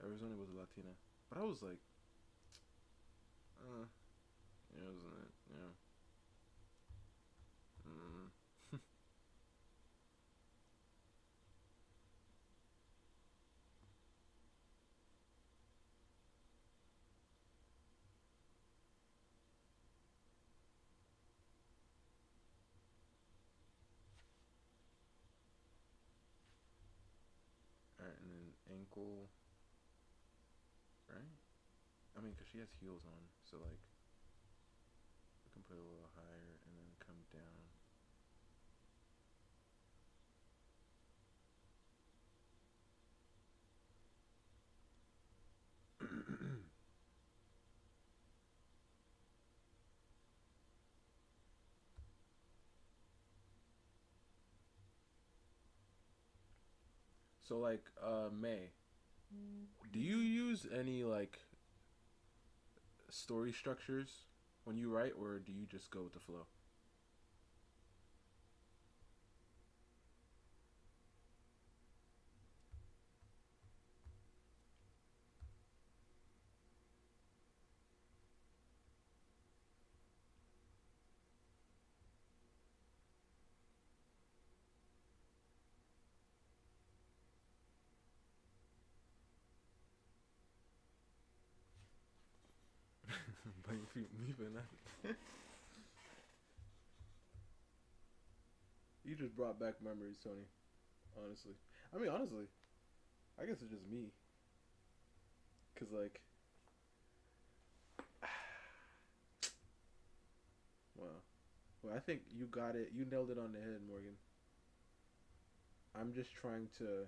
Arizona was a Latina, but I was like, yeah, wasn't it? Yeah. Alright, and then ankle, right? I mean, cause she has heels on, so like, we can put it a little higher and then come down. So like, May, do you use any like story structures when you write, or do you just go with the flow? But if you leave that, you just brought back memories, Tony. Honestly, I mean, honestly, I guess it's just me. Cause like, wow. Well, I think you got it. You nailed it on the head, Morgan. I'm just trying to,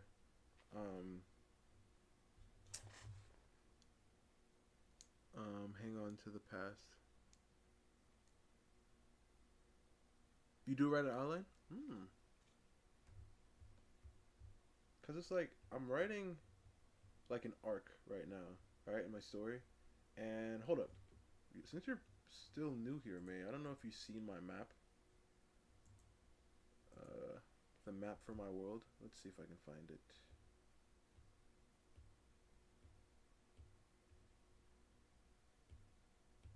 hang on to the past. You do write an outline? Cause it's like I'm writing like an arc right now, right, in my story. And hold up, since you're still new here, May, I don't know if you've seen my map. The map for my world. Let's see if I can find it.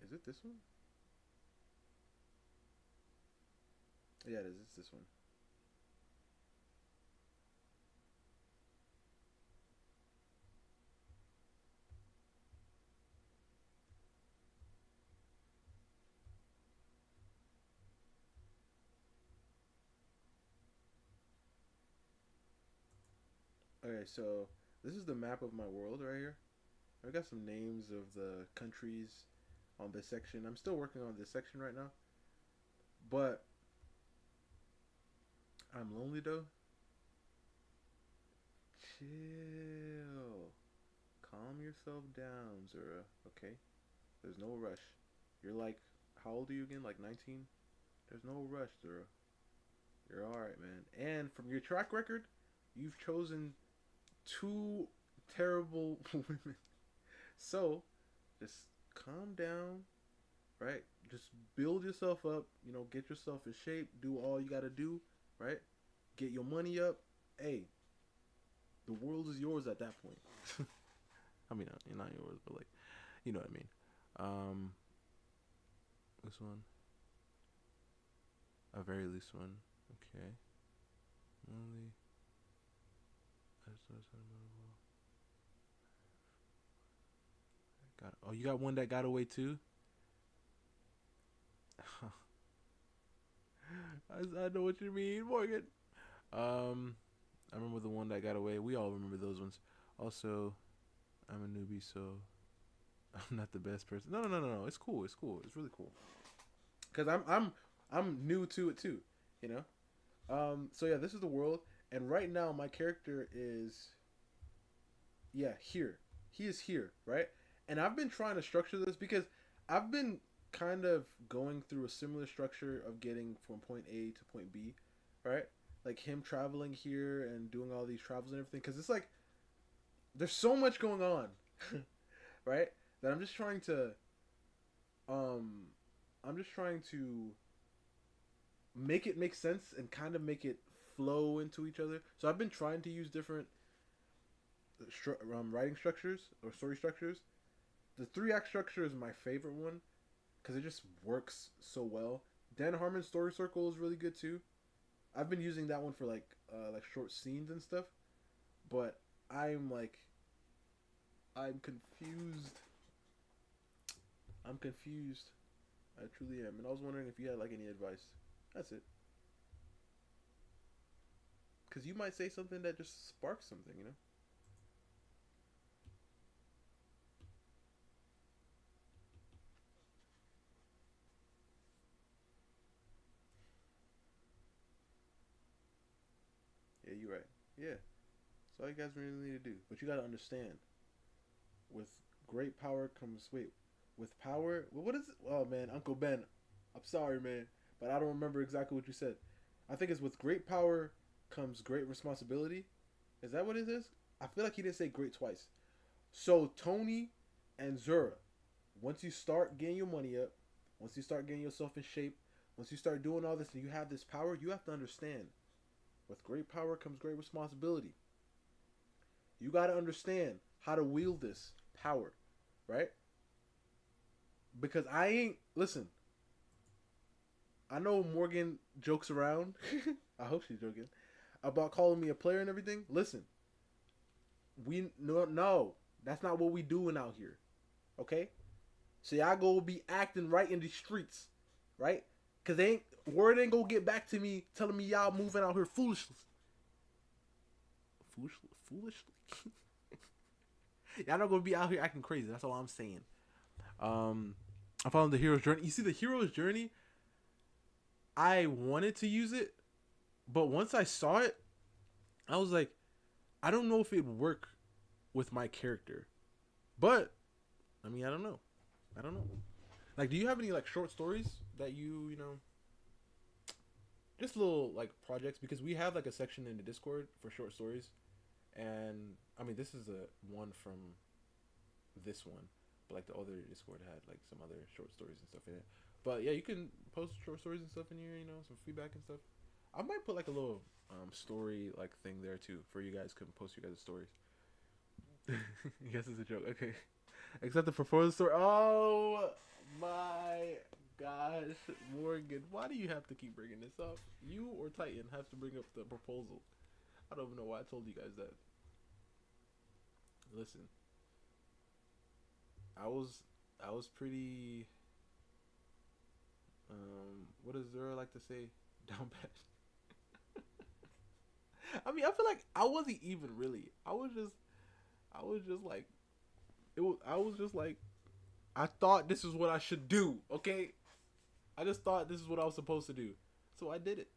Is it this one? Yeah, it is. It's this one. Okay, so this is the map of my world right here. I've got some names of the countries on this section. I'm still working on this section right now. But I'm lonely though. Chill. Calm yourself down, Zura. Okay? There's no rush. You're like, how old are you again? Like 19? There's no rush, Zura. You're alright, man. And from your track record, you've chosen 2 terrible women. So, just calm down, right? Just build yourself up, you know, get yourself in shape, do all you gotta do, right? Get your money up. Hey, the world is yours at that point. I mean, not yours, but like, you know what I mean. This one. A very loose one. Okay. Only. Oh, you got one that got away too? I know what you mean, Morgan. I remember the one that got away. We all remember those ones. Also, I'm a newbie, so I'm not the best person. No. It's cool. It's cool. It's really cool. Cause I'm new to it too, you know. So yeah, this is the world, and right now my character is, yeah, here. He is here, right? And I've been trying to structure this because I've been kind of going through a similar structure of getting from point A to point B, right? Like him traveling here and doing all these travels and everything. Because it's like, there's so much going on, right? That I'm just trying to make it make sense and kind of make it flow into each other. So I've been trying to use different writing structures or story structures. The 3-act structure is my favorite one because it just works so well. Dan Harmon's story circle is really good too. I've been using that one for like short scenes and stuff, but I'm confused. I truly am, and I was wondering if you had like any advice. That's it. Because you might say something that just sparks something, you know? Yeah, you're right. Yeah. That's all you guys really need to do. But you got to understand, with great power comes... Wait. With power... What is it? Oh, man. Uncle Ben. I'm sorry, man. But I don't remember exactly what you said. I think it's with great power comes great responsibility. Is that what it is? I feel like he didn't say great twice. So, Tony and Zura, once you start getting your money up, once you start getting yourself in shape, once you start doing all this and you have this power, you have to understand, with great power comes great responsibility. You got to understand how to wield this power, right? Because listen, I know Morgan jokes around. I hope she's joking about calling me a player and everything. Listen, no, that's not what we doing out here. Okay? So y'all go be acting right in the streets, right? Cause word ain't gonna get back to me telling me y'all moving out here foolishly. Foolishly? Y'all not gonna be out here acting crazy. That's all I'm saying. I found the hero's journey. You see the hero's journey? I wanted to use it, but once I saw it, I was like, I don't know if it'd work with my character. But I mean, I don't know. Like, do you have any like short stories that you know, just little like projects? Because we have like a section in the Discord for short stories, and I mean, this is a one from this one, but like the other Discord had like some other short stories and stuff in it. But yeah, you can post short stories and stuff in here, you know, some feedback and stuff. I might put like a little story like thing there too for you guys. Can post you guys' stories. I guess it's a joke. Okay. Except the performance story. Oh my gosh, Morgan, why do you have to keep bringing this up? You or Titan have to bring up the proposal. I don't even know why I told you guys that. Listen, I was pretty what does Zura like to say? Down bad. I mean, I feel like I wasn't even really. I was just like, I thought this is what I should do, okay? I just thought this is what I was supposed to do. So I did it.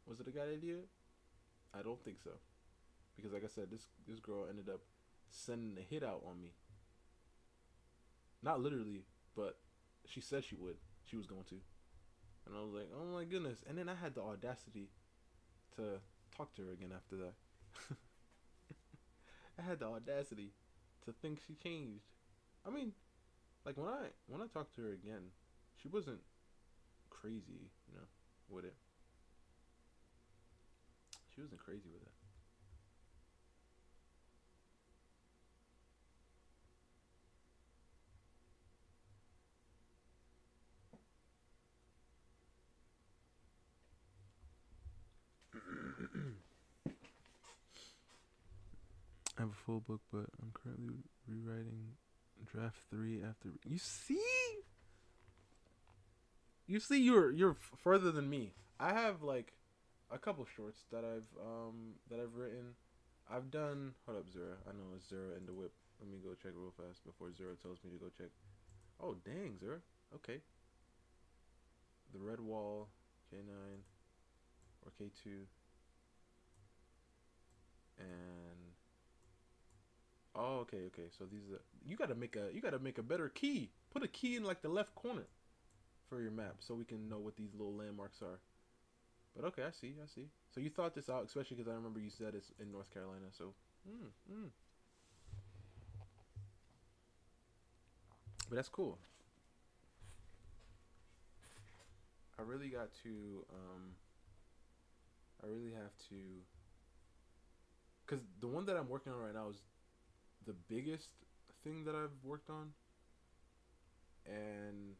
Was it a good idea? I don't think so. Because like I said, this girl ended up sending a hit out on me. Not literally, but she said she was going to. And I was like, oh my goodness. And then I had the audacity to talk to her again after that. I had the audacity to think she changed. I mean, like when I talked to her again, she wasn't crazy, you know, with it. She wasn't crazy with it. I have a full book, but I'm currently rewriting draft 3 after. You see, you're further than me. I have like a couple shorts that I've written. I've done. Hold up, Zero. I know it's Zero and the Whip. Let me go check real fast before Zero tells me to go check. Oh dang, Zero. Okay. The Red Wall, K9 or K2, and oh okay. So these are you gotta make a better key. Put a key in like the left corner for your map so we can know what these little landmarks are. But okay, I see. So you thought this out, especially because I remember you said it's in North Carolina. So, but that's cool. I really got to. I really have to. Because the one that I'm working on right now is the biggest thing that I've worked on, and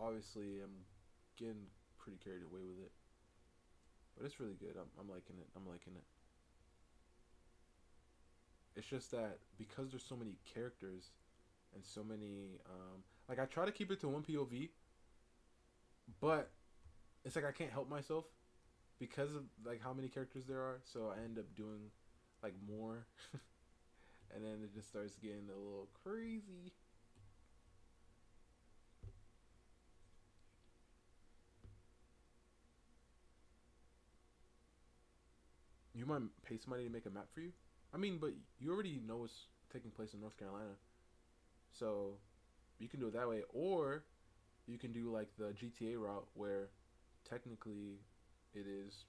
obviously I'm getting pretty carried away with it. But it's really good. I'm liking it. It's just that because there's so many characters and so many like I try to keep it to one POV, but it's like I can't help myself because of like how many characters there are. So I end up doing like more, and then it just starts getting a little crazy. You might pay somebody to make a map for you? I mean, but you already know it's taking place in North Carolina. So you can do it that way. Or you can do like the GTA route where technically it is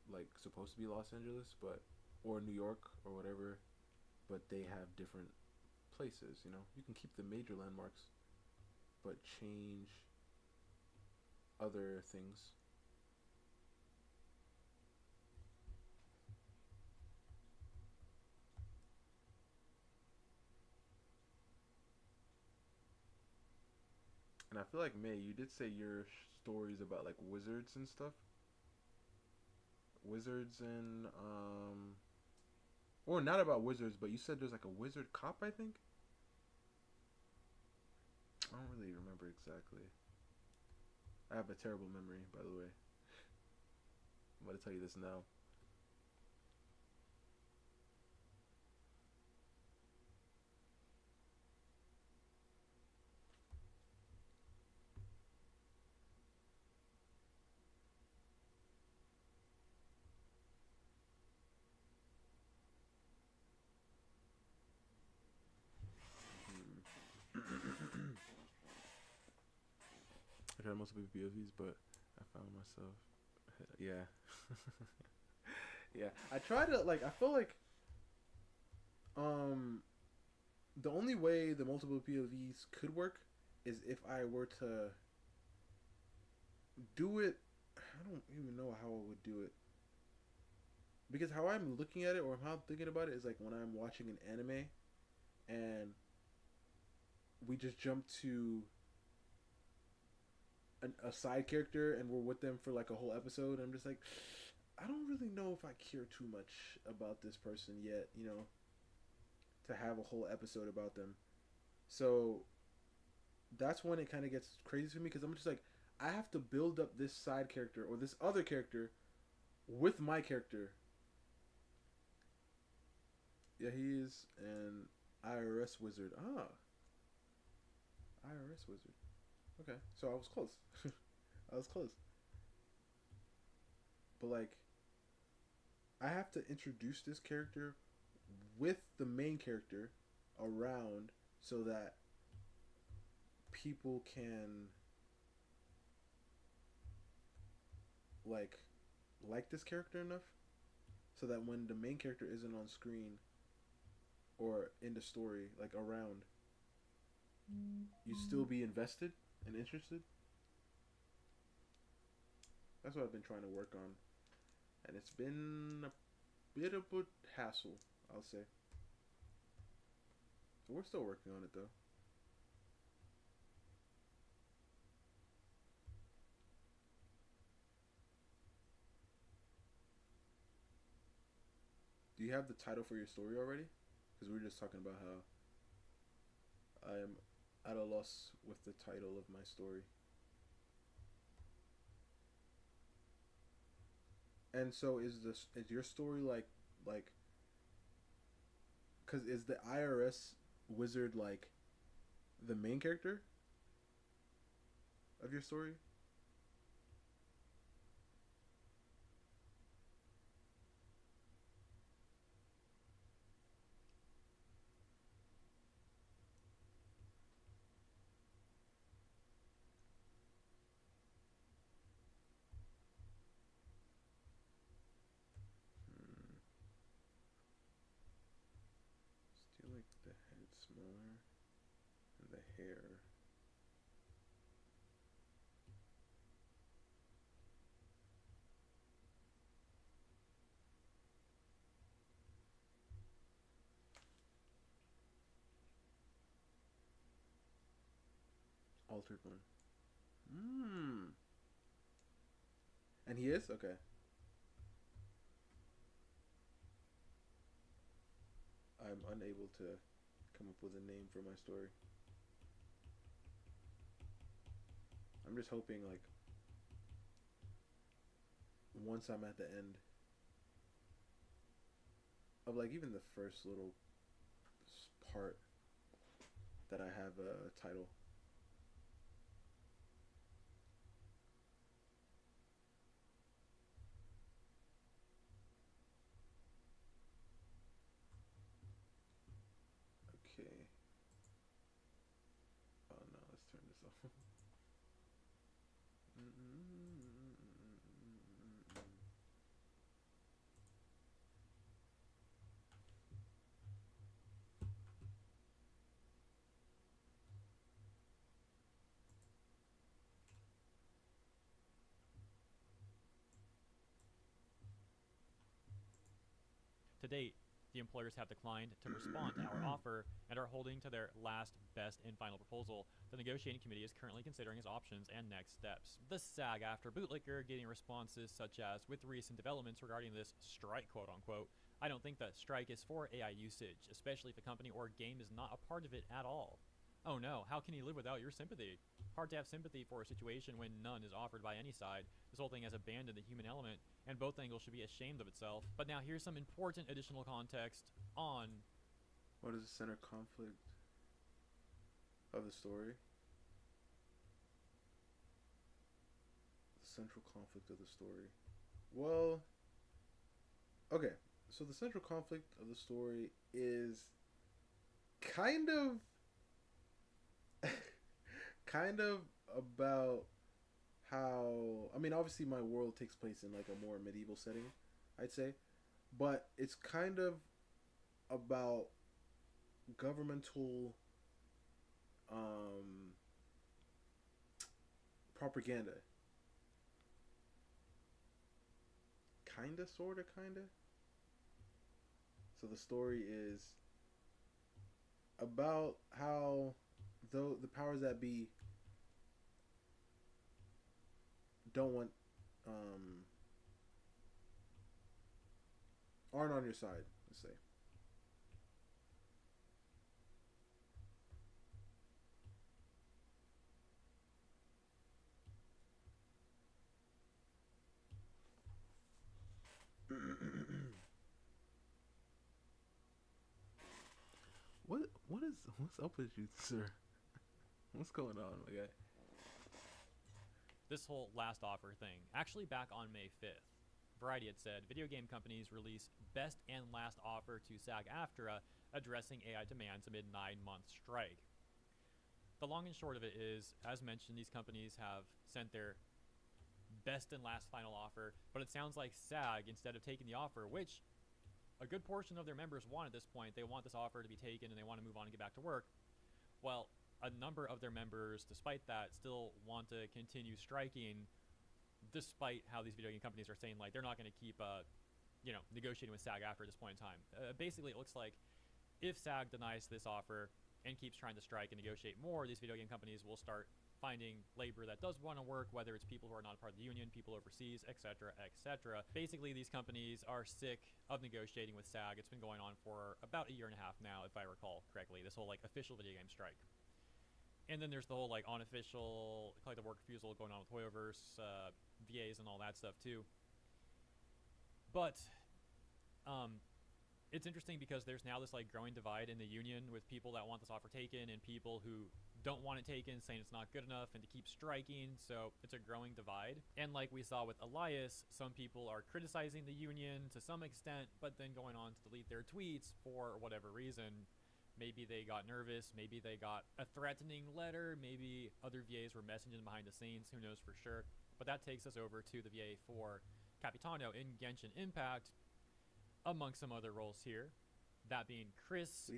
like supposed to be Los Angeles, but or New York or whatever, but they have different places, you know? You can keep the major landmarks but change other things. And I feel like, May, you did say your stories about like wizards and stuff. Wizards and or not about wizards, but you said there's like a wizard cop, I think. I don't really remember exactly. I have a terrible memory, by the way. I'm going to tell you this now. I tried multiple POVs, but I found myself. Yeah. Yeah. I try to, like, I feel like, the only way the multiple POVs could work is if I were to do it. I don't even know how I would do it. Because how I'm looking at it or how I'm thinking about it is like when I'm watching an anime and we just jump to a side character and we're with them for like a whole episode. I'm just like, I don't really know if I care too much about this person yet, you know, to have a whole episode about them. So that's when it kind of gets crazy for me because I'm just like, I have to build up this side character or this other character with my character. Yeah, he is an IRS wizard. Ah. IRS wizard. Okay, so I was close. I was close. But like, I have to introduce this character with the main character around so that people can like this character enough so that when the main character isn't on screen or in the story, like around, you still be invested and interested. That's what I've been trying to work on, and it's been a bit of a hassle, I'll say. We're still working on it though. Do you have the title for your story already? because we were just talking about how I am at a loss with the title of my story. And so is your story like cuz is the IRS wizard like the main character of your story? Still like the head smaller and the hair. Altered one. And he is? Okay. I'm unable to come up with a name for my story. I'm just hoping, like, once I'm at the end of, like, even the first little part, that I have a title. Okay. Oh no, let's turn this off. To date, the employers have declined to respond to our offer and are holding to their last, best, and final proposal. The negotiating committee is currently considering its options and next steps. The SAG-AFTRA bootlicker getting responses such as, with recent developments regarding this strike, quote-unquote, I don't think the strike is for AI usage, especially if a company or game is not a part of it at all. Oh no, how can you live without your sympathy? Hard to have sympathy for a situation when none is offered by any side. This whole thing has abandoned the human element, and both angles should be ashamed of itself. But now here's some important additional context on... What is the center conflict of the story? The central conflict of the story. Well, okay. So the central conflict of the story is kind of about how, I mean, obviously my world takes place in like a more medieval setting, I'd say, but it's kind of about governmental propaganda. Sorta. So the story is about how though the powers that be don't want aren't on your side, let's say. What's up with you, sir? What's going on, my guy? This whole last offer thing. Actually, back on May 5th, Variety had said, video game companies release best and last offer to SAG-AFTRA addressing AI demands amid 9-month strike. The long and short of it is, as mentioned, these companies have sent their best and last final offer, but it sounds like SAG, instead of taking the offer, which a good portion of their members want at this point, they want this offer to be taken and they want to move on and get back to work. Well, a number of their members, despite that, still want to continue striking, despite how these video game companies are saying, like, they're not going to keep, negotiating with SAG-AFTRA at this point in time. Basically, it looks like if SAG denies this offer and keeps trying to strike and negotiate more, these video game companies will start finding labor that does want to work, whether it's people who are not part of the union, people overseas, etc., etc. Basically, these companies are sick of negotiating with SAG. It's been going on for about a year and a half now, if I recall correctly, this whole like official video game strike. And then there's the whole like unofficial collective work refusal going on with Hoyoverse, VAs and all that stuff too. But it's interesting because there's now this like growing divide in the union with people that want this offer taken and people who don't want it taken, saying it's not good enough and to keep striking. So it's a growing divide. And like we saw with Elias, some people are criticizing the union to some extent, but then going on to delete their tweets for whatever reason. Maybe they got nervous, maybe they got a threatening letter, maybe other VAs were messaging behind the scenes, who knows for sure. But that takes us over to the VA for Capitano in Genshin Impact, amongst some other roles here. That being Chris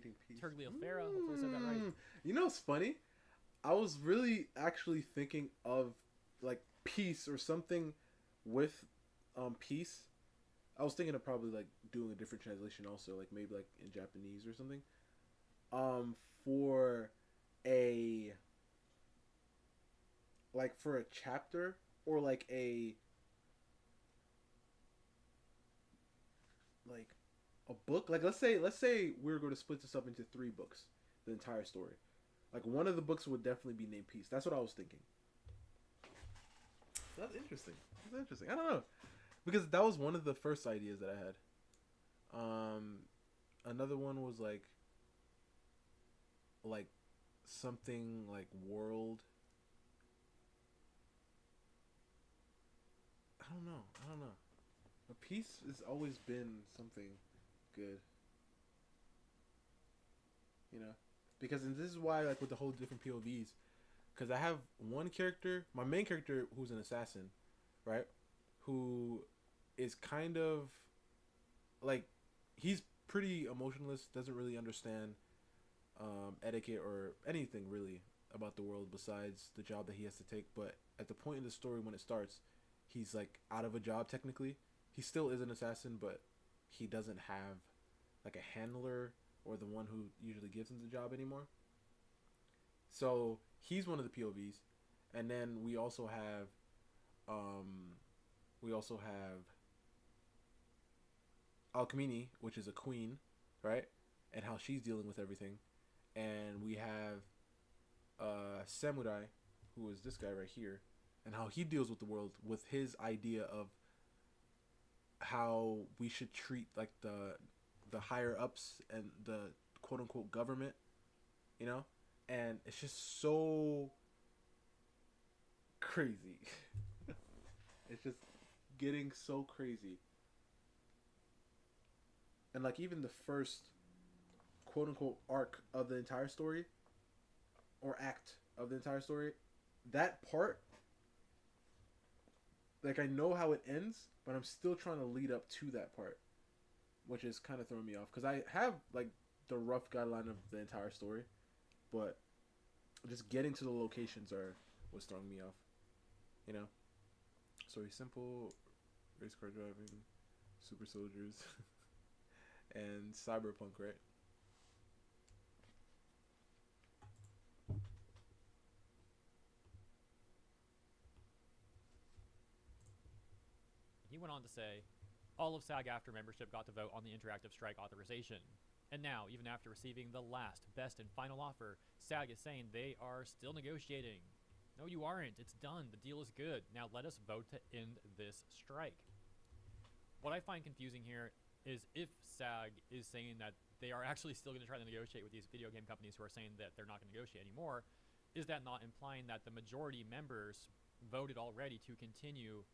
Tergliafera. Hopefully I said that right. You know what's funny? I was really actually thinking of like peace or something with peace. I was thinking of probably like doing a different translation also, like maybe like in Japanese or something. For a chapter or like a book. Like let's say we're going to split this up into 3 books, the entire story. Like one of the books would definitely be named Peace. That's what I was thinking. That's interesting. I don't know, because that was one of the first ideas that I had. Another one was like something like world. I don't know. But peace has always been something good. You know? Because, and this is why, like, with the whole different POVs, because I have one character, my main character, who's an assassin, right? Who is kind of, like, he's pretty emotionless, doesn't really understand etiquette or anything, really, about the world besides the job that he has to take. But at the point in the story when it starts, he's, like, out of a job, technically. He still is an assassin, but he doesn't have, like, a handler or the one who usually gives him the job anymore. So he's one of the POVs, and then we also have Alchemini, which is a queen, right? And how she's dealing with everything. And we have Samurai, who is this guy right here, and how he deals with the world with his idea of how we should treat like the higher ups and the quote unquote government, you know? And it's just so crazy. It's just getting so crazy. And like even the first quote unquote arc of the entire story, or act of the entire story, that part, like I know how it ends, but I'm still trying to lead up to that part, which is kind of throwing me off, because I have like the rough guideline of the entire story, but just getting to the locations was throwing me off, you know. So he's simple, race car driving, super soldiers, and cyberpunk, right? He went on to say, all of SAG-AFTRA membership got to vote on the interactive strike authorization. And now, even after receiving the last, best, and final offer, SAG is saying they are still negotiating. No, you aren't. It's done. The deal is good. Now let us vote to end this strike. What I find confusing here is if SAG is saying that they are actually still going to try to negotiate with these video game companies who are saying that they're not going to negotiate anymore, is that not implying that the majority members voted already to continue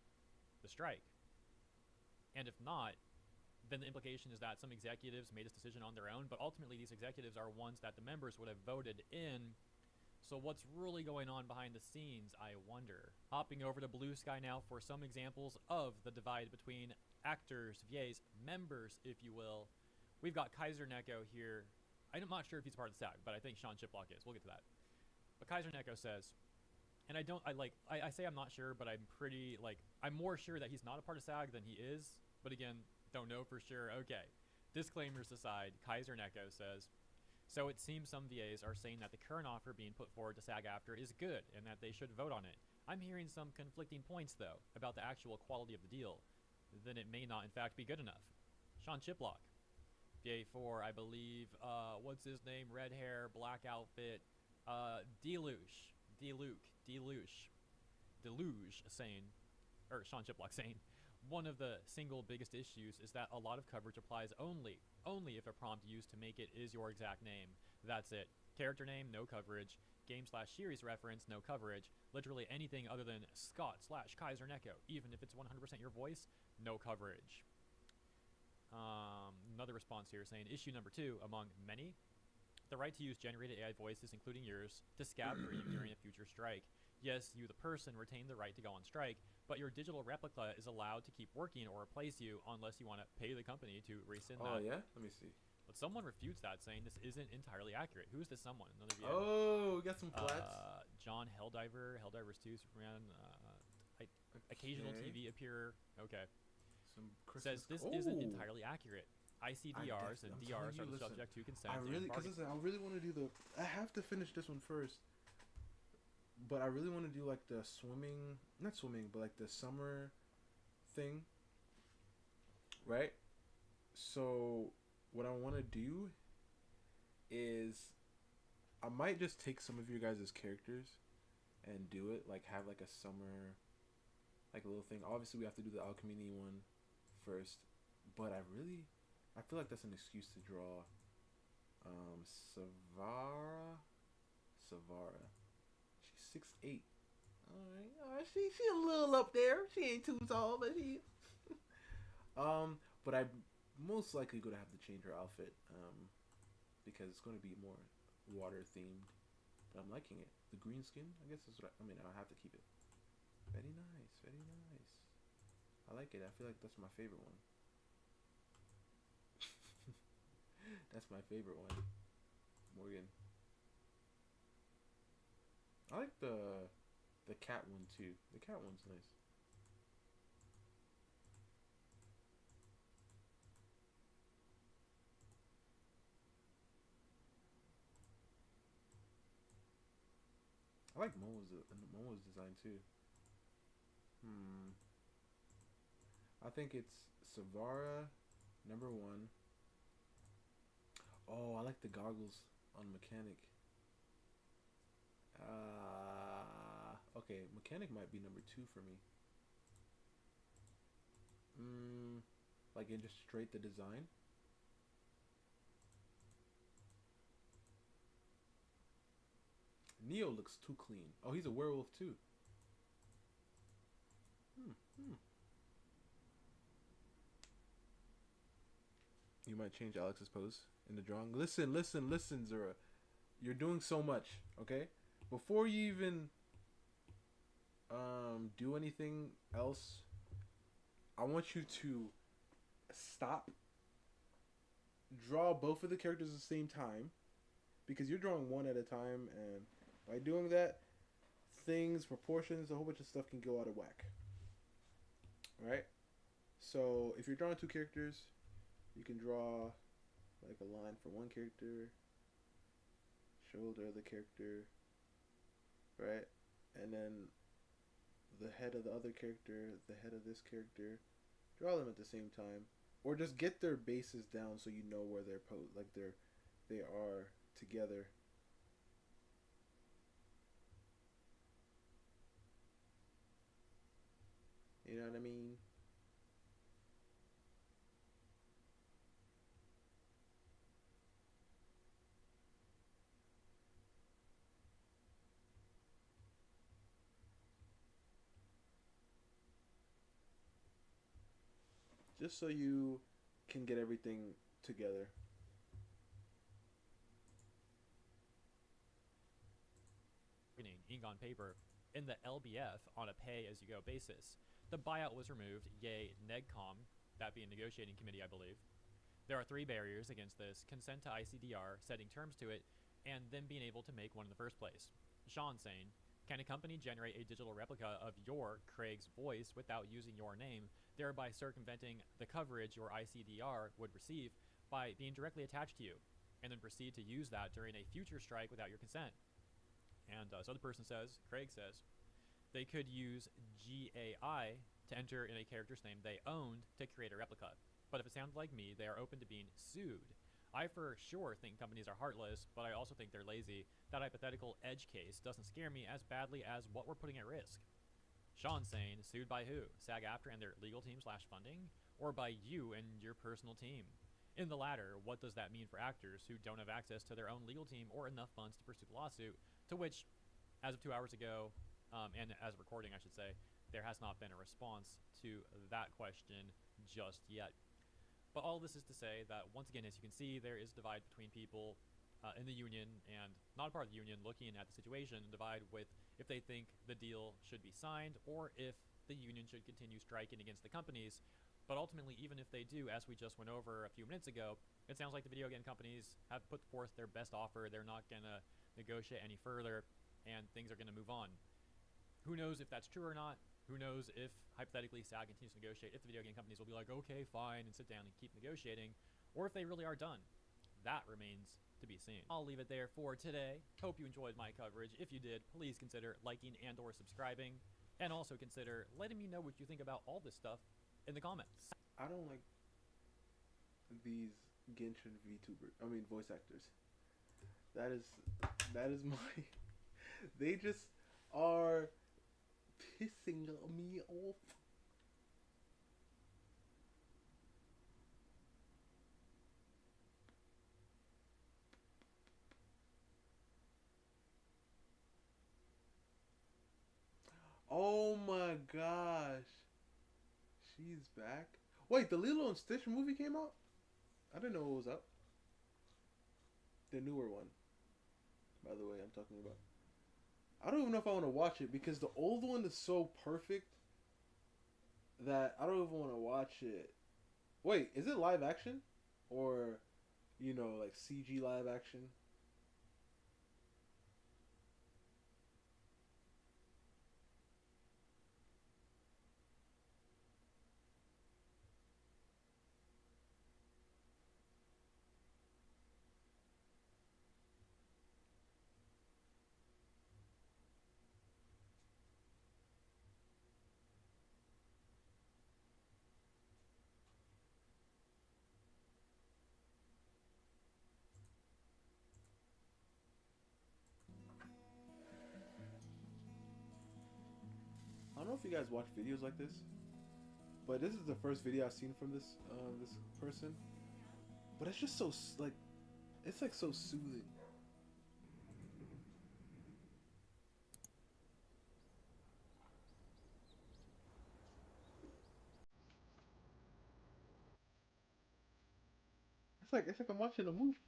the strike? And if not, then the implication is that some executives made this decision on their own, but ultimately these executives are ones that the members would have voted in. So what's really going on behind the scenes, I wonder? Hopping over to Blue Sky now for some examples of the divide between actors, VAs, members, if you will. We've got Kaiser Neko here. I'm not sure if he's part of the SAG, but I think Sean Chiplock is. We'll get to that. But Kaiser Neko says, and I say I'm not sure, but I'm more sure that he's not a part of SAG than he is. But again, don't know for sure. Okay. Disclaimers aside, Kaiser Neko says, So it seems some VAs are saying that the current offer being put forward to SAG-AFTRA is good and that they should vote on it. I'm hearing some conflicting points, though, about the actual quality of the deal. Then it may not, in fact, be good enough. Sean Chiplock. VA4, I believe, what's his name? Red hair, black outfit, Deluge saying, or Sean Chiplock saying, one of the single biggest issues is that a lot of coverage applies only if a prompt used to make it is your exact name. That's it. Character name, no coverage. Game/series reference, no coverage. Literally anything other than Scott/Kaiser Neko, even if it's 100% your voice, no coverage. Another response here saying, issue number 2, among many, the right to use generated AI voices, including yours, to scab for you during a future strike. Yes, you, the person, retain the right to go on strike, but your digital replica is allowed to keep working or replace you unless you want to pay the company to rescind that. Oh, yeah? Let me see. But someone refutes that, saying this isn't entirely accurate. Who is this someone? Another VA. Oh, we got some flats. John Helldivers 2, Superman, occasional TV appearer. Okay. Some says this isn't entirely accurate. ICDRs and DRs are subject to consent. I really want to do I have to finish this one first. But I really want to do like the not swimming, but like the summer thing. Right? So what I want to do is I might just take some of your guys' characters and do it, like have like a summer, like a little thing. Obviously we have to do the alchemy one first, but I feel like that's an excuse to draw Savara. She's 6'8". Alright, she a little up there. She ain't too tall, but she but I most likely gonna have to change her outfit because it's gonna be more water themed. But I'm liking it. The green skin, I guess is what I'll have to keep it. Very nice, very nice. I like it. I feel like that's my favorite one. That's my favorite one. Morgan. I like the cat one too. The cat one's nice. I like Momo's design too. I think it's Savara, number 1. Oh, I like the goggles on Mechanic. Okay, Mechanic might be number 2 for me. Like in just straight the design. Neo looks too clean. Oh, he's a werewolf too. You might change Alex's pose in the drawing. Listen, Zura. You're doing so much, okay? Before you even do anything else, I want you to stop. Draw both of the characters at the same time, because you're drawing one at a time, and by doing that, proportions, a whole bunch of stuff can go out of whack. Alright? So, if you're drawing 2 characters, you can draw like a line for one character, shoulder of the character, right? And then the head of the other character, the head of this character. Draw them at the same time. Or just get their bases down so you know where they are together. You know what I mean? Just so you can get everything together. Ink on paper in the LBF on a pay-as-you-go basis. The buyout was removed, yay, NEGCOM, that being negotiating committee, I believe. There are 3 barriers against this: consent to ICDR, setting terms to it, and them being able to make one in the first place. Sean saying, can a company generate a digital replica of your, Craig's, voice without using your name, thereby circumventing the coverage your ICDR would receive by being directly attached to you? and then proceed to use that during a future strike without your consent. And so the person says, Craig says, they could use GAI to enter in a character's name they owned to create a replica. But if it sounds like me, they are open to being sued. I for sure think companies are heartless, but I also think they're lazy. That hypothetical edge case doesn't scare me as badly as what we're putting at risk. Sean's saying, sued by who? SAG-AFTRA and their legal team / funding? Or by you and your personal team? In the latter, what does that mean for actors who don't have access to their own legal team or enough funds to pursue the lawsuit? To which, as of 2 hours ago, and as of recording I should say, there has not been a response to that question just yet. But all this is to say that, once again, as you can see, there is a divide between people in the union and not a part of the union looking at the situation, and divide with if they think the deal should be signed or if the union should continue striking against the companies. But ultimately, even if they do, as we just went over a few minutes ago, it sounds like the video game companies have put forth their best offer. They're not going to negotiate any further, and things are going to move on. Who knows if that's true or not? Who knows if, hypothetically, SAG continues to negotiate, if the video game companies will be like, okay, fine, and sit down and keep negotiating, or if they really are done. That remains to be seen. I'll leave it there for today. Hope you enjoyed my coverage. If you did, please consider liking and or subscribing, and also consider letting me know what you think about all this stuff in the comments. I don't like these Genshin voice actors. That is my they just are pissing me off. Oh my gosh. She's back. Wait, the Lilo and Stitch movie came out? I didn't know it was up. The newer one, by the way, I'm talking about. I don't even know if I want to watch it because the old one is so perfect that I don't even want to watch it. Wait, is it live action? Or, like CG live action? I don't know if you guys watch videos like this, but this is the first video I've seen from this person. But it's just so it's like so soothing. It's like I'm watching a movie.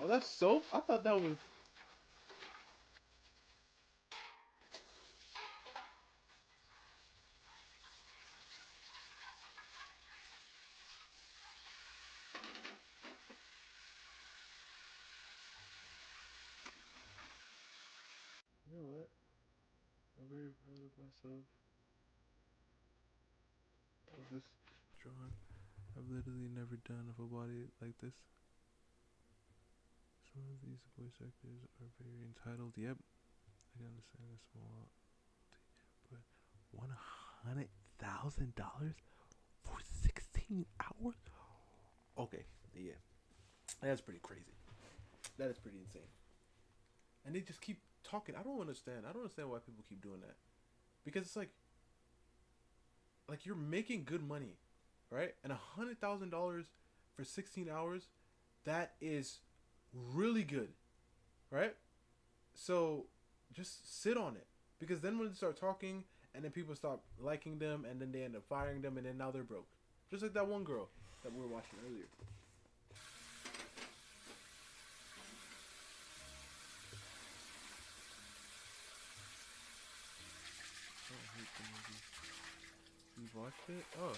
Oh, that's soap? I thought that was... You know what? I'm very proud of myself. Of this drawing. I've literally never done a full body like this. Some of these voice actors are very entitled. Yep. I can understand the small, but $100,000 for 16 hours? Okay, yeah. That's pretty crazy. That is pretty insane. And they just keep talking. I don't understand. I don't understand why people keep doing that. Because it's like you're making good money, right? And $100,000 for 16 hours, that is really good, right? So just sit on it, because then when they start talking and then people stop liking them and then they end up firing them and then now they're broke, just like that one girl that we were watching earlier. I hate the movie. You watched it? Oh.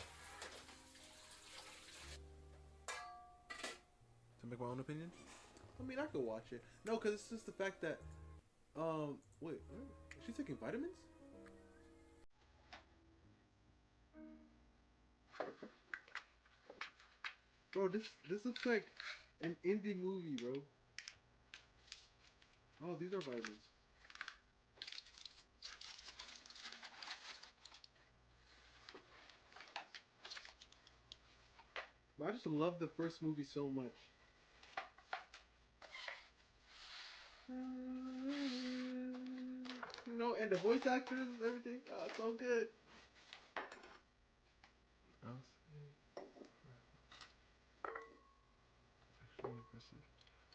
to make my own opinion. I mean, I could watch it. No, because it's just the fact that, wait, is she taking vitamins? Bro, this looks like an indie movie, bro. Oh, these are vitamins. I just love the first movie so much. You know, and the voice actors and everything. Oh, it's so good.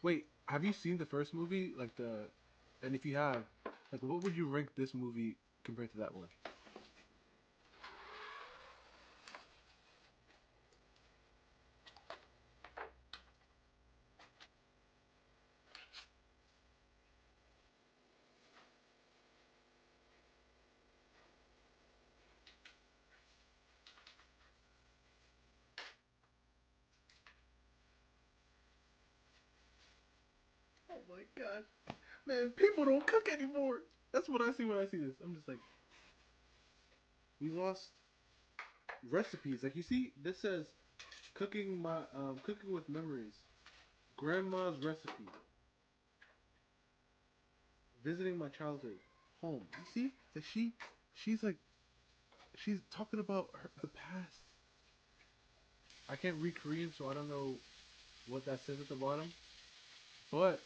Wait, have you seen the first movie? Like and if you have, like, what would you rank this movie compared to that one? Oh my god. Man, people don't cook anymore. That's what I see when I see this. I'm just like, we lost recipes. Like, you see, this says cooking with memories. Grandma's recipe. Visiting my childhood home. You see that she's talking about the past. I can't read Korean, so I don't know what that says at the bottom. But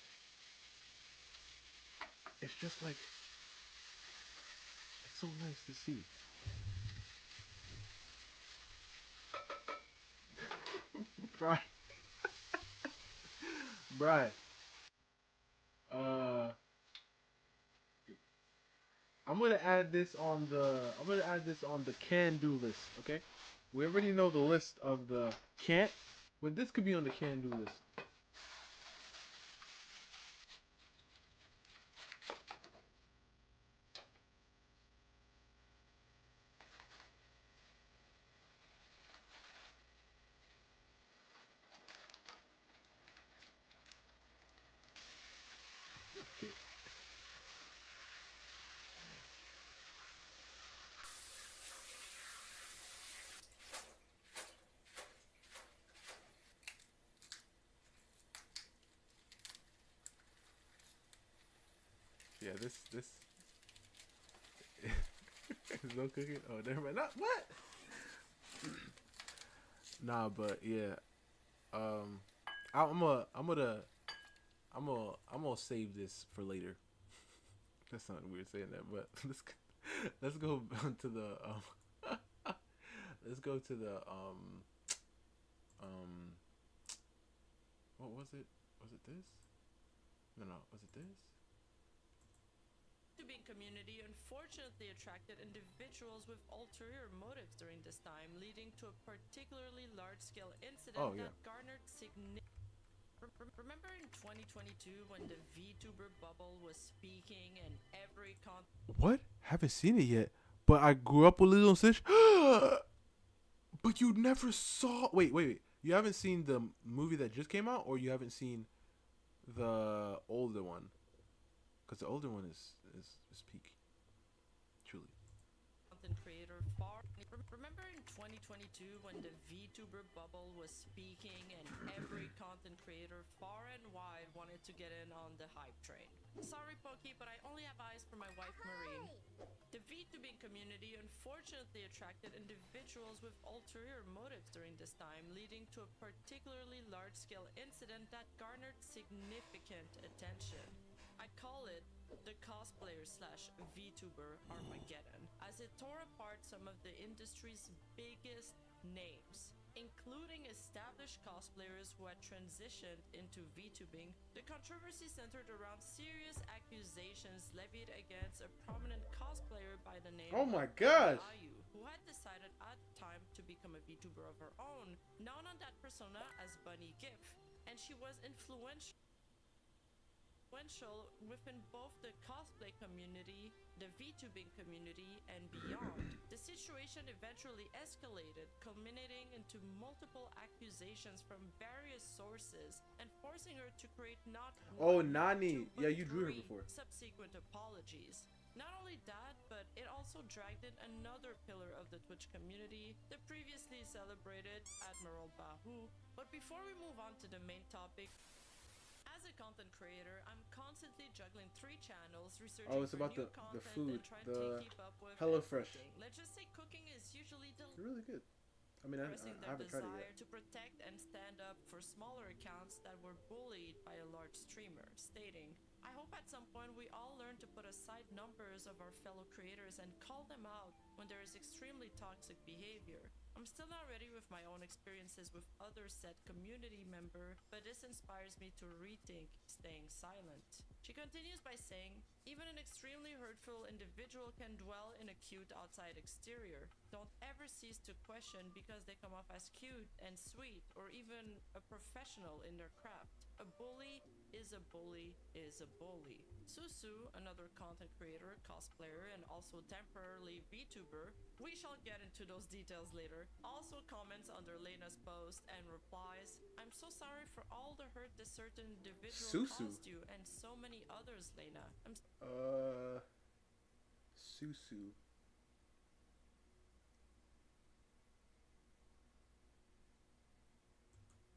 it's just like, it's so nice to see. Bri. Bri. I'm gonna add this on the can-do list, okay? We already know the list of the can't, but this could be on the can-do list. Okay. Yeah, this is no cooking. Oh, never mind. Not what? Nah, but yeah. I'm gonna save this for later. That sounded weird saying that, but let's go to the let's go to the what was it? Was it this? No, was it this? YouTubing community unfortunately attracted individuals with ulterior motives during this time, leading to a particularly large-scale incident that garnered significant. Remember in 2022 when the VTuber bubble was speaking and every What? Haven't seen it yet, but I grew up with Lilo and Stitch. But you never saw. Wait. You haven't seen the movie that just came out, or you haven't seen the older one? Because the older one is peak. Truly. Content creator far. Remember in 2022 when the VTuber bubble was speaking and every content creator far and wide wanted to get in on the hype train. Sorry, Pokey, but I only have eyes for my wife, Marine. The VTubing community unfortunately attracted individuals with ulterior motives during this time, leading to a particularly large-scale incident that garnered significant attention. I call it the cosplayer/VTuber Armageddon, as it tore apart some of the industry's biggest names, including established cosplayers who had transitioned into VTubing. The controversy centered around serious accusations levied against a prominent cosplayer by the name of gosh, who had decided at the time to become a VTuber of her own, known on that persona as Bunny GIF, and she was influential influential within both the cosplay community, the VTubing community, and beyond. The situation eventually escalated, culminating into multiple accusations from various sources and forcing her to create not Oh, one, Nani. two, but Yeah, you drew her 3 before. subsequent apologies. Not only that, but it also dragged in another pillar of the Twitch community, the previously celebrated Admiral Bahu. But before we move on to the main topic, as a content creator, I'm constantly juggling 3 channels, researching Oh, it's for about new the content food, and trying the to keep up with HelloFresh. everything. Let's just say cooking is usually It's really good. I mean, I expressing their haven't tried it desire yet. to protect and stand up for smaller accounts that were bullied by a large streamer, stating, I hope at some point we all learn to put aside numbers of our fellow creators and call them out when there is extremely toxic behavior. I'm still not ready with my own experiences with other said community member, but this inspires me to rethink staying silent. She continues by saying, even an extremely hurtful individual can dwell in a cute outside exterior. Don't ever cease to question because they come off as cute and sweet or even a professional in their craft. A bully is a bully is a bully. Susu, another content creator, cosplayer, and also temporarily VTuber, we shall get into those details later, also comments under Lena's post and replies, I'm so sorry for all the hurt this certain individual Susu. caused you and so many others, Lena. I'm Susu.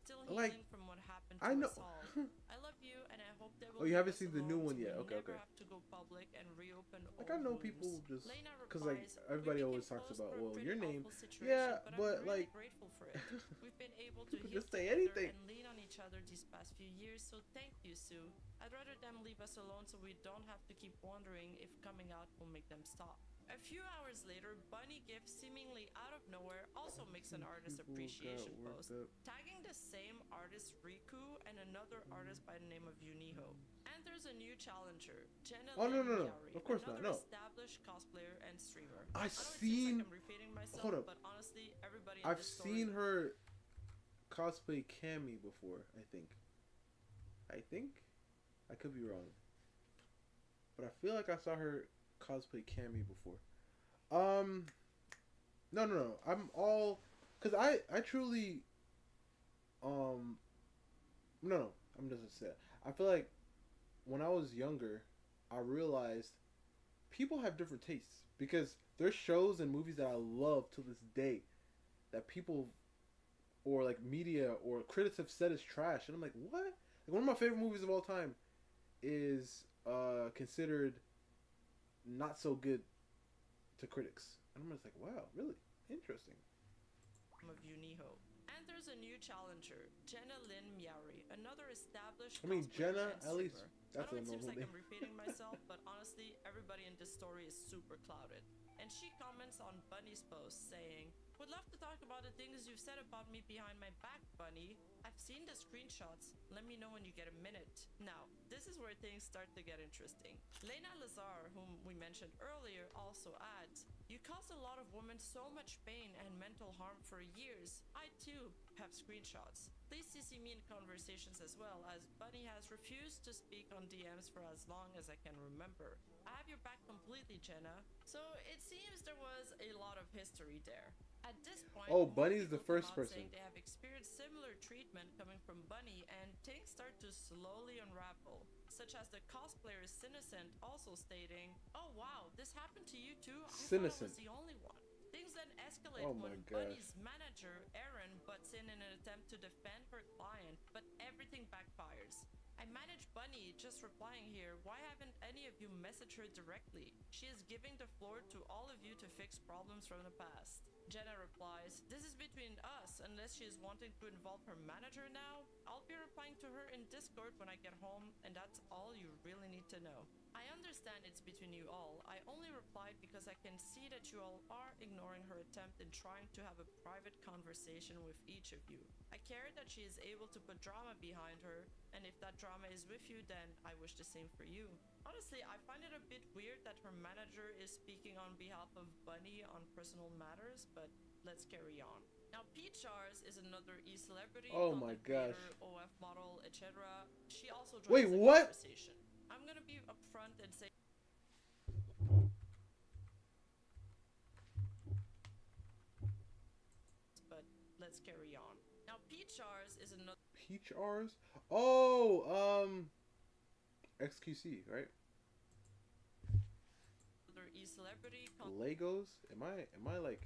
still Like, healing from what happened I to know. us all. I love you and I hope they Oh, will you leave haven't us seen the new alone one so yet. we Okay, never okay. have to go public and reopen Like, old I know wounds. people just Lena because like replies, everybody "We always became talks close about, for a well, pretty your name. awful situation, Yeah, but but I'm really like, grateful for it. We've been able to People heal just say together anything. and lean on each other these past few years, so thank you, Sue. I'd rather them leave us alone so we don't have to keep wondering if coming out will make them stop. A few hours later, Bunny Gift, seemingly out of nowhere, also makes an artist People appreciation got post, worked up. tagging the same artist Riku and another artist by the name of Yuniho. And there's a new challenger, Jenna Oh, no, Lynn no, no. Yari, Of course not, another no. established cosplayer and streamer. I've I know it seems seen- like I'm repeating myself, hold up. but honestly, everybody in I've this story seen her cosplay Cammy before. I think. I could be wrong, but I feel like I saw her cosplay Cammy before. No. I'm all, cause I truly, no. I'm just saying. I feel like when I was younger, I realized people have different tastes because there's shows and movies that I love to this day that people or like media or critics have said is trash, and I'm like, what? Like, one of my favorite movies of all time is considered not so good to critics, and I'm just like, wow, really interesting. of Yuniho. And there's a new challenger, Jenna Lynn Miari, another established I mean, cosplayer Jenna, and at least streamer. that's I know a it seems normal like name. I'm repeating myself, but honestly, everybody in this story is super clouded. And she comments on Bunny's post saying, would love to talk about the things you've said about me behind my back, Bunny. I've seen the screenshots. Let me know when you get a minute. Now, this is where things start to get interesting. Lena Lazar, whom we mentioned earlier, also adds, you caused a lot of women so much pain and mental harm for years. I too have screenshots. Please CC me in conversations as well, as Bunny has refused to speak on DMs for as long as I can remember. I have your back completely, Jenna. So it seems there was a lot of history there. At this point, Oh, more Bunny's the people come first out person. saying they have experienced similar treatment coming from Bunny, and things start to slowly unravel. Such as the cosplayer Sinnocent also stating, "Oh wow, this happened to you too? I thought I Sinnocent. was the only one." Things then escalate Oh my when gosh. Bunny's manager Aaron butts in an attempt to defend her client, but everything backfires. I manage Bunny, just replying here, why haven't any of you messaged her directly? She is giving the floor to all of you to fix problems from the past. Jenna replies, this is between us, unless she is wanting to involve her manager now. I'll be replying to her in Discord when I get home, and that's all you really need to know. I understand it's between you all. I only replied because I can see that you all are ignoring her attempt in trying to have a private conversation with each of you. I care that she is able to put drama behind her, and if that drama is with you, then I wish the same for you. Honestly, I find it a bit weird that her manager is speaking on behalf of Bunny on personal matters, but let's carry on. Now, Peachars is another e-celebrity, Oh my content creator, gosh. OF model, etc. She also joins Wait, the what? conversation. gonna be upfront and say, but let's carry on. Now, Peachars is another Peach R's? Oh, XQC, right? e-celebrity. Legos? Am I like?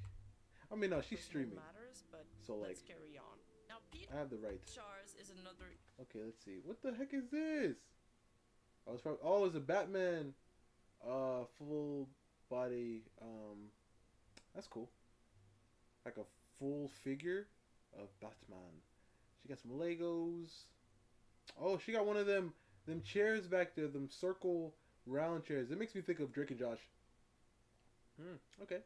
I mean, no, she's streaming. Matters, but so like, let's carry on. Now, I have the rights. Peachars is another. Okay, let's see. What the heck is this? Oh, it's probably. Oh, it's a Batman. Full body. That's cool. Like a full figure of Batman. She got some Legos. Oh, she got one of them chairs back there, them circle round chairs. It makes me think of Drake and Josh. Okay.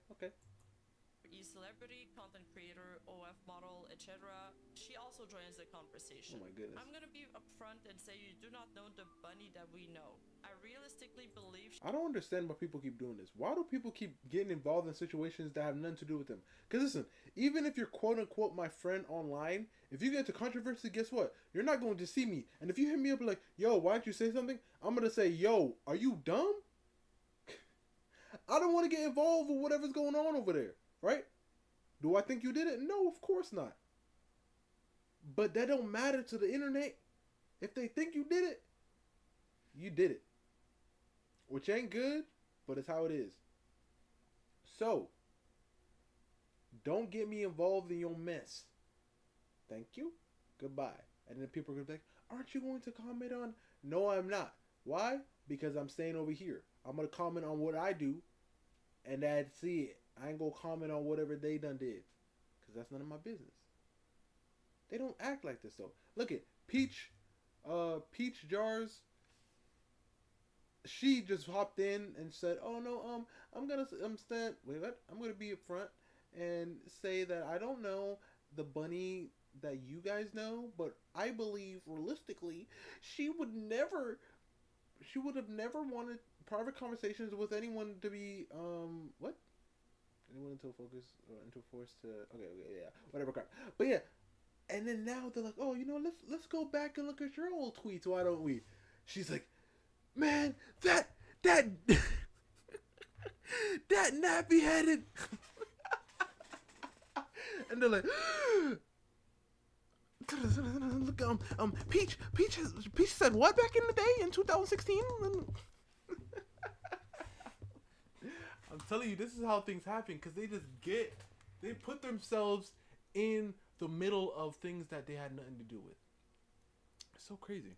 E-celebrity, content creator, OF model, etc. She also joins the conversation. Oh my goodness. I'm gonna be upfront and say you do not know the bunny that we know. I realistically believe I don't understand why people keep doing this. Why do people keep getting involved in situations that have nothing to do with them? Because listen, even if you're quote unquote my friend online, if you get into controversy, guess what? You're not going to see me. And if you hit me up like, yo, why don't you say something? I'm going to say, yo, are you dumb? I don't want to get involved with whatever's going on over there, right? Do I think you did it? No, of course not. But that don't matter to the internet. If they think you did it, you did it. Which ain't good, but it's how it is. So, don't get me involved in your mess. Thank you. Goodbye. And then people are going to be like, aren't you going to comment on? No, I'm not. Why? Because I'm staying over here. I'm going to comment on what I do, and that's it. I ain't going to comment on whatever they done did, because that's none of my business. They don't act like this, though. Look at Peach Jars. She just hopped in and said, oh, no, I'm going to be up front and say that I don't know the bunny that you guys know, but I believe realistically she would have never wanted private conversations with anyone to be what? Anyone into focus or into force to yeah, whatever crap. But yeah, and then now they're like, oh, let's go back and look at your old tweets. Why don't we? She's like, man, that that nappy headed, and they're like. Look, Peach said what back in the day in 2016? I'm telling you, this is how things happen because they put themselves in the middle of things that they had nothing to do with. It's so crazy.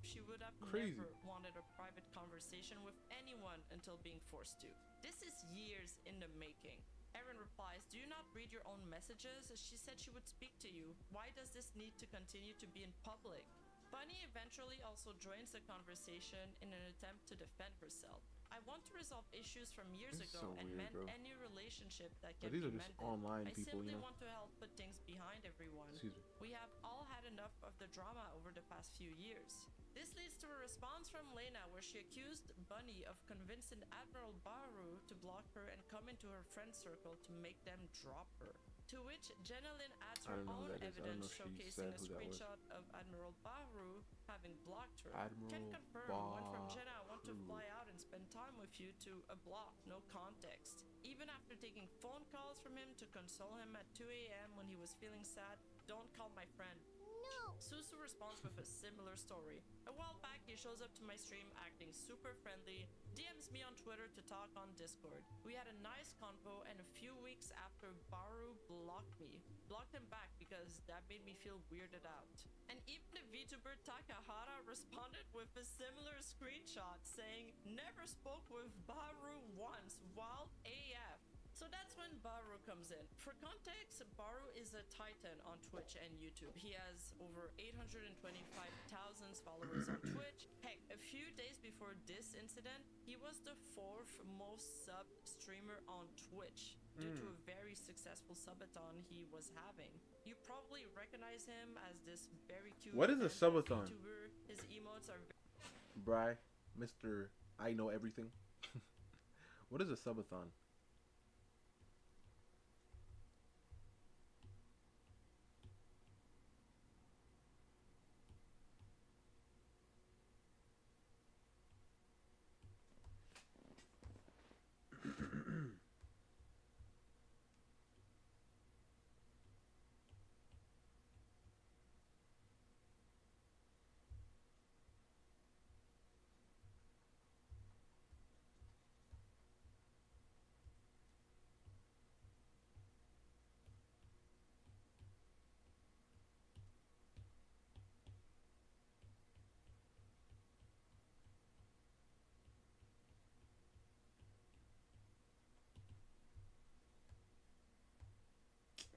She would have never wanted a private conversation with anyone until being forced to. This is years in the making. Erin replies, do you not read your own messages? She said she would speak to you. Why does this need to continue to be in public? Bunny eventually also joins the conversation in an attempt to defend herself. I want to resolve issues from years ago and mend any relationship that can be mended. These are just online people, I simply want to help put things behind everyone. We have all had enough of the drama over the past few years. This leads to a response from Lena where she accused Bunny of convincing Admiral Baru to block her and come into her friend circle to make them drop her. To which Jenna Lynn adds her own evidence showcasing a screenshot of Admiral Baru having blocked her. Can confirm, went from Jenna, I want to fly out and spend time with you, to a block, no context. Even after taking phone calls from him to console him at 2 a.m. when he was feeling sad, don't call my friend. No. Susu responds with a similar story. A while back, he shows up to my stream acting super friendly, DMs me on Twitter to talk on Discord. We had a nice convo, and a few weeks after, Baru blocked me. Blocked him back because that made me feel weirded out. And even the VTuber Takahara responded with a similar screenshot saying, never spoke with Baru once, wild AF. So that's when Baru comes in. For context, Baru is a titan on Twitch and YouTube. He has over 825,000 followers on Twitch. Heck, a few days before this incident, he was the 4th most subbed streamer on Twitch due to a very successful subathon he was having. You probably recognize him as this very cute. What is a subathon? YouTuber. His emotes are Bry, Mr. I know everything. What is a subathon?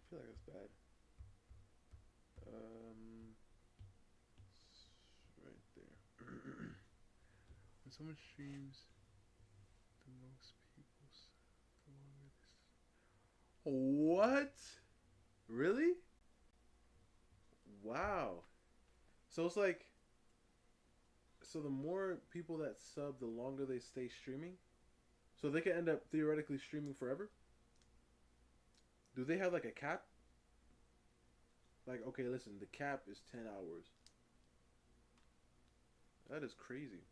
feel like that's bad. Right there. When someone streams, the most people, the longer this. What? Really? Wow. So it's like, so the more people that sub, the longer they stay streaming. So they can end up theoretically streaming forever. Do they have like a cap? Like, okay, listen, the cap is 10 hours. That is crazy.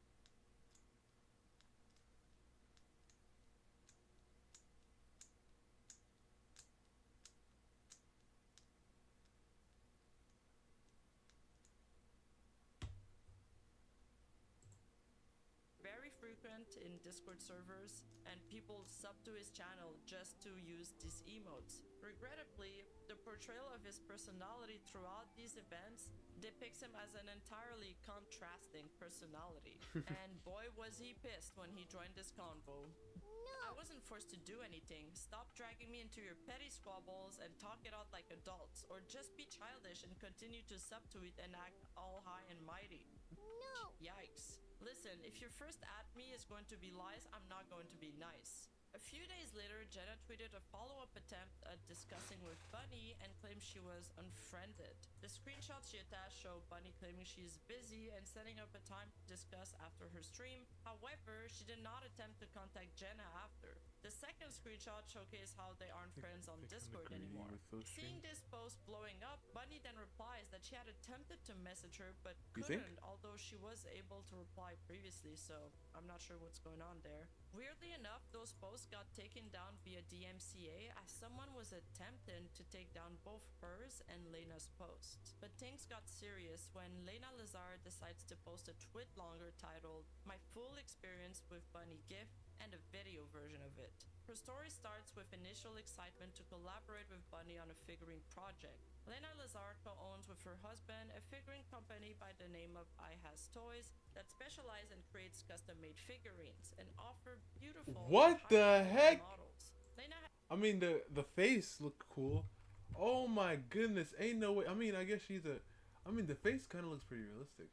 Very frequent in Discord servers, and people sub to his channel just to use these emotes. Regrettably, the portrayal of his personality throughout these events depicts him as an entirely contrasting personality. And boy was he pissed when he joined this convo. I wasn't forced to do anything. Stop dragging me into your petty squabbles and talk it out like adults, or just be childish and continue to sub to it and act all high and mighty. No! Yikes. Listen, if your first at me is going to be lies, I'm not going to be nice. A few days later, Jenna tweeted a follow-up attempt at discussing with Bunny and claimed she was unfriended. The screenshots she attached show Bunny claiming she's busy and setting up a time to discuss after her stream. However, she did not attempt to contact Jenna after. The second screenshot showcased how they aren't friends on Discord anymore. Seeing this post blowing up, Bunny then replies that she had attempted to message her but couldn't, although she was able to reply previously, so I'm not sure what's going on there. Weirdly enough, those posts got taken down via DMCA as someone was attempting to take down both hers and Lena's posts. But things got serious when Lena Lazar decides to post a tweet longer titled "My Full Experience with Bunny Gift" and a video version of it. Her story starts with initial excitement to collaborate with Bunny on a figurine project. Lena Lazar co-owns with her husband a figurine company by the name of I Has Toys that specialize and creates custom-made figurines and offer beautiful What the heck? models. I mean, the face looked cool. Oh my goodness, ain't no way. I mean, I guess she's a. I mean, the face kind of looks pretty realistic.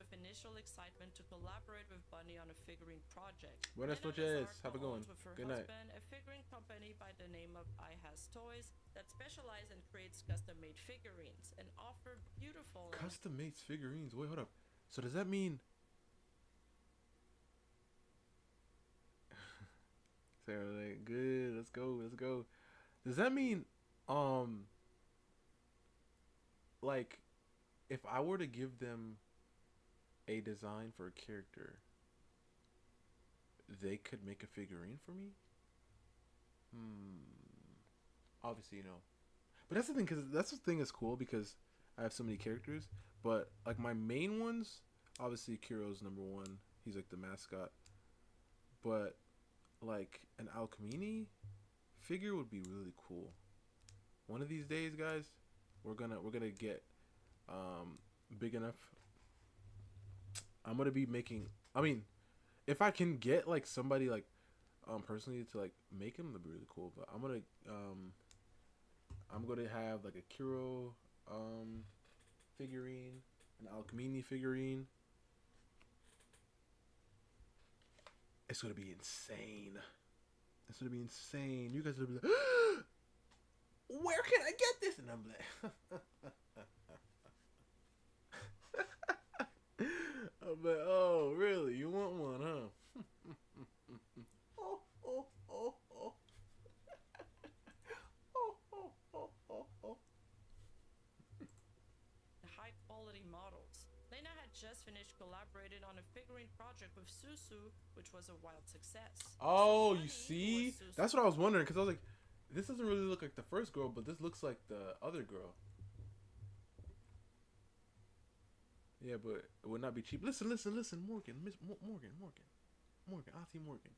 With initial excitement to collaborate with Bunny on a figurine project. Buenas noches. Have a good one. With her Good night. husband, a figurine company by the name of I Has Toys that specialize and creates custom-made figurines and offer beautiful Custom-made figurines. Wait, hold up. So does that mean? Sarah, like, good. Let's go. Let's go. Does that mean, like, if I were to give them a design for a character, they could make a figurine for me? Obviously, you know. But that's the thing, because that's the thing is cool because I have so many characters. But, like, my main ones, obviously, Kuro's number one. He's, like, the mascot. But, like, an Alchemini figure would be really cool. One of these days, guys, we're gonna get big enough. I'm gonna be making. I mean, if I can get like somebody like personally to like make him, that'd be really cool. But I'm gonna have like a Kuro figurine, an Alchemini figurine. It's gonna be insane. It's gonna be insane. You guys are gonna be like, where can I get this? And I'm like, I'm like, oh, really? You want one, huh? Oh. high quality models. Lena had just finished collaborating on a figurine project with Susu, which was a wild success. Oh, you see? That's what I was wondering, because I was like, this doesn't really look like the first girl, but this looks like the other girl. Yeah, but it would not be cheap. Listen, Morgan, Auntie Morgan.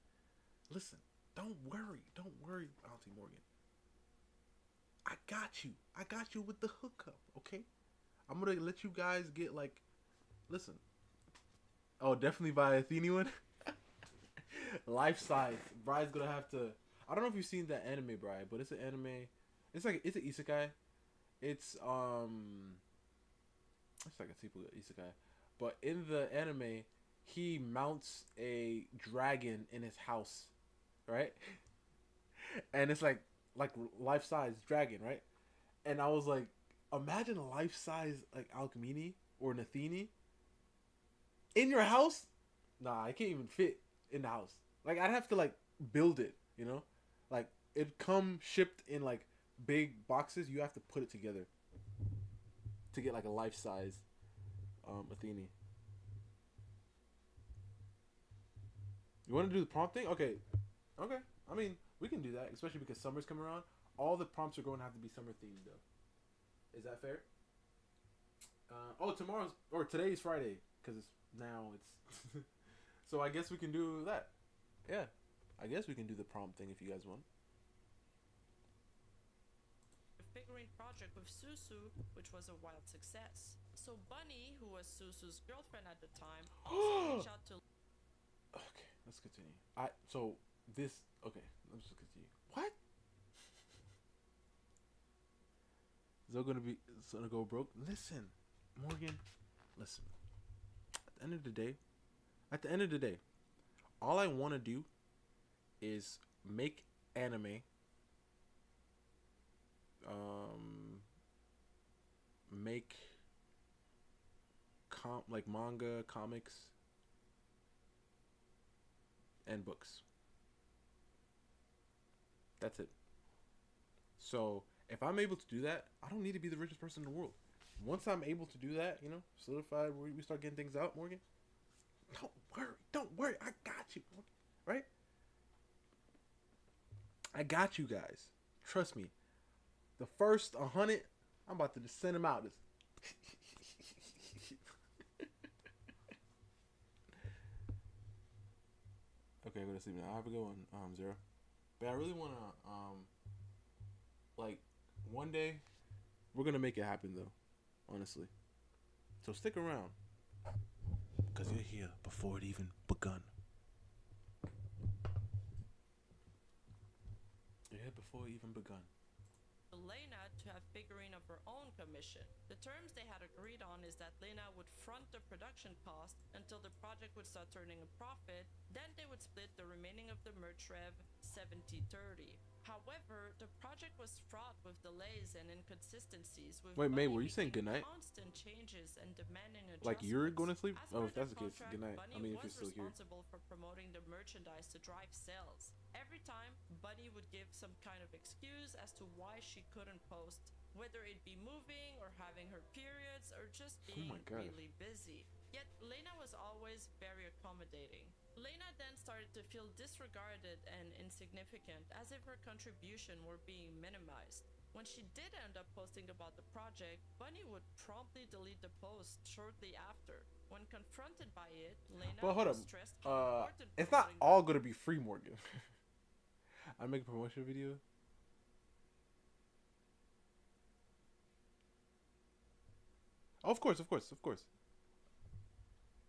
Listen, don't worry, Auntie Morgan. I got you with the hookup, okay? I'm gonna let you guys get like, listen. Oh, definitely buy a Athene one. Life size. Bride's gonna have to. I don't know if you've seen that anime, Bride, but it's an anime It's like it's an isekai. It's like a typical isekai, but in the anime, he mounts a dragon in his house, right? And it's like life size dragon, right? And I was like, imagine a life size like Alchemy or an Athene in your house. Nah, I can't even fit in the house. Like I'd have to like build it, you know, like it come shipped in like big boxes. You have to put it together to get like a life size Athene. You want to do the prompt thing? Okay. I mean, we can do that, especially because summer's coming around. All the prompts are going to have to be summer themed, though. Is that fair? Today's Friday, because it's so I guess we can do that. Yeah, I guess we can do the prompt thing if you guys want. Figurine project with Susu, which was a wild success. So Bunny, who was Susu's girlfriend at the time, also reached out to. Okay, let's continue. Let's just continue. What? Is gonna go broke? Listen, Morgan. Listen. At the end of the day, all I want to do is make anime. Make like manga, comics, and books. That's it. So if I'm able to do that, I don't need to be the richest person in the world. Once I'm able to do that, solidified, we start getting things out, Morgan. Don't worry, I got you, right? I got you guys. Trust me. The first 100, I'm about to just send them out. Okay, go to sleep now. I have a good one, Zero. But I really want to, one day, we're going to make it happen, though. Honestly. So stick around. Because you're here before it even begun. You're here before it even begun. Lena to have figurine of her own commission. The terms they had agreed on is that Lena would front the production cost until the project would start turning a profit, then they would split the remaining of the merch rev 70-30. However, the project was fraught with delays and inconsistencies with Wait, May, were you saying goodnight? constant changes and demanding adjustments. Like you're going to sleep? As Oh, per if that's the case, contract, goodnight. Bunny I mean, if was you're still here. responsible for promoting the merchandise to drive sales. Every time, Bunny would give some kind of excuse as to why she couldn't post, whether it be moving or having her periods or just being really busy. Yet, Lena was always very accommodating. Lena then started to feel disregarded and insignificant, as if her contribution were being minimized. When she did end up posting about the project, Bunny would promptly delete the post shortly after. When confronted by it, Lena was stressed how important it's not all going to be free, Morgan. I make a promotion video. Oh, of course.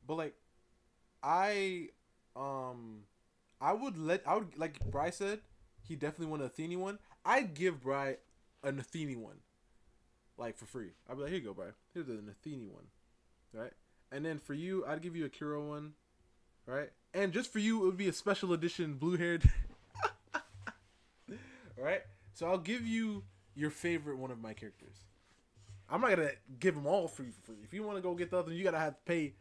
But I would like Bri said, he definitely want an Athene one. I'd give Bri an Athene one, like for free. I'd be like, here you go, Bri. Here's an Athene one, right? And then for you, I'd give you a Kiro one, right? And just for you, it would be a special edition blue-haired, right? So I'll give you your favorite one of my characters. I'm not gonna give them all free for free. If you want to go get the other, you gotta have to pay.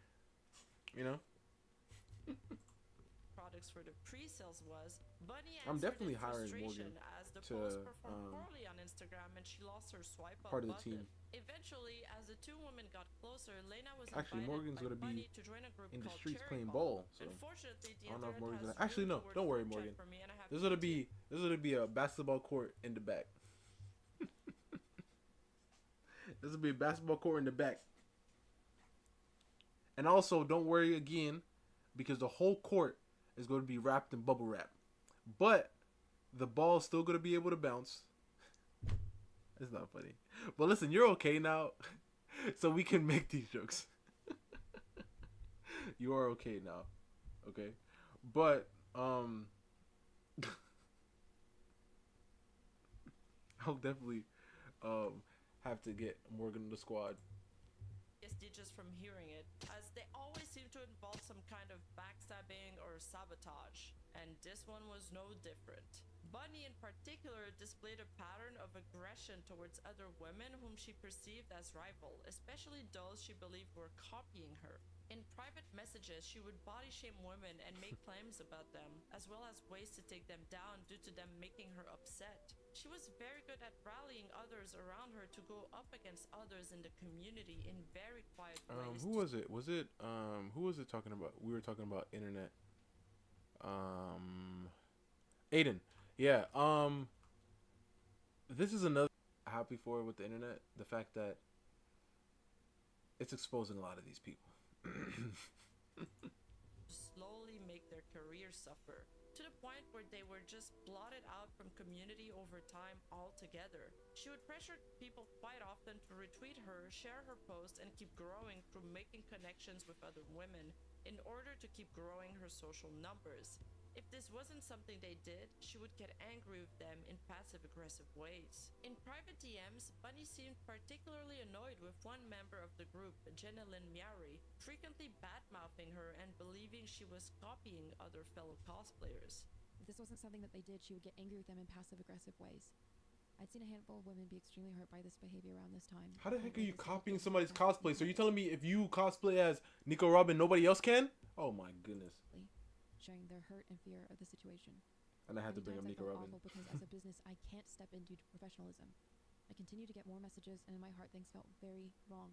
Products for the pre-sales was Bunny. I'm definitely hiring Morgan as the to post performed poorly on Instagram and she lost her swipe up part of the button. team. Eventually, as the two women got closer, Lena was Actually, Morgan's invited by gonna Bunny be to join a group in the called streets Cherry playing Ball. ball. So Unfortunately, the I don't know if internet Morgan's has gonna. Actually, no. rude Don't worry, words Morgan. for me and I have There's gonna be a basketball court in the back. This will be a basketball court in the back. And also, don't worry again, because the whole court is going to be wrapped in bubble wrap. But the ball's still going to be able to bounce. It's not funny. But listen, you're okay now, so we can make these jokes. You are okay now, okay? But, I'll definitely have to get Morgan in the squad. Stitches from hearing it, as they always seem to involve some kind of backstabbing or sabotage, and this one was no different. Bunny in particular displayed a pattern of aggression towards other women whom she perceived as rival, especially those she believed were copying her. In private messages, she would body shame women and make claims about them, as well as ways to take them down due to them making her upset. She was very good at rallying others around her to go up against others in the community in very quiet ways. Who was it? Who was it talking about? We were talking about internet. Aiden. Yeah. This is another happy for with the internet. The fact that it's exposing a lot of these people. Slowly make their careers suffer, to the point where they were just blotted out from community over time altogether. She would pressure people quite often to retweet her, share her posts, and keep growing through making connections with other women in order to keep growing her social numbers. If this wasn't something they did, she would get angry with them in passive-aggressive ways. In private DMs, Bunny seemed particularly annoyed with one member of the group, Jenna Lynn Miari, frequently bad-mouthing her and believing she was copying other fellow cosplayers. If this wasn't something that they did, she would get angry with them in passive-aggressive ways. I'd seen a handful of women be extremely hurt by this behavior around this time. How the heck are you copying somebody's cosplay? So you're telling me if you cosplay as Nico Robin, nobody else can? Oh my goodness. Sharing their hurt and fear of the situation. And I had to bring up Many Nico times I Robin. felt awful because as a business, I can't step in due to professionalism. I continue to get more messages, and in my heart, things felt very wrong.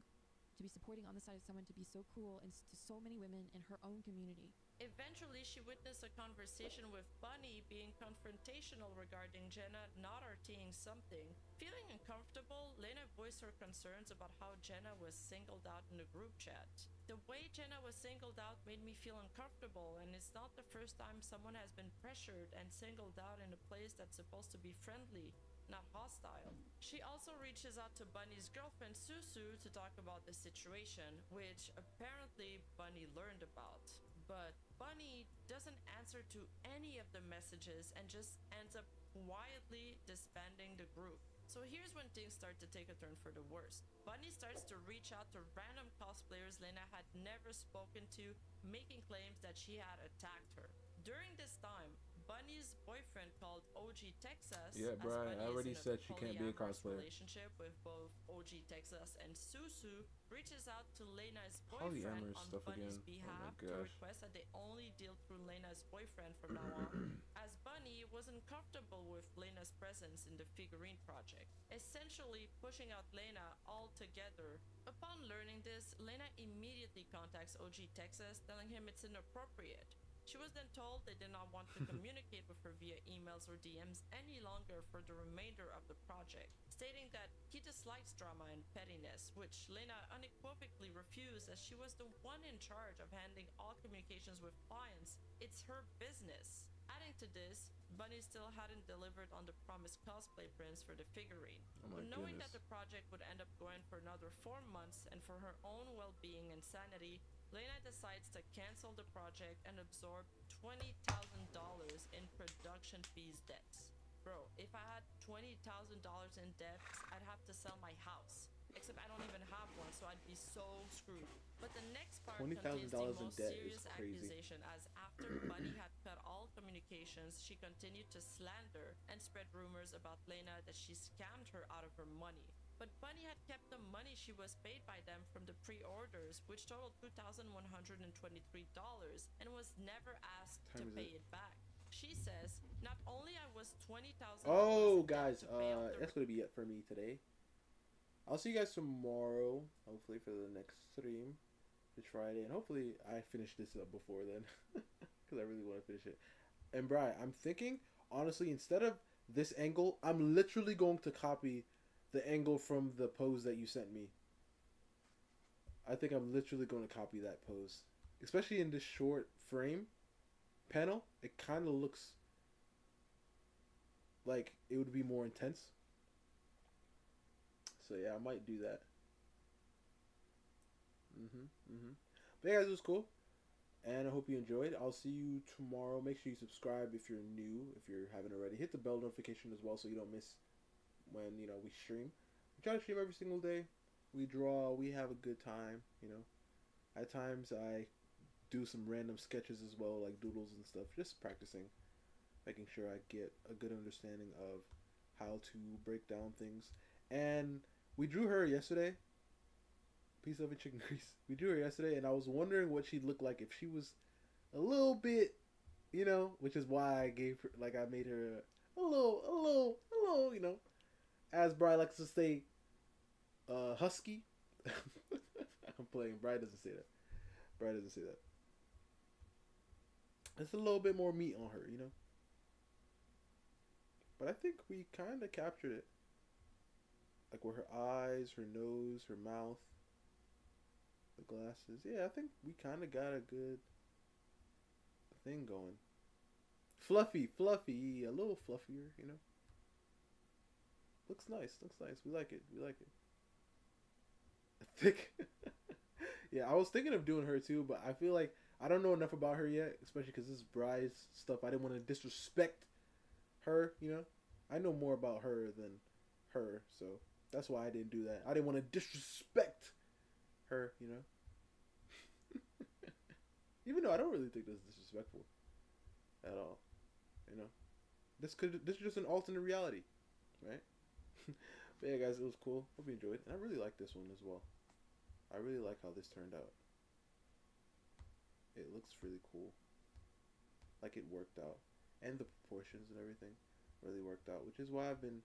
To be supporting on the side of someone to be so cruel and to so many women in her own community. Eventually, she witnessed a conversation with Bunny being confrontational regarding Jenna not RTing something. Feeling uncomfortable, Lena voiced her concerns about how Jenna was singled out in the group chat. The way Jenna was singled out made me feel uncomfortable, and it's not the first time someone has been pressured and singled out in a place that's supposed to be friendly, not hostile. She also reaches out to Bunny's girlfriend Susu to talk about the situation, which apparently Bunny learned about. But Bunny doesn't answer to any of the messages and just ends up quietly disbanding the group. So here's when things start to take a turn for the worst. Bunny starts to reach out to random cosplayers Lena had never spoken to, making claims that she had attacked her. During this time, Bunny's boyfriend called OG Texas. Yeah, bro, I already said she can't be a cosplayer. Relationship with both OG Texas and Susu reaches out to Lena's boyfriend on Bunny's behalf to request that they only deal through Lena's boyfriend from now on, as Bunny wasn't comfortable with Lena's presence in the figurine project, essentially pushing out Lena altogether. Upon learning this, Lena immediately contacts OG Texas, telling him it's inappropriate. She was then told they did not want to communicate with her via emails or DMs any longer for the remainder of the project, stating that he dislikes drama and pettiness, which Lena unequivocally refused as she was the one in charge of handling all communications with clients. It's her business. Adding to this, Bunny still hadn't delivered on the promised cosplay prints for the figurine. Knowing that the project would end up going for another 4 months, and for her own well-being and sanity, Lena decides to cancel the project and absorb $20,000 in production fees debts. Bro, if I had $20,000 in debts, I'd have to sell my house. Except I don't even have one, so I'd be so screwed. But the next part contains the most serious accusation, as after Bunny had cut all communications, she continued to slander and spread rumors about Lena that she scammed her out of her money. But Bunny had kept the money she was paid by them from the pre-orders, which totaled $2,123, and was never asked to pay it back. She says, not only I was $20,000. Oh, guys, that's going to be it for me today. I'll see you guys tomorrow, hopefully, for the next stream. It's Friday, and hopefully I finish this up before then, because I really want to finish it. And, Bri, I'm thinking, honestly, instead of this angle, I'm literally going to copy the angle from the pose that you sent me. I think I'm literally going to copy that pose. Especially in this short frame panel, it kind of looks like it would be more intense. So yeah, I might do that. But yeah, guys, it was cool. And I hope you enjoyed. I'll see you tomorrow. Make sure you subscribe if you're new, if you haven't already. Hit the bell notification as well so you don't miss when, you know, we stream. We try to stream every single day. We draw. We have a good time, you know. At times I do some random sketches as well, like doodles and stuff, just practicing, making sure I get a good understanding of how to break down things. And we drew her yesterday. Piece of it, chicken grease. We drew her yesterday, and I was wondering what she'd look like if she was a little bit, you know, which is why I gave her, like, I made her a little, you know, as Brian likes to say, husky. I'm playing. Brian doesn't say that. Brian doesn't say that. It's a little bit more meat on her, you know. But I think we kind of captured it. Like with her eyes, her nose, her mouth, the glasses. Yeah, I think we kind of got a good thing going. Fluffy, a little fluffier, you know. Looks nice. We like it. Thick. Yeah, I was thinking of doing her too, but I feel like I don't know enough about her yet, especially because this is Bry's stuff. I didn't want to disrespect her, you know. I know more about her than her, so that's why I didn't do that. I didn't want to disrespect her, you know. Even though I don't really think this is disrespectful at all, you know. This is just an alternate reality, right? But yeah, guys, it was cool. Hope you enjoyed, and I really like this one as well. I really like how this turned out. It looks really cool. Like it worked out. And the proportions and everything really worked out. Which is why I've been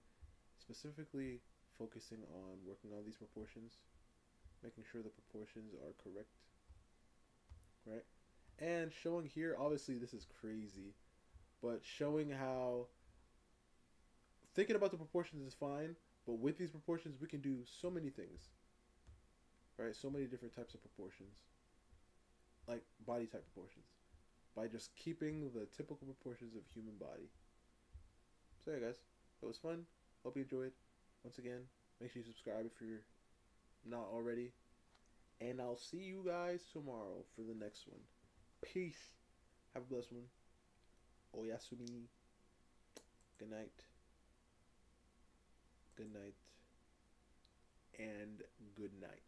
specifically focusing on working on these proportions. Making sure the proportions are correct. Right? And showing here, obviously this is crazy. But showing how thinking about the proportions is fine. But with these proportions we can do so many things. Right? So many different types of proportions. Like body type proportions. By just keeping the typical proportions of human body. So yeah, guys. It was fun. Hope you enjoyed. Once again, make sure you subscribe if you're not already. And I'll see you guys tomorrow for the next one. Peace. Have a blessed one. Oyasumi. Good night. Good night. And good night.